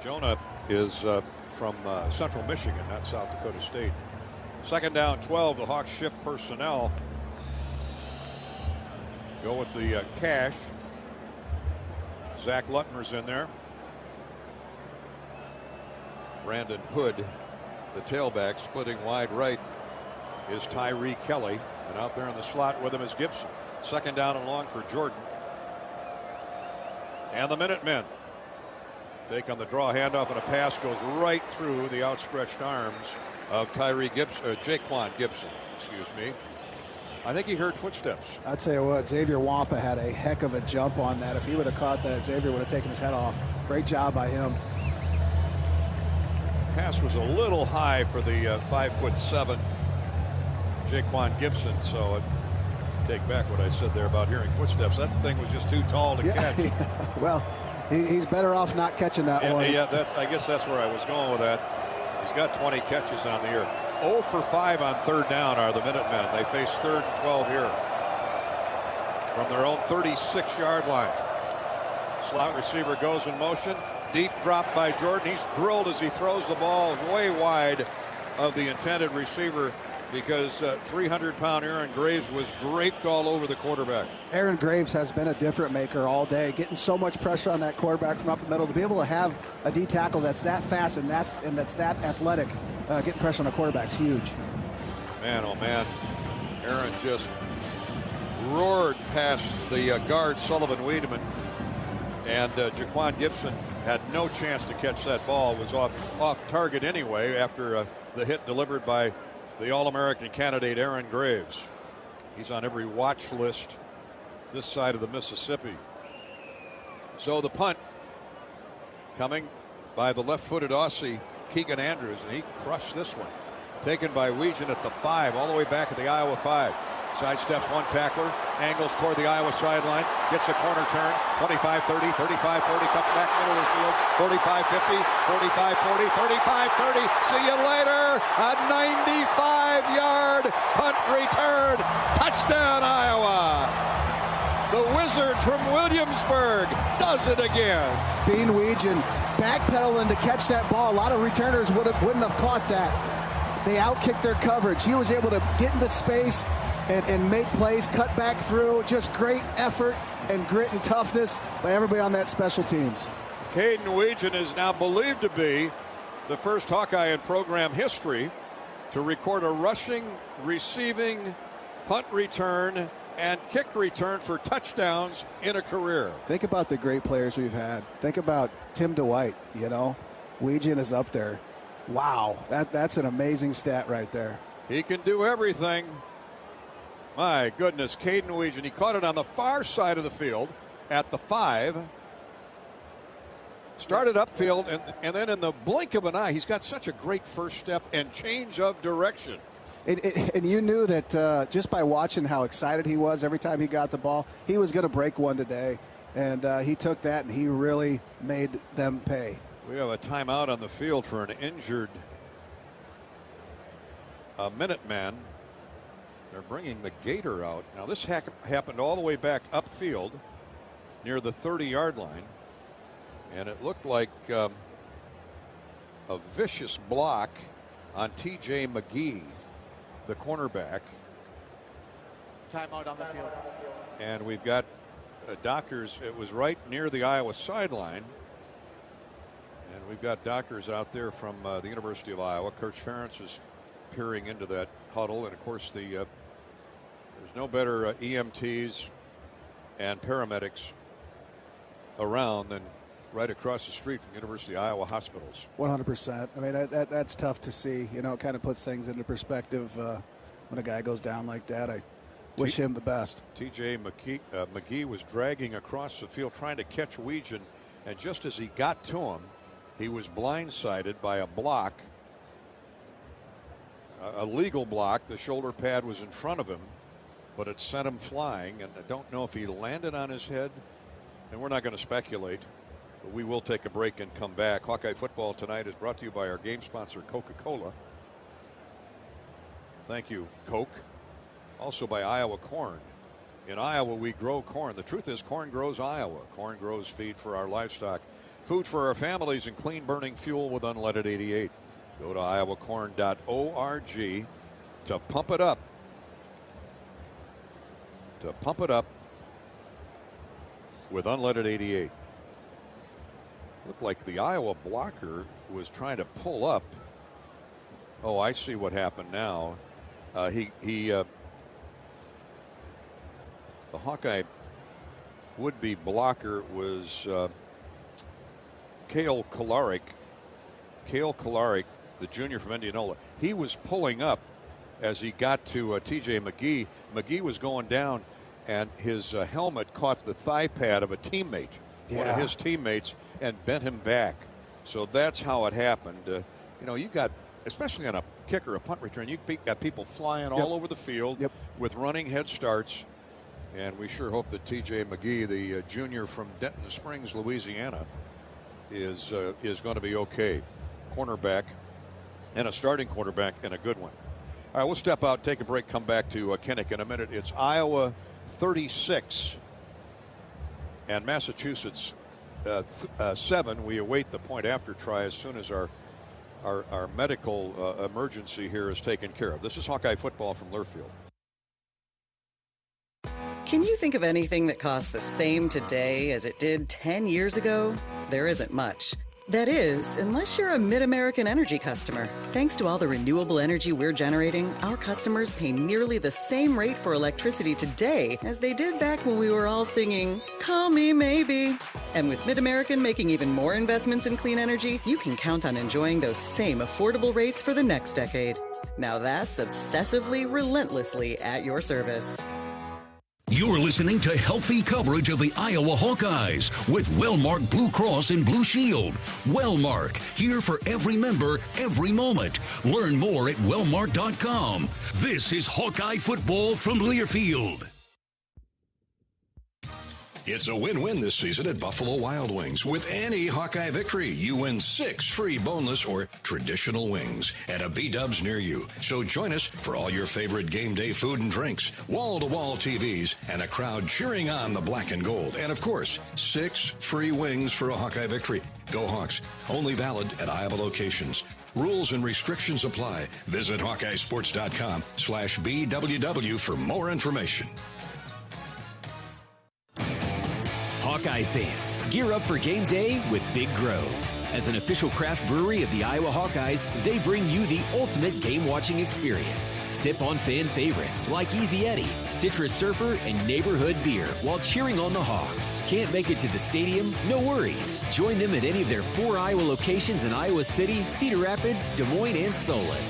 Jonah is from Central Michigan, not South Dakota State. Second down, 12. The Hawks shift personnel. Go with the cash. Zach Lutmer's in there. Brandon Hood, the tailback, splitting wide right, is Tyree Kelly. And out there in the slot with him is Gibson. Second down and long for Jordan. And the Minutemen take on the draw handoff, and a pass goes right through the outstretched arms of Jaquan Gibson. Excuse me. I think he heard footsteps. I'll tell you what, Xavier Wampa had a heck of a jump on that. If he would have caught that, Xavier would have taken his head off. Great job by him. Pass was a little high for the 5'7" Jaquan Gibson, so I take back what I said there about hearing footsteps. That thing was just too tall to catch. Yeah. Well, he's better off not catching that one. Yeah, I guess that's where I was going with that. He's got 20 catches on the year. 0 for 5 on third down are the Minutemen. They face 3rd and 12 here from their own 36-yard line. Slot receiver goes in motion. Deep drop by Jordan. He's drilled as he throws the ball way wide of the intended receiver because 300-pound Aaron Graves was draped all over the quarterback. Aaron Graves has been a difference maker all day, getting so much pressure on that quarterback from up the middle. To be able to have a D tackle that's that fast and that's that athletic, getting pressure on a quarterback's huge. Man, oh man, Aaron just roared past the guard Sullivan Wiedemann, and Jaquan Gibson had no chance to catch that ball. It was off target anyway after the hit delivered by the All-American candidate Aaron Graves. He's on every watch list this side of the Mississippi. So the punt coming by the left-footed Aussie Keegan Andrews, and he crushed this one. Taken by Weegan at the 5, all the way back at the Iowa 5. Sidesteps one tackler, angles toward the Iowa sideline, gets a corner turn, 25-30, 35-40, cuts back middle of the field, 45-50, 45-40, 35-30. See you later. A 95-yard punt return. Touchdown, Iowa. The Wizards from Williamsburg does it again. Speed Weegan backpedaling to catch that ball. A lot of returners wouldn't have caught that. They outkicked their coverage. He was able to get into space and make plays, cut back through. Just great effort and grit and toughness by everybody on that special teams. Caden Weegan is now believed to be the first Hawkeye in program history to record a rushing, receiving, punt return, and kick return for touchdowns in a career. Think about the great players we've had. Think about Tim DeWhite, Weegan is up there. Wow, that's an amazing stat right there. He can do everything. My goodness, Caden Weegan, he caught it on the far side of the field at the 5. Started upfield, and then in the blink of an eye, he's got such a great first step and change of direction. And you knew that just by watching how excited he was every time he got the ball, he was going to break one today. And he took that, and he really made them pay. We have a timeout on the field for an injured Minuteman. They're bringing the Gator out. Now, this happened all the way back upfield near the 30-yard line. And it looked like a vicious block on T.J. McGee, the cornerback. Timeout on the field. And we've got Dockers. It was right near the Iowa sideline. We've got doctors out there from the University of Iowa. Coach Ferentz is peering into that huddle, and of course there's no better EMTs and paramedics around than right across the street from University of Iowa hospitals. 100%. I mean, that's tough to see. You know, it kind of puts things into perspective when a guy goes down like that. I wish him the best. TJ McGee was dragging across the field trying to catch Weegan, and just as he got to him, he was blindsided by a block, a legal block. The shoulder pad was in front of him, but it sent him flying, and I don't know if he landed on his head, and we're not going to speculate, but we will take a break and come back. Hawkeye football tonight is brought to you by our game sponsor, Coca-Cola. Thank you, Coke. Also by Iowa Corn. In Iowa, we grow corn. The truth is, corn grows Iowa. Corn grows feed for our livestock, food for our families, and clean burning fuel with Unleaded 88. Go to iowacorn.org to pump it up. To pump it up with Unleaded 88. Looked like the Iowa blocker was trying to pull up. Oh, I see what happened now. The Hawkeye would-be blocker was Cale Kolarik. Cale Kolarik, the junior from Indianola. He was pulling up as he got to TJ McGee. McGee was going down, and his helmet caught the thigh pad of a teammate, one of his teammates, and bent him back. So that's how it happened. You know, you got, especially on a kick or a punt return, you got people flying all over the field with running head starts. And we sure hope that TJ McGee, the junior from Denton Springs, Louisiana, is going to be okay. Cornerback, and a starting quarterback, and a good one. All right, we'll step out, take a break, come back to Kinnick in a minute. It's Iowa 36 and Massachusetts 7. We await the point after try as soon as our medical emergency here is taken care of. This is Hawkeye football from Learfield. Can you think of anything that costs the same today as it did 10 years ago? There isn't much. That is, unless you're a Mid-American Energy customer. Thanks to all the renewable energy we're generating, our customers pay nearly the same rate for electricity today as they did back when we were all singing, "Call Me Maybe." And with Mid-American making even more investments in clean energy, you can count on enjoying those same affordable rates for the next decade. Now that's obsessively, relentlessly at your service. You're listening to healthy coverage of the Iowa Hawkeyes with Wellmark Blue Cross and Blue Shield. Wellmark, here for every member, every moment. Learn more at wellmark.com. This is Hawkeye football from Learfield. It's a win-win this season at Buffalo Wild Wings. With any Hawkeye victory, you win 6 free boneless or traditional wings at a B-Dubs near you. So join us for all your favorite game day food and drinks, wall-to-wall TVs, and a crowd cheering on the black and gold. And of course, 6 free wings for a Hawkeye victory. Go Hawks. Only valid at Iowa locations. Rules and restrictions apply. Visit HawkeyeSports.com/BWW for more information. Hawkeye fans, gear up for game day with Big Grove. As an official craft brewery of the Iowa Hawkeyes, they bring you the ultimate game-watching experience. Sip on fan favorites like Easy Eddie, Citrus Surfer, and Neighborhood Beer while cheering on the Hawks. Can't make it to the stadium? No worries. Join them at any of their 4 Iowa locations in Iowa City, Cedar Rapids, Des Moines, and Solon.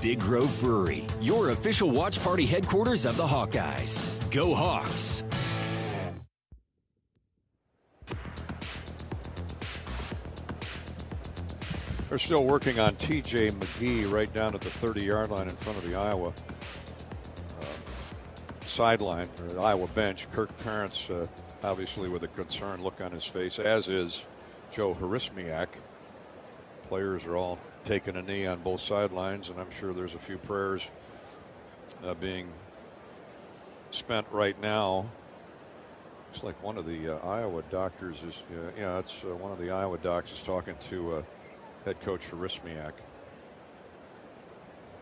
Big Grove Brewery, your official watch party headquarters of the Hawkeyes. Go Hawks! They're still working on TJ McGee right down at the 30-yard line in front of the Iowa sideline, or the Iowa bench. Kirk Ferentz, obviously with a concerned look on his face, as is Joe Harismiak. Players are all taking a knee on both sidelines, and I'm sure there's a few prayers being spent right now. Looks like one of the Iowa doctors is, it's one of the Iowa docs is talking to head coach Harismiak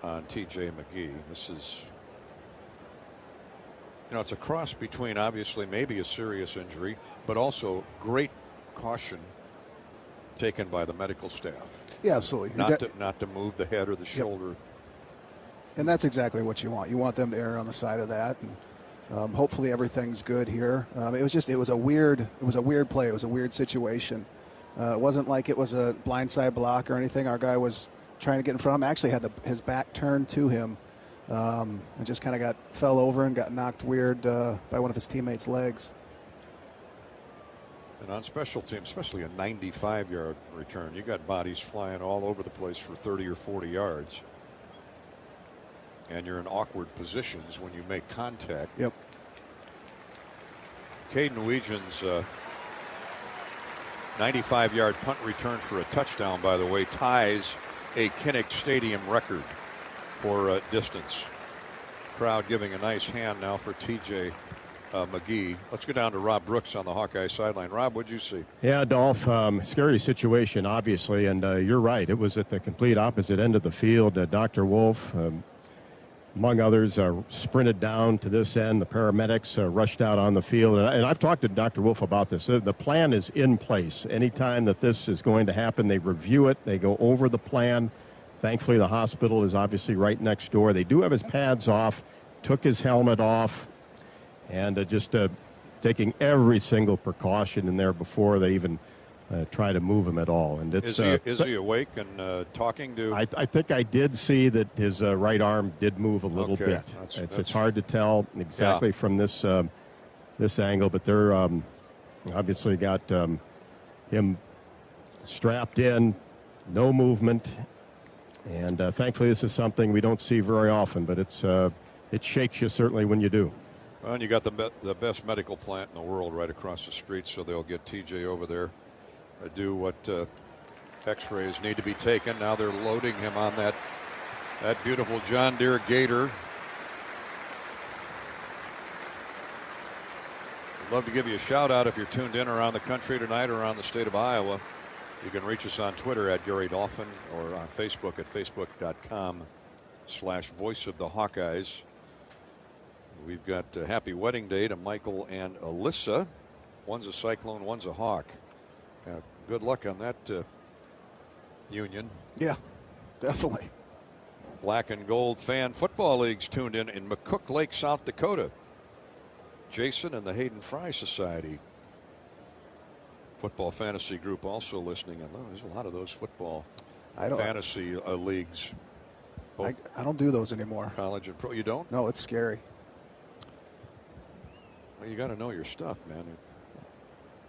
on TJ McGee. This is, it's a cross between obviously maybe a serious injury, but also great caution taken by the medical staff. Yeah, absolutely. Not to move the head or the shoulder. And that's exactly what you want. You want them to err on the side of that. And hopefully everything's good here. It was a weird play. It was a weird situation. It wasn't like it was a blindside block or anything. Our guy was trying to get in front of him. Actually had his back turned to him, and just kind of fell over and got knocked weird by one of his teammates' legs. And on special teams, especially a 95-yard return, you got bodies flying all over the place for 30 or 40 yards. And you're in awkward positions when you make contact. Yep. Caden Weegen's 95-yard punt return for a touchdown, by the way, ties a Kinnick Stadium record for distance. Crowd giving a nice hand now for TJ McGee. Let's go down to Rob Brooks on the Hawkeye sideline. Rob, what'd you see? Yeah, Dolph, scary situation, obviously, and you're right. It was at the complete opposite end of the field. Dr. Wolf, among others, sprinted down to this end. The paramedics rushed out on the field. And I've talked to Dr. Wolf about this. The plan is in place. Anytime that this is going to happen, they review it. They go over the plan. Thankfully, the hospital is obviously right next door. They do have his pads off, took his helmet off, and just taking every single precaution in there before they even try to move him at all. And it's, is he awake and talking to? I think I did see that his right arm did move a little bit. It's hard to tell exactly from this this angle, but they're obviously got him strapped in, no movement, and thankfully this is something we don't see very often, but it shakes you certainly when you do. Well, and you got the best medical plant in the world right across the street, so they'll get TJ over there. Do what x-rays need to be taken. Now they're loading him on that beautiful John Deere Gator. I'd love to give you a shout out if you're tuned in around the country tonight or around the state of Iowa. You can reach us on Twitter at Gary Dolphin or on Facebook at facebook.com/Voice of the Hawkeyes. We've got a happy wedding day to Michael and Alyssa. One's a Cyclone, one's a Hawk. Good luck on that union. Yeah, definitely. Black and Gold Fan Football League's tuned in McCook Lake, South Dakota. Jason and the Hayden Fry Society Football Fantasy Group also listening. And there's a lot of those football fantasy leagues. I don't do those anymore. College and pro. You don't? No, it's scary. Well, you got to know your stuff, man.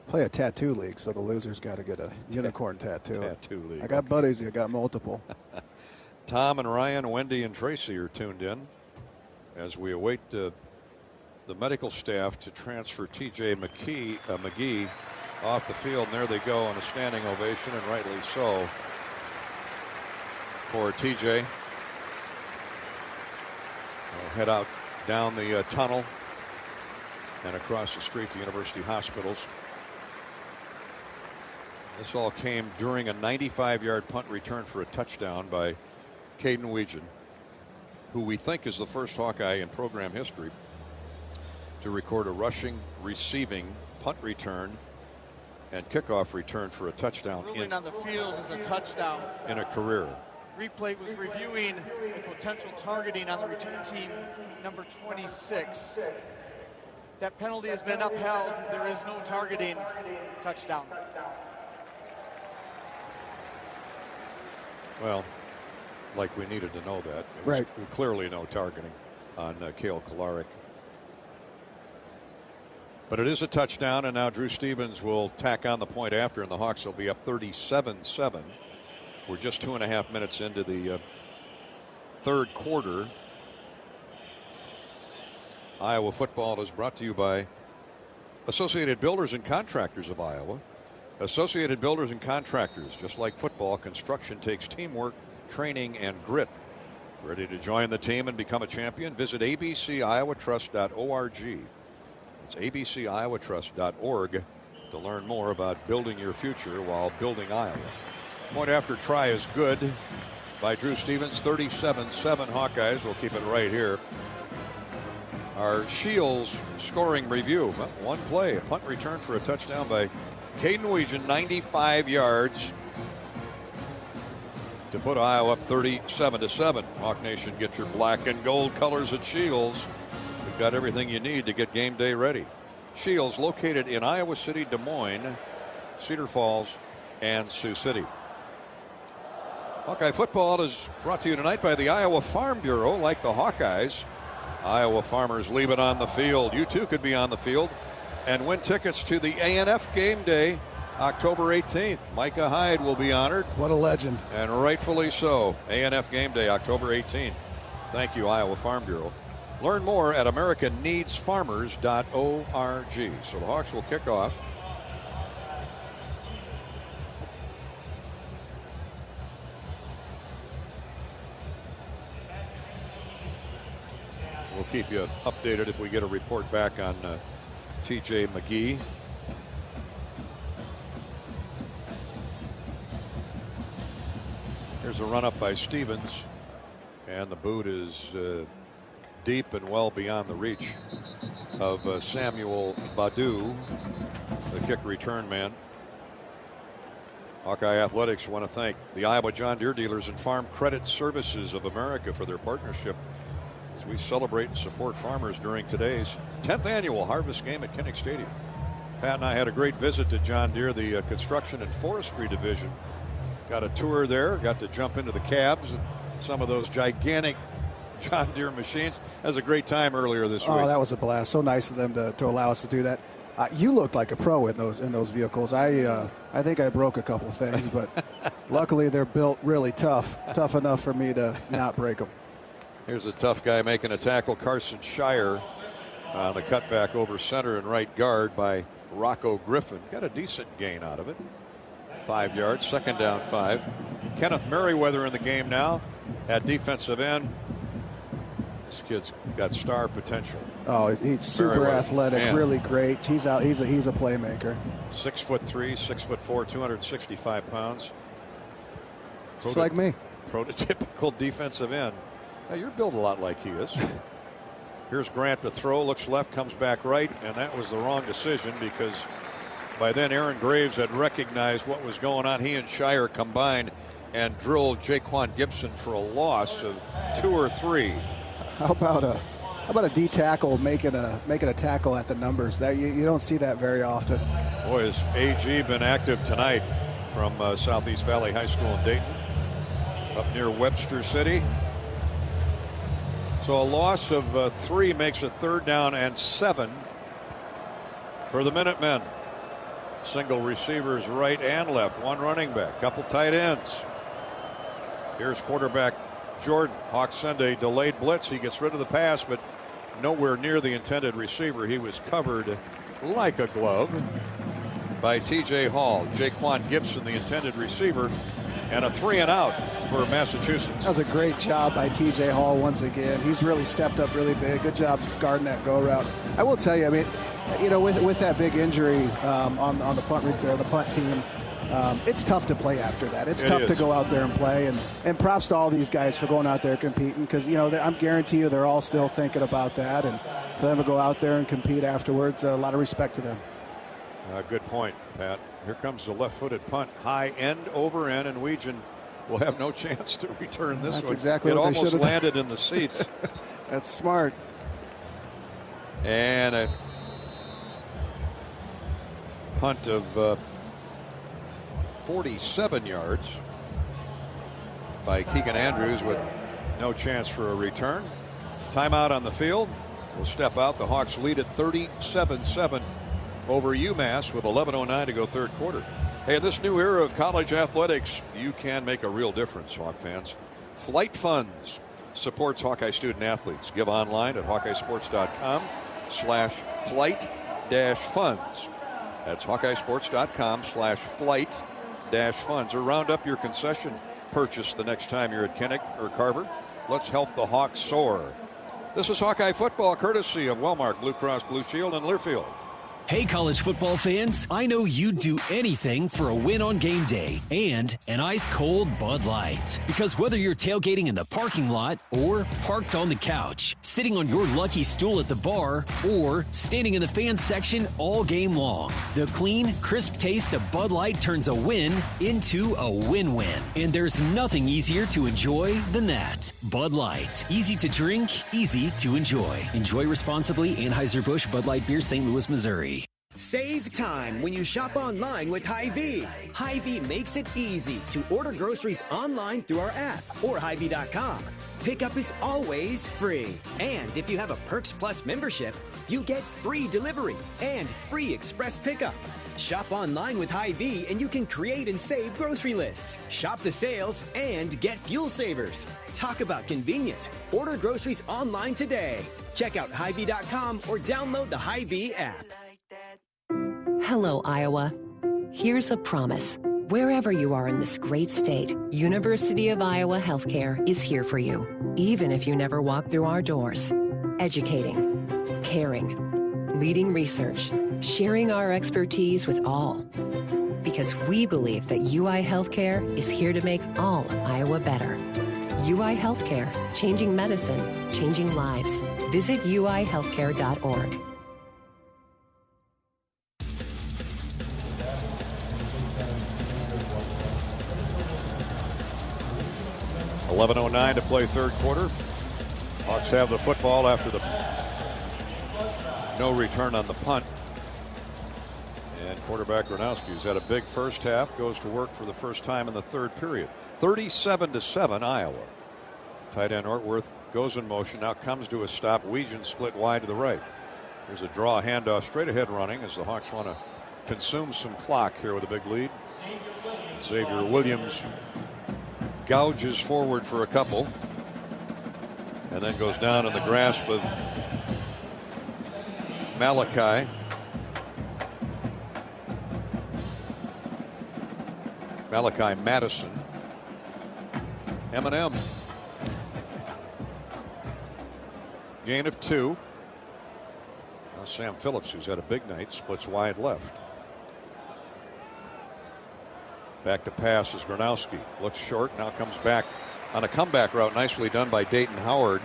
Play a tattoo league, so the loser's got to get a unicorn tattoo. Tattoo league. I got buddies that got multiple. Tom and Ryan, Wendy and Tracy are tuned in as we await the medical staff to transfer TJ McGee off the field. And there they go on a standing ovation, and rightly so for TJ. We'll head out down the tunnel and across the street to University Hospitals. This all came during a 95-yard punt return for a touchdown by Caden Weegen, who we think is the first Hawkeye in program history to record a rushing, receiving, punt return, and kickoff return for a touchdown. Ruling on the field is a touchdown. In a career. Replay was reviewing the potential targeting on the return team, number 26. That penalty has been upheld. There is no targeting. Touchdown. Well, like we needed to know that. Right. Clearly no targeting on Cale Kolarek. But it is a touchdown, and now Drew Stevens will tack on the point after, and the Hawks will be up 37-7. We're just 2.5 minutes into the third quarter. Iowa football is brought to you by Associated Builders and Contractors of Iowa. Associated Builders and Contractors, just like football, construction takes teamwork, training, and grit. Ready to join the team and become a champion? Visit abciowatrust.org. It's abciowatrust.org to learn more about building your future while building Iowa. Point after try is good by Drew Stevens. 37-7 Hawkeyes. We'll keep it right here. Our Shields scoring review. One play, a punt return for a touchdown by Caden Weegan, 95 yards to put Iowa up 37-7. Hawk Nation, get your black and gold colors at Shields. We've got everything you need to get game day ready. Shields, located in Iowa City, Des Moines, Cedar Falls, and Sioux City. Hawkeye football is brought to you tonight by the Iowa Farm Bureau. Like the Hawkeyes, Iowa farmers leave it on the field. You too could be on the field and win tickets to the A&F game day, October 18th. Micah Hyde will be honored. What a legend. And rightfully so. A&F game day, October 18th. Thank you, Iowa Farm Bureau. Learn more at americaneedsfarmers.org. So the Hawks will kick off. We'll keep you updated if we get a report back on TJ McGee. Here's a run up by Stevens, and the boot is deep and well beyond the reach of Samuel Badu, the kick return man. Hawkeye Athletics want to thank the Iowa John Deere dealers and Farm Credit Services of America for their partnership as we celebrate and support farmers during today's 10th annual harvest game at Kinnick Stadium. Pat and I had a great visit to John Deere, the construction and forestry division. Got a tour there, got to jump into the cabs and some of those gigantic John Deere machines. That was a great time earlier this week. Oh, that was a blast. So nice of them to allow us to do that. You looked like a pro in those vehicles. I think I broke a couple things, but luckily they're built really tough enough for me to not break them. Here's a tough guy making a tackle, Carson Shire, on the cutback over center and right guard by Rocco Griffin. Got a decent gain out of it. 5 yards, second down 5. Kenneth Merriweather in the game now at defensive end. This kid's got star potential. Oh, he's super athletic, really great. He's a playmaker. 6'3", 6'4", 265 pounds. Just like me. Prototypical defensive end. Now you're built a lot like he is. Here's Grant to throw, looks left, comes back right, and that was the wrong decision because by then Aaron Graves had recognized what was going on. He and Shire combined and drilled Jaquan Gibson for a loss of 2 or 3. How about a D tackle making a tackle at the numbers? That you don't see that very often. Boy, has AG been active tonight from Southeast Valley High School in Dayton, up near Webster City. So a loss of 3 makes it 3rd down and 7 for the Minutemen. Single receivers right and left, one running back, couple tight ends. Here's quarterback Jordan. Hawks send a delayed blitz. He gets rid of the pass, but nowhere near the intended receiver. He was covered like a glove by TJ Hall. Jaquan Gibson, the intended receiver, and a 3 and out for Massachusetts. That was a great job by TJ Hall once again. He's really stepped up really big. Good job guarding that go route. I will tell you, I mean, you know, with that big injury on the punt return, the punt team, it's tough to play after that. It's tough to go out there and play. And props to all these guys for going out there competing because, you know, I'm guarantee you they're all still thinking about that. And for them to go out there and compete afterwards, a lot of respect to them. Good point, Pat. Here comes the left-footed punt, high end over end, and Weegan will have no chance to return this one. That's exactly what it almost landed in the seats. That's smart. And a punt of 47 yards by Keegan Andrews with no chance for a return. Timeout on the field. We'll step out. The Hawks lead at 37-7 over UMass with 11:09 to go third quarter. Hey, in this new era of college athletics, you can make a real difference, Hawk fans. Flight Funds supports Hawkeye student athletes. Give online at hawkeyesports.com/flight-funds. That's hawkeyesports.com/flight-funds. Or round up your concession purchase the next time you're at Kinnick or Carver. Let's help the Hawks soar. This is Hawkeye football courtesy of Wellmark Blue Cross Blue Shield in Learfield. Hey, college football fans, I know you'd do anything for a win on game day and an ice-cold Bud Light. Because whether you're tailgating in the parking lot or parked on the couch, sitting on your lucky stool at the bar, or standing in the fan section all game long, the clean, crisp taste of Bud Light turns a win into a win-win. And there's nothing easier to enjoy than that. Bud Light. Easy to drink, easy to enjoy. Enjoy responsibly. Anheuser-Busch Bud Light Beer, St. Louis, Missouri. Save time when you shop online with Hy-Vee. Hy-Vee makes it easy to order groceries online through our app or Hy-Vee.com. Pickup is always free. And if you have a Perks Plus membership, you get free delivery and free express pickup. Shop online with Hy-Vee and you can create and save grocery lists. Shop the sales and get fuel savers. Talk about convenience. Order groceries online today. Check out Hy-Vee.com or download the Hy-Vee app. Hello, Iowa. Here's a promise. Wherever you are in this great state, University of Iowa Healthcare is here for you, even if you never walk through our doors. Educating, caring, leading research, sharing our expertise with all. Because we believe that UI Healthcare is here to make all of Iowa better. UI Healthcare, changing medicine, changing lives. Visit uihealthcare.org. 11:09 to play third quarter. Hawks have the football after the no return on the punt. And quarterback Gronowski, who's had a big first half, goes to work for the first time in the third period. 37-7 Iowa. Tight end Ortworth goes in motion, now comes to a stop. Weegan split wide to the right. There's a draw handoff straight ahead running as the Hawks want to consume some clock here with a big lead. Xavier Williams gouges forward for a couple and then goes down in the grasp of Malachi. Madison. M&M. Gain of 2. Now Sam Phillips, who's had a big night, splits wide left. Back to pass is Gronowski. Looks short, now comes back on a comeback route. Nicely done by Dayton Howard.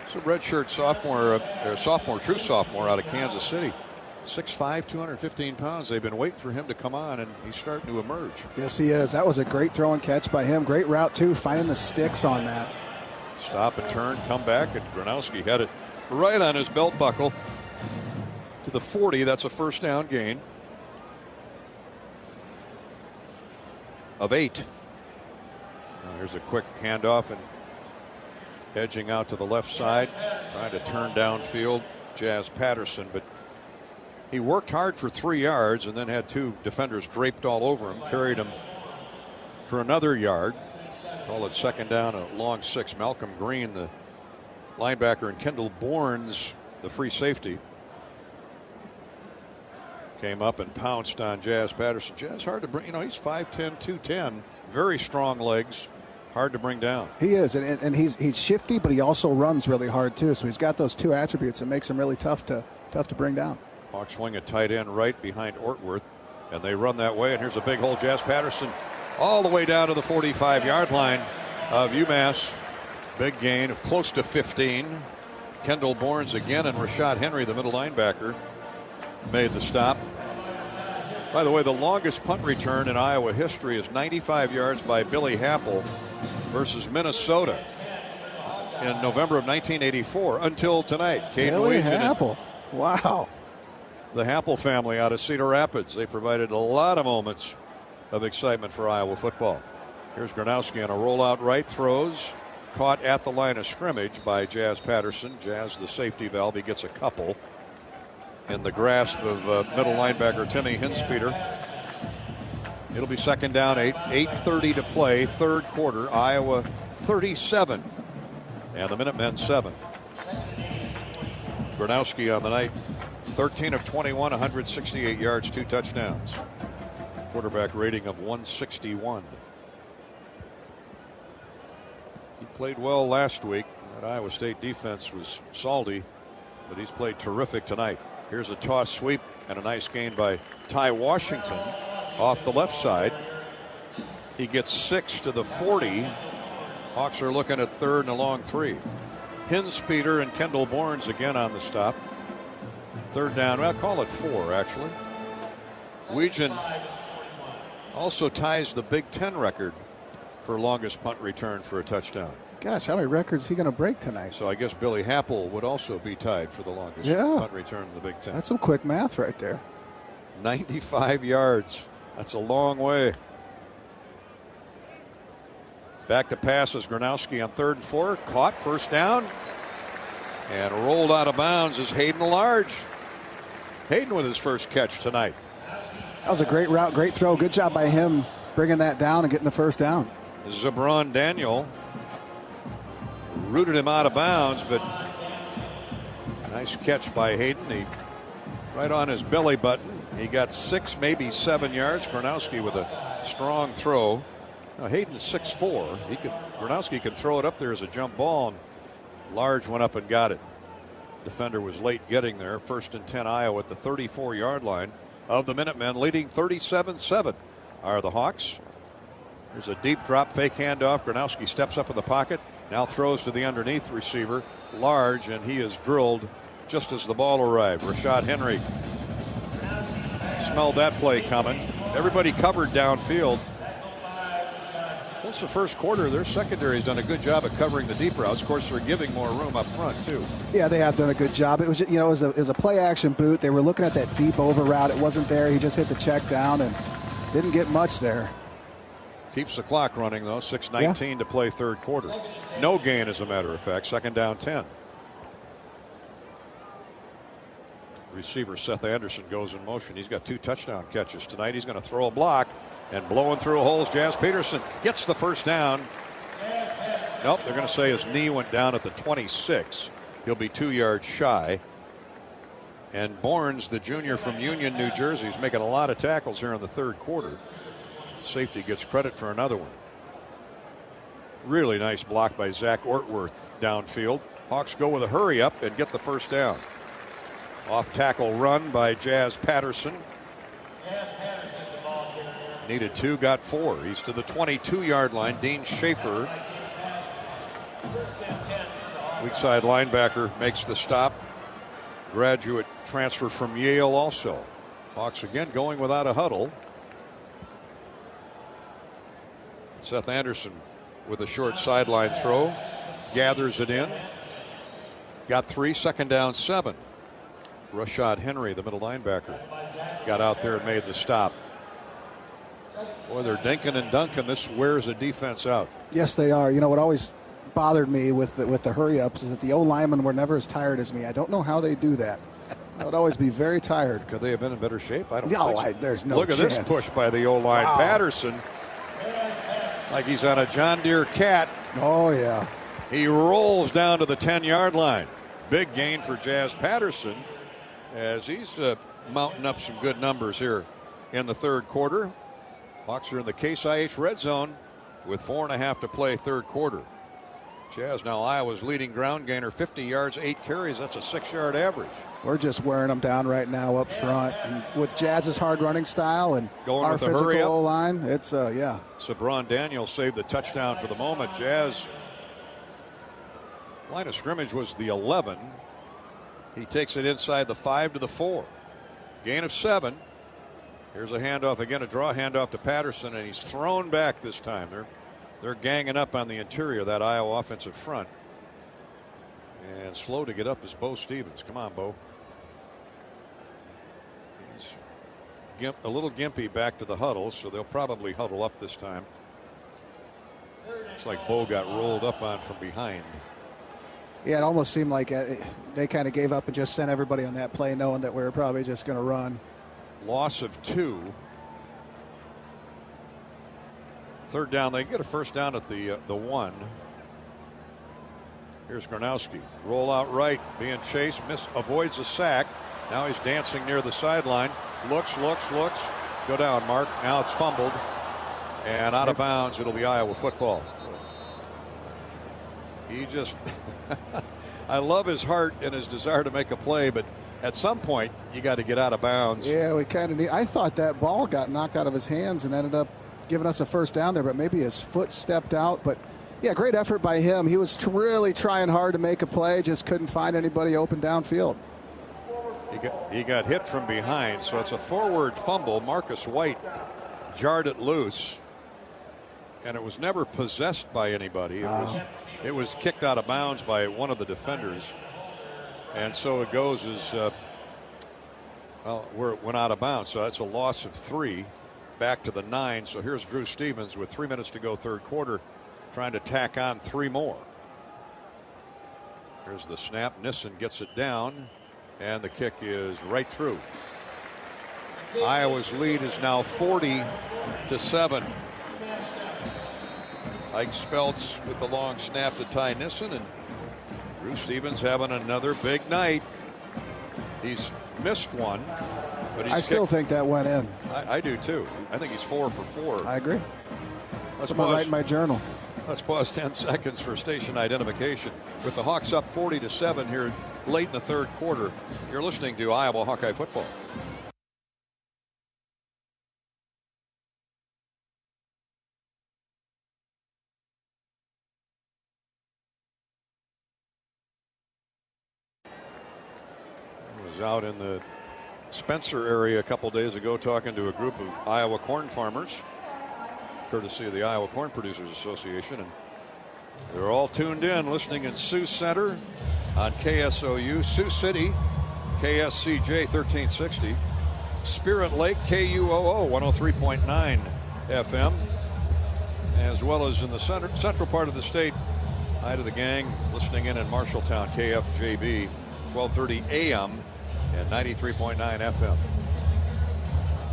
It's a redshirt sophomore, true sophomore out of Kansas City. 6'5", 215 pounds. They've been waiting for him to come on, and he's starting to emerge. Yes, he is. That was a great throw and catch by him. Great route, too, finding the sticks on that. Stop and turn, come back, and Gronowski had it right on his belt buckle to the 40. That's a first down gain of 8. Here's a quick handoff and edging out to the left side, trying to turn downfield Jazz Patterson, but he worked hard for 3 yards and then had 2 defenders draped all over him, carried him for another yard. Call it second down, a long 6. Malcolm Green, the linebacker, and Kendall Bournes, the free safety, came up and pounced on Jazz Patterson. Jazz hard to bring, he's 5'10", 210, very strong legs, hard to bring down. He is, and he's shifty, but he also runs really hard too. So he's got those 2 attributes that makes him really tough to bring down. Hawks wing a tight end right behind Ortworth, and they run that way. And here's a big hole. Jazz Patterson all the way down to the 45-yard line of UMass. Big gain of close to 15. Kendall Bournes again, and Rashad Henry, the middle linebacker, made the stop. By the way, the longest punt return in Iowa history is 95 yards by Billy Happel versus Minnesota in November of 1984 until tonight. Billy Happel. Wow. The Happel family out of Cedar Rapids. They provided a lot of moments of excitement for Iowa football. Here's Gronowski on a rollout right, throws, caught at the line of scrimmage by Jazz Patterson. Jazz, the safety valve, he gets a couple in the grasp of middle linebacker Timmy Hinspeter. It'll be second down, 8. 8:30 to play, third quarter. Iowa 37 and the Minutemen 7. Gronowski on the night, 13 of 21, 168 yards, 2 touchdowns. Quarterback rating of 161. He played well last week. That Iowa State defense was salty, but he's played terrific tonight. Here's a toss sweep and a nice gain by Ty Washington off the left side. He gets 6 to the 40. Hawks are looking at third and a long 3. Hinspeter and Kendall Bournes again on the stop. Third down, well, call it 4 actually. Weegan also ties the Big Ten record for longest punt return for a touchdown. Gosh, how many records is he going to break tonight? So I guess Billy Happel would also be tied for the longest punt return in the Big Ten. That's some quick math right there. 95 yards. That's a long way. Back to pass is Gronowski on 3rd and 4. Caught, first down. And rolled out of bounds is Hayden Large. Hayden with his first catch tonight. That was a great route, great throw. Good job by him bringing that down and getting the first down. Zabron Daniel rooted him out of bounds, but nice catch by Hayden. He right on his belly button. He got 6, maybe 7 yards. Gronowski with a strong throw. Now Hayden's 6'4". Gronowski can throw it up there as a jump ball, and Large went up and got it. Defender was late getting there. 1st and 10 Iowa at the 34-yard line of the Minutemen, leading 37-7 are the Hawks. There's a deep drop fake handoff. Gronowski steps up in the pocket. Now throws to the underneath receiver, Large, and he is drilled just as the ball arrived. Rashad Henry smelled that play coming. Everybody covered downfield. Since the first quarter, their secondary has done a good job at covering the deep routes. Of course, they're giving more room up front too. Yeah, they have done a good job. It was, it was a play action boot. They were looking at that deep over route. It wasn't there. He just hit the check down and didn't get much there. Keeps the clock running though. 6:19 to play third quarter. No gain, as a matter of fact. 2nd down 10. Receiver Seth Anderson goes in motion. He's got 2 touchdown catches tonight. He's going to throw a block. And blowing through holes, Jazz Peterson gets the first down. Nope, they're going to say his knee went down at the 26. He'll be 2 yards shy. And Bournes, the junior from Union, New Jersey, is making a lot of tackles here in the third quarter. Safety gets credit for another one. Really nice block by Zach Ortworth downfield. Hawks go with a hurry up and get the first down. Off tackle run by Jazz Patterson. Needed 2, got 4. He's to the 22-yard line. Dean Schaefer, weak side linebacker, makes the stop. Graduate transfer from Yale also. Hawks again going without a huddle. Seth Anderson with a short sideline throw. Gathers it in. Got 3, 2nd down 7. Rashad Henry, the middle linebacker, got out there and made the stop. Boy, they're dinking and dunking. This wears a defense out. Yes, they are. You know, what always bothered me with the hurry-ups is that the O-linemen were never as tired as me. I don't know how they do that. I would always be very tired. Could they have been in better shape? I don't know. think so. There's no Look chance. Look at this push by the O-line. Wow. Patterson, like he's on a John Deere cat. Oh, yeah. He rolls down to the 10-yard line. Big gain for Jazz Patterson as he's mounting up some good numbers here in the third quarter. Hawks are in the Case IH red zone with 4.5 to play third quarter. Jazz now Iowa's leading ground gainer, 50 yards, 8 carries. That's a 6-yard average. We're just wearing them down right now up front. And with Jazz's hard running style and going our with the hurry physical up line, it's yeah. Zabron Daniel saved the touchdown for the moment. Jazz line of scrimmage was the 11. He takes it inside the 5 to the 4. Gain of 7. Here's a handoff again, a draw handoff to Patterson, and he's thrown back this time. They're ganging up on the interior of that Iowa offensive front. And slow to get up is Bo Stevens. Come on, Bo. He's a little gimpy back to the huddle, so they'll probably huddle up this time. Looks like Bo got rolled up on from behind. Yeah, it almost seemed like they kind of gave up and just sent everybody on that play knowing that we were probably just going to run. Loss of 2. Third down, they get a first down at the 1. Here's Gronowski. Roll out right, being chased, avoids a sack. Now he's dancing near the sideline. Looks. Go down, Mark. Now it's fumbled. And out of bounds, it'll be Iowa football. He just, I love his heart and his desire to make a play, but at some point, you got to get out of bounds. Yeah, we kind of need. I thought that ball got knocked out of his hands and ended up giving us a first down there, but maybe his foot stepped out. But yeah, great effort by him. He was really trying hard to make a play, just couldn't find anybody open downfield. He got hit from behind, so it's a forward fumble. Marcus White jarred it loose, and it was never possessed by anybody. It was kicked out of bounds by one of the defenders, and so it goes as where it went out of bounds. So that's a loss of 3, back to the 9. So here's Drew Stevens with 3 minutes to go, third quarter, trying to tack on 3 more. Here's the snap. Nissen gets it down, and the kick is right through. Iowa's lead is now 40-7. Ike Speltz with the long snap to Ty Nissen, and Drew Stevens having another big night. He's missed one, but he's I still think that went in. I do too. I think he's 4 for 4. I agree. Let's write in my journal. Let's pause 10 seconds for station identification. With the Hawks up 40-7 here late in the third quarter, you're listening to Iowa Hawkeye football. Out in the Spencer area a couple days ago talking to a group of Iowa corn farmers, courtesy of the Iowa Corn Producers Association, and they're all tuned in listening in Sioux Center on KSOU, Sioux City KSCJ 1360, Spirit Lake KUOO 103.9 FM, as well as in the central part of the state. Hi to the gang listening in Marshalltown, KFJB 1230 AM and 93.9 FM.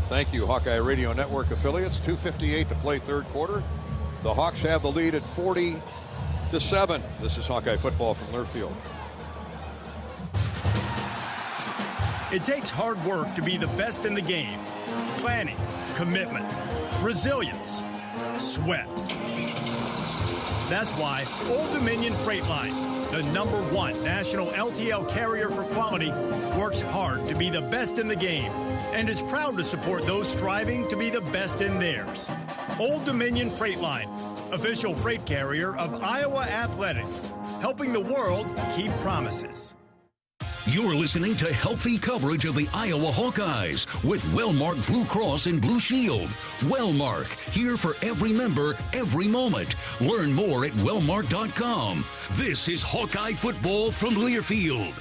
Thank you, Hawkeye Radio Network affiliates. 2:58 to play third quarter. The Hawks have the lead at 40-7. This is Hawkeye football from Learfield. It takes hard work to be the best in the game. Planning, commitment, resilience, sweat. That's why Old Dominion Freight Line, the #1 national LTL carrier for quality, works hard to be the best in the game and is proud to support those striving to be the best in theirs. Old Dominion Freight Line, official freight carrier of Iowa Athletics, helping the world keep promises. You're listening to healthy coverage of the Iowa Hawkeyes with Wellmark Blue Cross and Blue Shield. Wellmark, here for every member, every moment. Learn more at wellmark.com. This is Hawkeye football from Learfield.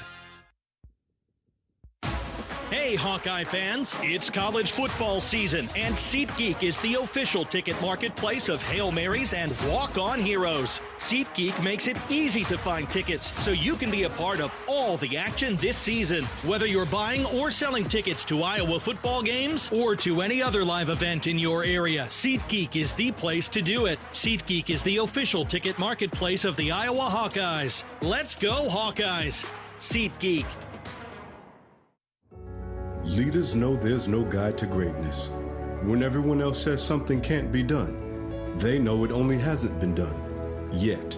Hey, Hawkeye fans, it's college football season, and SeatGeek is the official ticket marketplace of Hail Marys and walk-on heroes. SeatGeek makes it easy to find tickets so you can be a part of all the action this season. Whether you're buying or selling tickets to Iowa football games or to any other live event in your area, SeatGeek is the place to do it. SeatGeek is the official ticket marketplace of the Iowa Hawkeyes. Let's go, Hawkeyes! SeatGeek. Leaders know there's no guide to greatness. When everyone else says something can't be done, they know it only hasn't been done yet.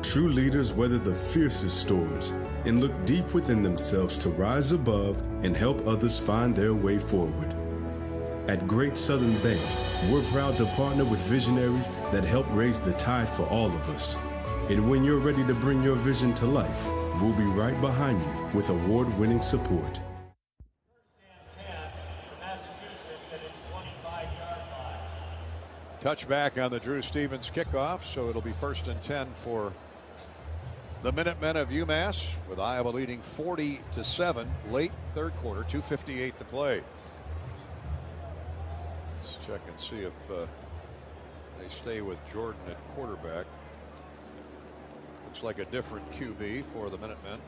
True leaders weather the fiercest storms and look deep within themselves to rise above and help others find their way forward. At Great Southern Bank, we're proud to partner with visionaries that help raise the tide for all of us. And when you're ready to bring your vision to life, we'll be right behind you with award-winning support. Touchback on the Drew Stevens kickoff, so it'll be 1st and 10 for the Minutemen of UMass, with Iowa leading 40-7 late third quarter, 2:58 to play. Let's check and see if they stay with Jordan at quarterback. Looks like a different QB for the Minutemen.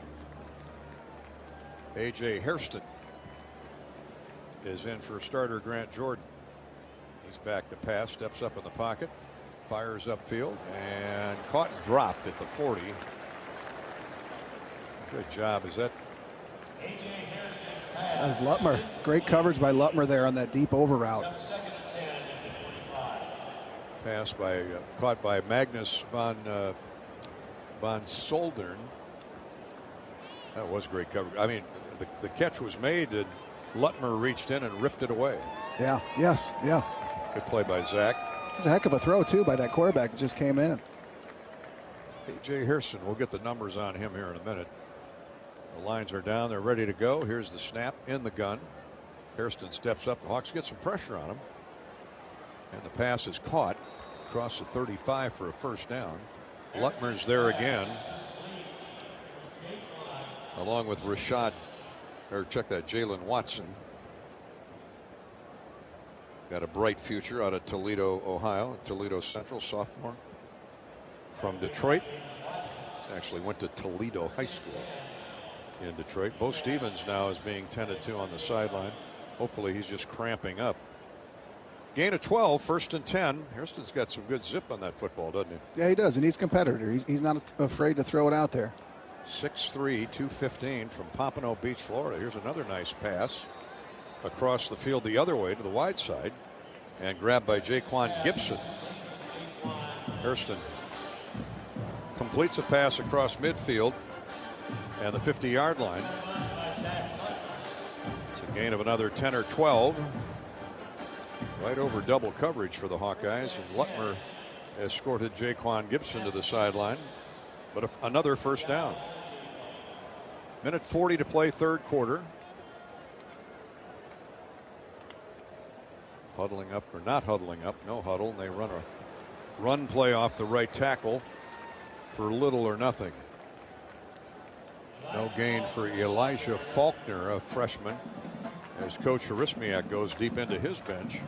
A.J. Hairston is in for starter Grant Jordan. He's back to pass, steps up in the pocket, fires upfield, and caught and dropped at the 40. Good job. Is that? That was Lutmer. Great coverage by Lutmer there on that deep over route. Pass by caught by Magnus von Soldern. That was great coverage. I mean, the catch was made, and Lutmer reached in and ripped it away. Yeah, yes, yeah. Good play by Zach. It's a heck of a throw, too, by that quarterback that just came in. A.J. Hairston, we'll get the numbers on him here in a minute. The lines are down. They're ready to go. Here's the snap in the gun. Hairston steps up. The Hawks get some pressure on him. And the pass is caught across the 35 for a first down. Lutmer's there again, along with Jalen Watson. Got a bright future out of Toledo, Ohio. Toledo Central, sophomore from Detroit. Actually went to Toledo High School in Detroit. Bo Stevens now is being tended to on the sideline. Hopefully he's just cramping up. Gain of 12, 1st and 10. Hairston's got some good zip on that football, doesn't he? Yeah, he does, and he's a competitor. He's not afraid to throw it out there. 6'3", 215 from Pompano Beach, Florida. Here's another nice pass across the field the other way to the wide side, and grabbed by Jaquan Gibson. Hairston completes a pass across midfield and the 50-yard line. It's a gain of another 10 or 12. Right over double coverage for the Hawkeyes, and Lutmer escorted Jaquan Gibson to the sideline, but another first down. Minute 40 to play, third quarter. Huddling up, or not huddling up, no huddle, and they run a run play off the right tackle for little or nothing. No gain for Elijah Faulkner, a freshman, as Coach Harismiak goes deep into his bench.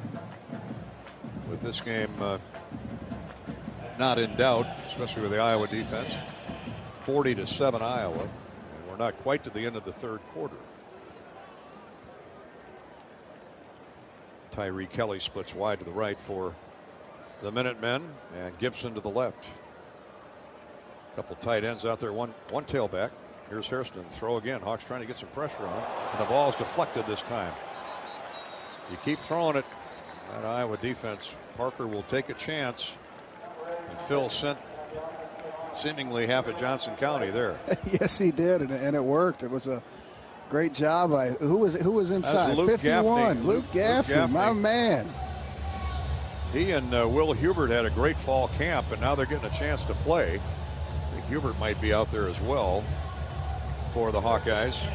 With this game not in doubt, especially with the Iowa defense. 40-7 Iowa, and we're not quite to the end of the third quarter. Tyree Kelly splits wide to the right for the Minutemen, and Gibson to the left. A couple tight ends out there, one tailback. Here's Hairston, throw again. Hawks trying to get some pressure on him, and the ball is deflected this time. You keep throwing it, that Iowa defense, Parker will take a chance, and Phil sent seemingly half of Johnson County there. Yes, he did, and it worked. It was a great job by who was inside? Luke 51. Gaffney. Luke Gaffney, my man. He and Will Hubert had a great fall camp, and now they're getting a chance to play. I think Hubert might be out there as well for the Hawkeyes.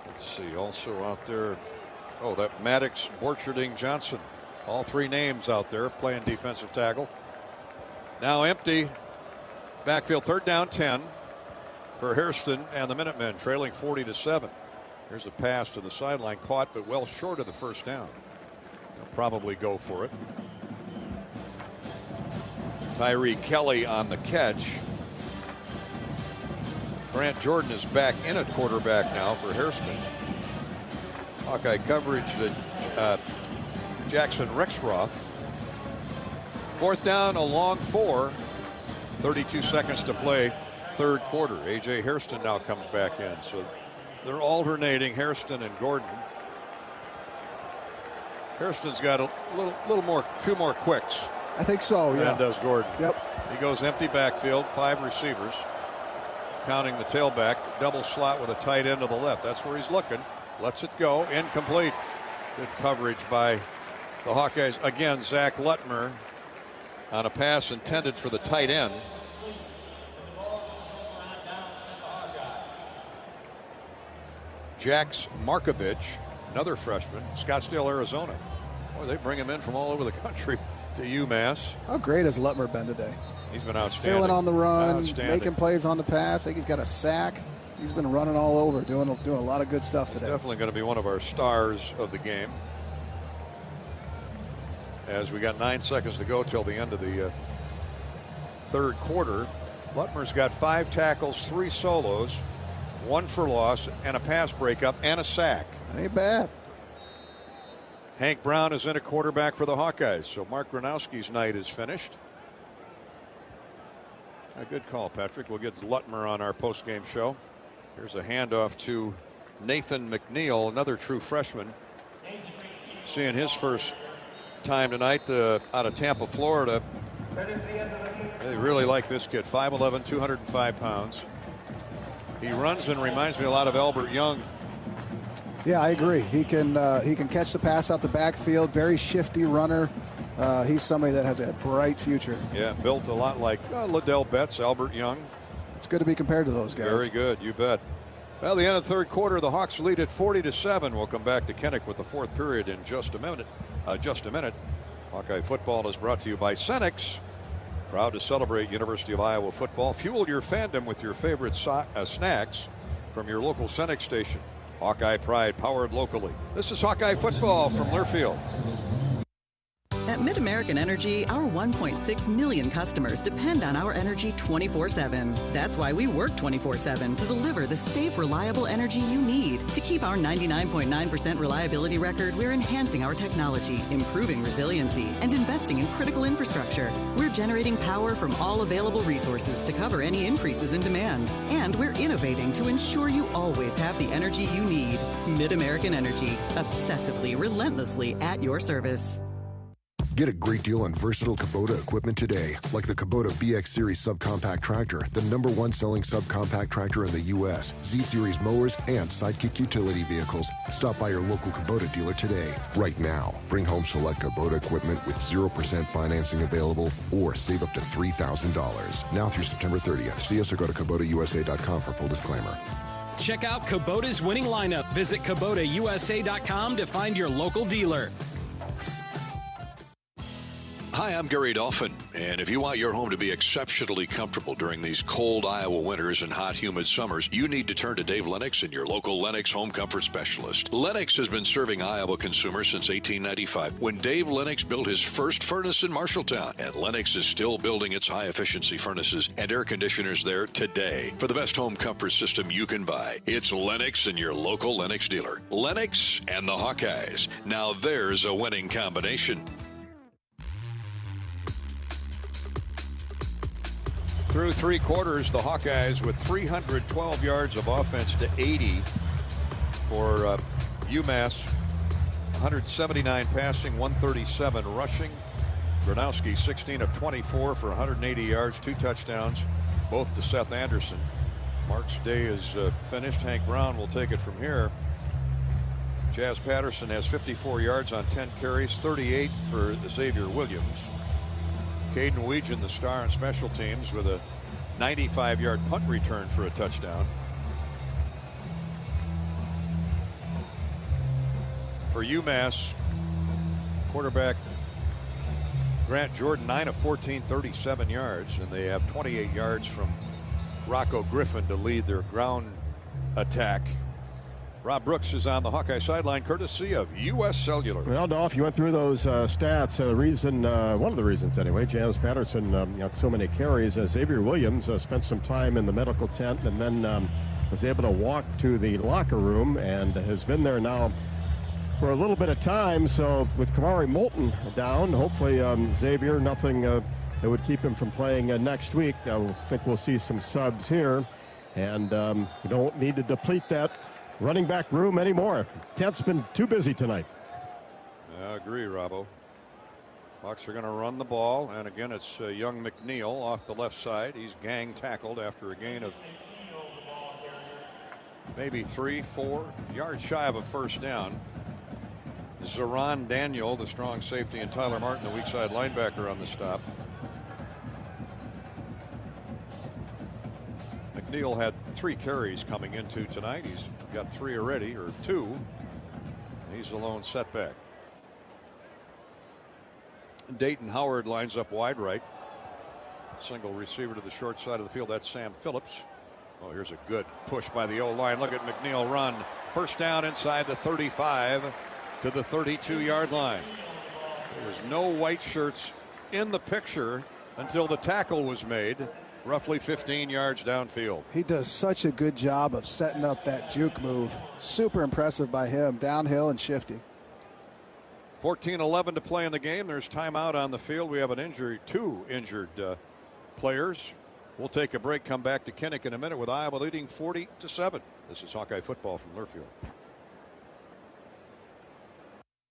Let's see, also out there, that Maddox, Borcherding, Johnson. All three names out there playing defensive tackle. Now empty. Backfield, third down, 10 for Hairston and the Minutemen, trailing 40-7. Here's a pass to the sideline, caught but well short of the first down. They'll probably go for it. Tyree Kelly on the catch. Grant Jordan is back in at quarterback now for Hairston. Hawkeye coverage that Jackson Rexroth. Fourth down, a long 4. 32 seconds to play, third quarter. A.J. Hairston now comes back in. So they're alternating Hairston and Gordon. Hairston's got a few more quicks. I think so, yeah. And does Gordon. Yep. He goes empty backfield, 5 receivers, counting the tailback, double slot with a tight end to the left. That's where he's looking. Lets it go, incomplete. Good coverage by the Hawkeyes. Again, Zach Lutmer on a pass intended for the tight end. Jax Markovich, another freshman, Scottsdale, Arizona. Boy, they bring him in from all over the country to UMass. How great has Lutmer been today? He's been outstanding. Filling on the run, making plays on the pass. I think he's got a sack. He's been running all over, doing a lot of good stuff today. Definitely going to be one of our stars of the game. As we got 9 seconds to go till the end of the third quarter. Lutmer's got 5 tackles, 3 solos, 1 for loss, and a pass breakup, and a sack. Ain't bad. Hank Brown is in a quarterback for the Hawkeyes, so Mark Gronowski's night is finished. A good call, Patrick. We'll get Lutmer on our postgame show. Here's a handoff to Nathan McNeil, another true freshman. Seeing his first time tonight out of Tampa, Florida. They really like this kid. 5'11", 205 pounds. He runs and reminds me a lot of Albert Young. Yeah, I agree. He can catch the pass out the backfield. Very shifty runner. He's somebody that has a bright future. Yeah, built a lot like Liddell Betts, Albert Young. It's good to be compared to those guys. Very good, you bet. Well, the end of the third quarter, the Hawks lead at 40-7. We'll come back to Kinnick with the fourth period in just a minute. Hawkeye football is brought to you by Cenex. Proud to celebrate University of Iowa football. Fuel your fandom with your favorite snacks from your local Cenex station. Hawkeye pride powered locally. This is Hawkeye football from Learfield. At Mid-American Energy, our 1.6 million customers depend on our energy 24/7. That's why we work 24/7 to deliver the safe, reliable energy you need. To keep our 99.9% reliability record, we're enhancing our technology, improving resiliency, and investing in critical infrastructure. We're generating power from all available resources to cover any increases in demand. And we're innovating to ensure you always have the energy you need. Mid-American Energy, obsessively, relentlessly at your service. Get a great deal on versatile Kubota equipment today, like the Kubota BX Series subcompact tractor, the #1 selling subcompact tractor in the U.S., Z-Series mowers, and Sidekick utility vehicles. Stop by your local Kubota dealer today. Right now, bring home select Kubota equipment with 0% financing available or save up to $3,000. Now through September 30th. See us or go to KubotaUSA.com for full disclaimer. Check out Kubota's winning lineup. Visit KubotaUSA.com to find your local dealer. Hi, I'm Gary Dolphin, and if you want your home to be exceptionally comfortable during these cold Iowa winters and hot, humid summers, you need to turn to Dave Lennox and your local Lennox home comfort specialist. Lennox has been serving Iowa consumers since 1895, when Dave Lennox built his first furnace in Marshalltown, and Lennox is still building its high-efficiency furnaces and air conditioners there today. For the best home comfort system you can buy, it's Lennox and your local Lennox dealer. Lennox and the Hawkeyes. Now there's a winning combination. Through three quarters, the Hawkeyes with 312 yards of offense to 80 for UMass. 179 passing, 137 rushing. Gronowski 16 of 24 for 180 yards, 2 touchdowns, both to Seth Anderson. Mark's day is finished. Hank Brown will take it from here. Jazz Patterson has 54 yards on 10 carries, 38 for Xavier Williams. Caden Weegan, the star on special teams, with a 95-yard punt return for a touchdown. For UMass, quarterback Grant Jordan, 9 of 14, 37 yards, and they have 28 yards from Rocco Griffin to lead their ground attack. Rob Brooks is on the Hawkeye sideline, courtesy of U.S. Cellular. Well, Dolph, you went through those stats. One of the reasons, anyway, Jazz Patterson got so many carries. Xavier Williams spent some time in the medical tent and then was able to walk to the locker room and has been there now for a little bit of time. So with Kamari Moulton down, hopefully Xavier, nothing that would keep him from playing next week. I think we'll see some subs here, and we don't need to deplete that running back room anymore. Tent's been too busy tonight. I agree, Robbo. Hawks are going to run the ball, and again it's young McNeil off the left side. He's gang tackled after a gain of maybe 3-4 yards shy of a first down. Zeron Daniel, the strong safety, and Tyler Martin, the weak side linebacker, on the stop. McNeil had 3 carries coming into tonight. He's got 3 already, or 2. He's the lone setback. Dayton Howard lines up wide right. Single receiver to the short side of the field. That's Sam Phillips. Oh, here's a good push by the O-line. Look at McNeil run. First down inside the 35 to the 32-yard line. There was no white shirts in the picture until the tackle was made. Roughly 15 yards downfield. He does such a good job of setting up that juke move. Super impressive by him, downhill and shifty. 14-11 to play in the game. There's timeout on the field. We have an injury, 2 injured players. We'll take a break, come back to Kinnick in a minute with Iowa leading 40-7. This is Hawkeye football from Learfield.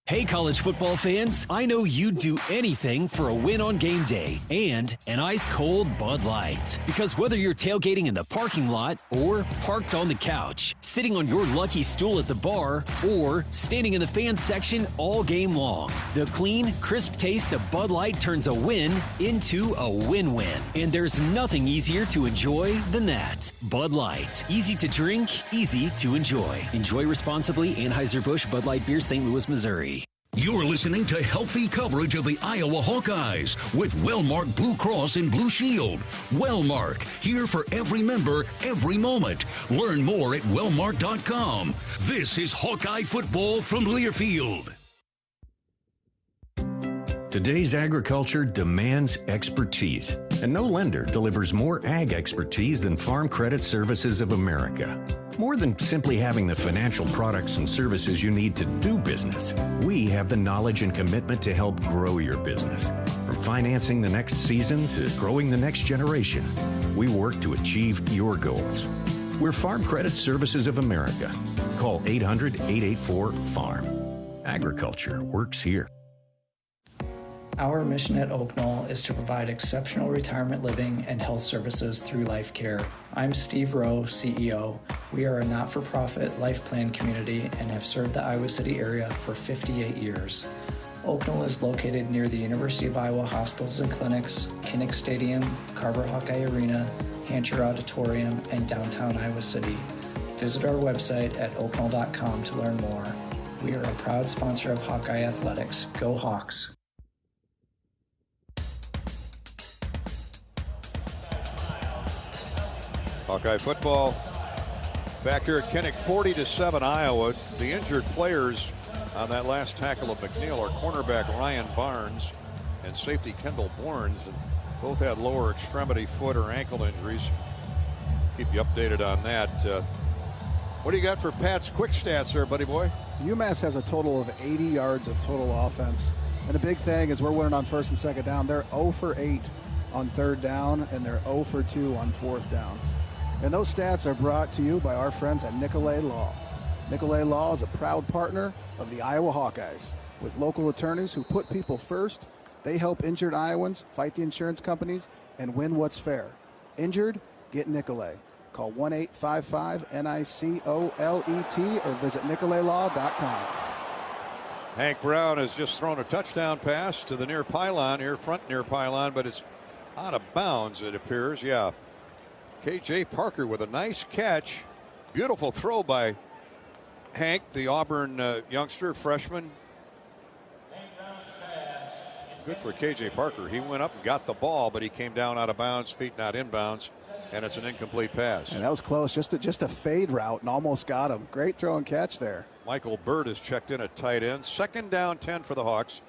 Hey, college football fans, I know you'd do anything for a win on game day and an ice-cold Bud Light. Because whether you're tailgating in the parking lot or parked on the couch, sitting on your lucky stool at the bar, or standing in the fan section all game long, the clean, crisp taste of Bud Light turns a win into a win-win. And there's nothing easier to enjoy than that. Bud Light. Easy to drink, easy to enjoy. Enjoy responsibly. Anheuser-Busch Bud Light Beer, St. Louis, Missouri. You're listening to healthy coverage of the Iowa Hawkeyes with Wellmark Blue Cross and Blue Shield. Wellmark, here for every member, every moment. Learn more at wellmark.com. This is Hawkeye football from Learfield. Today's agriculture demands expertise, and no lender delivers more ag expertise than Farm Credit Services of America. More than simply having the financial products and services you need to do business, we have the knowledge and commitment to help grow your business. From financing the next season to growing the next generation, we work to achieve your goals. We're Farm Credit Services of America. Call 800-884-FARM. Agriculture works here. Our mission at Oak Knoll is to provide exceptional retirement living and health services through life care. I'm Steve Rowe, CEO. We are a not-for-profit life plan community and have served the Iowa City area for 58 years. Oak Knoll is located near the University of Iowa Hospitals and Clinics, Kinnick Stadium, Carver Hawkeye Arena, Hancher Auditorium, and downtown Iowa City. Visit our website at oakknoll.com to learn more. We are a proud sponsor of Hawkeye Athletics. Go Hawks! Hawkeye football back here at Kinnick, 40-7 Iowa. The injured players on that last tackle of McNeil are cornerback Ryan Barnes and safety Kendall Bournes. And both had lower extremity, foot, or ankle injuries. Keep you updated on that. What do you got for Pat's quick stats there, buddy boy? UMass has a total of 80 yards of total offense. And the big thing is we're winning on first and second down. They're 0 for 8 on third down, and they're 0 for 2 on fourth down. And those stats are brought to you by our friends at Nicolay Law. Nicolay Law is a proud partner of the Iowa Hawkeyes. With local attorneys who put people first, they help injured Iowans fight the insurance companies and win what's fair. Injured? Get Nicolay. Call 1-855-NICOLET or visit nicolaylaw.com. Hank Brown has just thrown a touchdown pass to the near pylon, front near pylon, but it's out of bounds, it appears. Yeah. K.J. Parker with a nice catch. Beautiful throw by Hank, the Auburn youngster, freshman. Good for K.J. Parker. He went up and got the ball, but he came down out of bounds, feet not inbounds, and it's an incomplete pass. And that was close. Just a fade route and almost got him. Great throw and catch there. Michael Bird is checked in at tight end. Second down 10 for the Hawks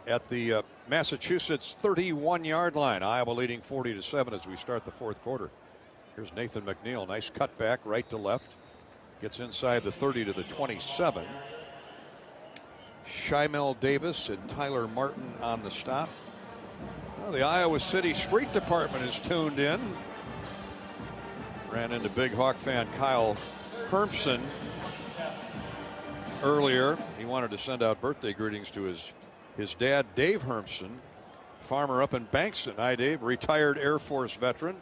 at the Massachusetts 31-yard line. Iowa leading 40-7 as we start the fourth quarter. Here's Nathan McNeil. Nice cutback right to left. Gets inside the 30 to the 27. Shymel Davis and Tyler Martin on the stop. Well, the Iowa City Street Department is tuned in. Ran into big Hawk fan Kyle Hermson earlier. He wanted to send out birthday greetings to his dad, Dave Hermson, farmer up in Bankston. Hi, Dave, retired Air Force veteran.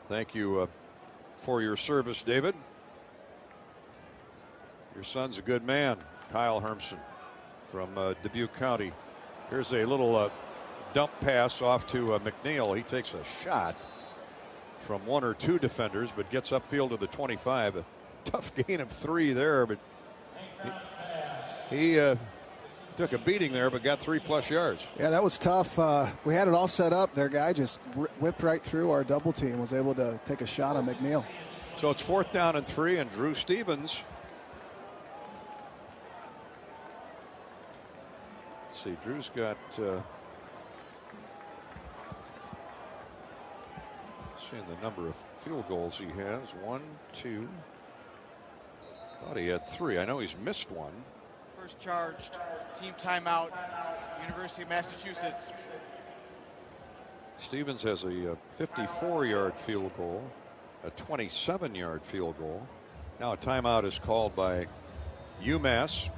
Thank you for your service, David. Your son's a good man, Kyle Hermson from Dubuque County. Here's a little dump pass off to McNeil. He takes a shot from one or two defenders, but gets upfield to the 25. A tough gain of 3 there, but he took a beating there, but got 3+ yards. Yeah, that was tough. We had it all set up. Their guy just whipped right through our double team, was able to take a shot on McNeil. So it's 4th down and 3, and Drew Stevens. Let's see, Drew's got seeing the number of field goals he has. 1, 2. Thought he had 3. I know he's missed one. First charged, team timeout, University of Massachusetts. Stevens has a 54-yard field goal, a 27-yard field goal. Now a timeout is called by UMass.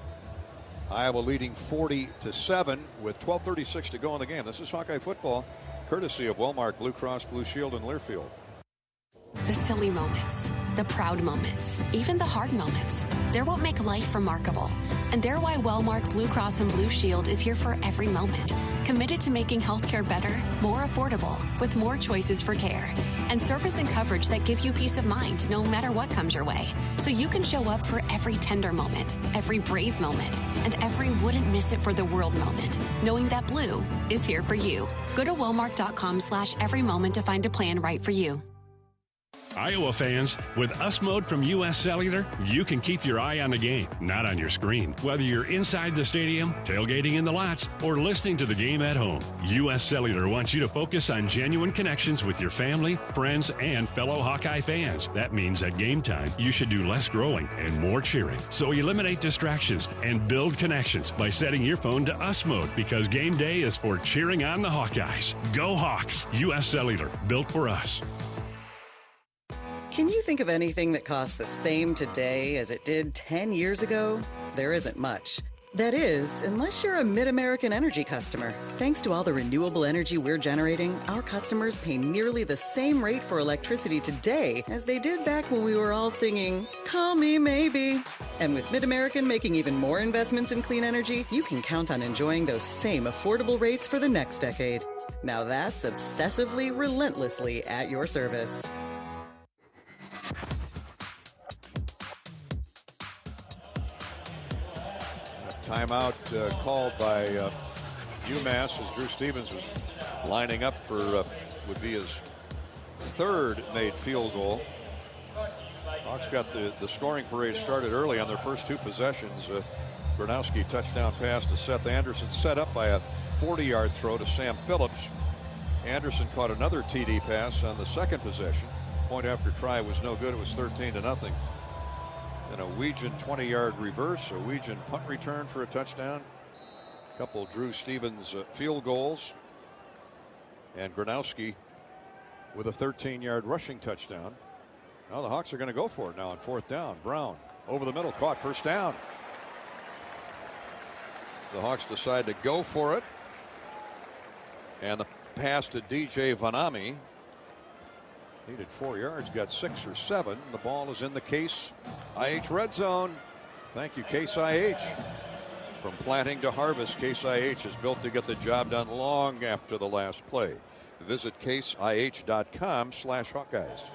Iowa leading 40-7 with 12:36 to go in the game. This is Hawkeye football, courtesy of Wellmark Blue Cross Blue Shield in Learfield. The silly moments, the proud moments, even the hard moments. They're what make life remarkable. And they're why Wellmark Blue Cross and Blue Shield is here for every moment. Committed to making healthcare better, more affordable, with more choices for care. And service and coverage that give you peace of mind no matter what comes your way. So you can show up for every tender moment, every brave moment, and every wouldn't miss it for the world moment, knowing that Blue is here for you. Go to wellmark.com/every moment to find a plan right for you. Iowa fans, with US Mode from US Cellular, you can keep your eye on the game, not on your screen. Whether you're inside the stadium, tailgating in the lots, or listening to the game at home, US Cellular wants you to focus on genuine connections with your family, friends, and fellow Hawkeye fans. That means at game time, you should do less growing and more cheering. So eliminate distractions and build connections by setting your phone to US Mode, because game day is for cheering on the Hawkeyes. Go Hawks! US Cellular, built for us. Can you think of anything that costs the same today as it did 10 years ago? There isn't much. That is, unless you're a Mid-American Energy customer. Thanks to all the renewable energy we're generating, our customers pay nearly the same rate for electricity today as they did back when we were all singing, "Call Me Maybe." And with Mid-American making even more investments in clean energy, you can count on enjoying those same affordable rates for the next decade. Now that's obsessively, relentlessly at your service. Timeout called by UMass as Drew Stevens was lining up for would be his third made field goal. Hawks got the scoring parade started early on their first two possessions. Gronowski touchdown pass to Seth Anderson, set up by a 40-yard throw to Sam Phillips. Anderson caught another TD pass on the second possession. Point after try was no good. It was 13-0. And a Weegan 20-yard reverse, a Weegan punt return for a touchdown. A couple Drew Stevens field goals. And Gronowski with a 13-yard rushing touchdown. Now the Hawks are going to go for it now on fourth down. Brown over the middle, caught, first down. The Hawks decide to go for it. And the pass to DJ Vanami. Needed 4 yards, got 6 or 7. The ball is in the Case IH red zone. Thank you, Case IH. From planting to harvest, Case IH is built to get the job done long after the last play. Visit caseih.com/Hawkeyes.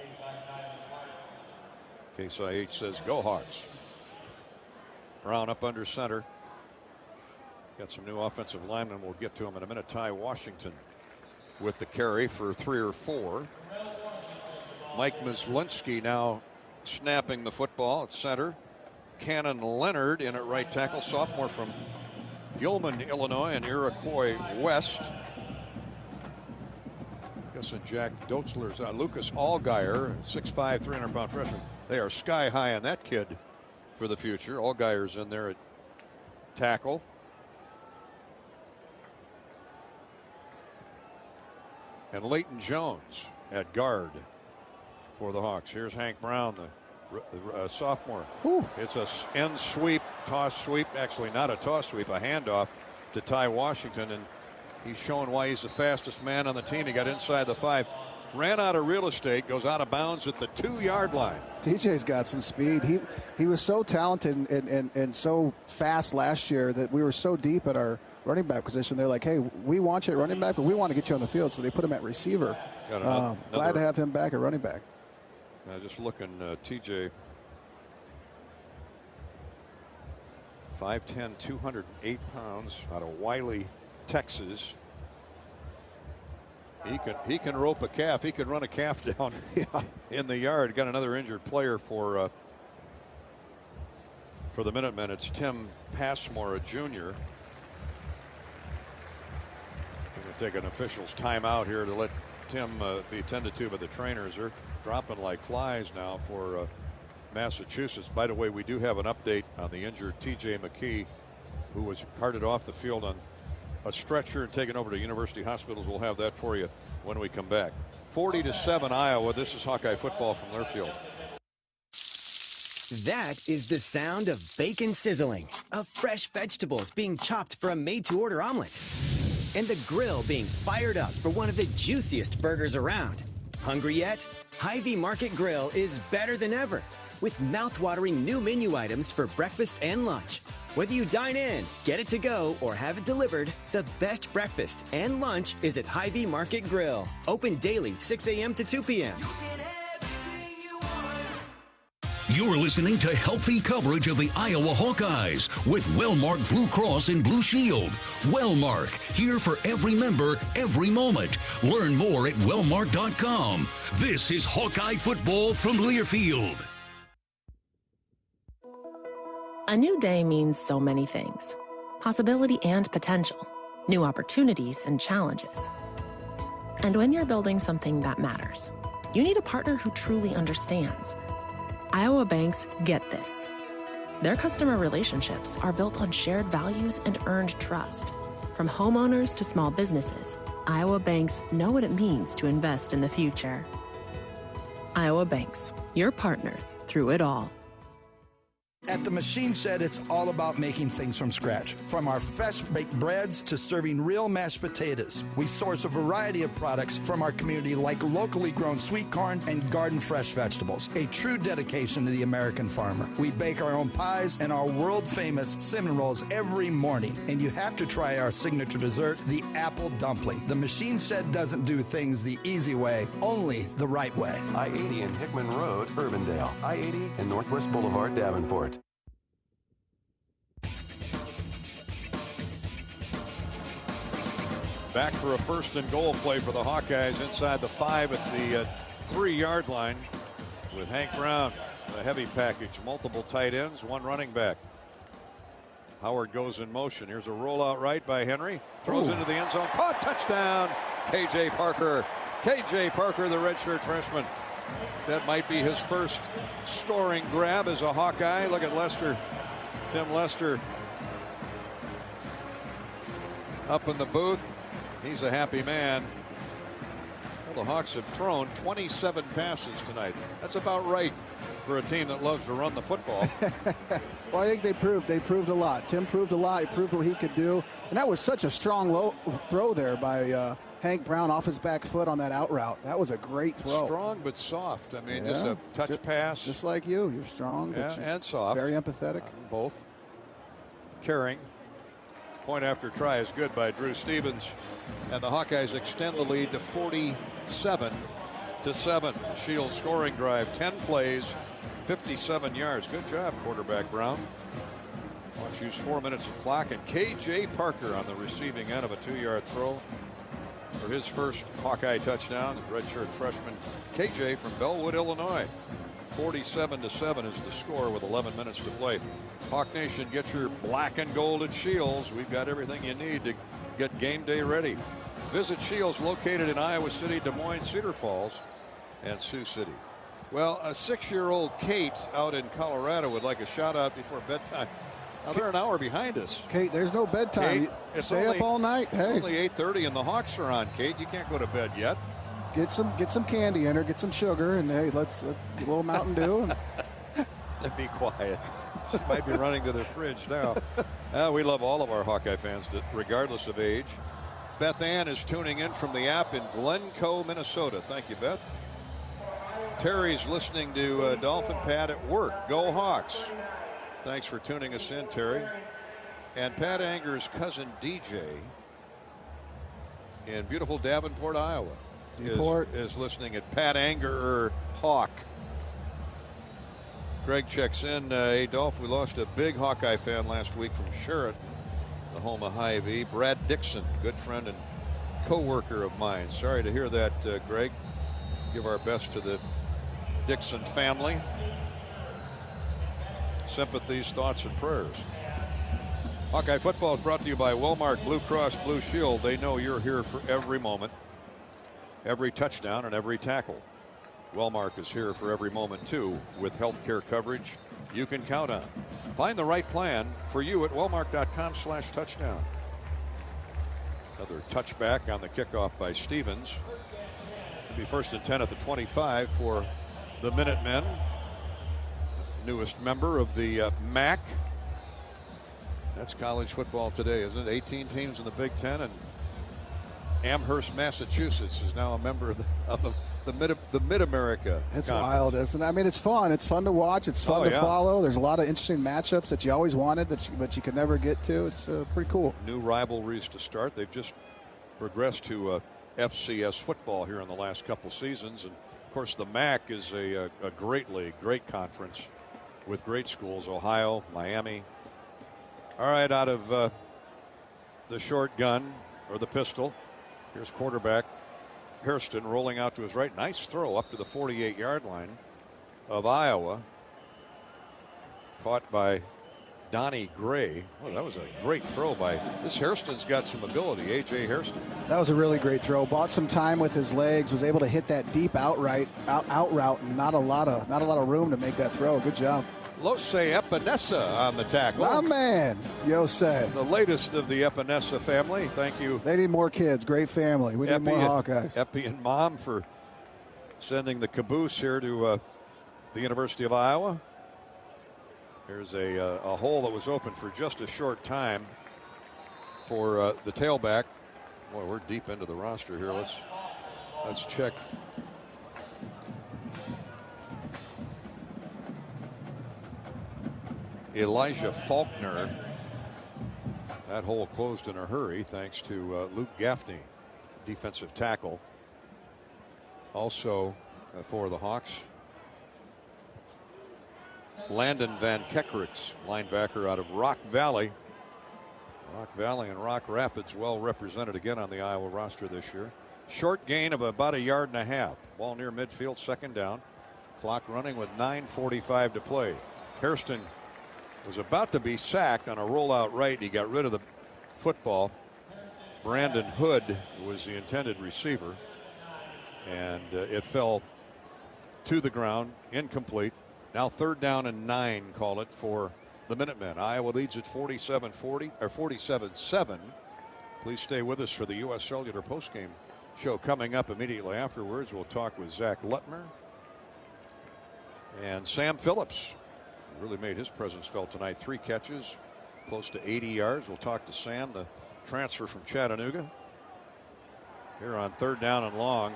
Case IH says, "Go Hawks." Brown up under center. Got some new offensive linemen. We'll get to them in a minute. Ty Washington with the carry for 3 or 4. Mike Myslinski now snapping the football at center. Cannon Leonard in at right tackle, sophomore from Gilman, Illinois, and Iroquois West. Guessing Jack Dotzler's Lucas Allgaier, 6'5", 300-pound freshman. They are sky high on that kid for the future. Allgaier's in there at tackle. And Leighton Jones at guard for the Hawks. Here's Hank Brown, the sophomore. Ooh. It's a end sweep, toss sweep. Actually, not a toss sweep, a handoff to Ty Washington. And he's showing why he's the fastest man on the team. He got inside the 5. Ran out of real estate, goes out of bounds at the 2-yard line. TJ's got some speed. He was so talented and so fast last year that we were so deep at our running back position. They're like, hey, we want you at running back, but we want to get you on the field. So they put him at receiver. Glad to have him back at running back. Just looking, TJ, 5'10", 208 pounds, out of Wiley, Texas. He can rope a calf. He can run a calf down in the yard. Got another injured player for the Minutemen. It's Tim Passmore, a junior. We're going to take an official's timeout here to let Tim be attended to by the trainers. They're dropping like flies now for Massachusetts. By the way, we do have an update on the injured T.J. McKee, who was carted off the field on a stretcher and taken over to University Hospitals. We'll have that for you when we come back. 40-7 Iowa. This is Hawkeye football from Learfield. That is the sound of bacon sizzling, of fresh vegetables being chopped for a made-to-order omelet, and the grill being fired up for one of the juiciest burgers around. Hungry yet? Hy-Vee Market Grill is better than ever, with mouth-watering new menu items for breakfast and lunch. Whether you dine in, get it to go, or have it delivered, the best breakfast and lunch is at Hy-Vee Market Grill. Open daily 6 a.m. to 2 p.m. You're listening to healthy coverage of the Iowa Hawkeyes with Wellmark Blue Cross and Blue Shield. Wellmark, here for every member, every moment. Learn more at wellmark.com. This is Hawkeye football from Learfield. A new day means so many things. Possibility and potential. New opportunities and challenges. And when you're building something that matters, you need a partner who truly understands. Iowa banks get this. Their customer relationships are built on shared values and earned trust. From homeowners to small businesses, Iowa banks know what it means to invest in the future. Iowa Banks, your partner through it all. At the Machine Shed, it's all about making things from scratch. From our fresh-baked breads to serving real mashed potatoes. We source a variety of products from our community like locally grown sweet corn and garden fresh vegetables. A true dedication to the American farmer. We bake our own pies and our world-famous cinnamon rolls every morning. And you have to try our signature dessert, the apple dumpling. The Machine Shed doesn't do things the easy way, only the right way. I-80 and Hickman Road, Urbandale. I-80 and Northwest Boulevard, Davenport. Back for a 1st and goal play for the Hawkeyes inside the 5 at the 3-yard line with Hank Brown. A heavy package, multiple tight ends, one running back. Howard goes in motion. Here's a rollout right by Henry. Throws into the end zone. Caught, touchdown. K.J. Parker. K.J. Parker, the redshirt freshman. That might be his first scoring grab as a Hawkeye. Look at Lester. Tim Lester up in the booth. He's a happy man. Well, the Hawks have thrown 27 passes tonight. That's about right for a team that loves to run the football. Well, I think they proved a lot. Tim proved a lot. He proved what he could do. And that was such a strong low throw there by Hank Brown off his back foot on that out route. That was a great throw. Strong but soft. I mean, just a touch pass. Just like you. You're strong. But and soft. Very empathetic. Both. Caring. Point after try is good by Drew Stevens, and the Hawkeyes extend the lead to 47-7. Shields scoring drive, 10 plays, 57 yards. Good job, quarterback Brown. Let's use 4 minutes of clock, and K.J. Parker on the receiving end of a 2-yard throw for his first Hawkeye touchdown. Redshirt freshman K.J. from Bellwood, Illinois. 47-7 is the score with 11 minutes to play. Hawk Nation, get your black and gold at Shields. We've got everything you need to get game day ready. Visit Shields, located in Iowa City, Des Moines, Cedar Falls, and Sioux City. Well, a 6-year-old Kate out in Colorado would like a shout out before bedtime. Now they're an hour behind us. Kate, there's no bedtime. Kate, stay up all night. Hey, it's only 8:30 and the Hawks are on. Kate, you can't go to bed yet. Get some candy in her, get some sugar, and hey, let's get a little Mountain Dew. And be quiet. She might be running to the fridge now. We love all of our Hawkeye fans, regardless of age. Beth Ann is tuning in from the app in Glencoe, Minnesota. Thank you, Beth. Terry's listening to Dolphin Pat at work. Go Hawks. Thanks for tuning us in, Terry. And Pat Anger's cousin DJ in beautiful Davenport, Iowa. Is listening at Pat Anger Hawk. Greg checks in. Hey, Dolph, we lost a big Hawkeye fan last week from Sheridan, the home of Hy-Vee. Brad Dixon, good friend and co-worker of mine. Sorry to hear that, Greg. Give our best to the Dixon family. Sympathies, thoughts, and prayers. Hawkeye football is brought to you by Wellmark Blue Cross Blue Shield. They know you're here for every moment, every touchdown, and every tackle. Wellmark is here for every moment, too, with health care coverage you can count on. Find the right plan for you at wellmark.com/touchdown. Another touchback on the kickoff by Stevens. It'll be 1st and 10 at the 25 for the Minutemen. newest member of the MAC. That's college football today, isn't it? 18 teams in the Big Ten, and Amherst, Massachusetts is now a member of the Mid-America. It's Conference. wild, isn't it? I mean, it's fun. It's fun to watch. It's fun to follow. There's a lot of interesting matchups that you always wanted but you could never get to. It's pretty cool. New rivalries to start. They've just progressed to FCS football here in the last couple seasons. And, of course, the MAC is a great league, great conference with great schools, Ohio, Miami. All right, out of the short gun or the pistol, here's quarterback Hairston rolling out to his right. Nice throw up to the 48-yard line of Iowa. Caught by Donnie Gray. Well, that was a great throw by this. Hairston's got some ability. A.J. Hairston. That was a really great throw. Bought some time with his legs. Was able to hit that deep out route, and not a lot of room to make that throw. Good job. Lose Epinesa on the tackle. My man, Yosei. The latest of the Epinesa family. Thank you. They need more kids. Great family. We need more Hawkeyes. Epi and Mom for sending the caboose here to the University of Iowa. There's a hole that was open for just a short time for the tailback. Boy, we're deep into the roster here. Let's check. Elijah Faulkner. That hole closed in a hurry thanks to Luke Gaffney, defensive tackle. Also for the Hawks, Landon Van Kekerix, linebacker out of Rock Valley. Rock Valley and Rock Rapids well represented again on the Iowa roster this year. Short gain of about 1.5 yards. Ball near midfield, second down. Clock running with 9:45 to play. Hairston was about to be sacked on a rollout right. He got rid of the football. Brandon Hood was the intended receiver, and it fell to the ground, incomplete. Now 3rd down and 9, call it, for the Minutemen. Iowa leads at 47-40 or 47-7. Please stay with us for the U.S. Cellular postgame show coming up immediately afterwards. We'll talk with Zach Lutmer and Sam Phillips. Really made his presence felt tonight. 3 catches, close to 80 yards. We'll talk to Sam, the transfer from Chattanooga. Here on 3rd down and long.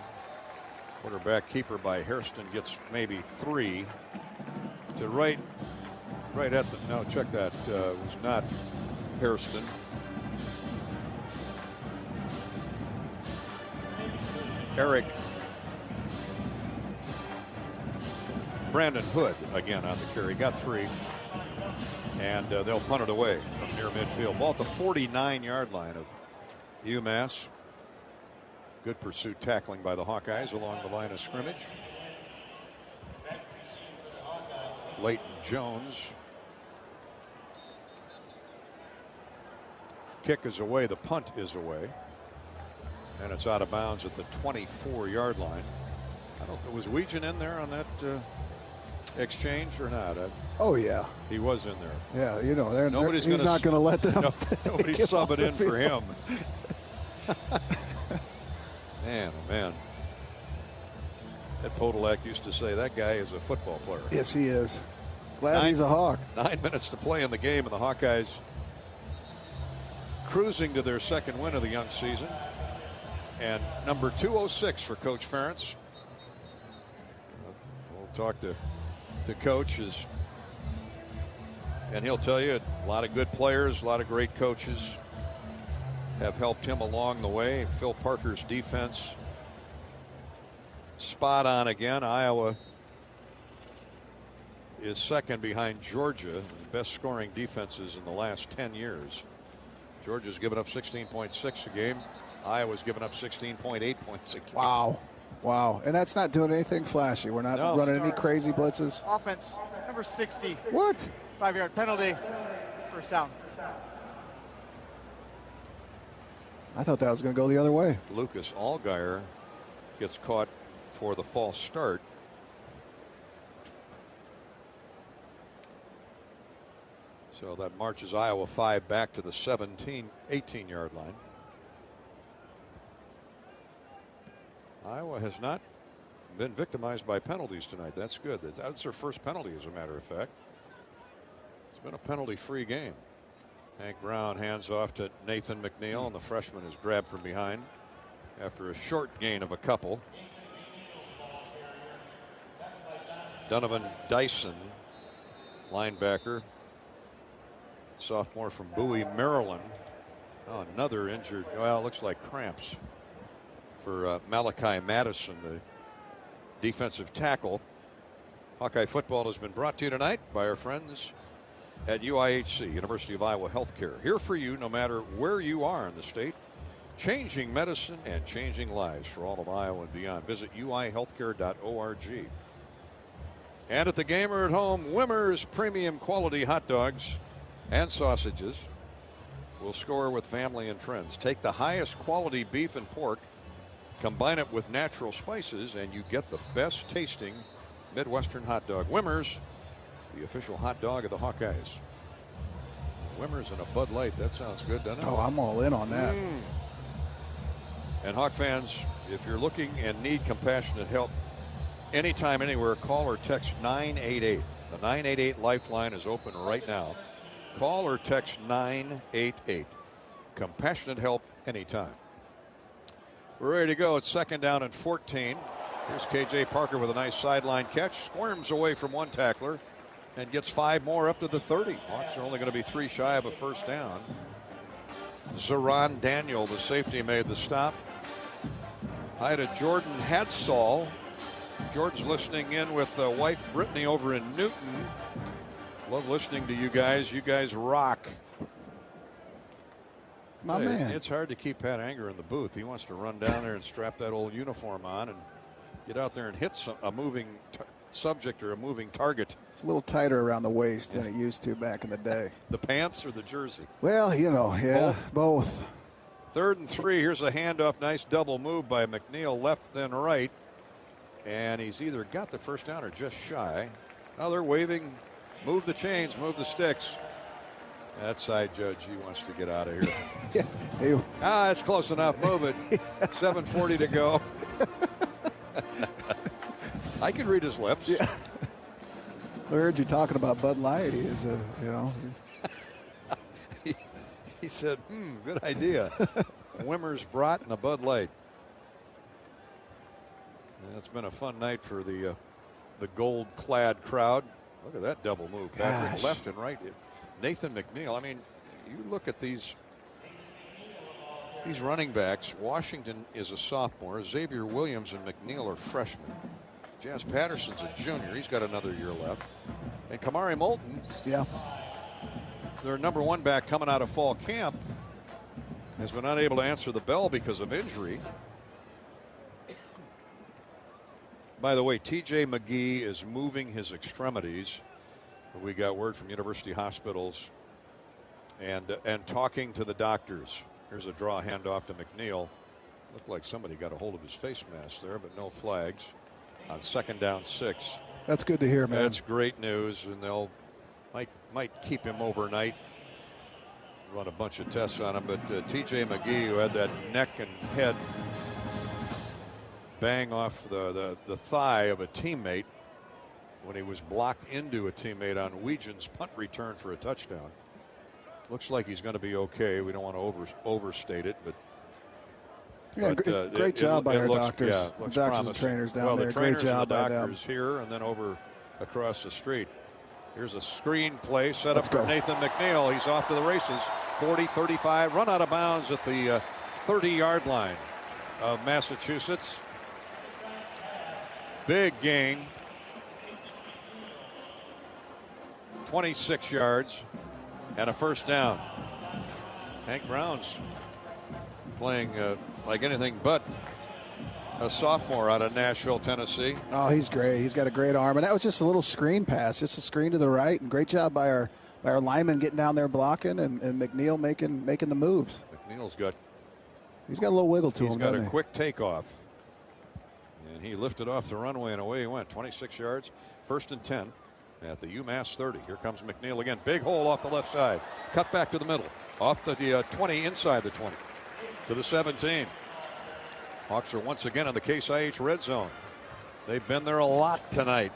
Quarterback keeper by Hairston gets maybe 3 to right at the. No, check that. Was not Hairston. Eric. Brandon Hood again on the carry. Got 3. And they'll punt it away from near midfield. Ball at the 49-yard line of UMass. Good pursuit tackling by the Hawkeyes along the line of scrimmage. Leighton Jones. Kick is away. The punt is away. And it's out of bounds at the 24-yard line. I don't know. Was Weegan in there on that exchange or not? Oh, yeah. He was in there. Yeah, you know, he's not going to let them. Nobody's subbing in for him. Man, oh man. Ed Podolak used to say that guy is a football player. Yes, he is. Glad he's a Hawk. 9 minutes to play in the game, and the Hawkeyes cruising to their 2nd win of the young season. And number 206 for Coach Ferentz. We'll talk to coaches, and he'll tell you a lot of good players, a lot of great coaches have helped him along the way. Phil Parker's defense spot on again. Iowa is 2nd behind Georgia, the best scoring defenses in the last 10 years. Georgia's given up 16.6 a game. Iowa's given up 16.8 points a game. Wow. And that's not doing anything flashy. We're not running any crazy blitzes. Offense, number 60. What? 5-yard penalty. 1st down. I thought that was going to go the other way. Lucas Allgaier gets caught for the false start. So that marches Iowa 5 back to the 18-yard line. Iowa has not been victimized by penalties tonight. That's good. That's their first penalty, as a matter of fact. It's been a penalty-free game. Hank Brown hands off to Nathan McNeil, and the freshman is grabbed from behind after a short gain of a couple. Donovan Dyson, linebacker, sophomore from Bowie, Maryland. Oh, another injured. Well, it looks like cramps for Malachi Madison, the defensive tackle. Hawkeye football has been brought to you tonight by our friends at UIHC, University of Iowa Healthcare. Here for you no matter where you are in the state. Changing medicine and changing lives for all of Iowa and beyond. Visit uihealthcare.org. And at the game or at home, Wimmer's premium quality hot dogs and sausages will score with family and friends. Take the highest quality beef and pork, combine it with natural spices, and you get the best tasting Midwestern hot dog. Wimmer's, the official hot dog of the Hawkeyes. Wimmer's and a Bud Light. That sounds good, doesn't it? Oh, I'm all in on that. And Hawk fans, if you're looking and need compassionate help anytime, anywhere, call or text 988. The 988 lifeline is open right now. Call or text 988. Compassionate help anytime. We're ready to go. It's 2nd down and 14. Here's K.J. Parker with a nice sideline catch. Squirms away from one tackler and gets 5 more up to the 30. Hawks are only going to be 3 shy of a first down. Zeron Daniel, the safety, made the stop. Hi to Jordan Hadsall. Jordan's listening in with wife Brittany over in Newton. Love listening to you guys. You guys rock. My man. It's hard to keep Pat Anger in the booth. He wants to run down there and strap that old uniform on and get out there and hit a moving subject or a moving target. It's a little tighter around the waist than it used to back in the day. The pants or the jersey? Well, you know, yeah, both. 3rd and 3. Here's a handoff. Nice double move by McNeil, left then right. And he's either got the first down or just shy. Now they're waving, move the chains, move the sticks. That side judge, he wants to get out of here. It's close enough. Move it. 7:40 to go. I can read his lips. Yeah. I heard you talking about Bud Light. He is, you know. He said, good idea. Wimmer's Brat and a Bud Light. And it's been a fun night for the gold-clad crowd. Look at that double move. Patrick left and right. Nathan McNeil. I mean, you look at these running backs. Washington is a sophomore. Xavier Williams and McNeil are freshmen. Jazz Patterson's a junior. He's got another year left. And Kamari Moulton, their number 1 back coming out of fall camp, has been unable to answer the bell because of injury. By the way, T.J. McGee is moving his extremities. We got word from University Hospitals and talking to the doctors. Here's a draw handoff to McNeil. Looked like somebody got a hold of his face mask there, but no flags on 2nd down 6. That's good to hear, man. That's great news, and they'll might keep him overnight. Run a bunch of tests on him, but T.J. McGee, who had that neck and head bang off the thigh of a teammate when he was blocked into a teammate on Weegen's punt return for a touchdown. Looks like he's going to be okay. We don't want to overstate it, but yeah, great job by our doctors. Yeah, the doctors and trainers down there. Great job by them. The doctors here and then over across the street. Here's a screen play set up for Nathan McNeil. He's off to the races. 40, 35, run out of bounds at the 30-yard line of Massachusetts. Big gain. 26 yards and a first down. Hank Brown's playing like anything but a sophomore out of Nashville, Tennessee. Oh, he's great. He's got a great arm. And that was just a little screen pass, just a screen to the right. And great job by our lineman getting down there blocking and McNeil making the moves. He's got a little wiggle to him. He's got a quick takeoff. And he lifted off the runway and away he went. 26 yards, 1st and 10 at the UMass 30. Here comes McNeil again. Big hole off the left side. Cut back to the middle. Off the 20, inside the 20 to the 17. Hawks are once again in the Case IH red zone. They've been there a lot tonight.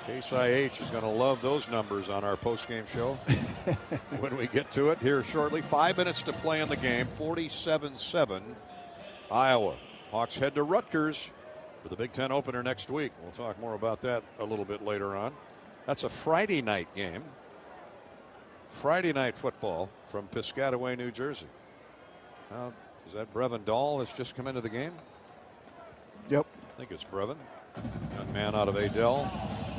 Case IH is going to love those numbers on our postgame show when we get to it here shortly. 5 minutes to play in the game. 47-7 Iowa. Hawks head to Rutgers for the Big Ten opener next week. We'll talk more about that a little bit later on. That's a Friday night game. Friday night football from Piscataway, New Jersey. Is that Brevin Dahl that's just come into the game? Yep. I think it's Brevin. Young man out of Adel.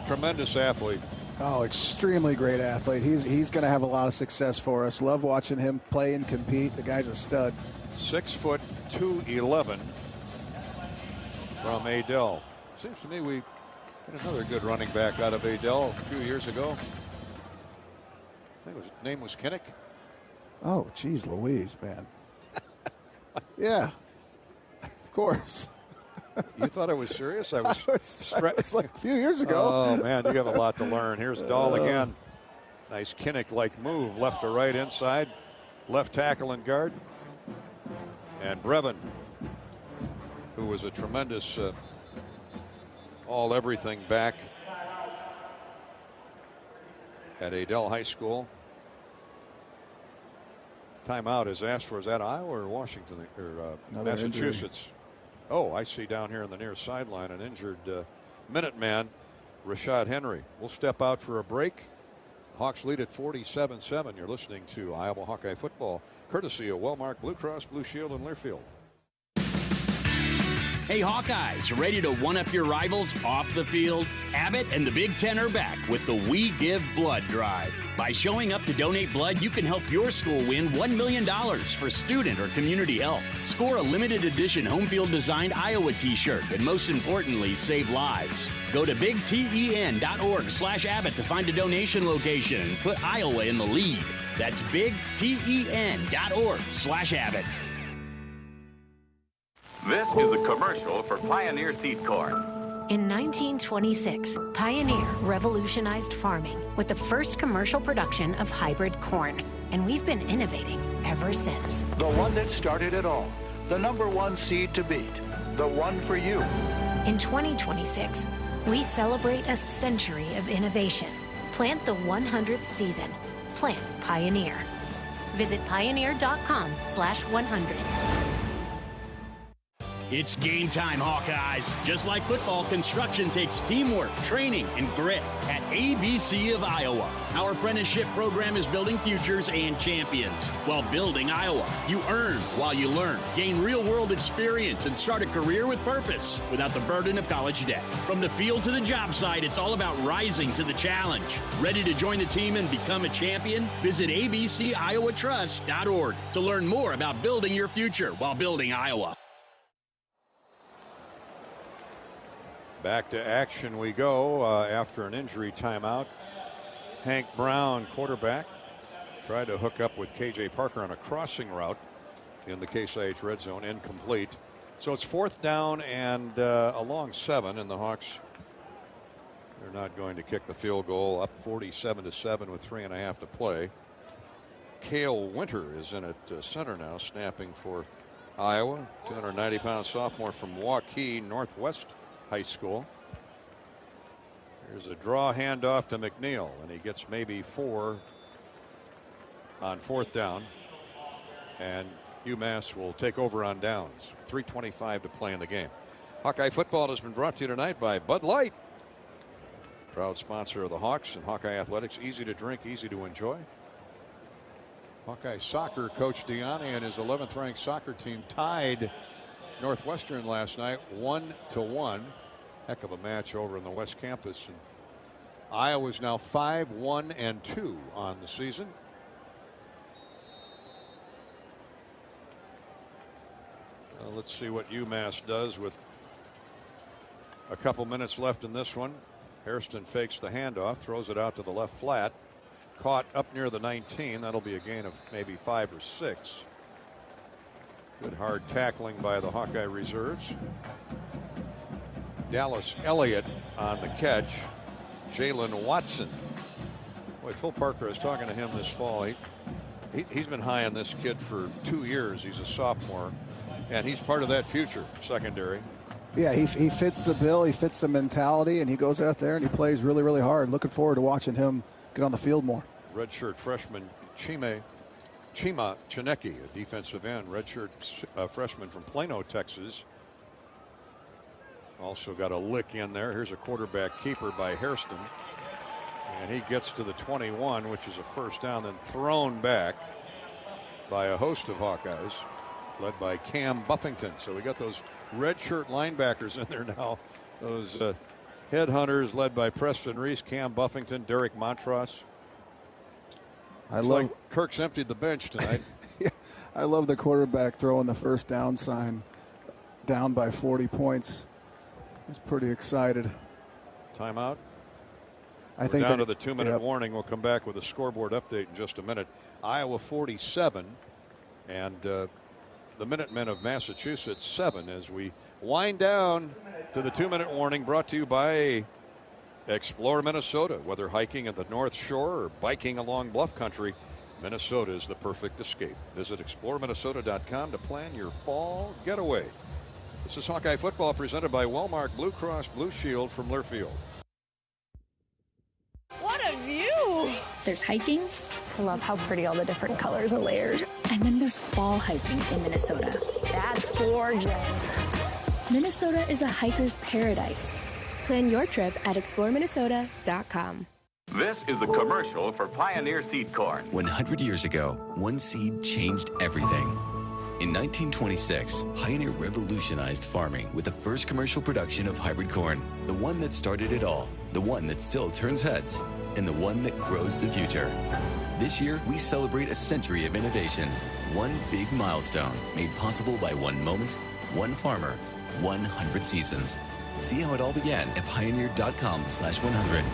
Tremendous athlete. Oh, extremely great athlete. He's going to have a lot of success for us. Love watching him play and compete. The guy's a stud. 6'2", 211 from Adel. Seems to me we had another good running back out of Adel a few years ago. I think his name was Kinnick. Oh, geez, Louise, man. Yeah, of course. You thought I was serious? It's like a few years ago. Oh, man, you have a lot to learn. Here's Dahl again. Nice Kinnick-like move, left to right inside. Left tackle and guard. And Brevin, who was a tremendous all-everything back at Adel High School. Timeout is asked for. Is that Iowa or Washington or Massachusetts? Injury. Oh, I see down here on the near sideline an injured Minuteman, Rashad Henry. We'll step out for a break. Hawks lead at 47-7. You're listening to Iowa Hawkeye football, courtesy of Wellmark Blue Cross Blue Shield in Learfield. Hey Hawkeyes, ready to one-up your rivals off the field? Abbott and the Big Ten are back with the We Give Blood Drive. By showing up to donate blood, you can help your school win $1 million for student or community health. Score a limited edition home field designed Iowa t-shirt, and most importantly, save lives. Go to bigten.org/Abbott to find a donation location and put Iowa in the lead. That's bigten.org/Abbott. This is a commercial for Pioneer Seed Corn. In 1926, Pioneer revolutionized farming with the first commercial production of hybrid corn, and we've been innovating ever since. The one that started it all, the #1 seed to beat, the one for you. In 2026, we celebrate a century of innovation. Plant the 100th season. Plant Pioneer. Visit pioneer.com/100. It's game time, Hawkeyes. Just like football, construction takes teamwork, training, and grit. At ABC of Iowa, our apprenticeship program is building futures and champions. While building Iowa, you earn while you learn, gain real-world experience, and start a career with purpose without the burden of college debt. From the field to the job site, it's all about rising to the challenge. Ready to join the team and become a champion? Visit abciowatrust.org to learn more about building your future while building Iowa. Back to action we go after an injury timeout. Hank Brown, quarterback, tried to hook up with KJ Parker on a crossing route in the Case IH red zone, incomplete. So it's 4th down and a long 7, and the Hawks are not going to kick the field goal. Up 47-7 with 3.5 to play. Cale Winter is in at center now, snapping for Iowa. 290-pound sophomore from Waukee Northwest High School. Here's a draw handoff to McNeil, and he gets maybe 4 on 4th down, and UMass will take over on downs. 3:25 to play in the game. Hawkeye football has been brought to you tonight by Bud Light, proud sponsor of the Hawks and Hawkeye athletics. Easy to drink, easy to enjoy. Hawkeye soccer coach Deani and his 11th ranked soccer team tied Northwestern last night 1-1. Heck of a match over in the West Campus. And Iowa's now 5-1-2 on the season. Let's see what UMass does with a couple minutes left in this one. Hairston fakes the handoff, throws it out to the left flat. Caught up near the 19. That'll be a gain of maybe 5 or 6. Good hard tackling by the Hawkeye reserves. Dallas Elliott on the catch. Jalen Watson. Boy, Phil Parker is talking to him this fall. He's been high on this kid for 2 years. He's a sophomore, and he's part of that future secondary. Yeah, he fits the bill, he fits the mentality, and he goes out there and he plays really, really hard. Looking forward to watching him get on the field more. Redshirt freshman Chima Chinecki, a defensive end, redshirt freshman from Plano, Texas. Also got a lick in there. Here's a quarterback keeper by Hairston. And he gets to the 21, which is a first down, then thrown back by a host of Hawkeyes, led by Cam Buffington. So we got those redshirt linebackers in there now. Those headhunters led by Preston Reese, Cam Buffington, Derek Montross. Like Kirk's emptied the bench tonight. Yeah, I love the quarterback throwing the first down sign down by 40 points. He's pretty excited. Timeout. I think down to the 2-minute warning. We'll come back with a scoreboard update in just a minute. Iowa 47 and the Minutemen of Massachusetts 7 as we wind down to the 2-minute warning, brought to you by Explore Minnesota. Whether hiking at the North Shore or biking along Bluff Country, Minnesota is the perfect escape. Visit exploreminnesota.com to plan your fall getaway. This is Hawkeye football presented by Wellmark Blue Cross Blue Shield from Learfield. What a view! There's hiking. I love how pretty all the different colors and layers. And then there's fall hiking in Minnesota. That's gorgeous. Minnesota is a hiker's paradise. Plan your trip at exploreminnesota.com. This is the commercial for Pioneer Seed Corn. 100 years ago, one seed changed everything. In 1926, Pioneer revolutionized farming with the first commercial production of hybrid corn. The one that started it all, the one that still turns heads, and the one that grows the future. This year, we celebrate a century of innovation. One big milestone made possible by one moment, one farmer, 100 seasons. See how it all began at pioneer.com/100.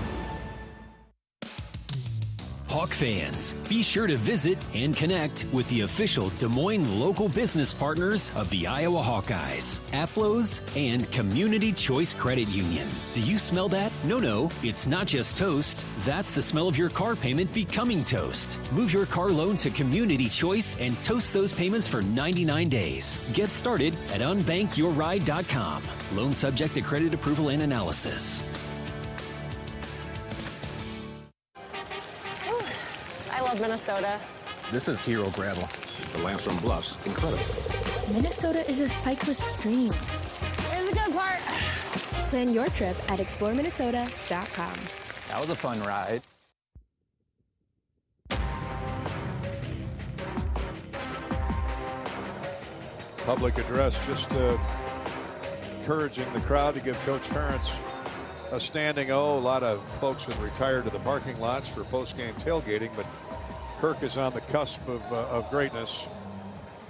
Hawk fans, be sure to visit and connect with the official Des Moines local business partners of the Iowa Hawkeyes, Aplos, and Community Choice Credit Union. Do you smell that? No, it's not just toast. That's the smell of your car payment becoming toast. Move your car loan to Community Choice and toast those payments for 99 days. Get started at unbankyourride.com. Loan subject to credit approval and analysis. I love Minnesota. This is Hero Gravel. The lamps from Bluffs, incredible. Minnesota is a cyclist dream. Here's the good part. Plan your trip at exploreminnesota.com. That was a fun ride. Public address just encouraging the crowd to give Coach Ferentz a standing O. A lot of folks have retired to the parking lots for post-game tailgating, but Kirk is on the cusp of greatness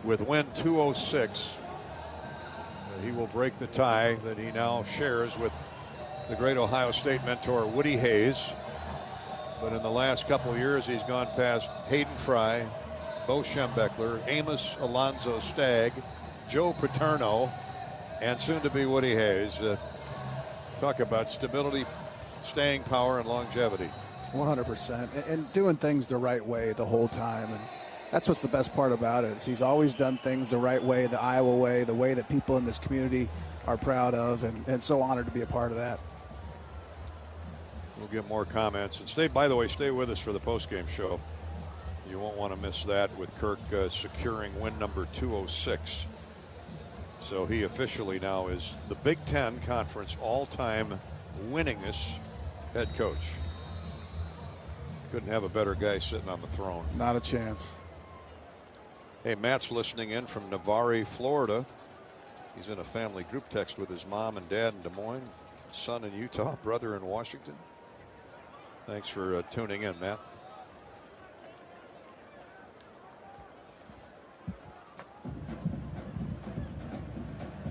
with win 206. He will break the tie that he now shares with the great Ohio State mentor Woody Hayes. But in the last couple of years, he's gone past Hayden Fry, Bo Schembechler, Amos Alonzo Stagg, Joe Paterno, and soon to be Woody Hayes. Talk about stability, staying power, and longevity. 100%, and doing things the right way the whole time, and that's what's the best part about it. Is he's always done things the right way, the Iowa way, the way that people in this community are proud of, and so honored to be a part of that. We'll get more comments, and by the way, stay with us for the post-game show. You won't want to miss that with Kirk securing win number 206. So he officially now is the Big Ten Conference all-time winningest head coach. Couldn't have a better guy sitting on the throne. Not a chance. Hey, Matt's listening in from Navarre, Florida. He's in a family group text with his mom and dad in Des Moines, son in Utah, brother in Washington. Thanks for tuning in, Matt.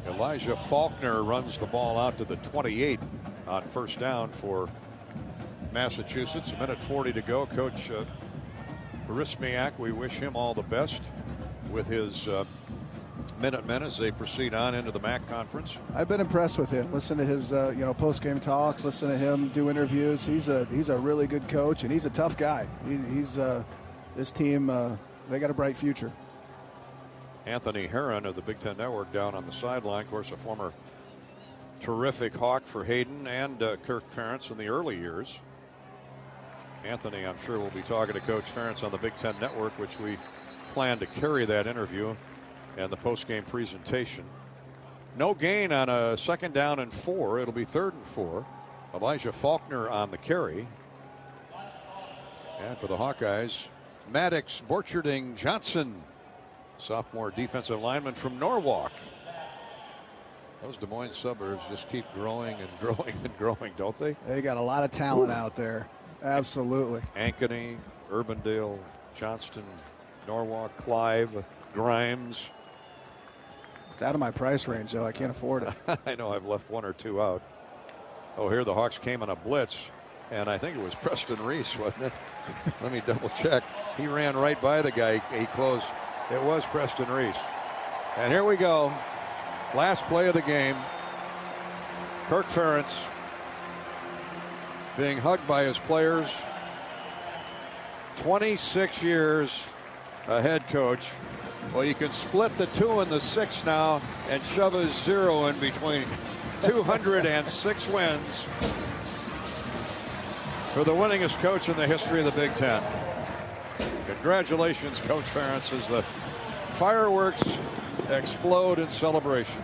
Elijah Faulkner runs the ball out to the 28 on first down for Massachusetts. A minute 40 to go. Coach Rismiak, we wish him all the best with his Minutemen as they proceed on into the MAC conference. I've been impressed with him. Listen to his post-game talks. Listen to him do interviews. He's a really good coach, and he's a tough guy. He's this team. They got a bright future. Anthony Herron of the Big Ten Network down on the sideline. Of course, a former terrific Hawk for Hayden and Kirk Ferentz in the early years. Anthony, I'm sure, will be talking to Coach Ferentz on the Big Ten Network, which we plan to carry that interview and the post-game presentation. No gain on a 2nd down and 4. It'll be 3rd and 4. Elijah Faulkner on the carry. And for the Hawkeyes, Maddox Borcherding Johnson, sophomore defensive lineman from Norwalk. Those Des Moines suburbs just keep growing and growing and growing, don't they? They got a lot of talent out there. Absolutely. Ankeny, Urbandale, Johnston, Norwalk, Clive, Grimes. It's out of my price range, though. I can't afford it. I know I've left 1 or 2 out. Oh, here the Hawks came on a blitz, and I think it was Preston Reese, wasn't it? Let me double check. He ran right by the guy. He closed. It was Preston Reese. And here we go. Last play of the game. Kirk Ferentz being hugged by his players. 26 years a head coach. Well, you can split the 2 and the 6 now and shove a 0 in between. 206 wins for the winningest coach in the history of the Big Ten. Congratulations, Coach Ferentz, as the fireworks explode in celebration.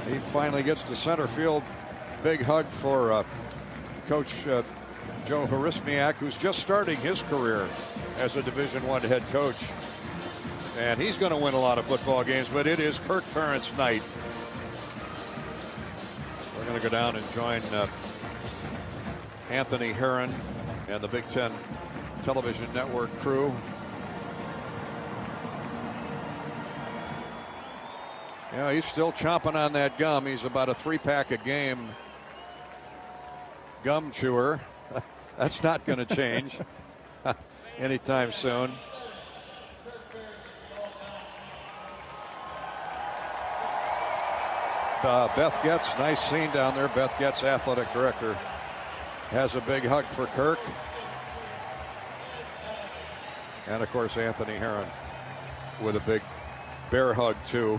He finally gets to center field. Big hug for Coach Joe Harismiak, who's just starting his career as a Division I head coach. And he's going to win a lot of football games, but it is Kirk Ferentz night. We're going to go down and join Anthony Herron and the Big Ten Television Network crew. Yeah, he's still chomping on that gum. He's about a 3-pack a game gum chewer. That's not going to change anytime soon. Beth Getz, nice scene down there. Beth Getz, athletic director, has a big hug for Kirk. And of course, Anthony Herron with a big bear hug too.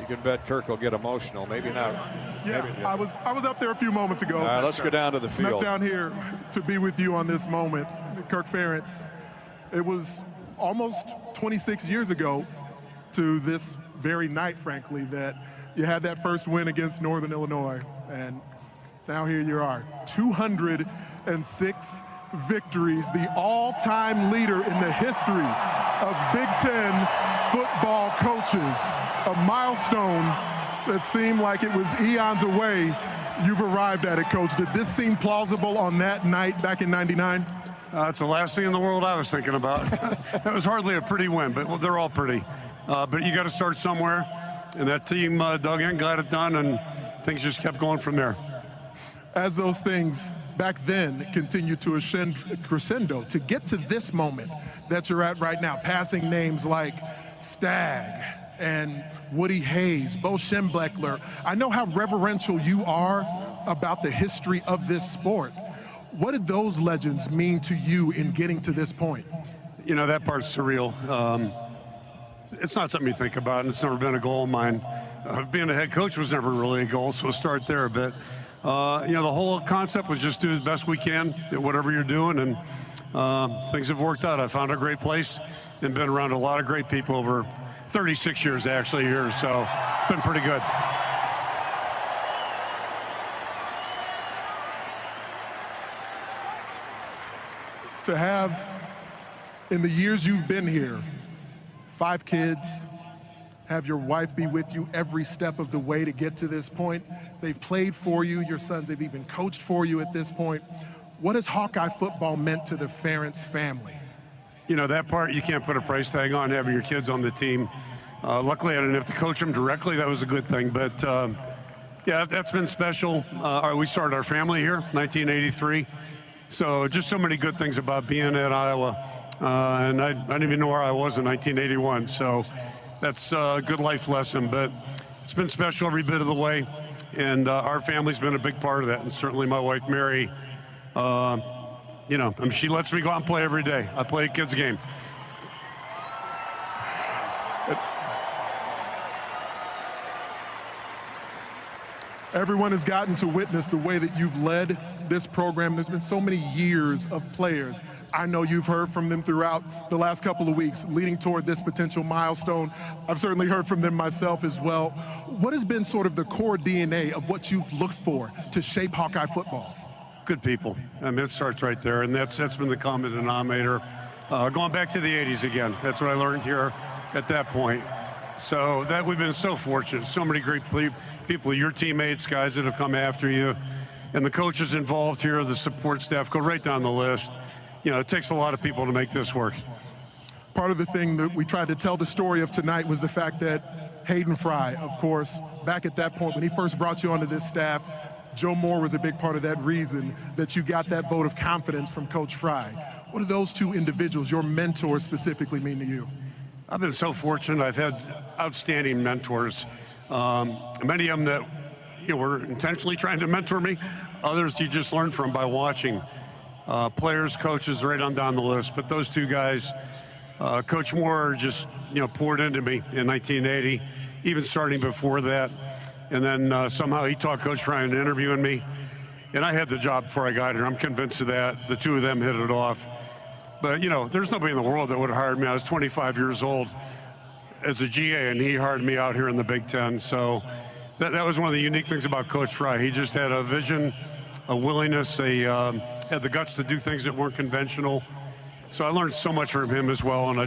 You can bet Kirk will get emotional. Maybe not. Yeah, maybe, I was up there a few moments ago. All right, let's go down to the field. Down here to be with you on this moment, Kirk Ferentz. It was almost 26 years ago to this very night, frankly, that you had that first win against Northern Illinois. And now here you are, 206 victories, the all-time leader in the history of Big Ten football coaches. A milestone that seemed like it was eons away. You've arrived at it, Coach. Did this seem plausible on that night back in '99? It's the last thing in the world I was thinking about. That was hardly a pretty win, but they're all pretty. But you got to start somewhere, and that team dug in, got it done, and things just kept going from there. As those things back then continued to ascend crescendo, to get to this moment that you're at right now, passing names like Stagg and Woody Hayes, Bo Schembechler. I know how reverential you are about the history of this sport. What did those legends mean to you in getting to this point? You know, that part's surreal. It's not something you think about, and it's never been a goal of mine. Being a head coach was never really a goal, so we'll start there a bit. You know, the whole concept was just do the best we can at whatever you're doing, and things have worked out. I found a great place and been around a lot of great people over 36 years actually here, so it's been pretty good. To have, in the years you've been here, 5 kids, have your wife be with you every step of the way to get to this point. They've played for you, your sons have even coached for you at this point. What has Hawkeye football meant to the Ferentz family? You know, that part you can't put a price tag on, having your kids on the team. Luckily, I didn't have to coach them directly. That was a good thing. But, yeah, that's been special. We started our family here, 1983. So just so many good things about being at Iowa. And I didn't even know where I was in 1981. So that's a good life lesson. But it's been special every bit of the way. And our family's been a big part of that. And certainly my wife, Mary, you know, I mean, she lets me go out and play every day. I play a kids game. Everyone has gotten to witness the way that you've led this program. There's been so many years of players. I know you've heard from them throughout the last couple of weeks leading toward this potential milestone. I've certainly heard from them myself as well. What has been sort of the core DNA of what you've looked for to shape Hawkeye football? Good people. I mean, it starts right there, and that's been the common denominator. Going back to the 80s again, that's what I learned here at that point. So that we've been so fortunate, so many great people, your teammates, guys that have come after you, and the coaches involved here, the support staff, go right down the list. You know, it takes a lot of people to make this work. Part of the thing that we tried to tell the story of tonight was the fact that Hayden Fry, of course, back at that point when he first brought you onto this staff, Joe Moore was a big part of that reason that you got that vote of confidence from Coach Fry. What do those two individuals, your mentors specifically, mean to you? I've been so fortunate. I've had outstanding mentors. Many of them that were intentionally trying to mentor me. Others you just learn from by watching. Players, coaches, right on down the list. But those two guys, Coach Moore just poured into me in 1980, even starting before that. And then somehow he taught Coach Fry into interviewing me. And I had the job before I got here. I'm convinced of that. The two of them hit it off. But, there's nobody in the world that would have hired me. I was 25 years old as a GA, and he hired me out here in the Big Ten. So that was one of the unique things about Coach Fry. He just had a vision, a willingness, had the guts to do things that weren't conventional. So I learned so much from him as well, and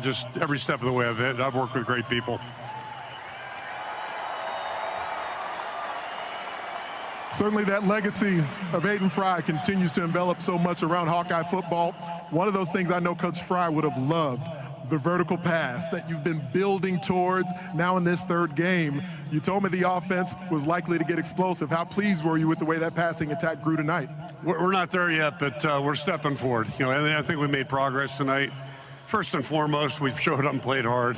every step of the way I've worked with great people. Certainly that legacy of Hayden Fry continues to envelop so much around Hawkeye football. One of those things I know Coach Fry would have loved, the vertical pass that you've been building towards now in this third game. You told me the offense was likely to get explosive. How pleased were you with the way that passing attack grew tonight? We're not there yet, but we're stepping forward. And I think we made progress tonight. First and foremost, we've showed up and played hard,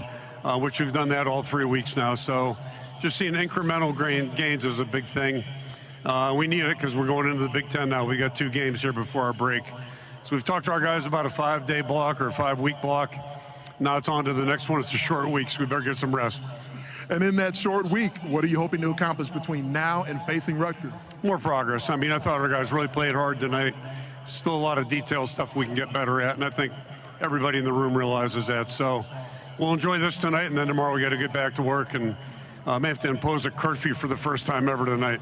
which we've done that all 3 weeks now. So just seeing incremental gains is a big thing. We need it because we're going into the Big Ten now. We got 2 games here before our break. So we've talked to our guys about a 5-day block or a 5-week block. Now it's on to the next one. It's a short week, so we better get some rest. And in that short week, what are you hoping to accomplish between now and facing Rutgers? More progress. I mean, I thought our guys really played hard tonight. Still a lot of detailed stuff we can get better at, and I think everybody in the room realizes that. So we'll enjoy this tonight, and then tomorrow we got to get back to work and may have to impose a curfew for the first time ever tonight.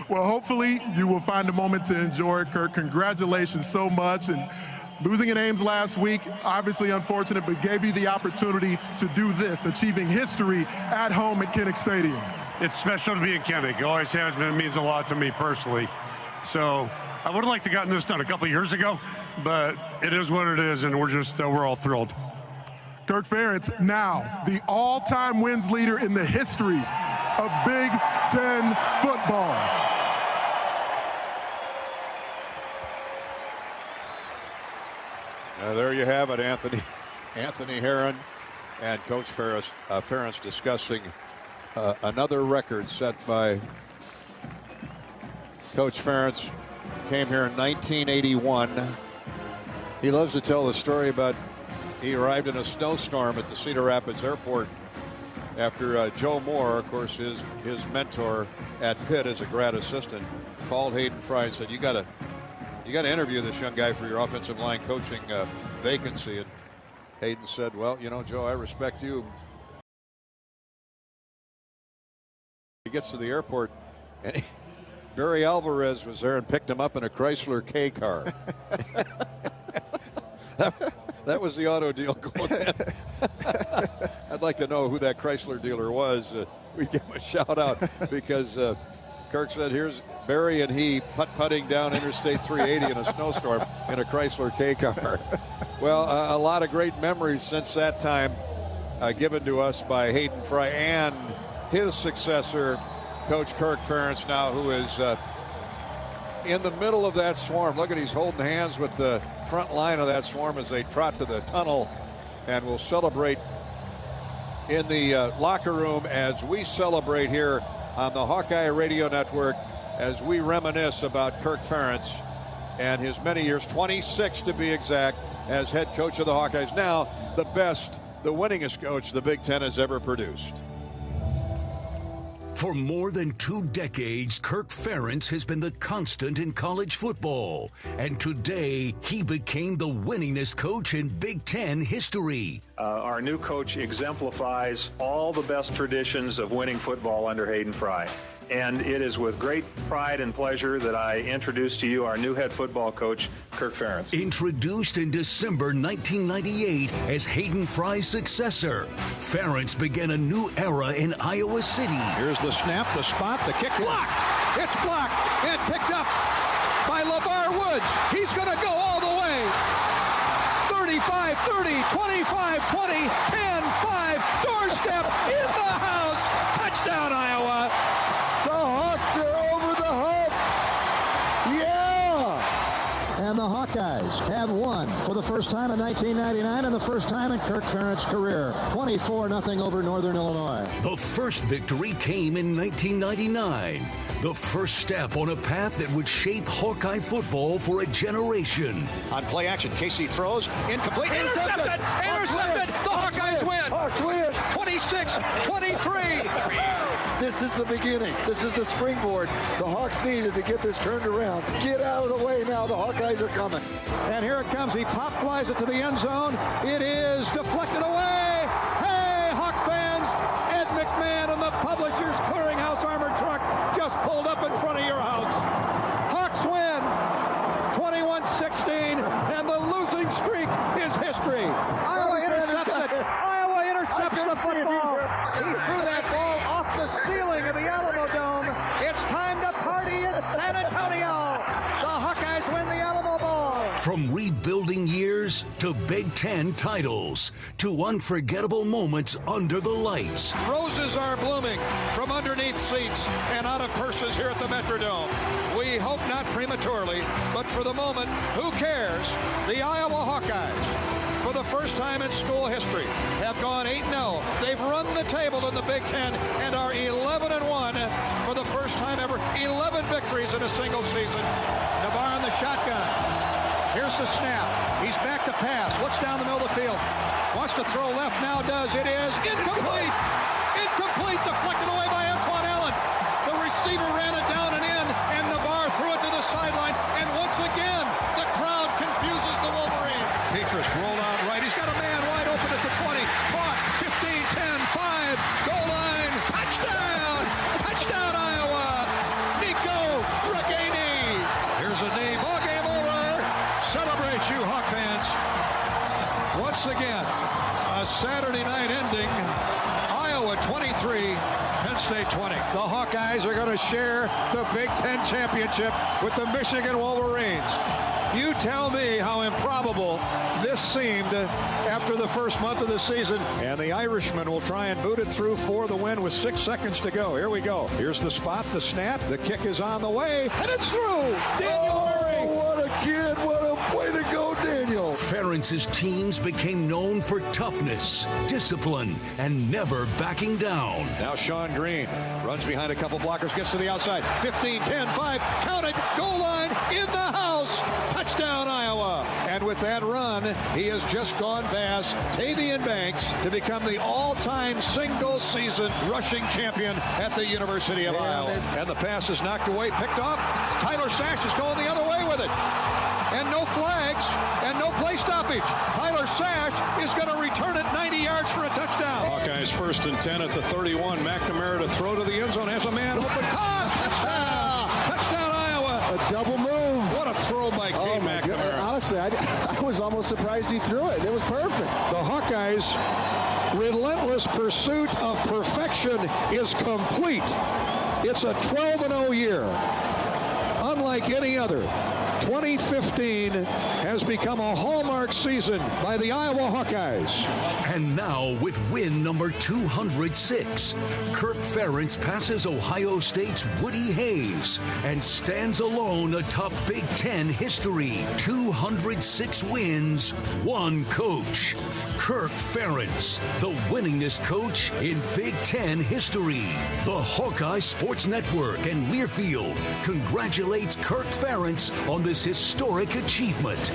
Well, hopefully you will find a moment to enjoy it, Kirk. Congratulations so much. And losing in Ames last week, obviously unfortunate, but gave you the opportunity to do this, achieving history at home at Kinnick Stadium. It's special to be in Kinnick. It always has been. It means a lot to me personally. So I would have liked to have gotten this done a couple of years ago, but it is what it is, and we're all thrilled. Kirk Ferentz, now the all-time wins leader in the history of Big Ten football. There you have it, Anthony Herron and Coach Ferentz discussing another record set by Coach Ferentz. Came here in 1981. He loves to tell the story about he arrived in a snowstorm at the Cedar Rapids Airport after Joe Moore, of course, his mentor at Pitt as a grad assistant, called Hayden Fry and said, you got to interview this young guy for your offensive line coaching vacancy. And Hayden said, well, Joe, I respect you. He gets to the airport, and Barry Alvarez was there and picked him up in a Chrysler K car. That was the auto deal going in. I'd like to know who that Chrysler dealer was. We give him a shout out because Kirk said, here's Barry and he putting down Interstate 380 in a snowstorm in a Chrysler K car. Well, a lot of great memories since that time given to us by Hayden Fry and his successor, Coach Kirk Ferentz, now who is in the middle of that swarm. Look at, he's holding hands with the front line of that swarm as they trot to the tunnel, and will celebrate in the locker room as we celebrate here on the Hawkeye Radio Network as we reminisce about Kirk Ferentz and his many years, 26 to be exact, as head coach of the Hawkeyes. Now the best, the winningest coach the Big Ten has ever produced. For more than 2 decades, Kirk Ferentz has been the constant in college football. And today, he became the winningest coach in Big Ten history. Our new coach exemplifies all the best traditions of winning football under Hayden Fry. And it is with great pride and pleasure that I introduce to you our new head football coach, Kirk Ferentz. Introduced in December 1998 as Hayden Fry's successor, Ferentz began a new era in Iowa City. Here's the snap, the spot, the kick blocked. It's blocked and picked up by LeVar Woods. He's going to go all the way. 35, 30, 25, 20, 10, 5, doorstep in the house. Touchdown, Iowa. The Hawks are over the hump. Yeah! And the Hawkeyes have won for the first time in 1999 and the first time in Kirk Ferentz's career. 24-0 over Northern Illinois. The first victory came in 1999. The first step on a path that would shape Hawkeye football for a generation. On play action, Casey throws, incomplete, intercepted! The Hawkeyes win! Hawks win! 26-23! This is the beginning. This is the springboard the Hawks needed to get this turned around. Get out of the way now. The Hawkeyes are coming. And here it comes. He pop flies it to the end zone. It is deflected away. Hey, Hawk fans! Ed McMahon and the Publishers Clearinghouse armored truck just pulled up in front of your house. Hawks win 21-16, and the losing streak is history. Iowa intercepts the football. He threw that ball off the ceiling of the Alamo Dome. It's time to party in San Antonio. The Hawkeyes win the Alamo Bowl. From rebuilding years to Big Ten titles to unforgettable moments under the lights. Roses are blooming from underneath seats and out of purses here at the Metrodome. We hope not prematurely, but for the moment, who cares? The Iowa Hawkeyes, for the first time in school history, have gone 8-0. They've run the table in the Big Ten and are 11-1 for the first time ever. 11 victories in a single season. Navarre in the shotgun. Here's the snap. He's back to pass. Looks down the middle of the field. Wants to throw left now. Does. It is incomplete. Incomplete. Deflected away by Antoine Allen. The receiver ran it down and in, and Navarre threw it to the sideline. And once again, the crowd confuses the Wolverine. Petrus rolled out right. He's got a man wide open at the 20. Caught. 15, 10, 5. Goal line. Touchdown. Touchdown, Iowa. Nico Ragaini. Here's a knee. Ball game over. Celebrate, you Hawk fans. Once again, a Saturday night ending. Iowa 23, Penn State 20. The Hawkeyes are going to share the Big Ten championship with the Michigan Wolverines. You tell me how improbable this seemed after the first month of the season. And the Irishman will try and boot it through for the win with 6 seconds to go. Here we go. Here's the spot, the snap. The kick is on the way, and it's through. Daniel Murray. What a kid. What a way to go, Daniel. Ferentz's teams became known for toughness, discipline, and never backing down. Now Sean Green runs behind a couple blockers, gets to the outside. 15, 10, 5, count it, goal line, in the house. Touchdown, Iowa. And with that run, he has just gone past Tavian Banks to become the all-time single-season rushing champion at the University of Iowa. And the pass is knocked away, picked off. Tyler Sash is going the other way with it. And no flags and no play stoppage. Tyler Sash is going to return it 90 yards for a touchdown. Hawkeyes 1st and 10 at the 31. McNamara to throw to the end zone. Has a man open. Touchdown! Touchdown, Iowa! A double move. What a throw by Kate McNamara. Honestly, I was almost surprised he threw it. It was perfect. The Hawkeyes' relentless pursuit of perfection is complete. It's a 12-0 year. Unlike any other, 2015 has become a hallmark season by the Iowa Hawkeyes. And now, with win number 206, Kirk Ferentz passes Ohio State's Woody Hayes and stands alone atop Big Ten history. 206 wins, 1 coach. Kirk Ferentz, the winningest coach in Big Ten history. The Hawkeye Sports Network and Learfield congratulates Kirk Ferentz on this historic achievement.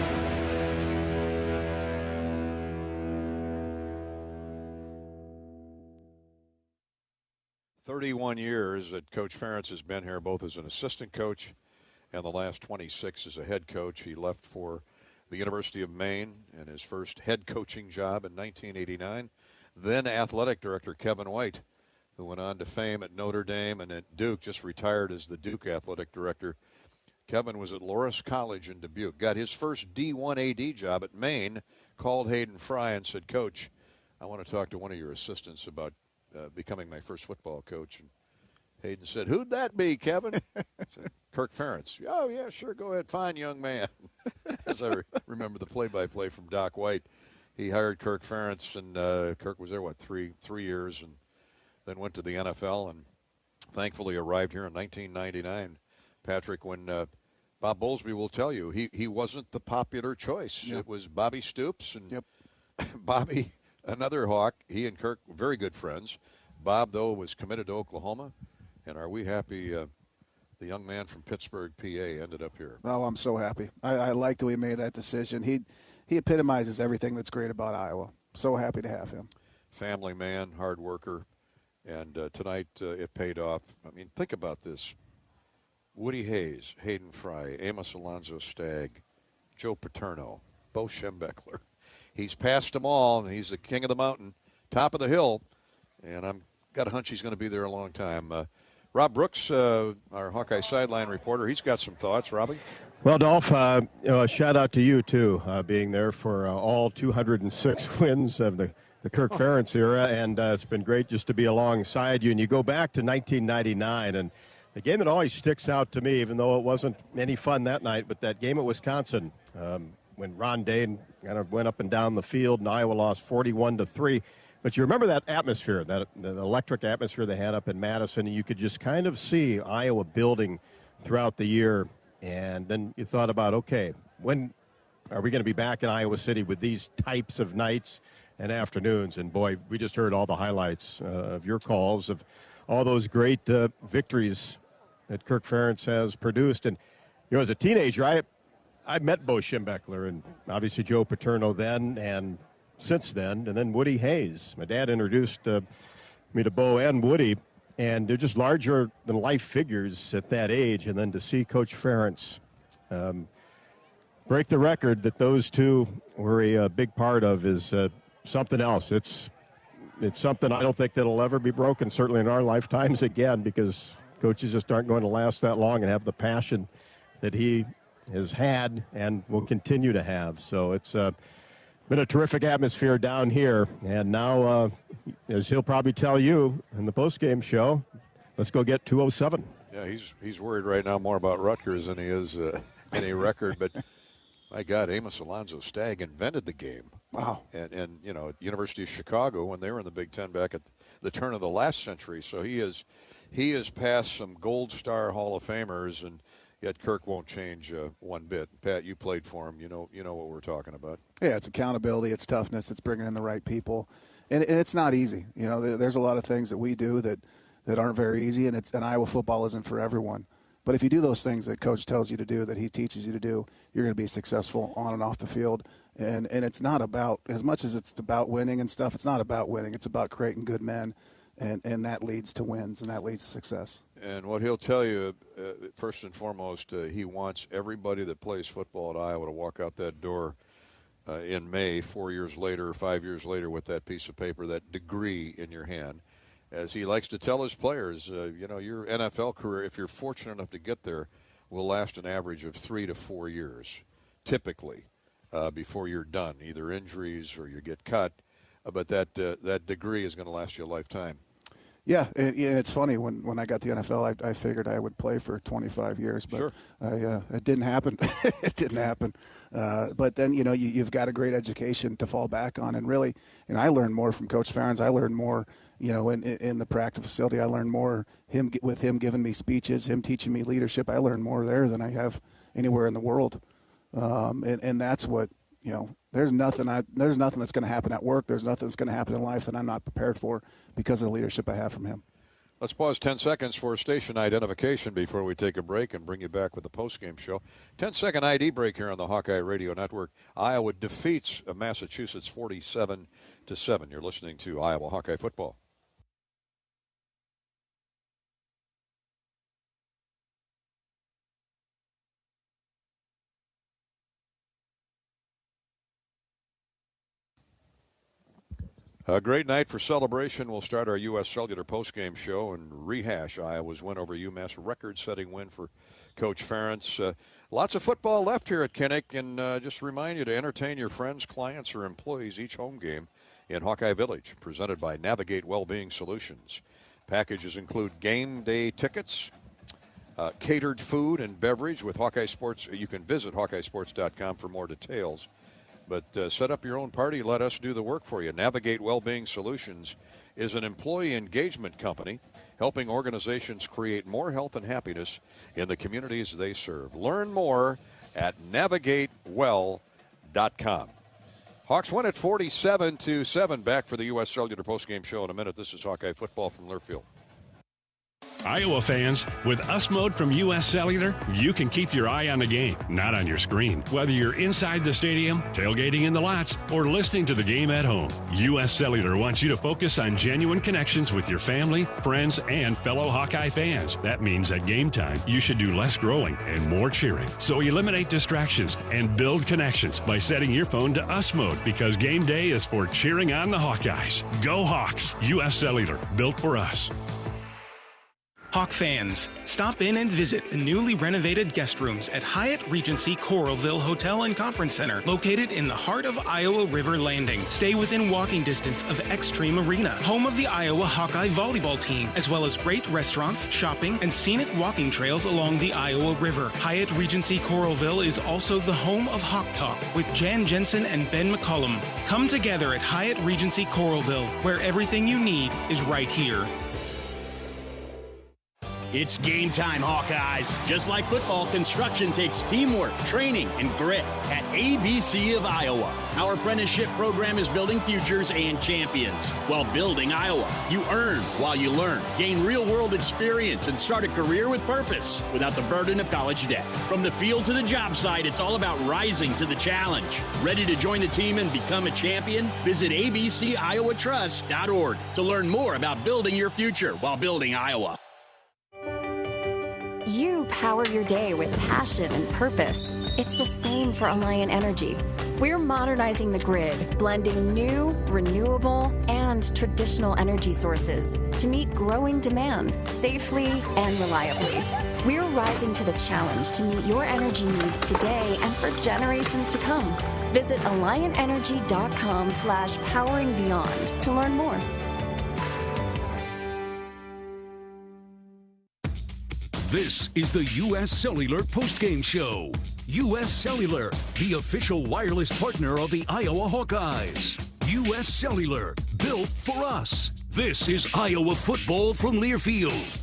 31 years that Coach Ferentz has been here, both as an assistant coach and the last 26 as a head coach. He left for the University of Maine and his first head coaching job in 1989. Then athletic director Kevin White, who went on to fame at Notre Dame and at Duke, just retired as the Duke athletic director. Kevin was at Loras College in Dubuque, got his first D1 AD job at Maine, called Hayden Fry and said, Coach, I want to talk to one of your assistants about becoming my first football coach. And Hayden said, who'd that be, Kevin? I said, Kirk Ferentz. Oh, yeah, sure, go ahead. Fine, young man. As I remember the play-by-play from Doc White, he hired Kirk Ferentz, and Kirk was there, three years, and then went to the NFL and thankfully arrived here in 1999. Patrick, when Bob Bowlesby will tell you, he wasn't the popular choice. Yep. It was Bobby Stoops, and Bobby, another Hawk. He and Kirk were very good friends. Bob, though, was committed to Oklahoma, and are we happy the young man from Pittsburgh, PA, ended up here? Oh, I'm so happy. I like the way he made that decision. He epitomizes everything that's great about Iowa. So happy to have him. Family man, hard worker, and tonight it paid off. I mean, think about this. Woody Hayes, Hayden Fry, Amos Alonzo Stagg, Joe Paterno, Bo Schembechler. He's passed them all, and he's the king of the mountain, top of the hill, and I've got a hunch he's going to be there a long time. Rob Brooks, our Hawkeye sideline reporter, he's got some thoughts. Robbie? Well, Dolph, a shout out to you, too, being there for all 206 wins of the Kirk Ferentz era, and it's been great just to be alongside you. And you go back to 1999, and the game that always sticks out to me, even though it wasn't any fun that night, but that game at Wisconsin, when Ron Dayne kind of went up and down the field, and Iowa lost 41-3. But you remember that atmosphere, the electric atmosphere they had up in Madison, and you could just kind of see Iowa building throughout the year. And then you thought about, okay, when are we going to be back in Iowa City with these types of nights and afternoons? And, boy, we just heard all the highlights of your calls of all those great victories that Kirk Ferentz has produced. And, you know, as a teenager, I met Bo Schembechler and obviously Joe Paterno then and since then, and then Woody Hayes. My dad introduced me to Bo and Woody, and they're just larger-than-life figures at that age. And then to see Coach Ferentz break the record that those two were a big part of is something else. It's something I don't think that'll ever be broken, certainly in our lifetimes again, because coaches just aren't going to last that long and have the passion that he has had and will continue to have. So it's been a terrific atmosphere down here. And now, as he'll probably tell you in the postgame show, let's go get 207. Yeah, he's worried right now more about Rutgers than he is any record. But, my God, Amos Alonzo Stagg invented the game. Wow. And you know, at the University of Chicago, when they were in the Big Ten back at the turn of the last century. So he has passed some Gold Star Hall of Famers, and yet Kirk won't change one bit. Pat, you played for him. You know what we're talking about. Yeah, it's accountability, it's toughness, it's bringing in the right people, and it's not easy. You know, there's a lot of things that we do that aren't very easy, and Iowa football isn't for everyone. But if you do those things that Coach tells you to do, that he teaches you to do, you're going to be successful on and off the field. And it's not about, as much as it's about winning and stuff, it's not about winning. It's about creating good men, and that leads to wins, and that leads to success. And what he'll tell you, first and foremost, he wants everybody that plays football at Iowa to walk out that door in May, 4 years later, 5 years later, with that piece of paper, that degree in your hand. As he likes to tell his players, you know, your NFL career, if you're fortunate enough to get there, will last an average of 3 to 4 years, typically, before you're done, either injuries or you get cut. But that degree is going to last you a lifetime. Yeah, and it's funny, when I got the NFL, I figured I would play for 25 years, but sure. It didn't happen. It didn't happen. But then, you know, you've got a great education to fall back on, and really, and I learned more from Coach Ferentz. I learned more, you know, in the practice facility. I learned more with him giving me speeches, him teaching me leadership. I learned more there than I have anywhere in the world, and that's what, you know, there's nothing that's going to happen at work. There's nothing that's going to happen in life that I'm not prepared for because of the leadership I have from him. Let's pause 10 seconds for station identification before we take a break and bring you back with the postgame show. 10-second ID break here on the Hawkeye Radio Network. Iowa defeats Massachusetts 47-7. You're listening to Iowa Hawkeye football. A great night for celebration. We'll start our U.S. Cellular postgame show and rehash Iowa's win over UMass, record-setting win for Coach Ferentz. Lots of football left here at Kinnick, and just remind you to entertain your friends, clients, or employees each home game in Hawkeye Village, presented by Navigate Wellbeing Solutions. Packages include game day tickets, catered food and beverage with Hawkeye Sports. You can visit HawkeyeSports.com for more details. But set up your own party. Let us do the work for you. Navigate Wellbeing Solutions is an employee engagement company helping organizations create more health and happiness in the communities they serve. Learn more at navigatewell.com. Hawks win at 47-7. Back for the U.S. Cellular postgame show in a minute. This is Hawkeye football from Learfield. Iowa fans, with US Mode from U.S. Cellular, you can keep your eye on the game, not on your screen. Whether you're inside the stadium, tailgating in the lots, or listening to the game at home, U.S. Cellular wants you to focus on genuine connections with your family, friends, and fellow Hawkeye fans. That means at game time, you should do less growling and more cheering. So eliminate distractions and build connections by setting your phone to US Mode, because game day is for cheering on the Hawkeyes. Go Hawks! U.S. Cellular, built for us. Hawk fans, stop in and visit the newly renovated guest rooms at Hyatt Regency Coralville Hotel and Conference Center, located in the heart of Iowa River Landing. Stay within walking distance of Extreme Arena, home of the Iowa Hawkeye volleyball team, as well as great restaurants, shopping, and scenic walking trails along the Iowa River. Hyatt Regency Coralville is also the home of Hawk Talk with Jan Jensen and Ben McCullum. Come together at Hyatt Regency Coralville, where everything you need is right here. It's game time, Hawkeyes. Just like football, construction takes teamwork, training, and grit at ABC of Iowa. Our apprenticeship program is building futures and champions. While building Iowa, you earn while you learn. Gain real-world experience and start a career with purpose without the burden of college debt. From the field to the job site, it's all about rising to the challenge. Ready to join the team and become a champion? Visit abciowatrust.org to learn more about building your future while building Iowa. You power your day with passion and purpose. It's the same for Alliant Energy. We're modernizing the grid, blending new, renewable, and traditional energy sources to meet growing demand safely and reliably. We're rising to the challenge to meet your energy needs today and for generations to come. Visit AlliantEnergy.com/poweringbeyond to learn more. This is the U.S. Cellular postgame show. U.S. Cellular, the official wireless partner of the Iowa Hawkeyes. U.S. Cellular, built for us. This is Iowa football from Learfield.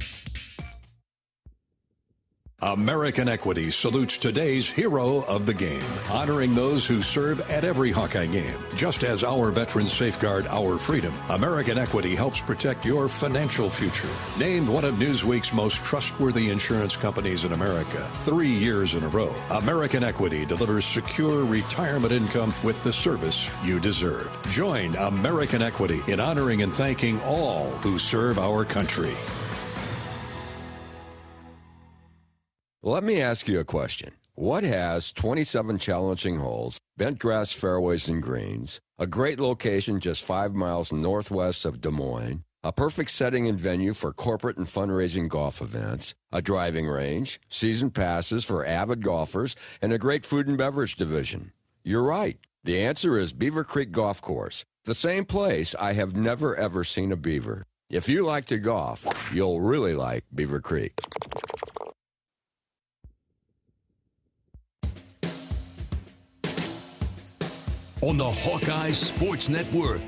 American Equity salutes today's hero of the game, honoring those who serve at every Hawkeye game. Just as our veterans safeguard our freedom, American Equity helps protect your financial future. Named one of Newsweek's most trustworthy insurance companies in America 3 years in a row, American Equity delivers secure retirement income with the service you deserve. Join American Equity in honoring and thanking all who serve our country. Let me ask you a question. What has 27 challenging holes, bent grass fairways and greens, a great location just 5 miles northwest of Des Moines, a perfect setting and venue for corporate and fundraising golf events, a driving range, season passes for avid golfers, and a great food and beverage division? You're right. The answer is Beaver Creek Golf Course, the same place I have never ever seen a beaver. If you like to golf, you'll really like Beaver Creek. On the Hawkeye Sports Network,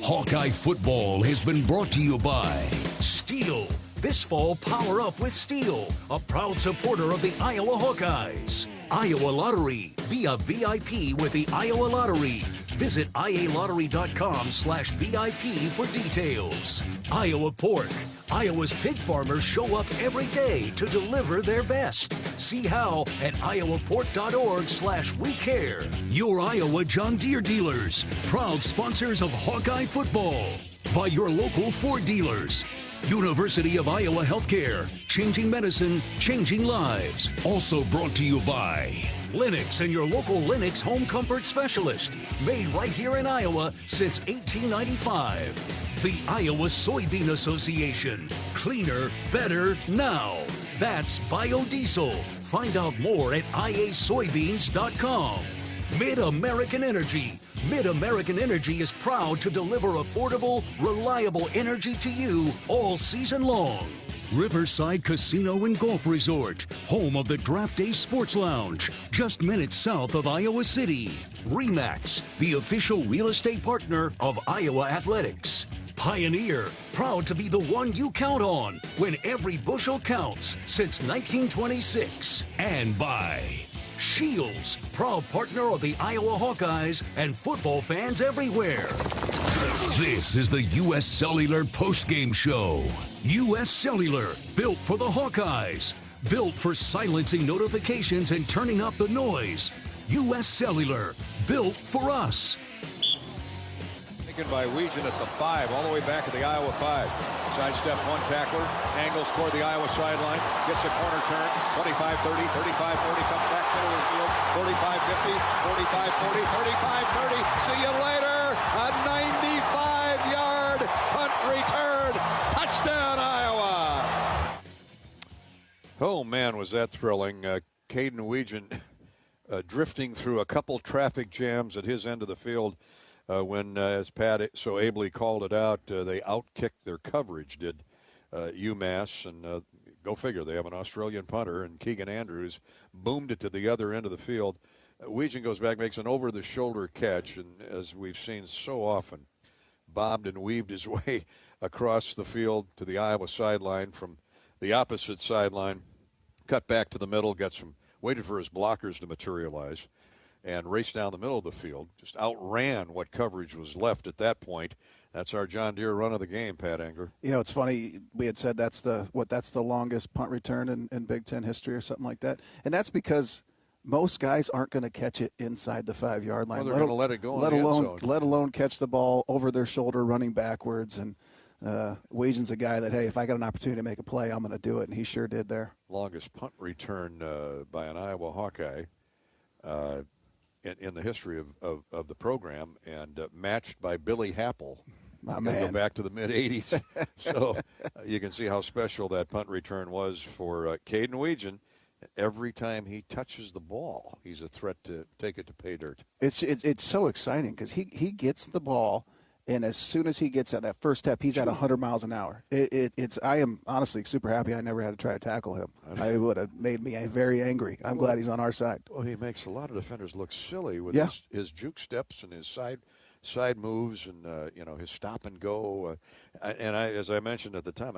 Hawkeye football has been brought to you by Steel. This fall, power up with Steel, a proud supporter of the Iowa Hawkeyes. Iowa Lottery. Be a VIP with the Iowa Lottery. Visit ialottery.com/VIP for details. Iowa Pork. Iowa's pig farmers show up every day to deliver their best. See how at iowapork.org/WeCare. Your Iowa John Deere dealers, proud sponsors of Hawkeye football. By your local Ford dealers. University of Iowa Healthcare, changing medicine, changing lives. Also brought to you by Lennox and your local Lennox home comfort specialist. Made right here in Iowa since 1895. The Iowa Soybean Association. Cleaner, better, now. That's biodiesel. Find out more at iasoybeans.com. Mid-American Energy. Mid-American Energy is proud to deliver affordable, reliable energy to you all season long. Riverside Casino and Golf Resort, home of the Draft Day Sports Lounge, just minutes south of Iowa City. RE/MAX, the official real estate partner of Iowa Athletics. Pioneer, proud to be the one you count on when every bushel counts since 1926. And by Shields, proud partner of the Iowa Hawkeyes and football fans everywhere. This is the U.S. Cellular Postgame Show. U.S. Cellular, built for the Hawkeyes. Built for silencing notifications and turning up the noise. U.S. Cellular, built for us. Taken by Weegan at the 5, all the way back at the Iowa 5. Sidesteps one tackler, angles toward the Iowa sideline, gets a corner turn, 25-30, 35-40, comes back middle of the field, 45-50, 45-40, 35-30. See you later. A 95-yard punt return. Touchdown, Iowa. Oh, man, was that thrilling. Caden Weegan drifting through a couple traffic jams at his end of the field. When, as Pat so ably called it out, they outkicked their coverage, did UMass. And go figure, they have an Australian punter, and Keegan Andrews boomed it to the other end of the field. Weegan goes back, makes an over-the-shoulder catch, and as we've seen so often, bobbed and weaved his way across the field to the Iowa sideline from the opposite sideline, cut back to the middle, waited for his blockers to materialize, and raced down the middle of the field, just outran what coverage was left at that point. That's our John Deere run of the game, Pat Engler. You know, it's funny, we had said that's the longest punt return in Big Ten history or something like that. And that's because most guys aren't going to catch it inside the 5-yard line. Well, they're going to let it go in the end zone. Let alone catch the ball over their shoulder running backwards. And Weegan's a guy that, hey, if I got an opportunity to make a play, I'm going to do it, and he sure did there. Longest punt return by an Iowa Hawkeye in the history of the program, and matched by Billy Happel. My man. Go back to the mid-'80s. So you can see how special that punt return was for Caden Weegan. Every time he touches the ball, he's a threat to take it to pay dirt. It's so exciting because he gets the ball, and as soon as he gets at that first step, he's at 100 miles an hour. I am honestly super happy I never had to try to tackle him. It would have made me very angry. I'm glad he's on our side. Well, he makes a lot of defenders look silly with his juke steps and his side moves and his stop and go. As I mentioned at the time,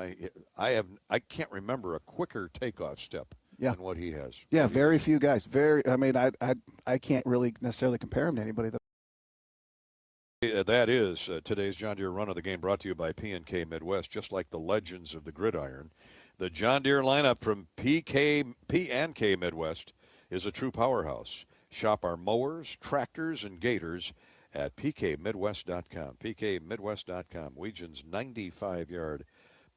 I can't remember a quicker takeoff step than what he has. Yeah, very few guys. I can't really necessarily compare him to anybody. That is today's John Deere run of the game, brought to you by P&K Midwest. Just like the legends of the gridiron, the John Deere lineup from P&K Midwest is a true powerhouse. Shop our mowers, tractors, and gators at pkmidwest.com. pkmidwest.com. Weegan's 95-yard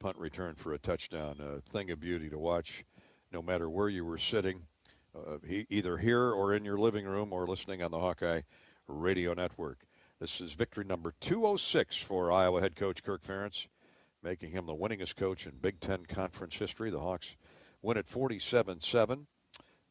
punt return for a touchdown. A thing of beauty to watch, no matter where you were sitting, either here or in your living room or listening on the Hawkeye Radio Network. This is victory number 206 for Iowa head coach Kirk Ferentz, making him the winningest coach in Big Ten Conference history. The Hawks win at 47-7.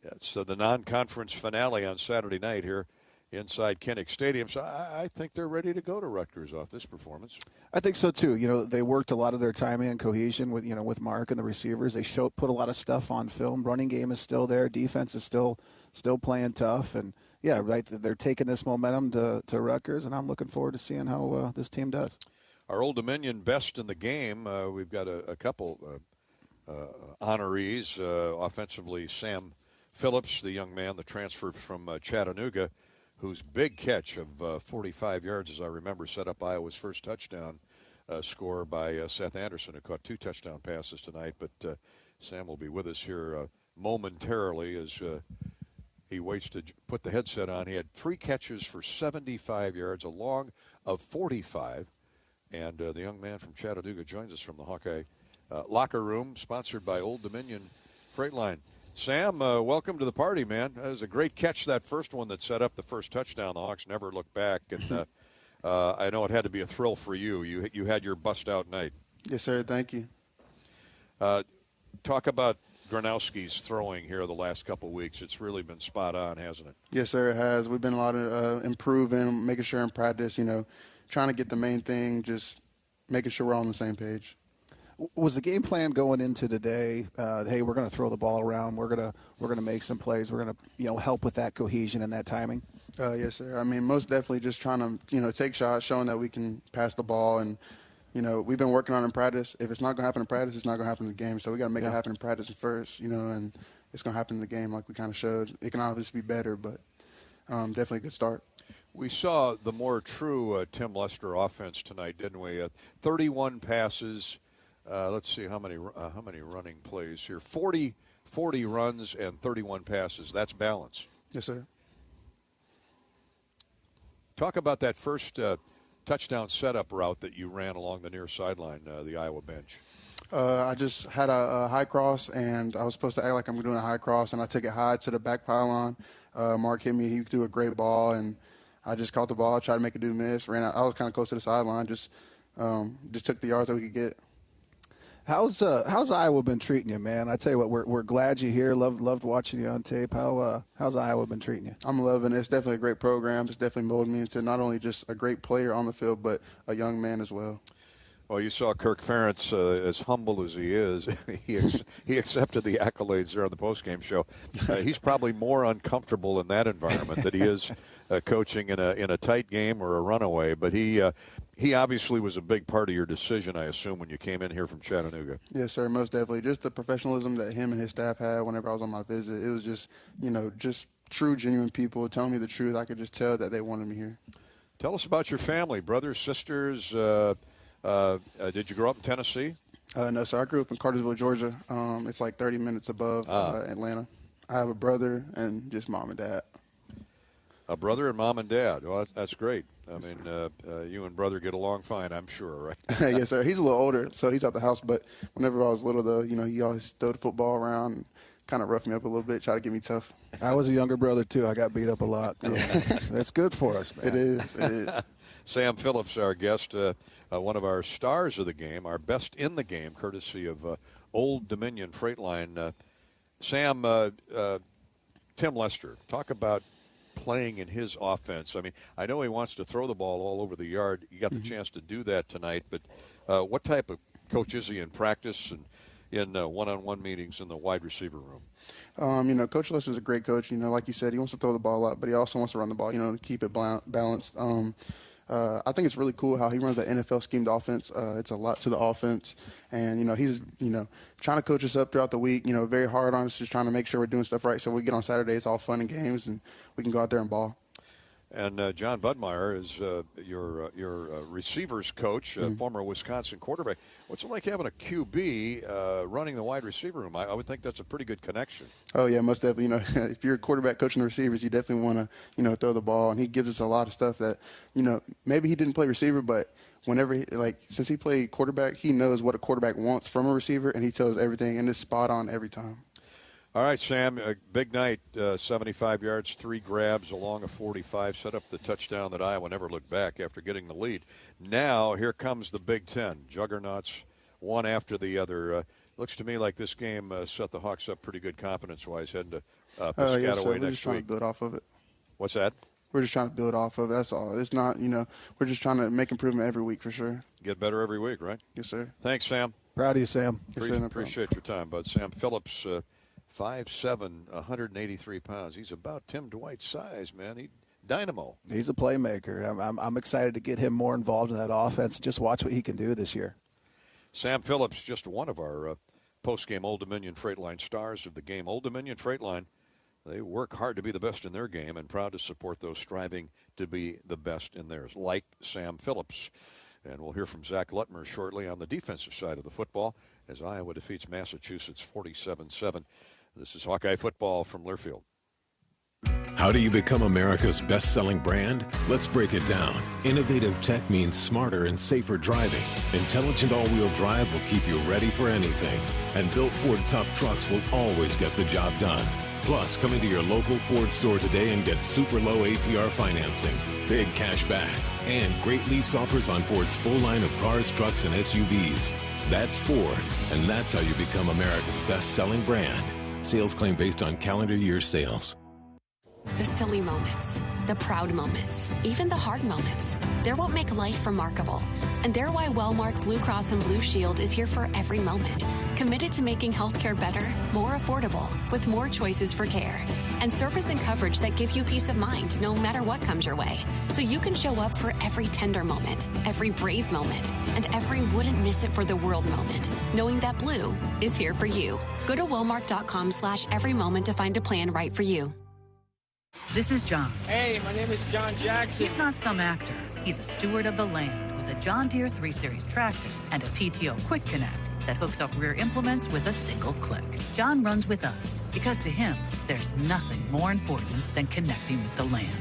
It's the non-conference finale on Saturday night here inside Kinnick Stadium. So I think they're ready to go to Rutgers off this performance. I think so too. You know, they worked a lot of their time in cohesion with Mark and the receivers. They put a lot of stuff on film. Running game is still there. Defense is still playing tough. And yeah, right. They're taking this momentum to Rutgers, and I'm looking forward to seeing how this team does. Our Old Dominion best in the game. We've got a couple honorees. Offensively, Sam Phillips, the young man, the transfer from Chattanooga, whose big catch of 45 yards, as I remember, set up Iowa's first touchdown score by Seth Anderson, who caught 2 touchdown passes tonight. But Sam will be with us here momentarily as he waits to put the headset on. He had 3 catches for 75 yards, a long of 45. And the young man from Chattanooga joins us from the Hawkeye locker room, sponsored by Old Dominion Freight Line. Sam, welcome to the party, man. That was a great catch, that first one that set up the first touchdown. The Hawks never looked back, and I know it had to be a thrill for you. You had your bust-out night. Yes, sir. Thank you. Talk about Gronowski's throwing here the last couple of weeks. It's really been spot on, hasn't it? Yes, sir, it has. We've been a lot of improving, making sure in practice, trying to get the main thing, just making sure we're all on the same page. Was the game plan going into today? Hey, we're going to throw the ball around. We're going to make some plays. We're going to help with that cohesion and that timing. Yes, sir. I mean, most definitely just trying to take shots, showing that we can pass the ball, and we've been working on it in practice. If it's not going to happen in practice, it's not going to happen in the game. So we got to make it happen in practice first, and it's going to happen in the game like we kind of showed. It can obviously be better, but definitely a good start. We saw the more true Tim Lester offense tonight, didn't we? 31 passes. Let's see how many running plays here. 40 runs and 31 passes. That's balance. Yes, sir. Talk about that first touchdown setup route that you ran along the near sideline, the Iowa bench. I just had a high cross, and I was supposed to act like I'm doing a high cross, and I took it high to the back pylon. Mark hit me. He threw a great ball, and I just caught the ball, tried to make a dude miss, ran out. I was kind of close to the sideline, just took the yards that we could get. How's Iowa been treating you, man? I tell you what, we're glad you're here. Loved watching you on tape. How's Iowa been treating you? I'm loving it. It's definitely a great program. It's definitely molded me into not only just a great player on the field, but a young man as well. Well, you saw Kirk Ferentz, as humble as he is, he accepted the accolades there on the postgame show. He's probably more uncomfortable in that environment than he is coaching in a tight game or a runaway. But he obviously was a big part of your decision, I assume, when you came in here from Chattanooga. Yes, sir, most definitely. Just the professionalism that him and his staff had whenever I was on my visit. It was just, just true, genuine people telling me the truth. I could just tell that they wanted me here. Tell us about your family, brothers, sisters. Did you grow up in Tennessee? No, sir. I grew up in Cartersville, Georgia. It's like 30 minutes above Atlanta. I have a brother and just mom and dad. A brother and mom and dad. Well, that's great. I mean, you and brother get along fine, I'm sure, right? Yes, sir. He's a little older, so he's out the house. But whenever I was little, though, he always threw the football around and kind of roughed me up a little bit, try to get me tough. I was a younger brother, too. I got beat up a lot. That's good for us, man. It is. Sam Phillips, our guest, one of our stars of the game, our best in the game, courtesy of Old Dominion Freight Line. Sam, Tim Lester, talk about playing in his offense. I mean, I know he wants to throw the ball all over the yard. You got the chance to do that tonight, but what type of coach is he in practice and in one-on-one meetings in the wide receiver room? Coach Lester's a great coach. Like you said, he wants to throw the ball a lot, but he also wants to run the ball, to keep it balanced. I think it's really cool how he runs the NFL schemed offense. It's a lot to the offense. And, he's, trying to coach us up throughout the week, very hard on us, just trying to make sure we're doing stuff right. So we get on Saturday, it's all fun and games, and we can go out there and ball. And John Budmeyer is your receivers coach, former Wisconsin quarterback. What's it like having a QB running the wide receiver room? I would think that's a pretty good connection. Oh, yeah, most definitely. If you're a quarterback coaching the receivers, you definitely want to, throw the ball. And he gives us a lot of stuff that, maybe he didn't play receiver, but whenever, since he played quarterback, he knows what a quarterback wants from a receiver, and he tells everything, and it's spot on every time. All right, Sam, a big night, 75 yards, 3 grabs along a 45, set up the touchdown that Iowa never looked back after getting the lead. Now, here comes the Big Ten. Juggernauts, one after the other. Looks to me like this game set the Hawks up pretty good confidence-wise heading to Piscataway yes, sir. We're next just trying week. to build off of it. What's that? We're just trying to build off of it. That's all. It's not, we're just trying to make improvement every week for sure. Get better every week, right? Yes, sir. Thanks, Sam. Proud of you, Sam. Yes, sir, no appreciate your time, bud. Sam Phillips, 5'7", 183 pounds. He's about Tim Dwight's size, man. Dynamo. He's a playmaker. I'm excited to get him more involved in that offense. Just watch what he can do this year. Sam Phillips, just one of our post-game Old Dominion Freight Line stars of the game. Old Dominion Freight Line, they work hard to be the best in their game and proud to support those striving to be the best in theirs, like Sam Phillips. And we'll hear from Zach Lutmer shortly on the defensive side of the football as Iowa defeats Massachusetts 47-7. This is Hawkeye football from Learfield. How do you become America's best-selling brand? Let's break it down. Innovative tech means smarter and safer driving. Intelligent all-wheel drive will keep you ready for anything. And built Ford Tough trucks will always get the job done. Plus, come into your local Ford store today and get super low APR financing, big cash back, and great lease offers on Ford's full line of cars, trucks, and SUVs. That's Ford, and that's how you become America's best-selling brand. Sales claim based on calendar year sales. The silly moments, the proud moments, even the hard moments. They're what make life remarkable. And they're why Wellmark Blue Cross and Blue Shield is here for every moment. Committed to making healthcare better, more affordable, with more choices for care. And service and coverage that give you peace of mind no matter what comes your way. So you can show up for every tender moment, every brave moment, and every wouldn't miss it for the world moment, knowing that Blue is here for you. Go to Wellmark.com/every moment to find a plan right for you. This is John. Hey, my name is John Jackson. He's not some actor. He's a steward of the land with a John Deere 3 Series tractor and a PTO Quick Connect that hooks up rear implements with a single click. John runs with us because to him, there's nothing more important than connecting with the land.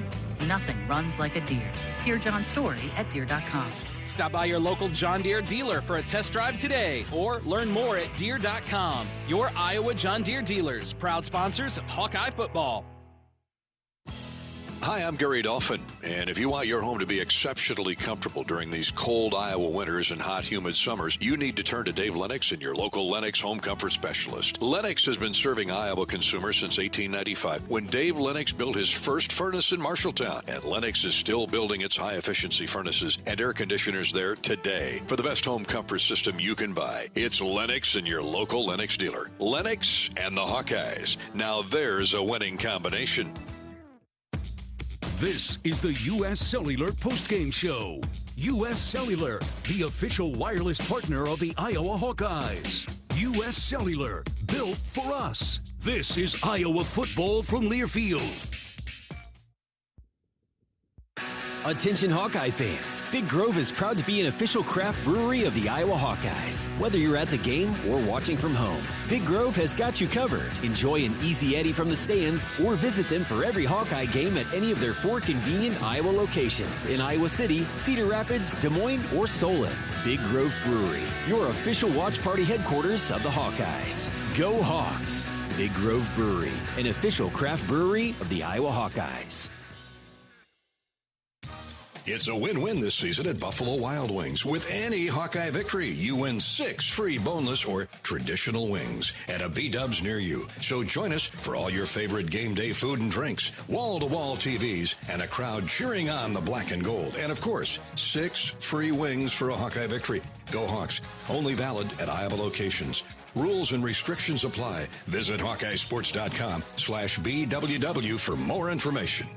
Nothing runs like a Deere. Hear John's story at Deere.com. Stop by your local John Deere dealer for a test drive today or learn more at Deere.com. Your Iowa John Deere dealers, proud sponsors of Hawkeye football. Hi, I'm Gary Dolphin, and if you want your home to be exceptionally comfortable during these cold Iowa winters and hot, humid summers, you need to turn to Dave Lennox and your local Lennox home comfort specialist. Lennox has been serving Iowa consumers since 1895, when Dave Lennox built his first furnace in Marshalltown, and Lennox is still building its high-efficiency furnaces and air conditioners there today. For the best home comfort system you can buy, it's Lennox and your local Lennox dealer. Lennox and the Hawkeyes. Now there's a winning combination. This is the U.S. Cellular Postgame Show. U.S. Cellular, the official wireless partner of the Iowa Hawkeyes. U.S. Cellular, built for us. This is Iowa football from Learfield. Attention Hawkeye fans, Big Grove is proud to be an official craft brewery of the Iowa Hawkeyes. Whether you're at the game or watching from home, Big Grove has got you covered. Enjoy an easy Eddie from the stands or visit them for every Hawkeye game at any of their 4 convenient Iowa locations in Iowa City, Cedar Rapids, Des Moines, or Solon. Big Grove Brewery, your official watch party headquarters of the Hawkeyes. Go Hawks! Big Grove Brewery, an official craft brewery of the Iowa Hawkeyes. It's a win-win this season at Buffalo Wild Wings. With any Hawkeye victory, you win 6 free boneless or traditional wings at a B-Dubs near you. So join us for all your favorite game day food and drinks, wall-to-wall TVs, and a crowd cheering on the black and gold. And, of course, 6 free wings for a Hawkeye victory. Go Hawks. Only valid at Iowa locations. Rules and restrictions apply. Visit HawkeyeSports.com/BWW for more information.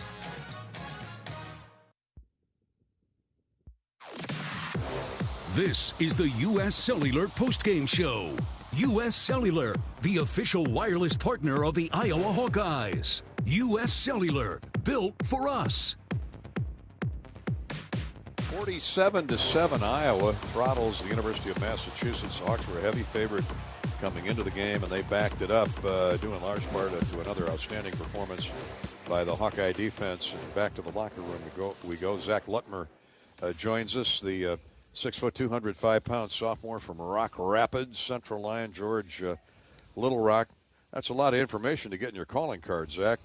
This is the U.S. Cellular Postgame Show. U.S. Cellular, the official wireless partner of the Iowa Hawkeyes. U.S. Cellular, built for us. 47-7, Iowa throttles the University of Massachusetts. Hawks were a heavy favorite coming into the game, and they backed it up, due in large part to another outstanding performance by the Hawkeye defense. And back to the locker room we go. Zach Lutmer joins us, the 6', 205-pound sophomore from Rock Rapids, Central Line, George Little Rock. That's a lot of information to get in your calling card, Zach.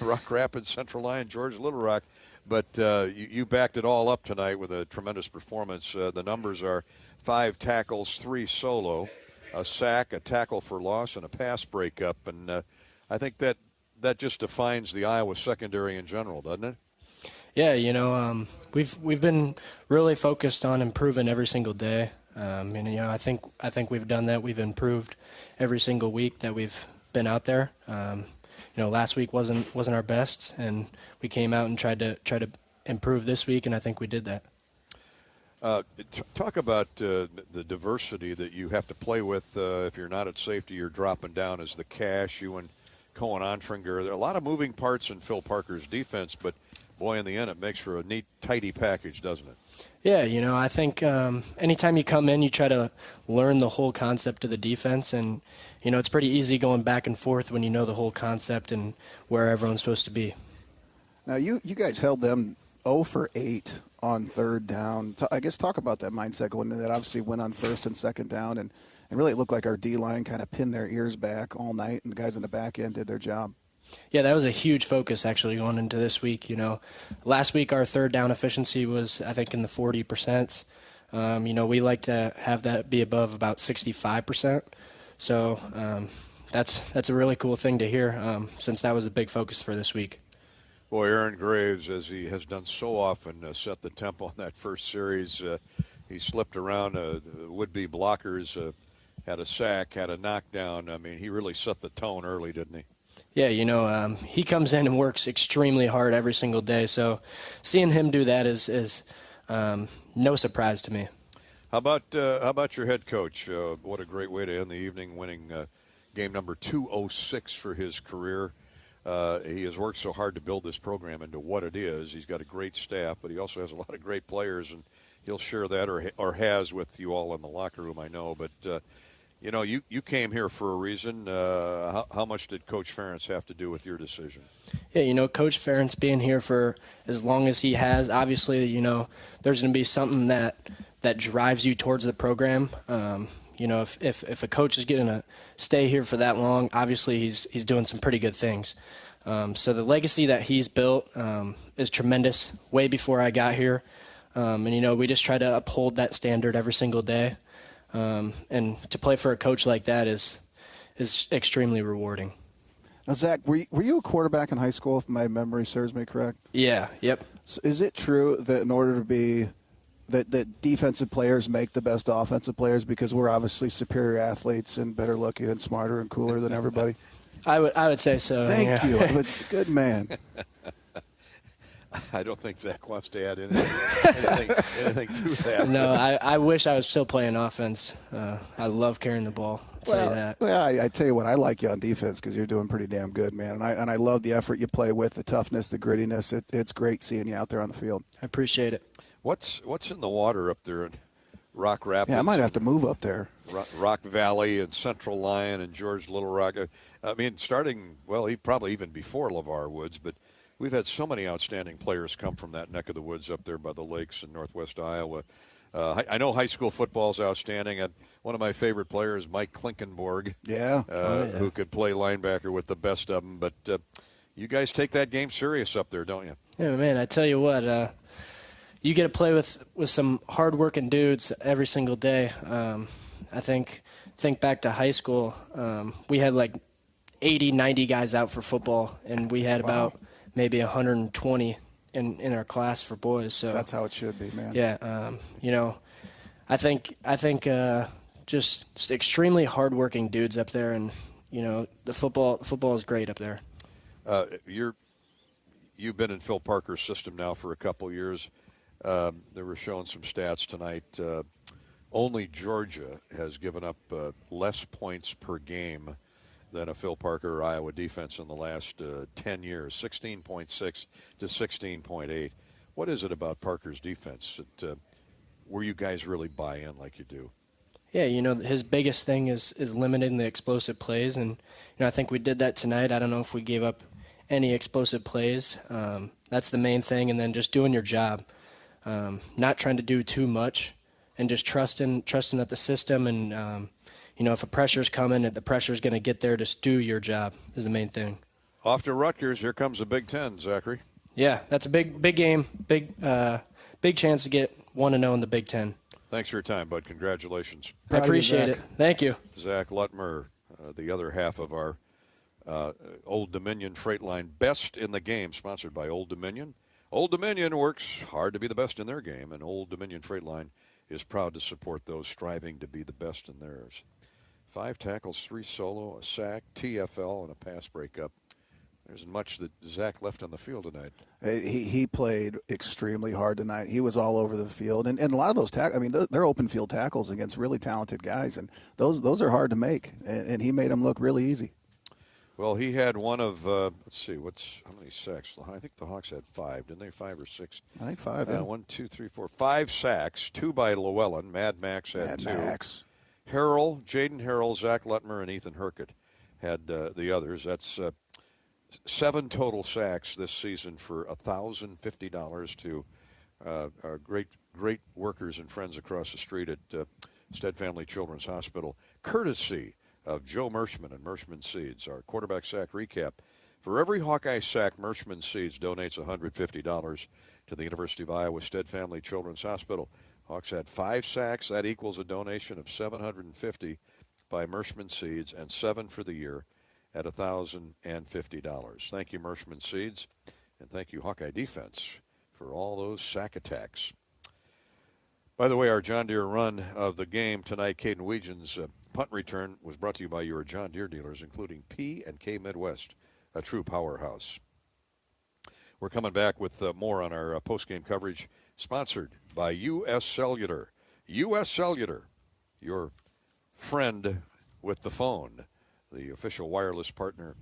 Rock Rapids, Central Line, George Little Rock. But you backed it all up tonight with a tremendous performance. The numbers are 5 tackles, 3 solo, a sack, a tackle for loss, and a pass breakup. And I think that just defines the Iowa secondary in general, doesn't it? Yeah, we've been really focused on improving every single day, and I think we've done that. We've improved every single week that we've been out there. Last week wasn't our best, and we came out and tried to improve this week, and I think we did that. Talk about the diversity that you have to play with. If you're not at safety, you're dropping down as the cash. You and Cohen Ontringer. There are a lot of moving parts in Phil Parker's defense, but boy, in the end, it makes for a neat, tidy package, doesn't it? Yeah, I think anytime you come in, you try to learn the whole concept of the defense, and, it's pretty easy going back and forth when you know the whole concept and where everyone's supposed to be. Now, you guys held them 0 for 8 on third down. I guess talk about that mindset going into that. Obviously went on first and second down, and really it looked like our D-line kind of pinned their ears back all night, and the guys in the back end did their job. Yeah, that was a huge focus actually going into this week. Last week our third down efficiency was, I think, in the 40%. We like to have that be above about 65%. So that's a really cool thing to hear since that was a big focus for this week. Boy, Aaron Graves, as he has done so often, set the tempo on that first series. He slipped around the would-be blockers, had a sack, had a knockdown. I mean, he really set the tone early, didn't he? Yeah, he comes in and works extremely hard every single day. So seeing him do that is no surprise to me. How about your head coach? What a great way to end the evening, winning game number 206 for his career. He has worked so hard to build this program into what it is. He's got a great staff, but he also has a lot of great players, and he'll share that or has with you all in the locker room, I know. But, you came here for a reason. How much did Coach Ferentz have to do with your decision? Yeah, Coach Ferentz being here for as long as he has, obviously, there's going to be something that drives you towards the program. If a coach is going to stay here for that long, obviously he's doing some pretty good things. So the legacy that he's built is tremendous way before I got here. And we just try to uphold that standard every single day. And to play for a coach like that is extremely rewarding. Now, Zach, were you a quarterback in high school, if my memory serves me correct? Yeah, yep. So is it true that in order to be that defensive players make the best offensive players because we're obviously superior athletes and better looking and smarter and cooler than everybody? I would say so. Thank you. I'm a good man. I don't think Zach wants to add anything to that. No, I wish I was still playing offense. I love carrying the ball. I'll tell you that. Well, I tell you what, I like you on defense because you're doing pretty damn good, man. And I love the effort you play with, the toughness, the grittiness. It's great seeing you out there on the field. I appreciate it. What's in the water up there in Rock Rapids? Yeah, I might have to move up there. Rock Valley and Central Lyon and George Little Rock. I mean, he probably even before LeVar Woods, but we've had so many outstanding players come from that neck of the woods up there by the lakes in northwest Iowa. I know high school football is outstanding. One of my favorite players, Mike Klinkenborg, who could play linebacker with the best of them. But you guys take that game serious up there, don't you? Yeah, man, I tell you what, you get to play with some hard-working dudes every single day. I think back to high school, we had like 80, 90 guys out for football, and we had about maybe 120 in our class for boys. So that's how it should be, man. Yeah, I think just extremely hardworking dudes up there, and the football is great up there. You've been in Phil Parker's system now for a couple of years. They were showing some stats tonight. Only Georgia has given up less points per game than a Phil Parker or Iowa defense in the last 10 years, 16.6 to 16.8. What is it about Parker's defense where you guys really buy in like you do? Yeah, his biggest thing is limiting the explosive plays, and I think we did that tonight. I don't know if we gave up any explosive plays. That's the main thing, and then just doing your job. Not trying to do too much, and just trusting that the system and if a pressure's coming, the pressure's going to get there. Just do your job is the main thing. Off to Rutgers. Here comes the Big Ten, Zachary. Yeah, that's a big game, big chance to get 1-0 in the Big Ten. Thanks for your time, bud. Congratulations. I appreciate it. Thank you. Zach Lutmer, the other half of our Old Dominion Freight Line Best in the Game, sponsored by Old Dominion. Old Dominion works hard to be the best in their game, and Old Dominion Freight Line is proud to support those striving to be the best in theirs. 5 tackles, 3 solo, a sack, TFL, and a pass breakup. There isn't much that Zach left on the field tonight. He played extremely hard tonight. He was all over the field. And a lot of those tackles, they're open field tackles against really talented guys, and those are hard to make. And he made them look really easy. Well, he had one of, let's see, how many sacks? I think the Hawks had 5, didn't they? 5 or 6? I think 5, yeah. 1, 2, 3, 4, 5 sacks, 2 by Llewellyn. Mad Max had 2. Max. Jaden Harrell, Zach Lutmer, and Ethan Herkett had the others. That's 7 total sacks this season for $1,050 to our great workers and friends across the street at Stead Family Children's Hospital, courtesy of Joe Mershman and Mershman Seeds. Our quarterback sack recap. For every Hawkeye sack, Mershman Seeds donates $150 to the University of Iowa Stead Family Children's Hospital. Hawks had 5 sacks. That equals a donation of $750 by Mershman Seeds, and 7 for the year at $1,050. Thank you, Mershman Seeds, and thank you, Hawkeye Defense, for all those sack attacks. By the way, our John Deere run of the game tonight, Caden Weegen's punt return, was brought to you by your John Deere dealers, including P&K Midwest, a true powerhouse. We're coming back with more on our post-game coverage, sponsored by U.S. Cellular. U.S. Cellular, your friend with the phone, the official wireless partner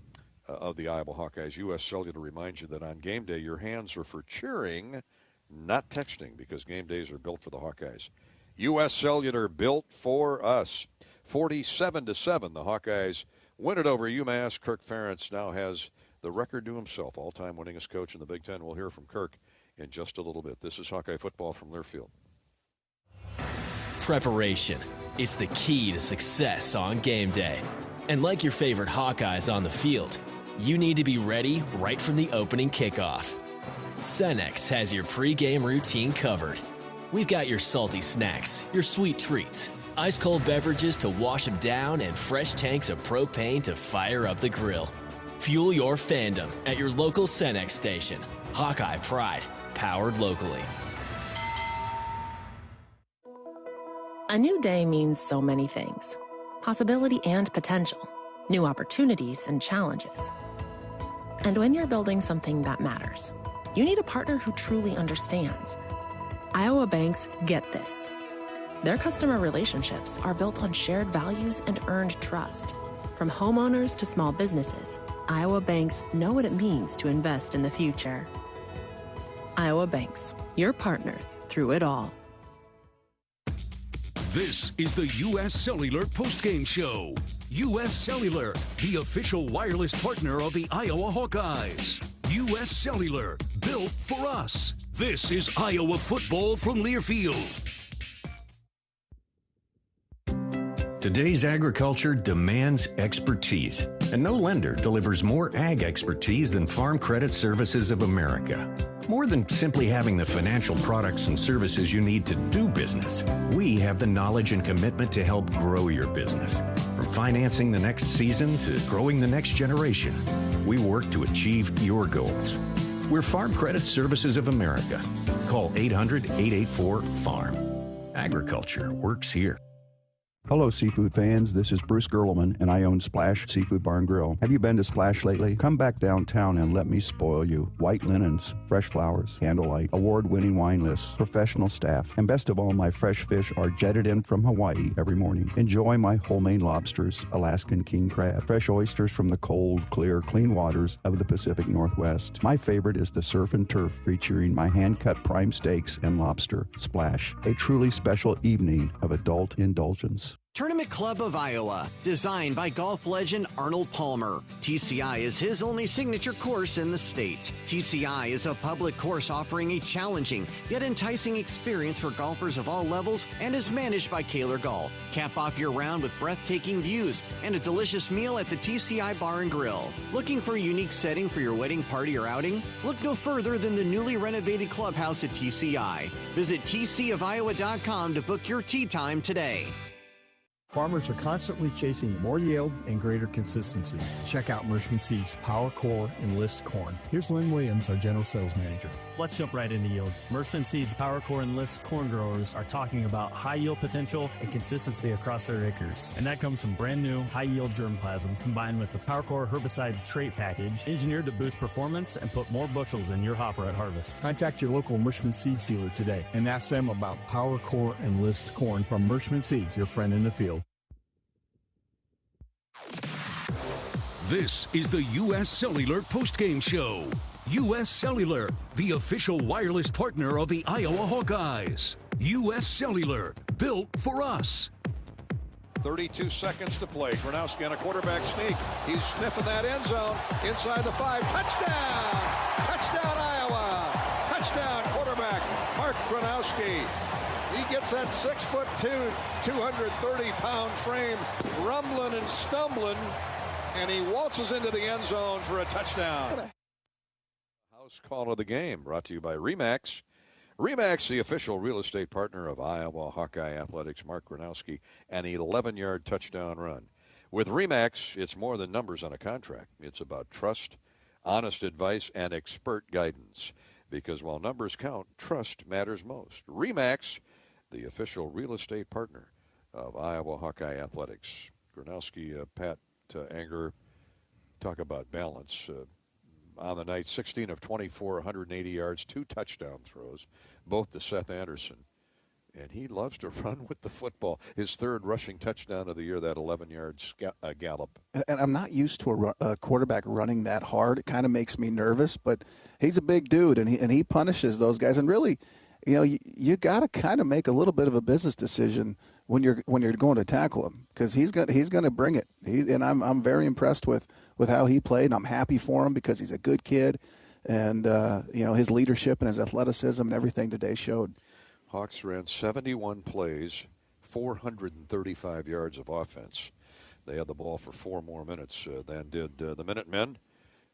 of the Iowa Hawkeyes. U.S. Cellular reminds you that on game day, your hands are for cheering, not texting, because game days are built for the Hawkeyes. U.S. Cellular, built for us. 47-7, the Hawkeyes win it over UMass. Kirk Ferentz now has the record to himself, all-time winningest coach in the Big Ten. We'll hear from Kirk in just a little bit. This is Hawkeye football from Learfield. Preparation. It's the key to success on game day. And like your favorite Hawkeyes on the field, you need to be ready right from the opening kickoff. Cenex has your pregame routine covered. We've got your salty snacks, your sweet treats, ice-cold beverages to wash them down, and fresh tanks of propane to fire up the grill. Fuel your fandom at your local Cenex station. Hawkeye Pride, powered locally. A new day means so many things. Possibility and potential. New opportunities and challenges. And when you're building something that matters, you need a partner who truly understands. Iowa banks get this. Their customer relationships are built on shared values and earned trust. From homeowners to small businesses, Iowa banks know what it means to invest in the future. Iowa Banks, your partner through it all. This is the U.S. Cellular postgame show. U.S. Cellular, the official wireless partner of the Iowa Hawkeyes. U.S. Cellular, built for us. This is Iowa football from Learfield. Today's agriculture demands expertise, and no lender delivers more ag expertise than Farm Credit Services of America. More than simply having the financial products and services you need to do business, we have the knowledge and commitment to help grow your business. From financing the next season to growing the next generation, we work to achieve your goals. We're Farm Credit Services of America. Call 800-884-FARM. Agriculture works here. Hello, seafood fans. This is Bruce Gerleman, and I own Splash Seafood Bar and Grill. Have you been to Splash lately? Come back downtown and let me spoil you. White linens, fresh flowers, candlelight, award-winning wine lists, professional staff, and best of all, my fresh fish are jetted in from Hawaii every morning. Enjoy my homemade lobsters, Alaskan king crab, fresh oysters from the cold, clear, clean waters of the Pacific Northwest. My favorite is the surf and turf, featuring my hand-cut prime steaks and lobster. Splash, a truly special evening of adult indulgence. Tournament Club of Iowa, designed by golf legend Arnold Palmer. TCI is his only signature course in the state. TCI is a public course offering a challenging yet enticing experience for golfers of all levels and is managed by Kaler Golf. Cap off your round with breathtaking views and a delicious meal at the TCI Bar and Grill. Looking for a unique setting for your wedding party or outing? Look no further than the newly renovated clubhouse at TCI. Visit tcofiowa.com to book your tee time today. Farmers are constantly chasing more yield and greater consistency. Check out Mershman Seeds Power Core Enlist Corn. Here's Lynn Williams, our General Sales Manager. Let's jump right into yield. Mershman Seeds Power Core Enlist corn growers are talking about high yield potential and consistency across their acres. And that comes from brand new high yield germplasm combined with the Power Core herbicide trait package engineered to boost performance and put more bushels in your hopper at harvest. Contact your local Mershman Seeds dealer today and ask them about Power Core Enlist Corn from Mershman Seeds, your friend in the field. This is the U.S. Cellular postgame show. U.S. Cellular, the official wireless partner of the Iowa Hawkeyes. U.S. Cellular, built for us. 32 seconds to play. Gronowski on a quarterback sneak. He's sniffing that end zone. Inside the 5. Touchdown! Touchdown, Iowa! Touchdown, quarterback Mark Gronowski. He gets that 6'2", 230-pound frame rumbling and stumbling, and he waltzes into the end zone for a touchdown. House call of the game brought to you by RE/MAX. RE/MAX, the official real estate partner of Iowa Hawkeye Athletics. Mark Gronowski, an 11-yard touchdown run. With RE/MAX, it's more than numbers on a contract. It's about trust, honest advice, and expert guidance. Because while numbers count, trust matters most. RE/MAX, the official real estate partner of Iowa Hawkeye Athletics. Gronowski, Pat Anger, talk about balance. On the night, 16 of 24, 180 yards, 2 touchdown throws, both to Seth Anderson. And he loves to run with the football. His 3rd rushing touchdown of the year, that 11-yard gallop. And I'm not used to a quarterback running that hard. It kind of makes me nervous, but he's a big dude, and he punishes those guys. And really, you got to kind of make a little bit of a business decision when you're going to tackle him, because he's going to bring it. And I'm very impressed with how he played, and I'm happy for him because he's a good kid, and his leadership and his athleticism and everything today showed. Hawks ran 71 plays, 435 yards of offense. They had the ball for 4 more minutes than did the Minutemen.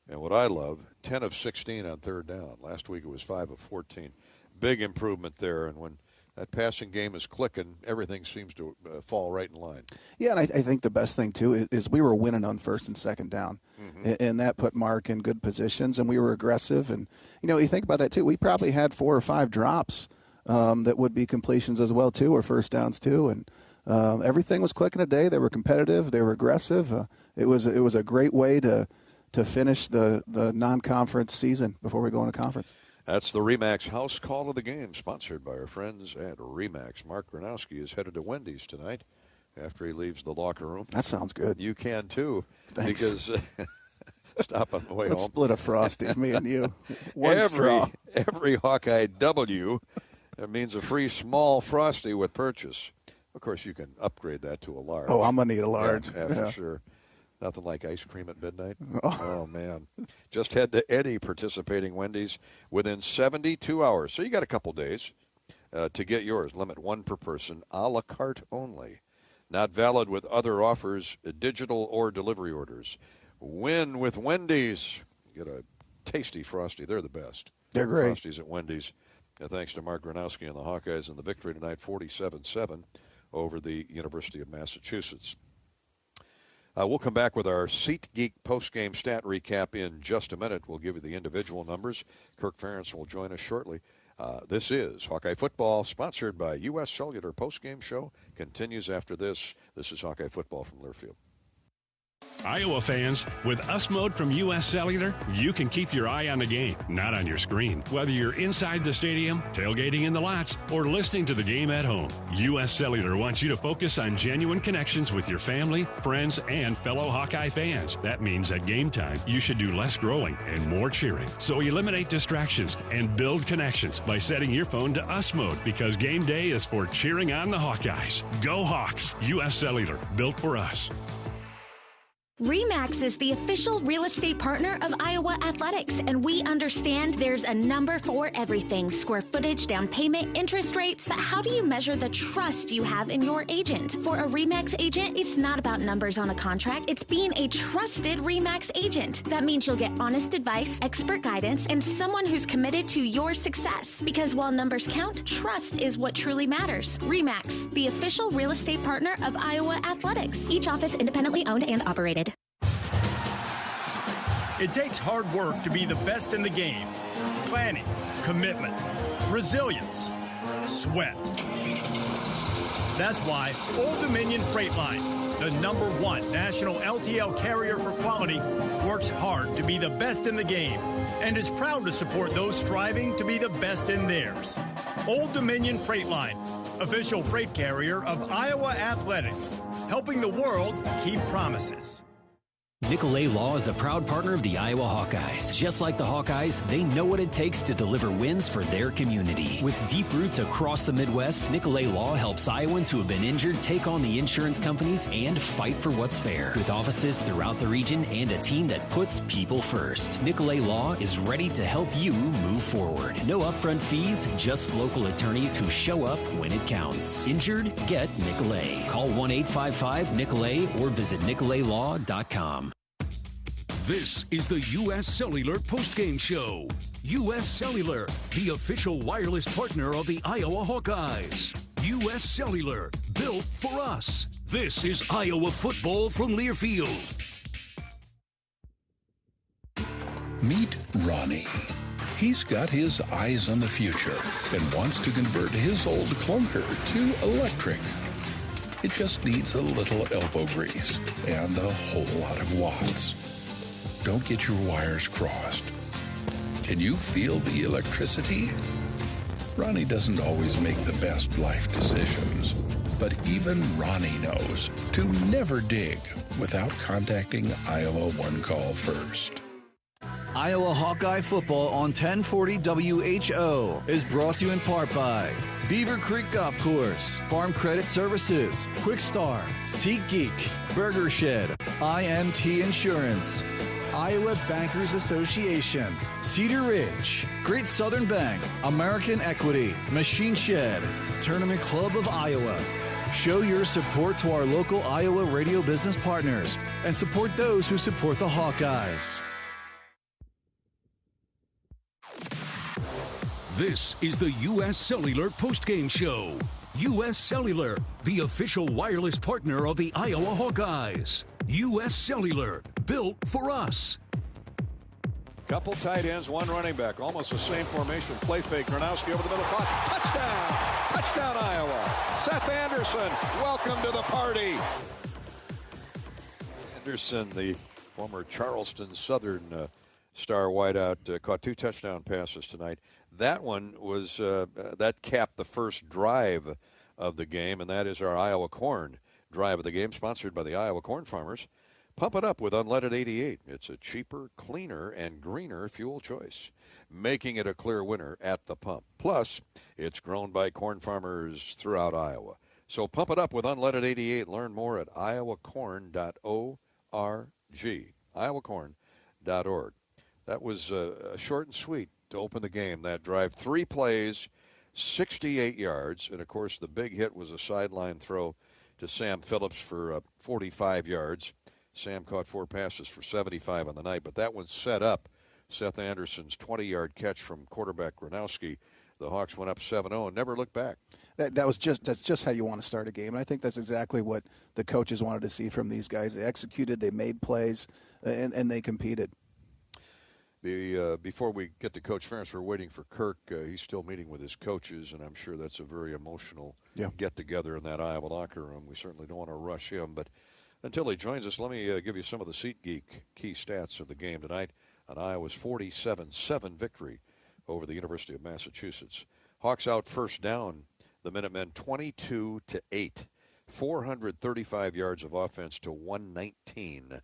And what I love, 10 of 16 on 3rd down. Last week it was 5 of 14. Big improvement there, and when that passing game is clicking, everything seems to fall right in line. Yeah, and I think the best thing, too, is we were winning on 1st and 2nd down, and that put Mark in good positions, and we were aggressive. And, you think about that, too. We probably had 4 or 5 drops that would be completions as well, too, or first downs, too. And everything was clicking today. They were competitive. They were aggressive. It was a great way to finish the non-conference season before we go into conference. That's the RE/MAX House Call of the Game, sponsored by our friends at RE/MAX. Mark Gronowski is headed to Wendy's tonight after he leaves the locker room. That sounds good. You can, too. Thanks. Because stop on the way Let's home. split a Frosty, me and you. One straw. Every Hawkeye W means a free small Frosty with purchase. Of course, you can upgrade that to a large. Oh, I'm going to need a large. Yeah, for sure. Nothing like ice cream at midnight. Oh, man. Just head to any participating Wendy's within 72 hours. So you got a couple days to get yours. Limit 1 per person, a la carte only. Not valid with other offers, digital or delivery orders. Win with Wendy's. Get a tasty Frosty. They're the best. They're great. Frosties at Wendy's. Thanks to Mark Gronowski and the Hawkeyes in the victory tonight, 47-7 over the University of Massachusetts. We'll come back with our SeatGeek postgame stat recap in just a minute. We'll give you the individual numbers. Kirk Ferentz will join us shortly. This is Hawkeye Football, sponsored by U.S. Cellular. Postgame show continues after this. This is Hawkeye Football from Learfield. Iowa fans, with US Mode from U.S. Cellular, you can keep your eye on the game, not on your screen. Whether you're inside the stadium, tailgating in the lots, or listening to the game at home, U.S. Cellular wants you to focus on genuine connections with your family, friends, and fellow Hawkeye fans. That means at game time, you should do less growling and more cheering. So eliminate distractions and build connections by setting your phone to US Mode, because game day is for cheering on the Hawkeyes. Go Hawks! U.S. Cellular, built for us. RE/MAX is the official real estate partner of Iowa Athletics, and we understand there's a number for everything: square footage, down payment, interest rates. But how do you measure the trust you have in your agent? For a RE/MAX agent, it's not about numbers on a contract. It's being a trusted RE/MAX agent. That means you'll get honest advice, expert guidance, and someone who's committed to your success. Because while numbers count, trust is what truly matters. RE/MAX, the official real estate partner of Iowa Athletics. Each office independently owned and operated. It takes hard work to be the best in the game. Planning, commitment, resilience, sweat. That's why Old Dominion Freight Line, the #1 national LTL carrier for quality, works hard to be the best in the game and is proud to support those striving to be the best in theirs. Old Dominion Freight Line, official freight carrier of Iowa Athletics, helping the world keep promises. Nicolay Law is a proud partner of the Iowa Hawkeyes. Just like the Hawkeyes, they know what it takes to deliver wins for their community. With deep roots across the Midwest, Nicolay Law helps Iowans who have been injured take on the insurance companies and fight for what's fair. With offices throughout the region and a team that puts people first, Nicolay Law is ready to help you move forward. No upfront fees, just local attorneys who show up when it counts. Injured? Get Nicolay. Call 1-855-NICOLAY or visit nicolaylaw.com. This is the U.S. Cellular Postgame Show. U.S. Cellular, the official wireless partner of the Iowa Hawkeyes. U.S. Cellular, built for us. This is Iowa football from Learfield. Meet Ronnie. He's got his eyes on the future and wants to convert his old clunker to electric. It just needs a little elbow grease and a whole lot of watts. Don't get your wires crossed. Can you feel the electricity? Ronnie doesn't always make the best life decisions, but even Ronnie knows to never dig without contacting Iowa One Call first. Iowa Hawkeye football on 1040 WHO is brought to you in part by Beaver Creek Golf Course, Farm Credit Services, Quick Star, SeatGeek, Burger Shed, IMT Insurance, Iowa Bankers Association, Cedar Ridge, Great Southern Bank, American Equity, Machine Shed, Tournament Club of Iowa. Show your support to our local Iowa radio business partners and support those who support the Hawkeyes. This is the U.S. Cellular Postgame Show. U.S. Cellular, the official wireless partner of the Iowa Hawkeyes. U.S. Cellular, built for us. Couple tight ends, one running back. Almost the same formation. Play fake. Gronowski over the middle clock. Touchdown! Touchdown, Iowa. Seth Anderson, welcome to the party. Anderson, the former Charleston Southern star wideout, caught 2 touchdown passes tonight. That one was, that capped the first drive of the game, and that is our Iowa Corn drive of the game, sponsored by the Iowa Corn Farmers. Pump it up with unleaded 88. It's a cheaper, cleaner, and greener fuel choice, making it a clear winner at the pump. Plus, it's grown by corn farmers throughout Iowa. So pump it up with unleaded 88. Learn more at iowacorn.org. iowacorn.org. That was short and sweet to open the game, that drive. 3 plays, 68 yards. And, of course, the big hit was a sideline throw to Sam Phillips for 45 yards. Sam caught 4 passes for 75 on the night, but that one set up Seth Anderson's 20-yard catch from quarterback Gronowski. The Hawks went up 7-0 and never looked back. That's just how you want to start a game, and I think that's exactly what the coaches wanted to see from these guys. They executed, they made plays, and they competed. Before we get to Coach Ferentz, we're waiting for Kirk. He's still meeting with his coaches, and I'm sure that's a very emotional get-together in that Iowa locker room. We certainly don't want to rush him, but until he joins us, let me give you some of the SeatGeek key stats of the game tonight on Iowa's 47-7 victory over the University of Massachusetts. Hawks out first down the Minutemen 22-8, 435 yards of offense to 119.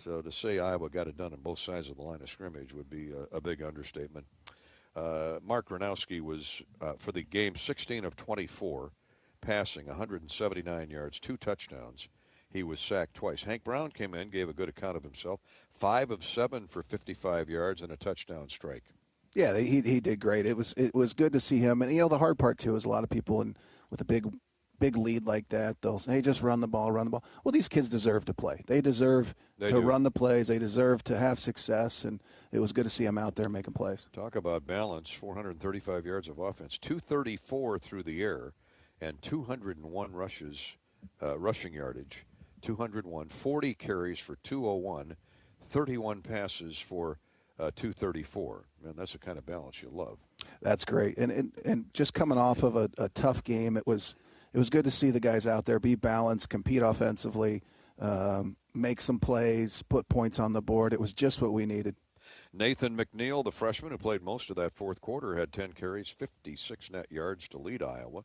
So to say Iowa got it done on both sides of the line of scrimmage would be a big understatement. Mark Gronowski was, for the game, 16 of 24, passing 179 yards, 2 touchdowns. He was sacked twice. Hank Brown came in, gave a good account of himself. 5 of 7 for 55 yards and a touchdown strike. Yeah, he did great. It was good to see him. And, the hard part, too, is a lot of people with a big lead like that, they'll say, hey, just run the ball. Well, these kids deserve to play. They deserve to run the plays. They deserve to have success, and it was good to see them out there making plays. Talk about balance, 435 yards of offense, 234 through the air, and 201 rushes, rushing yardage, 201, 40 carries for 201, 31 passes for 234. Man, that's the kind of balance you love. That's great. And just coming off of a tough game, it was good to see the guys out there be balanced, compete offensively, make some plays, put points on the board. It was just what we needed. Nathan McNeil, the freshman who played most of that fourth quarter, had 10 carries, 56 net yards to lead Iowa.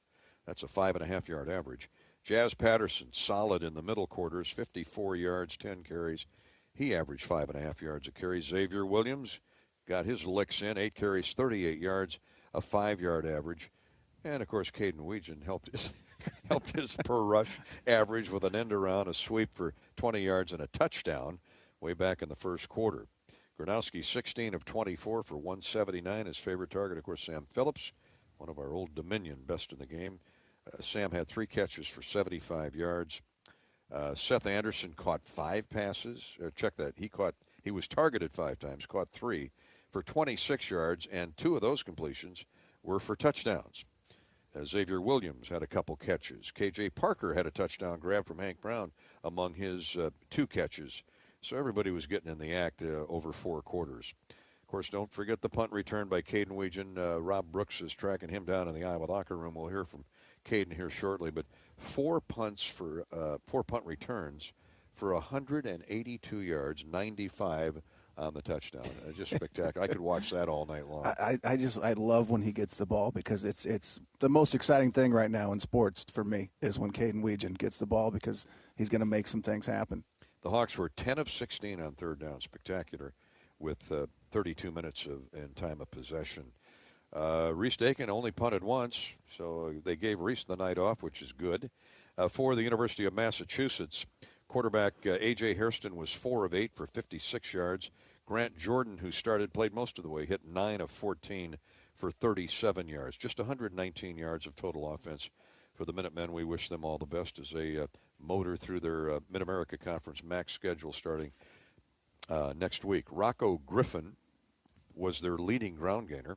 That's a 5.5-yard average. Jazz Patterson, solid in the middle quarters, 54 yards, 10 carries. He averaged 5.5 yards a carry. Xavier Williams got his licks in, 8 carries, 38 yards, a 5-yard average. And, of course, Caden Weegan helped his per rush average with an end around, a sweep for 20 yards and a touchdown way back in the first quarter. Gronowski, 16 of 24 for 179. His favorite target, of course, Sam Phillips, one of our Old Dominion best in the game. Sam had 3 catches for 75 yards. Seth Anderson caught 5 passes. Check that. He was targeted 5 times, caught 3 for 26 yards, and 2 of those completions were for touchdowns. Xavier Williams had a couple catches. K.J. Parker had a touchdown grab from Hank Brown among his 2 catches. So everybody was getting in the act over 4 quarters. Of course, don't forget the punt return by Caden Weegan. Rob Brooks is tracking him down in the Iowa locker room. We'll hear from Caden here shortly. But 4 punt returns for 182 yards, 95 on the touchdown. Just spectacular. I could watch that all night long. I love when he gets the ball, because it's the most exciting thing right now in sports for me is when Caden Weegan gets the ball, because he's going to make some things happen. The Hawks were 10 of 16 on third down. Spectacular, with 32 minutes in time of possession. Reese Dakin only punted once, so they gave Reese the night off, which is good. For the University of Massachusetts, quarterback A.J. Hairston was 4 of 8 for 56 yards. Grant Jordan, who played most of the way, hit 9 of 14 for 37 yards. Just 119 yards of total offense for the Minutemen. We wish them all the best as they motor through their Mid-America Conference MAC schedule starting next week. Rocco Griffin was their leading ground gainer.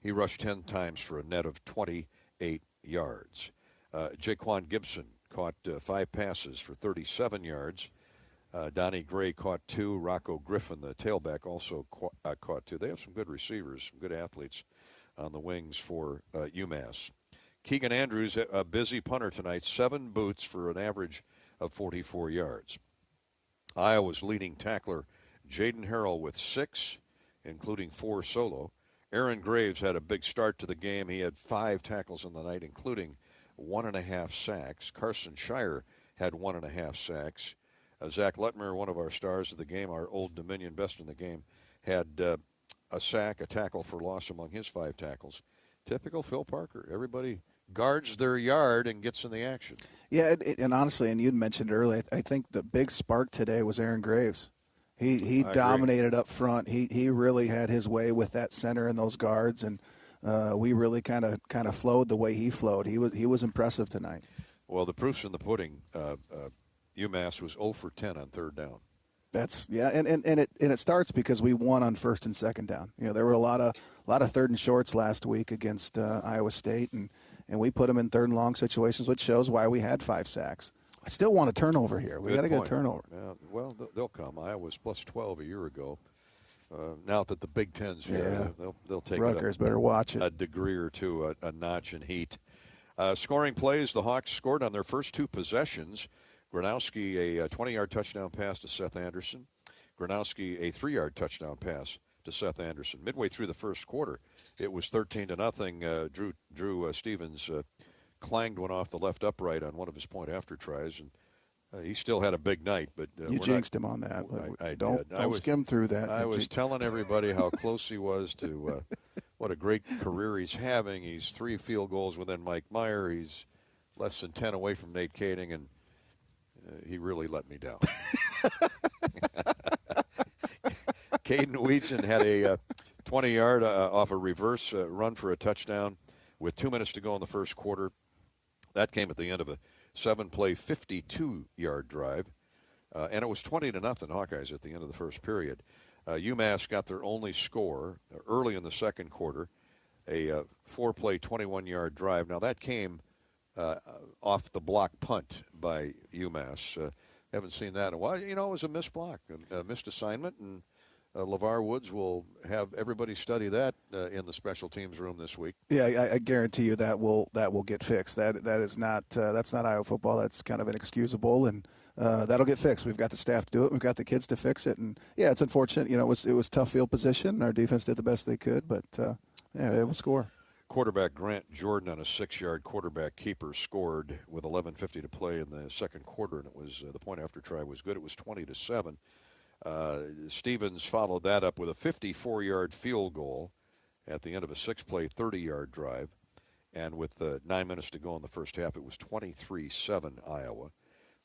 He rushed 10 times for a net of 28 yards. Jaquan Gibson caught 5 passes for 37 yards. Donnie Gray caught 2. Rocco Griffin, the tailback, also caught 2. They have some good receivers, some good athletes on the wings for UMass. Keegan Andrews, a busy punter tonight, 7 boots for an average of 44 yards. Iowa's leading tackler, Jaden Harrell, with 6, including 4 solo. Aaron Graves had a big start to the game. He had 5 tackles in the night, including 1.5 sacks. Carson Shire had 1.5 sacks. Zach Lutmer, one of our stars of the game, our Old Dominion best in the game, had a sack, a tackle for loss among his 5 tackles. Typical Phil Parker. Everybody guards their yard and gets in the action. Yeah, and honestly, and you'd mentioned earlier, I think the big spark today was Aaron Graves. He dominated up front. He really had his way with that center and those guards, and we really kind of flowed the way he flowed. He was impressive tonight. Well, the proof's in the pudding. UMass was 0 for 10 on third down. And it starts because we won on first and second down. You know, there were a lot of third and shorts last week against Iowa State, and we put them in third and long situations, which shows why we had 5 sacks. I still want a turnover here. We got to get a turnover. Well, they'll come. Iowa's plus 12 a year ago. Now that the Big Ten's here, they'll take Rutgers better watch it. A degree or two, a notch in heat. Scoring plays, the Hawks scored on their first 2 possessions. Gronowski, a 20-yard touchdown pass to Seth Anderson. Gronowski, a 3-yard touchdown pass to Seth Anderson. Midway through the first quarter, it was 13-0. Drew Stevens clanged one off the left upright on one of his point-after tries, and he still had a big night. But you jinxed him on that. I don't skim through that. I was telling everybody how close he was to what a great career he's having. He's 3 field goals within Mike Meyer. He's less than 10 away from Nate Kading, and he really let me down. Caden Weegan had a 20-yard off a reverse run for a touchdown with 2 minutes to go in the first quarter. That came at the end of a 7-play, 52-yard drive. And it was 20-0 Hawkeyes at the end of the first period. UMass got their only score early in the second quarter, a 4-play, 21-yard drive. Now, that came off the block punt by UMass. Haven't seen that in a while. You know, it was a missed block, a missed assignment, and LeVar Woods will have everybody study that in the special teams room this week. Yeah, I guarantee you that will get fixed. That is not that's not Iowa football. That's kind of inexcusable, and that'll get fixed. We've got the staff to do it. We've got the kids to fix it, and yeah, it's unfortunate. You know, it was tough field position. Our defense did the best they could, but yeah, it will score. quarterback Grant Jordan on a 6-yard quarterback keeper scored with 11:50 to play in the second quarter, and it was the point after try was good. It was 20-7. Stevens followed that up with a 54-yard field goal at the end of a 6-play, 30-yard drive. And with 9 minutes to go in the first half, it was 23-7 Iowa.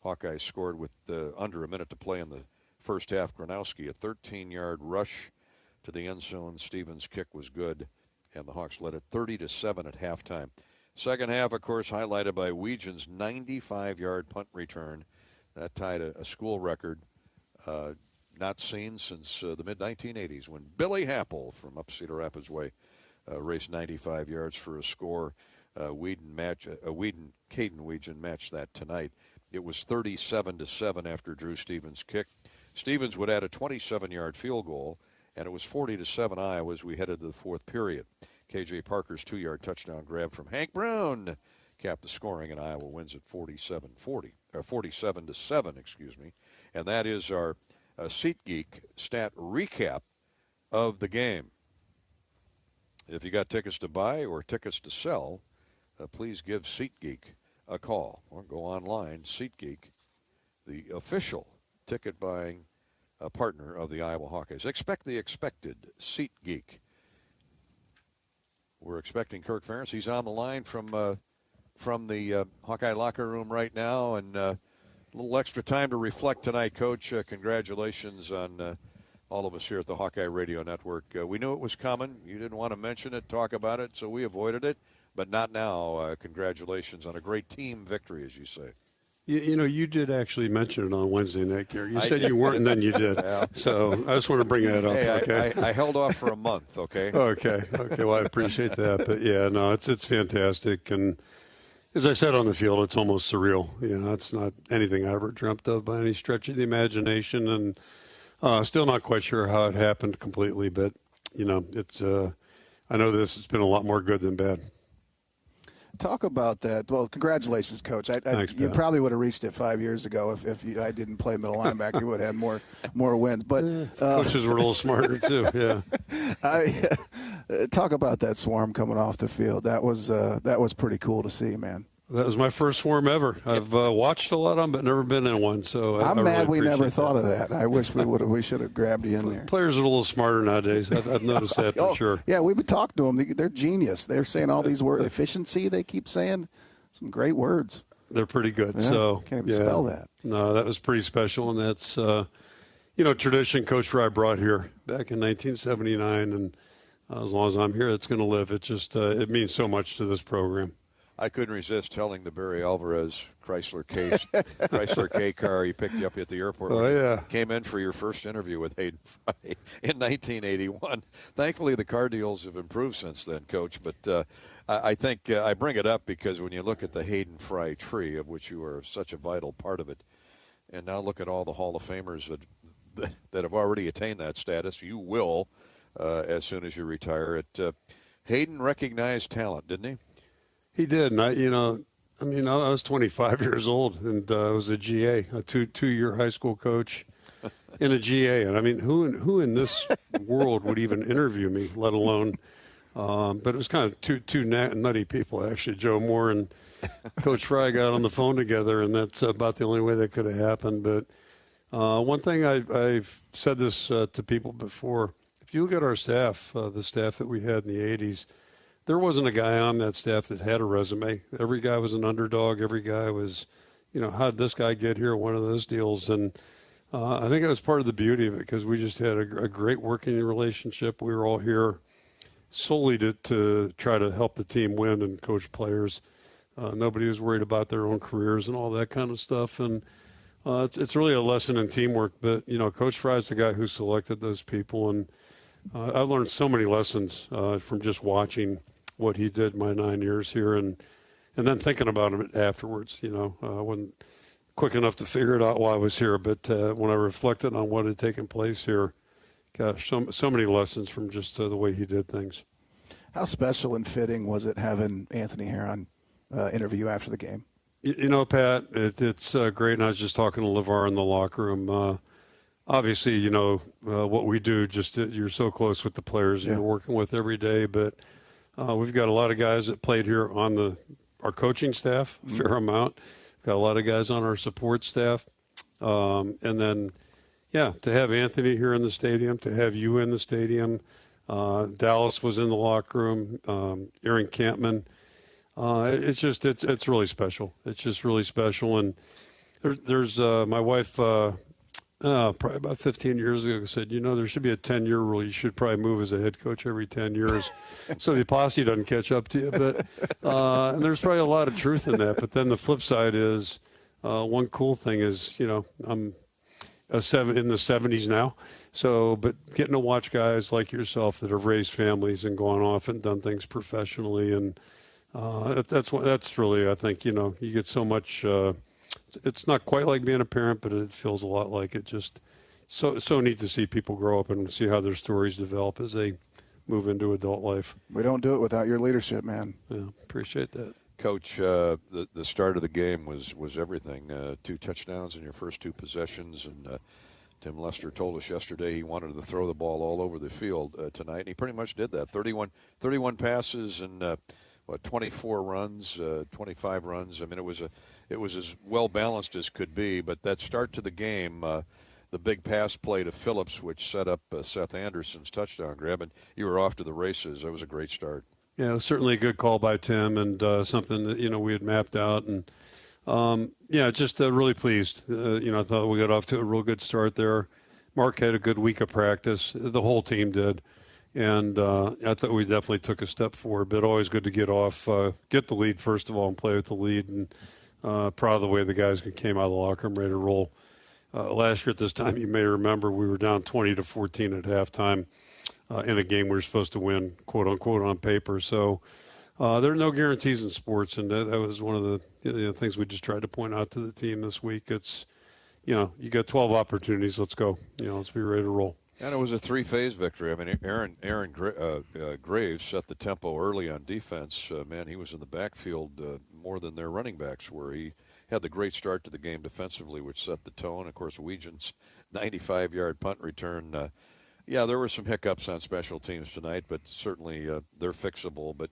Hawkeyes scored with under a minute to play in the first half. Gronowski, a 13-yard rush to the end zone. Stevens' kick was good, and the Hawks led it 30-7 at halftime. Second half, of course, highlighted by Weejan's 95-yard punt return. That tied a school record not seen since the mid-1980s when Billy Happel from up Cedar Rapids Way raced 95 yards for a score. Caden Weejan matched that tonight. It was 37-7 after Drew Stevens' kick. Stevens would add a 27-yard field goal, and it was 40-7 Iowa as we headed to the fourth period. K.J. Parker's 2-yard touchdown grab from Hank Brown capped the scoring, and Iowa wins at 47-7, excuse me. And that is our SeatGeek stat recap of the game. If you got tickets to buy or tickets to sell, please give SeatGeek a call or go online. SeatGeek, the official ticket buying partner of the Iowa Hawkeyes. Expect the expected. SeatGeek. We're expecting Kirk Ferentz. He's on the line from the Hawkeye locker room right now, and a little extra time to reflect tonight, Coach. Congratulations on all of us here at the Hawkeye Radio Network. We knew it was coming. You didn't want to mention it, talk about it, so we avoided it. But not now. Congratulations on a great team victory, as you say. You know, you did actually mention it on Wednesday night, Gary. You said you weren't, and then you did. Yeah. So I just want to bring that up. Hey, okay. I held off for a month. Okay. Okay. Well, I appreciate that. But yeah, no, it's fantastic. And as I said on the field, it's almost surreal. You know, it's not anything I ever dreamt of by any stretch of the imagination, and still not quite sure how it happened completely. But you know, it's. I know this has been a lot more good than bad. Talk about that. Well, congratulations, Coach. Thanks, you probably would have reached it 5 years ago if I didn't play middle linebacker. You would have had more wins. But coaches were a little smarter too. Yeah. Talk about that swarm coming off the field. That was pretty cool to see, man. That was my first swarm ever. I've watched a lot of them, but never been in one. So I'm mad really we never thought of that. I wish we should have grabbed you in there. Players are a little smarter nowadays. I've noticed that for sure. Yeah, we've been talking to them. They're genius. They're saying all these words. Efficiency, they keep saying. Some great words. They're pretty good. Yeah, so can't even spell that. No, that was pretty special, and that's tradition Coach Fry brought here back in 1979, and as long as I'm here, it's going to live. It just it means so much to this program. I couldn't resist telling the Barry Alvarez Chrysler K car he picked you up at the airport. Oh, yeah. Came in for your first interview with Hayden Fry in 1981. Thankfully, the car deals have improved since then, Coach. But I think I bring it up because when you look at the Hayden Fry tree, of which you are such a vital part of it, and now look at all the Hall of Famers that have already attained that status, you will as soon as you retire. Hayden recognized talent, didn't he? He did, and I was 25 years old, and I was a GA, a two-year high school coach, and a GA. And I mean, who in this world would even interview me, let alone? But it was kind of two nutty people, actually. Joe Moore and Coach Fry got on the phone together, and that's about the only way that could have happened. But one thing I've said this to people before: if you look at our staff, the staff that we had in the '80s. There wasn't a guy on that staff that had a resume. Every guy was an underdog. Every guy was, how did this guy get here? One of those deals. And I think it was part of the beauty of it because we just had a great working relationship. We were all here solely to try to help the team win and coach players. Nobody was worried about their own careers and all that kind of stuff. And it's really a lesson in teamwork. But, Coach Fry's the guy who selected those people. And I've learned so many lessons from just watching what he did my 9 years here and then thinking about him afterwards. I wasn't quick enough to figure it out while I was here, but when I reflected on what had taken place here, gosh, so many lessons from just the way he did things. How special and fitting was it having Anthony Herron interview after the game? Pat, it's great, and I was just talking to LeVar in the locker room. Obviously, what we do, you're so close with the players you're working with every day, but We've got a lot of guys that played here on our coaching staff, a fair amount. Got a lot of guys on our support staff. And then, to have Anthony here in the stadium, to have you in the stadium. Dallas was in the locker room. Aaron Campman. It's really special. It's just really special. And there's my wife, probably about 15 years ago, said, there should be a 10-year rule. You should probably move as a head coach every 10 years so the posse doesn't catch up to you. But and there's probably a lot of truth in that. But then the flip side is one cool thing is, I'm in the 70s now. So, but getting to watch guys like yourself that have raised families and gone off and done things professionally, and that's really, I think, you get so much. It's not quite like being a parent, but it feels a lot like it. Just so neat to see people grow up and see how their stories develop as they move into adult life. We don't do it without your leadership, man. Yeah, appreciate that. Coach, the start of the game was everything. 2 touchdowns in your first 2 possessions, and Tim Lester told us yesterday he wanted to throw the ball all over the field tonight, and he pretty much did that. 31 passes and 24 runs, 25 runs. I mean, it was as well balanced as could be. But that start to the game, the big pass play to Phillips, which set up Seth Anderson's touchdown grab, and you were off to the races. That was a great start. Yeah, it was certainly a good call by Tim, and something that we had mapped out, and just really pleased. I thought we got off to a real good start there. Mark had a good week of practice. The whole team did. And I thought we definitely took a step forward, but always good to get off, get the lead first of all, and play with the lead. And proud of the way the guys came out of the locker room ready to roll. Last year at this time, you may remember, we were down 20-14 at halftime in a game we were supposed to win, quote unquote, on paper. So there are no guarantees in sports, and that was one of the things we just tried to point out to the team this week. It's, you got 12 opportunities. Let's go. Let's be ready to roll. And it was a 3-phase victory. I mean, Aaron Graves set the tempo early on defense. Man, he was in the backfield more than their running backs were. He had the great start to the game defensively, which set the tone. Of course, Weejan's 95-yard punt return. There were some hiccups on special teams tonight, but certainly they're fixable. But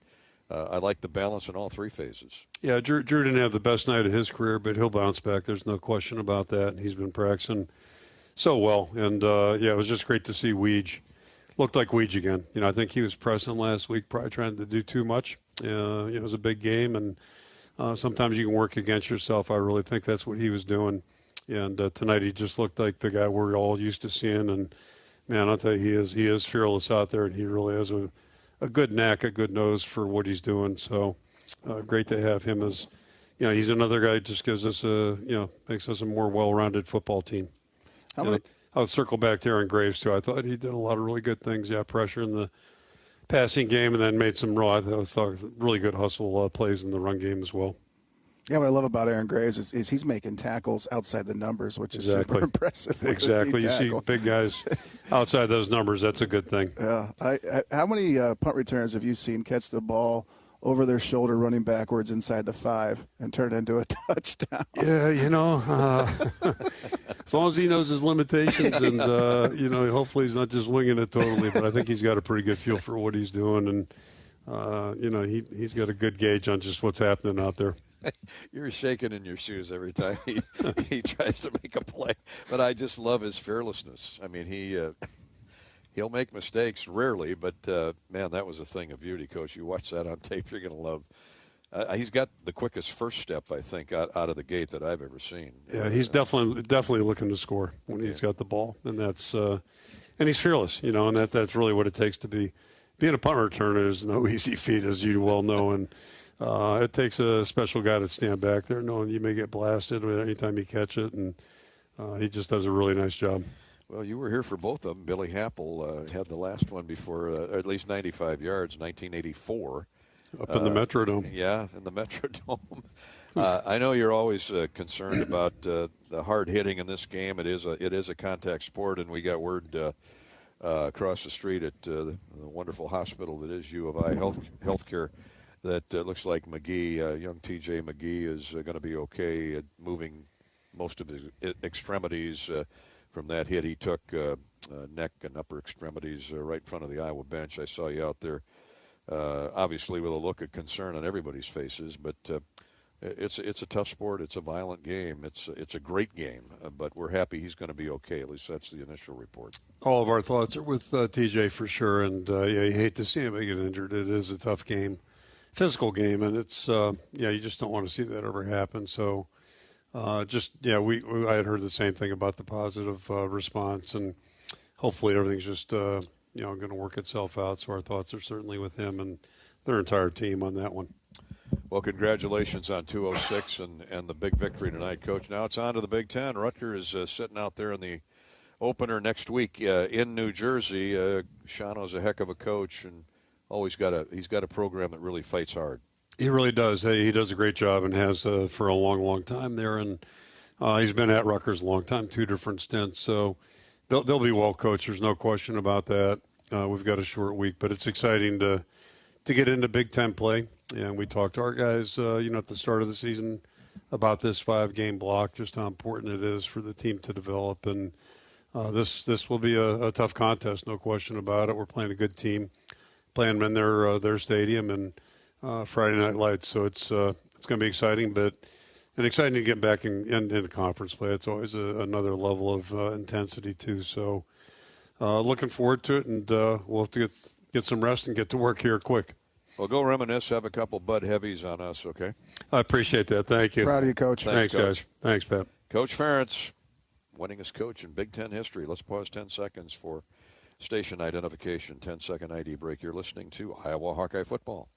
I like the balance in all 3 phases. Yeah, Drew didn't have the best night of his career, but he'll bounce back. There's no question about that. And he's been practicing so well, and it was just great to see Weege. Looked like Weege again. I think he was pressing last week, probably trying to do too much. It was a big game, and sometimes you can work against yourself. I really think that's what he was doing. And tonight he just looked like the guy we're all used to seeing. And man, I'll tell you, he is fearless out there, and he really has a good knack, a good nose for what he's doing. So great to have him as, he's another guy who just gives us makes us a more well-rounded football team. I'll circle back to Aaron Graves, too. I thought he did a lot of really good things. Pressure in the passing game, and then made some really good hustle plays in the run game as well. Yeah, what I love about Aaron Graves is he's making tackles outside the numbers, which is super impressive. Exactly. You see big guys outside those numbers. That's a good thing. Yeah. How many punt returns have you seen catch the ball over their shoulder running backwards inside the 5 and turn it into a touchdown? Yeah, as long as he knows his limitations and, hopefully he's not just winging it totally, but I think he's got a pretty good feel for what he's doing. And, he's got a good gauge on just what's happening out there. You're shaking in your shoes every time he tries to make a play. But I just love his fearlessness. I mean, he'll make mistakes rarely, but, man, that was a thing of beauty, Coach. You watch that on tape, you're going to love. He's got the quickest first step, I think, out of the gate that I've ever seen. Yeah, he's definitely looking to score when he's got the ball. And that's and he's fearless, and that's really what it takes to be. Being a punt returner is no easy feat, as you well know. And it takes a special guy to stand back there knowing you may get blasted anytime you catch it. And he just does a really nice job. Well, you were here for both of them. Billy Happel had the last one before, at least 95 yards, 1984. Up in the Metrodome. Yeah, in the Metrodome. I know you're always concerned about the hard hitting in this game. It is a contact sport, and we got word across the street at the wonderful hospital that is U of I Healthcare that looks like McGee, young T.J. McGee, is going to be okay at moving most of his extremities from that hit he took, neck and upper extremities right in front of the Iowa bench. I saw you out there obviously with a look of concern on everybody's faces. But it's a tough sport. It's a violent game. It's a great game. But we're happy he's going to be okay. At least that's the initial report. All of our thoughts are with TJ for sure. And, you hate to see him get injured. It is a tough game, physical game. And it's, you just don't want to see that ever happen. So I had heard the same thing about the positive response. And hopefully everything's just, going to work itself out. So our thoughts are certainly with him and their entire team on that one. Well, congratulations on 206 and the big victory tonight, Coach. Now it's on to the Big Ten. Rutgers is sitting out there in the opener next week in New Jersey. Shawano's a heck of a coach and he's got a program that really fights hard. He really does. He does a great job and has for a long, long time there. And he's been at Rutgers a long time, 2 different stints. So they'll be well coached. There's no question about that. We've got a short week, but it's exciting to get into Big Ten play. And we talked to our guys, at the start of the season about this 5-game block, just how important it is for the team to develop. And this will be a tough contest, no question about it. We're playing a good team, playing them in their stadium and Friday Night Lights. So it's going to be exciting, and exciting to get back into conference play. It's always another level of intensity too. So looking forward to it, and we'll have to get some rest and get to work here quick. Well, go reminisce. Have a couple Bud Heavies on us, okay? I appreciate that. Thank you. Proud of you, Coach. Thanks guys. Thanks, Pat. Coach Ferentz, winningest coach in Big Ten history. Let's pause 10 seconds for station identification. 10-second ID break. You're listening to Iowa Hawkeye Football.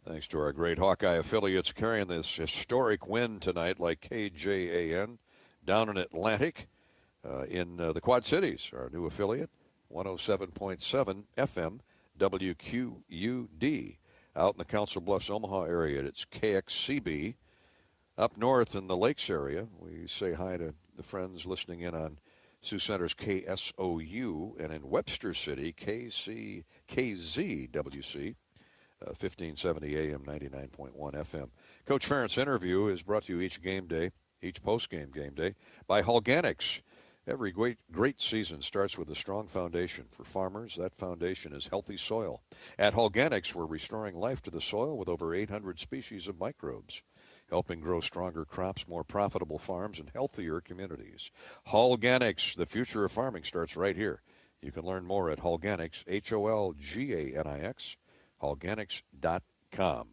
Thanks to our great Hawkeye affiliates carrying this historic win tonight, like KJAN down in Atlantic in the Quad Cities, our new affiliate, 107.7 FM WQUD. Out in the Council Bluffs, Omaha area, it's KXCB. Up north in the Lakes area, we say hi to the friends listening in on Sioux Center's KSOU, and in Webster City, KZWC. 1570 AM, 99.1 FM. Coach Ferentz' interview is brought to you each post-game game day, by Hawkeyes. Every great season starts with a strong foundation. For farmers, that foundation is healthy soil. At Hawkeyes, we're restoring life to the soil with over 800 species of microbes, helping grow stronger crops, more profitable farms, and healthier communities. Hawkeyes, the future of farming starts right here. You can learn more at Hawkeyes, HOLGANIX, Hawkeyes.com.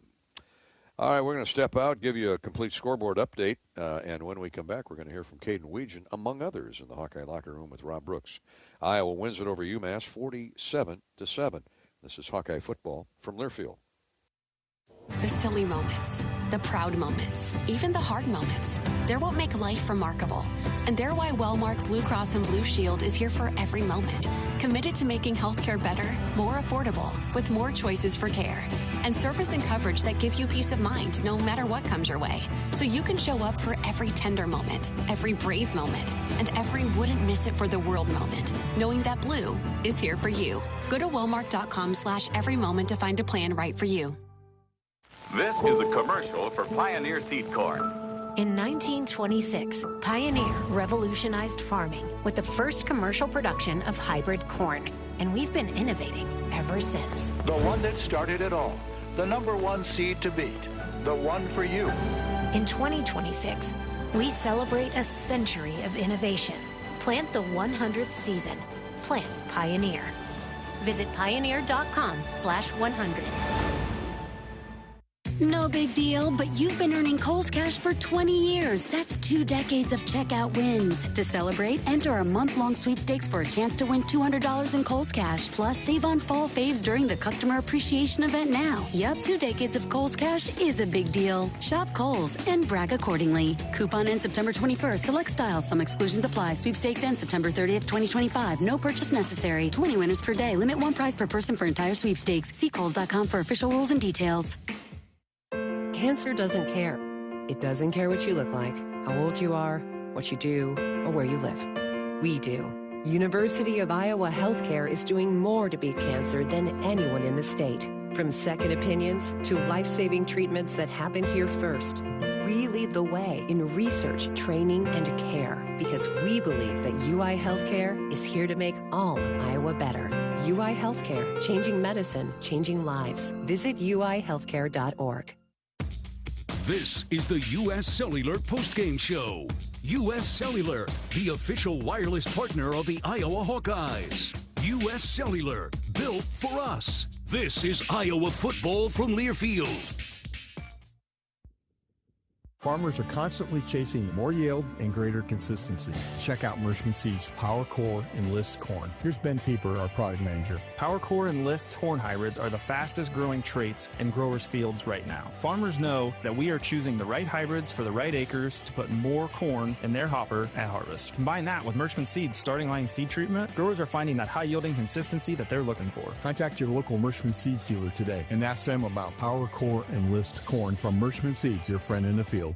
All right, we're going to step out, give you a complete scoreboard update, and when we come back, we're going to hear from Caden Weegan, among others, in the Hawkeye locker room with Rob Brooks. Iowa wins it over UMass 47-7. This is Hawkeye football from Learfield. The silly moments, the proud moments, even the hard moments. They're what make life remarkable. And they're why Wellmark Blue Cross and Blue Shield is here for every moment. Committed to making healthcare better, more affordable, with more choices for care. And service and coverage that give you peace of mind no matter what comes your way. So you can show up for every tender moment, every brave moment, and every wouldn't miss it for the world moment, knowing that Blue is here for you. Go to Wellmark.com/every moment to find a plan right for you. This is a commercial for Pioneer Seed Corn. In 1926, Pioneer revolutionized farming with the first commercial production of hybrid corn. And we've been innovating ever since. The one that started it all. The #1 seed to beat. The one for you. In 2026, we celebrate a century of innovation. Plant the 100th season. Plant Pioneer. Visit pioneer.com/100. No big deal, but you've been earning Kohl's Cash for 20 years. That's 2 decades of checkout wins. To celebrate, enter our month-long sweepstakes for a chance to win $200 in Kohl's Cash. Plus, save on fall faves during the Customer Appreciation event now. Yup, 2 decades of Kohl's Cash is a big deal. Shop Kohl's and brag accordingly. Coupon ends September 21st. Select styles. Some exclusions apply. Sweepstakes ends September 30th, 2025. No purchase necessary. 20 winners per day. Limit 1 prize per person for entire sweepstakes. See Kohls.com for official rules and details. Cancer doesn't care. It doesn't care what you look like, how old you are, what you do, or where you live. We do. University of Iowa Healthcare is doing more to beat cancer than anyone in the state. From second opinions to life-saving treatments that happen here first, we lead the way in research, training, and care because we believe that UI Healthcare is here to make all of Iowa better. UI Healthcare, changing medicine, changing lives. Visit uihealthcare.org. This is the U.S. Cellular Postgame Show. U.S. Cellular, the official wireless partner of the Iowa Hawkeyes. U.S. Cellular, built for us. This is Iowa football from Learfield. Farmers are constantly chasing more yield and greater consistency. Check out Mershman Seeds Power Core Enlist Corn. Here's Ben Pieper, our product manager. Power Core Enlist corn hybrids are the fastest growing traits in growers' fields right now. Farmers know that we are choosing the right hybrids for the right acres to put more corn in their hopper at harvest. Combine that with Mershman Seeds starting line seed treatment, growers are finding that high yielding consistency that they're looking for. Contact your local Mershman Seeds dealer today and ask them about Power Core Enlist Corn from Mershman Seeds, your friend in the field.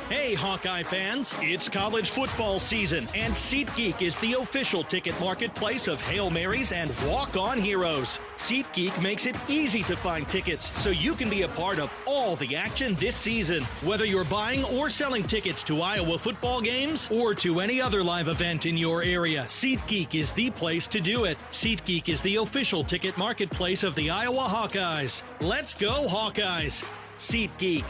Hey, Hawkeye fans, it's college football season, and SeatGeek is the official ticket marketplace of Hail Marys and walk-on heroes. SeatGeek makes it easy to find tickets so you can be a part of all the action this season. Whether you're buying or selling tickets to Iowa football games or to any other live event in your area, SeatGeek is the place to do it. SeatGeek is the official ticket marketplace of the Iowa Hawkeyes. Let's go, Hawkeyes! SeatGeek.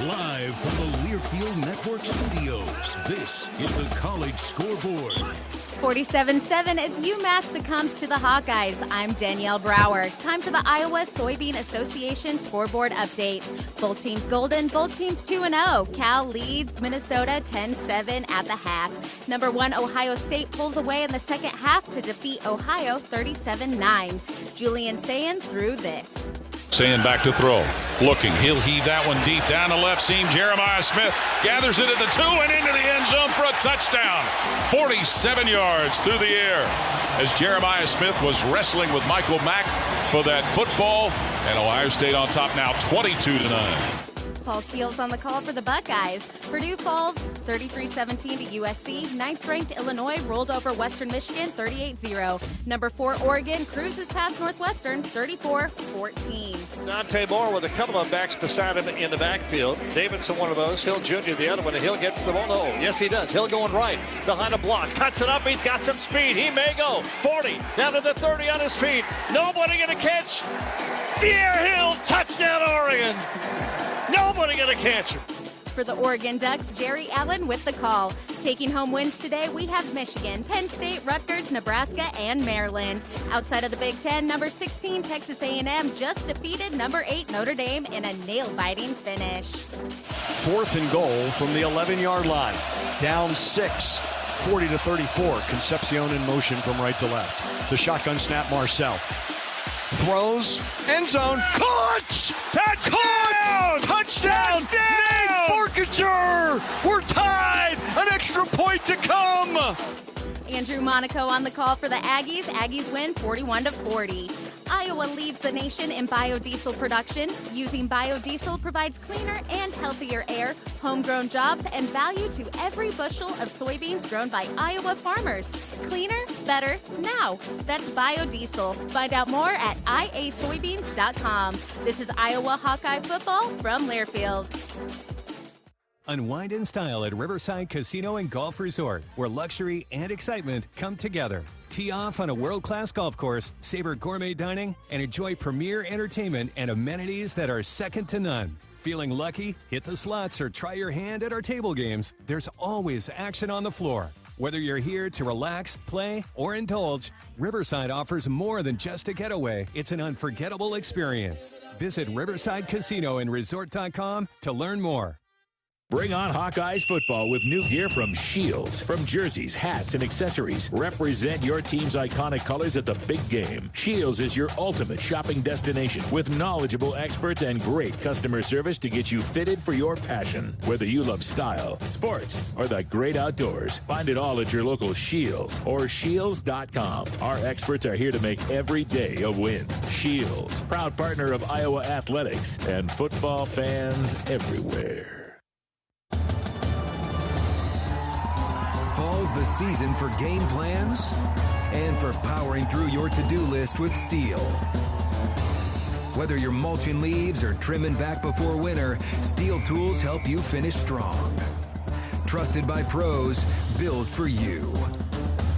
Live from the Learfield Network Studios, this is the College Scoreboard. 47-7 as UMass succumbs to the Hawkeyes. I'm Danielle Brower. Time for the Iowa Soybean Association Scoreboard Update. Both teams golden, both teams 2-0. Cal leads Minnesota 10-7 at the half. Number 1 Ohio State pulls away in the second half to defeat Ohio 37-9. Julian Sayin threw this. Sayin back to throw. Looking. He'll heave that one deep down the left seam. Jeremiah Smith gathers it at the 2 and into the end zone for a touchdown. 47 yards through the air as Jeremiah Smith was wrestling with Michael Mack for that football. And Ohio State on top now 22-9. Paul Keels on the call for the Buckeyes. Purdue falls 33-17 to USC. 9th-ranked Illinois rolled over Western Michigan 38-0. Number 4 Oregon cruises past Northwestern 34-14. Dante Moore with a couple of backs beside him in the backfield. Davidson one of those. Hill Jr. the other one. And Hill gets the ball. No, yes he does. Hill going right behind a block. Cuts it up. He's got some speed. He may go 40 down to the 30 on his feet. Nobody gonna catch. Deer Hill touchdown Oregon. Nobody gonna catch him. For the Oregon Ducks, Jerry Allen with the call. Taking home wins today, we have Michigan, Penn State, Rutgers, Nebraska, and Maryland. Outside of the Big Ten, number 16 Texas A&M just defeated number 8 Notre Dame in a nail-biting finish. 4th and goal from the 11-yard line. Down 6, 40-34. Concepcion in motion from right to left. The shotgun snap, Marcel. Throws, end zone, caught! Touchdown! Touchdown! Nate Forkager! We're tied! An extra point to come! Andrew Monaco on the call for the Aggies. Aggies win 41-40. Iowa leads the nation in biodiesel production. Using biodiesel provides cleaner and healthier air, homegrown jobs, and value to every bushel of soybeans grown by Iowa farmers. Cleaner, better, now. That's biodiesel. Find out more at iasoybeans.com. This is Iowa Hawkeye football from Learfield. Unwind in style at Riverside Casino and Golf Resort, where luxury and excitement come together. Tee off on a world-class golf course, savor gourmet dining, and enjoy premier entertainment and amenities that are second to none. Feeling lucky? Hit the slots or try your hand at our table games. There's always action on the floor. Whether you're here to relax, play, or indulge, Riverside offers more than just a getaway. It's an unforgettable experience. Visit Riverside Casino and Resort.com to learn more. Bring on Hawkeyes football with new gear from Shields. From jerseys, hats, and accessories, represent your team's iconic colors at the big game. Shields is your ultimate shopping destination with knowledgeable experts and great customer service to get you fitted for your passion. Whether you love style, sports, or the great outdoors, find it all at your local Shields or Shields.com. Our experts are here to make every day a win. Shields, proud partner of Iowa Athletics and football fans everywhere. the season for game plans and for powering through your to-do list with Steel. Whether you're mulching leaves or trimming back before winter, Steel tools help you finish strong. Trusted by pros, built for you.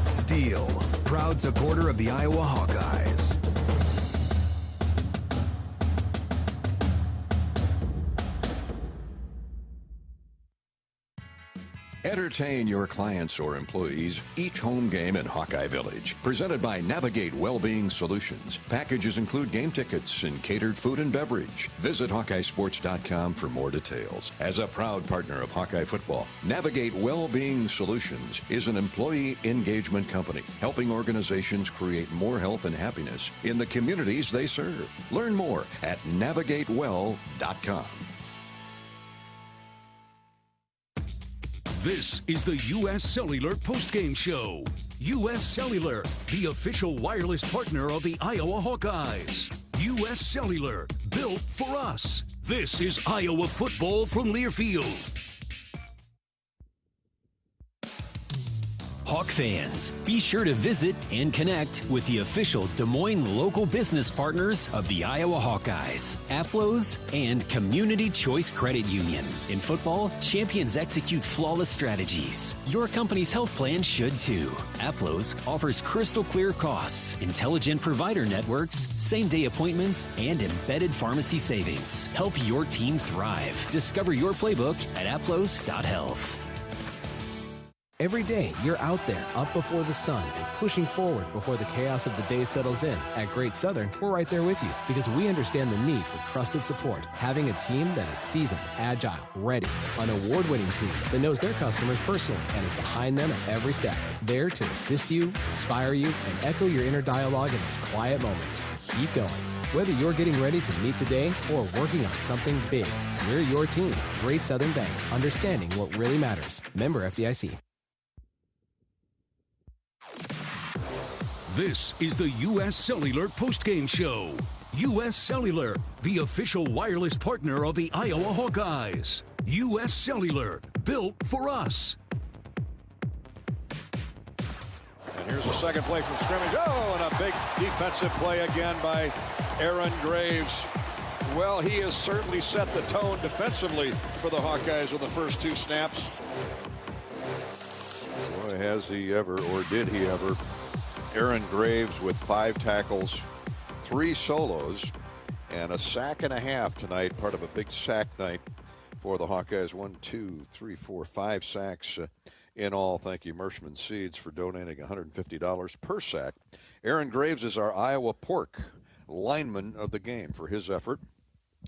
Steel, proud supporter of the Iowa Hawkeyes. Entertain your clients or employees each home game in Hawkeye Village. Presented by Navigate Wellbeing Solutions. Packages include game tickets and catered food and beverage. Visit HawkeyeSports.com for more details. As a proud partner of Hawkeye football, Navigate Wellbeing Solutions is an employee engagement company helping organizations create more health and happiness in the communities they serve. Learn more at NavigateWell.com. This is the U.S. Cellular Postgame Show. U.S. Cellular, the official wireless partner of the Iowa Hawkeyes. U.S. Cellular, built for us. This is Iowa football from Learfield. Hawk fans, be sure to visit and connect with the official Des Moines local business partners of the Iowa Hawkeyes, Aplos, and Community Choice Credit Union. In football, champions execute flawless strategies. Your company's health plan should too. Aplos offers crystal clear costs, intelligent provider networks, same-day appointments, and embedded pharmacy savings. Help your team thrive. Discover your playbook at aplos.health. Every day, you're out there, up before the sun, and pushing forward before the chaos of the day settles in. At Great Southern, we're right there with you because we understand the need for trusted support. Having a team that is seasoned, agile, ready, an award-winning team that knows their customers personally and is behind them at every step. There to assist you, inspire you, and echo your inner dialogue in those quiet moments. Keep going. Whether you're getting ready to meet the day or working on something big, we're your team. Great Southern Bank, understanding what really matters. Member FDIC. This is the U.S. Cellular Postgame Show. U.S. Cellular, the official wireless partner of the Iowa Hawkeyes. U.S. Cellular, built for us. And here's a second play from scrimmage. Oh, and a big defensive play again by Aaron Graves. Well, he has certainly set the tone defensively for the Hawkeyes with the first two snaps. Boy, has he ever, or did he ever. Aaron Graves with 5 tackles, 3 solos, and a sack and a half tonight, part of a big sack night for the Hawkeyes. 1, 2, 3, 4, 5 sacks in all. Thank you, Mershman Seeds, for donating $150 per sack. Aaron Graves is our Iowa Pork lineman of the game for his effort.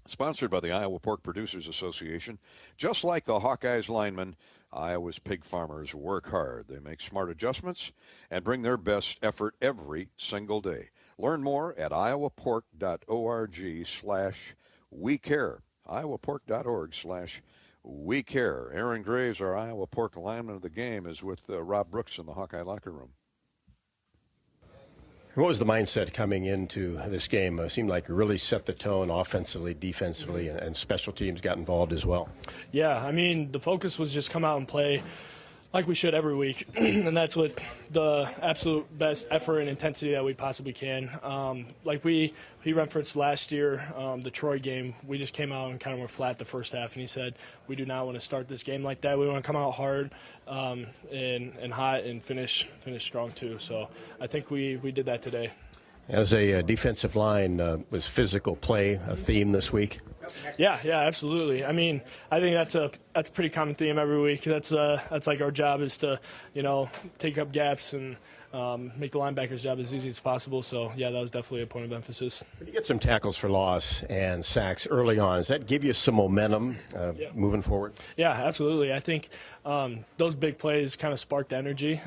Sponsored by the Iowa Pork Producers Association. Just like the Hawkeyes linemen, Iowa's pig farmers work hard. They make smart adjustments and bring their best effort every single day. Learn more at iowapork.org/WeCare. iowapork.org/WeCare. Aaron Graves, our Iowa Pork lineman of the game, is with Rob Brooks in the Hawkeye locker room. What was the mindset coming into this game? It seemed like it really set the tone offensively, defensively, and special teams got involved as well. Yeah, I mean, the focus was just come out and play like we should every week, and that's with the absolute best effort and intensity that we possibly can. Like he referenced last year, the Troy game, we just came out and kind of were flat the first half, and he said, we do not want to start this game like that. We want to come out hard and hot and finish strong too. So I think we did that today. As a defensive line, was physical play a theme this week? Yeah, absolutely. I mean, I think that's a pretty common theme every week. That's like our job is to, take up gaps and make the linebacker's job as easy as possible. So, yeah, that was definitely a point of emphasis. When you get some tackles for loss and sacks early on, does that give you some momentum moving forward? Yeah, absolutely. I think those big plays kind of sparked energy.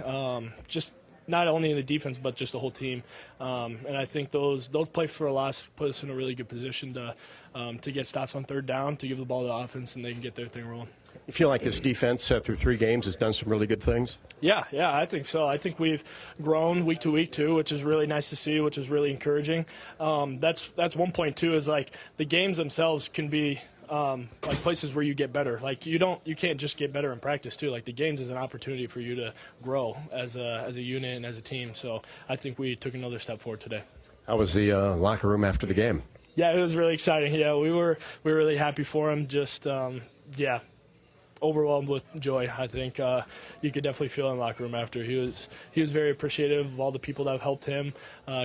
Just not only in the defense, but just the whole team. And I think those plays for a loss put us in a really good position to get stops on third down, to give the ball to the offense, and they can get their thing rolling. You feel like this defense through 3 games has done some really good things? Yeah, I think so. I think we've grown week to week too, which is really nice to see, which is really encouraging. That's one point too, is like the games themselves can be like places where you get better. Like you can't just get better in practice too. Like the games is an opportunity for you to grow as a unit and as a team. So I think we took another step forward today. How was the locker room after the game? Yeah, it was really exciting. Yeah, we were really happy for him. Just overwhelmed with joy. I think you could definitely feel in the locker room after. He was very appreciative of all the people that have helped him,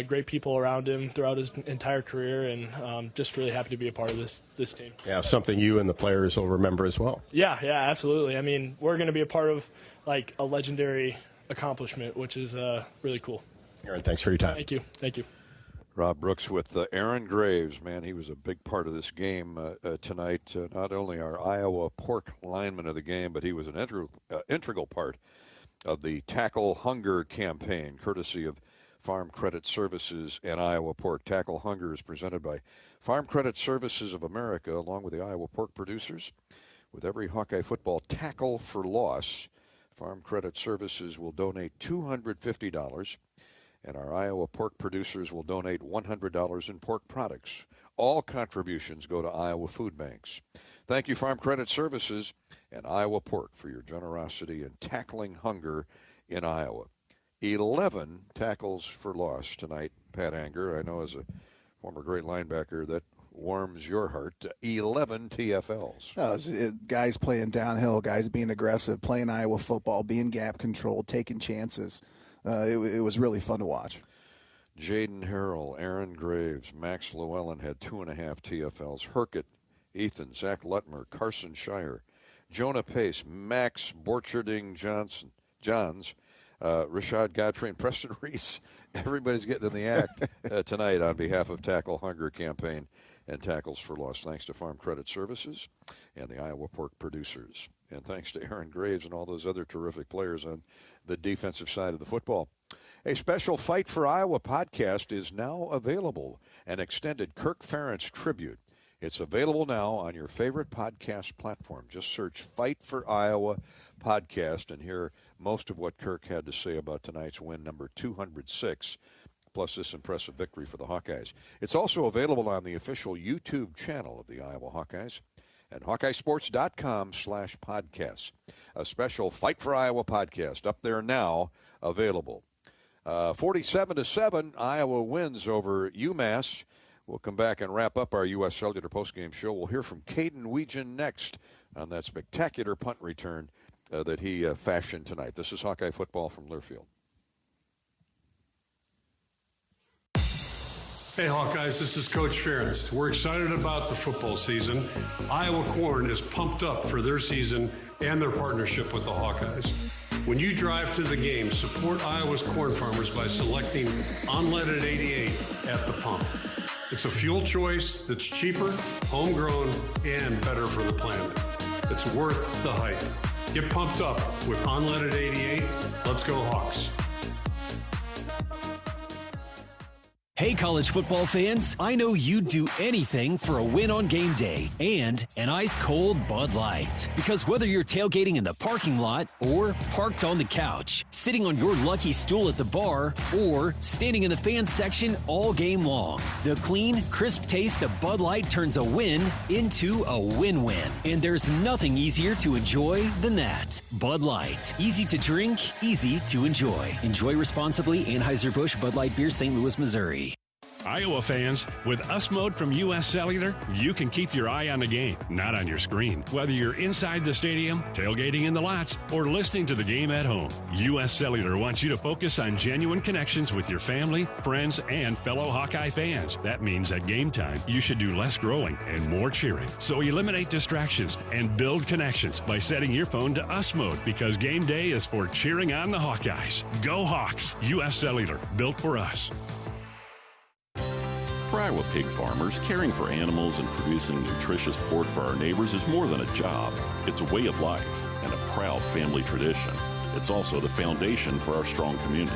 great people around him throughout his entire career, and just really happy to be a part of this team. Yeah, something you and the players will remember as well. Yeah, absolutely. I mean, we're going to be a part of like a legendary accomplishment, which is really cool. Aaron, thanks for your time. Thank you. Rob Brooks with Aaron Graves. Man, he was a big part of this game tonight. Not only our Iowa pork lineman of the game, but he was an integral part of the Tackle Hunger campaign, courtesy of Farm Credit Services and Iowa Pork. Tackle Hunger is presented by Farm Credit Services of America, along with the Iowa pork producers. With every Hawkeye football tackle for loss, Farm Credit Services will donate $250. And our Iowa pork producers will donate $100 in pork products. All contributions go to Iowa food banks. Thank you, Farm Credit Services and Iowa Pork, for your generosity in tackling hunger in Iowa. 11 tackles for loss tonight, Pat Anger. I know as a former great linebacker, that warms your heart. 11 TFLs. Guys playing downhill, guys being aggressive, playing Iowa football, being gap controlled, taking chances. It was really fun to watch. Jaden Harrell, Aaron Graves, Max Llewellyn had 2.5 TFLs. Herkett, Ethan, Zach Lutmer, Carson Shire, Jonah Pace, Max Borcherding Johns, Rashad Godfrey, and Preston Reese. Everybody's getting in the act tonight on behalf of Tackle Hunger campaign and Tackles for Loss. Thanks to Farm Credit Services and the Iowa Pork producers. And thanks to Aaron Graves and all those other terrific players on the defensive side of the football. A special Fight for Iowa podcast is now available, an extended Kirk Ferentz tribute. It's available now on your favorite podcast platform. Just search Fight for Iowa podcast and hear most of what Kirk had to say about tonight's win, number 206, plus this impressive victory for the Hawkeyes. It's also available on the official YouTube channel of the Iowa Hawkeyes at HawkeyeSports.com/podcasts. A special Fight for Iowa podcast up there now, available. 47-7, Iowa wins over UMass. We'll come back and wrap up our U.S. Cellular postgame show. We'll hear from Caden Weegan next on that spectacular punt return that he fashioned tonight. This is Hawkeye football from Learfield. Hey Hawkeyes, this is Coach Ferentz. We're excited about the football season. Iowa Corn is pumped up for their season and their partnership with the Hawkeyes. When you drive to the game, support Iowa's corn farmers by selecting unleaded 88 at the pump. It's a fuel choice that's cheaper, homegrown, and better for the planet. It's worth the hype. Get pumped up with unleaded 88. Let's go Hawks. Hey, college football fans, I know you'd do anything for a win on game day and an ice-cold Bud Light. Because whether you're tailgating in the parking lot or parked on the couch, sitting on your lucky stool at the bar, or standing in the fan section all game long, the clean, crisp taste of Bud Light turns a win into a win-win. And there's nothing easier to enjoy than that. Bud Light. Easy to drink, easy to enjoy. Enjoy responsibly. Anheuser-Busch Bud Light Beer, St. Louis, Missouri. Iowa fans, with US Mode from US Cellular, you can keep your eye on the game, not on your screen. Whether you're inside the stadium, tailgating in the lots, or listening to the game at home, US Cellular wants you to focus on genuine connections with your family, friends, and fellow Hawkeye fans. That means at game time, you should do less growling and more cheering. So eliminate distractions and build connections by setting your phone to US Mode, because game day is for cheering on the Hawkeyes. Go Hawks! US Cellular, built for us. For Iowa pig farmers, caring for animals and producing nutritious pork for our neighbors is more than a job. It's a way of life and a proud family tradition. It's also the foundation for our strong communities.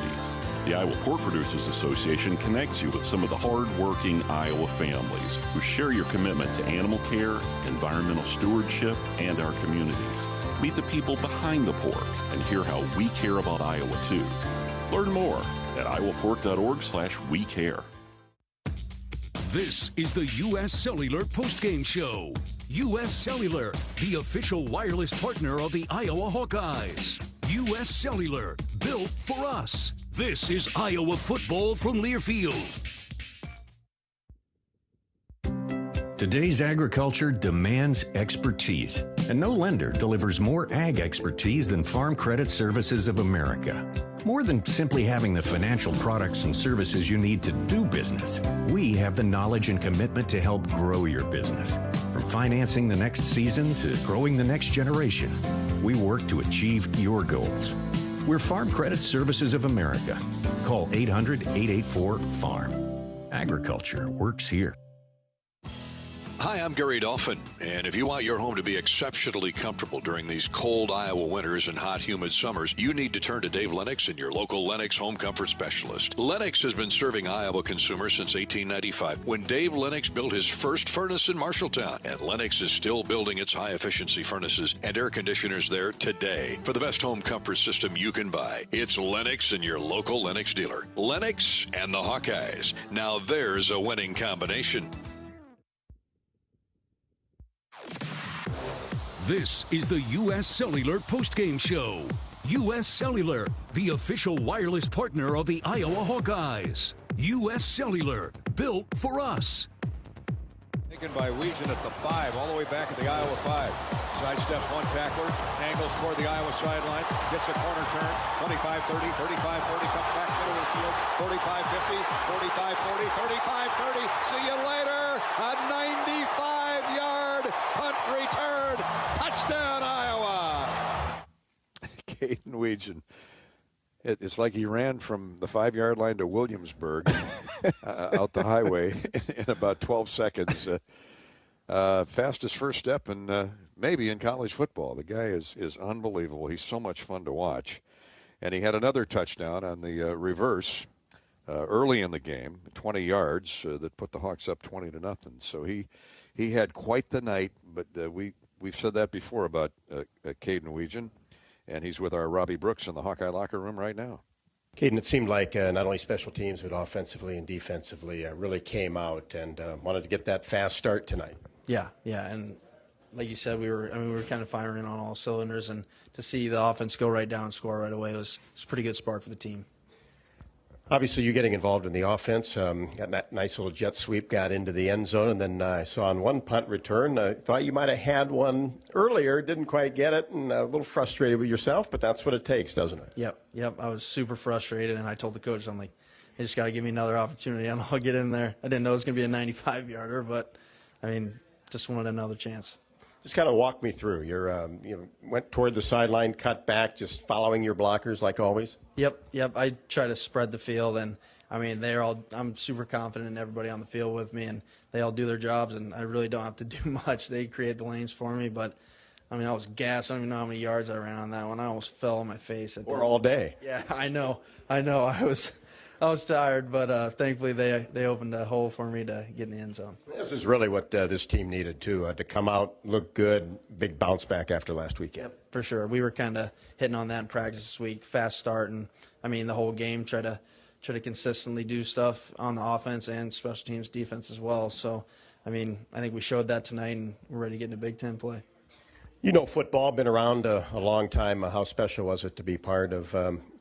The Iowa Pork Producers Association connects you with some of the hard-working Iowa families who share your commitment to animal care, environmental stewardship, and our communities. Meet the people behind the pork and hear how we care about Iowa, too. Learn more at iowapork.org/wecare. This is the U.S. Cellular postgame show. U.S. Cellular, the official wireless partner of the Iowa Hawkeyes. U.S. Cellular, built for us. This is Iowa football from Learfield. Today's agriculture demands expertise, and no lender delivers more ag expertise than Farm Credit Services of America. More than simply having the financial products and services you need to do business, we have the knowledge and commitment to help grow your business. From financing the next season to growing the next generation, we work to achieve your goals. We're Farm Credit Services of America. Call 800-884-FARM. Agriculture works here. Hi, I'm Gary Dolphin, and if you want your home to be exceptionally comfortable during these cold Iowa winters and hot, humid summers, you need to turn to Dave Lennox and your local Lennox home comfort specialist. Lennox has been serving Iowa consumers since 1895, when Dave Lennox built his first furnace in Marshalltown, and Lennox is still building its high-efficiency furnaces and air conditioners there today. For the best home comfort system you can buy, it's Lennox and your local Lennox dealer. Lennox and the Hawkeyes. Now there's a winning combination. This is the U.S. Cellular postgame show. U.S. Cellular, the official wireless partner of the Iowa Hawkeyes. U.S. Cellular, built for us. Taken by Weegan at the 5, all the way back at the Iowa 5. Sidesteps one tackler, angles toward the Iowa sideline, gets a corner turn, 25-30, 35-40, comes back middle of the field, 45-50, 45-40, 35-30. See you later. A 95-yard punt return. Touchdown, Iowa. Caden Weegan. It's like he ran from the 5-yard line to Williamsburg out the highway in about 12 seconds. Fastest first step maybe in college football. The guy is unbelievable. He's so much fun to watch. And he had another touchdown on the reverse early in the game, 20 yards, that put the Hawks up 20-0. So he had quite the night, but we've said that before about Caden Weegan. And he's with our Robbie Brooks in the Hawkeye locker room right now. Caden, it seemed like not only special teams, but offensively and defensively really came out and wanted to get that fast start tonight. Yeah, and like you said, we were kind of firing on all cylinders, and to see the offense go right down and score right away was a pretty good spark for the team. Obviously, you getting involved in the offense, got that nice little jet sweep, got into the end zone, and then I saw on one punt return, I thought you might have had one earlier, didn't quite get it, and a little frustrated with yourself, but that's what it takes, doesn't it? Yep. I was super frustrated, and I told the coach, I'm like, they just got to give me another opportunity, and I'll get in there. I didn't know it was going to be a 95-yarder, but, just wanted another chance. Just kind of walk me through. You went toward the sideline, cut back, just following your blockers like always? Yep. I try to spread the field, and I'm super confident in everybody on the field with me, and they all do their jobs, and I really don't have to do much. They create the lanes for me, but I was gassed. I don't even know how many yards I ran on that one. I almost fell on my face. All day. Yeah, I know. I was tired, but thankfully they opened a hole for me to get in the end zone. This is really what this team needed, too, to come out, look good, big bounce back after last weekend. Yep, for sure. We were kind of hitting on that in practice this week, fast start, and, the whole game, try to consistently do stuff on the offense and special teams defense as well. So, I think we showed that tonight, and we're ready to get into Big Ten play. You know football, been around a long time. How special was it to be part of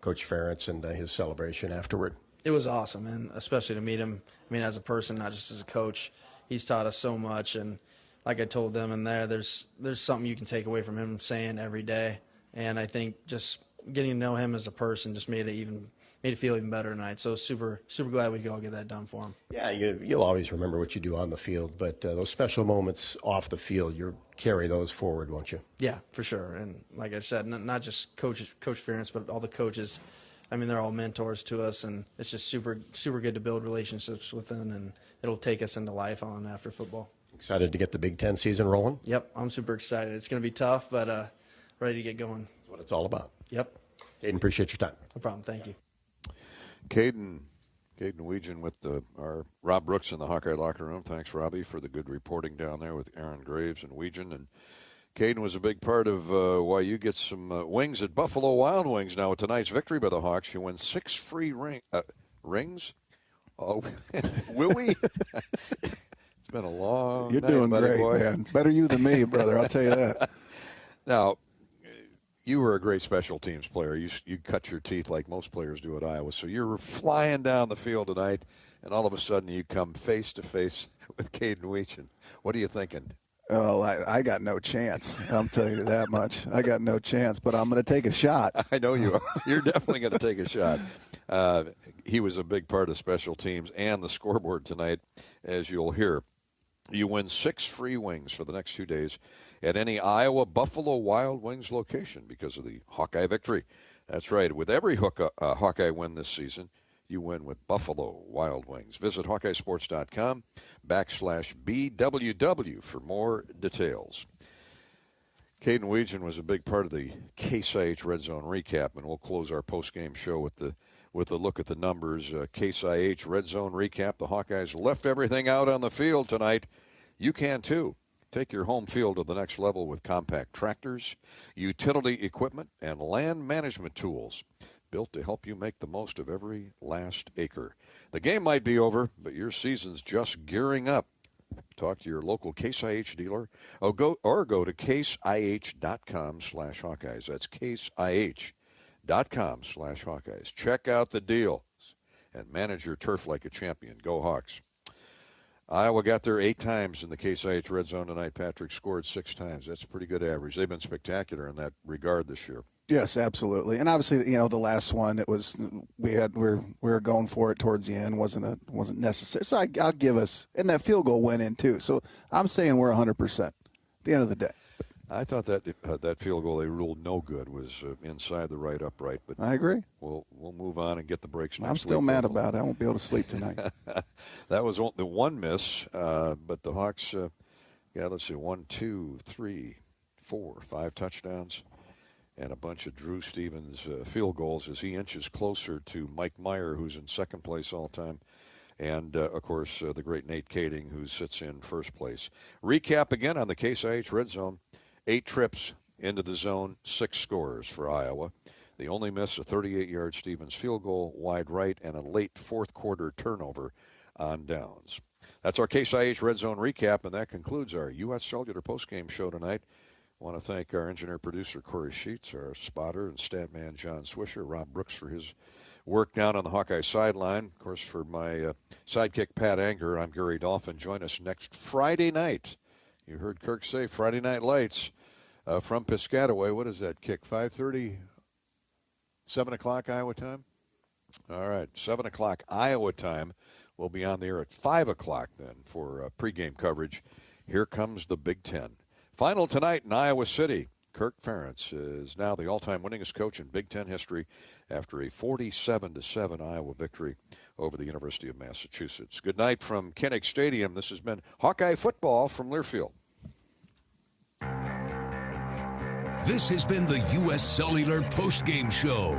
Coach Ferentz and his celebration afterward? It was awesome, and especially to meet him, as a person, not just as a coach. He's taught us so much, and like I told them in there's something you can take away from him saying every day. And I think just getting to know him as a person just made it feel even better tonight. So super glad we could all get that done for him. Yeah, you'll always remember what you do on the field, but those special moments off the field, you'll carry those forward, won't you? Yeah, for sure. And like I said, not just Coach Ferentz, but all the coaches. They're all mentors to us, and it's just super good to build relationships with them, and it'll take us into life on after football. Excited to get the Big Ten season rolling? Yep, I'm super excited. It's going to be tough, but ready to get going. That's what it's all about. Yep. Caden, appreciate your time. No problem. Thank you. Caden Weegan with our Rob Brooks in the Hawkeye locker room. Thanks, Robbie, for the good reporting down there with Aaron Graves and Weegan. And Caden was a big part of why you get some wings at Buffalo Wild Wings now. With tonight's victory by the Hawks, you win 6 free rings. Oh, will we? It's It's been a long You're night, doing buddy great, boy. man. Better you than me, brother. I'll tell you that. Now, you were a great special teams player. You cut your teeth like most players do at Iowa. So you're flying down the field tonight, and all of a sudden you come face to face with Caden Weechin. What are you thinking? Oh, I got no chance. I'll tell you that much. I got no chance, but I'm going to take a shot. I know you are. You're definitely going to take a shot. He was a big part of special teams and the scoreboard tonight, as you'll hear. You win 6 free wings for the next 2 days at any Iowa Buffalo Wild Wings location because of the Hawkeye victory. That's right. With every Hawkeye win this season, you win with Buffalo Wild Wings. Visit HawkeyeSports.com/BWW for more details. Caden Weechin was a big part of the Case IH Red Zone recap, and we'll close our post-game show with a look at the numbers. Case IH Red Zone recap. The Hawkeyes left everything out on the field tonight. You can too. Take your home field to the next level with compact tractors, utility equipment, and land management tools built to help you make the most of every last acre. The game might be over, but your season's just gearing up. Talk to your local Case IH dealer or go to caseih.com/Hawkeyes. That's caseih.com/Hawkeyes. Check out the deals and manage your turf like a champion. Go Hawks. Iowa got there 8 times in the Case IH Red Zone tonight. Patrick scored 6 times. That's a pretty good average. They've been spectacular in that regard this year. Yes, absolutely. And obviously, the last one, it was we were going for it towards the end. wasn't necessary. So I'll give us, and that field goal went in too. So I'm saying we're 100% at the end of the day. I thought that field goal they ruled no good was inside the right upright. But I agree. We'll move on and get the breaks next I'm still week. mad about it. I won't be able to sleep tonight. That was the one miss, but the Hawks, let's see, 1, 2, 3, 4, 5 touchdowns. And a bunch of Drew Stevens field goals as he inches closer to Mike Meyer, who's in second place all time. And, of course, the great Nate Kading, who sits in first place. Recap again on the Case IH Red Zone. 8 trips into the zone, 6 scores for Iowa. The only miss, a 38-yard Stevens field goal, wide right, and a late fourth-quarter turnover on downs. That's our Case IH Red Zone recap, and that concludes our U.S. Cellular postgame show tonight. I want to thank our engineer-producer, Corey Sheets, our spotter and stat man, John Swisher, Rob Brooks for his work down on the Hawkeye sideline. Of course, for my sidekick, Pat Anger, I'm Gary Dolphin. Join us next Friday night. You heard Kirk say Friday Night Lights from Piscataway. What is that kick, 5:30, 7 o'clock Iowa time? All right, 7 o'clock Iowa time. We'll be on the air at 5 o'clock then for pregame coverage. Here comes the Big Ten. Final tonight in Iowa City. Kirk Ferentz is now the all-time winningest coach in Big Ten history after a 47-7 Iowa victory over the University of Massachusetts. Good night from Kinnick Stadium. This has been Hawkeye Football from Learfield. This has been the U.S. Cellular postgame show.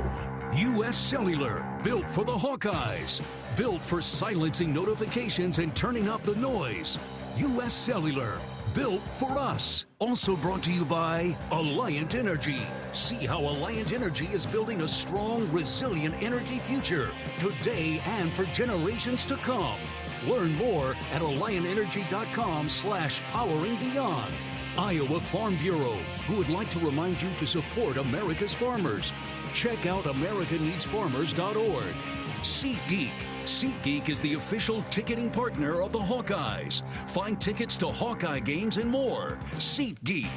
U.S. Cellular, built for the Hawkeyes. Built for silencing notifications and turning up the noise. U.S. Cellular, built for us. Also brought to you by Alliant Energy. See how Alliant Energy is building a strong, resilient energy future today and for generations to come. Learn more at AlliantEnergy.com/poweringBeyond. Iowa Farm Bureau, who would like to remind you to support America's farmers. Check out AmericaNeedsFarmers.org. SeatGeek. SeatGeek is the official ticketing partner of the Hawkeyes. Find tickets to Hawkeye games and more. SeatGeek.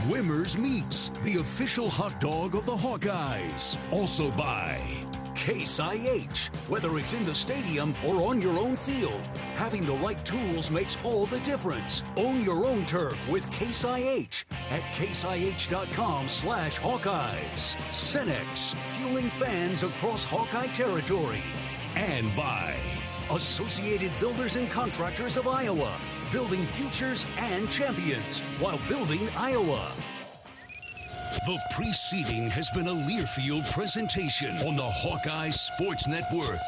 Wimmer's Meats, the official hot dog of the Hawkeyes. Also by Case IH. Whether it's in the stadium or on your own field, having the right tools makes all the difference. Own your own turf with Case IH at caseih.com/Hawkeyes. Cenex, fueling fans across Hawkeye territory. And by Associated Builders and Contractors of Iowa, building futures and champions while building Iowa. The preceding has been a Learfield presentation on the Hawkeye Sports Network.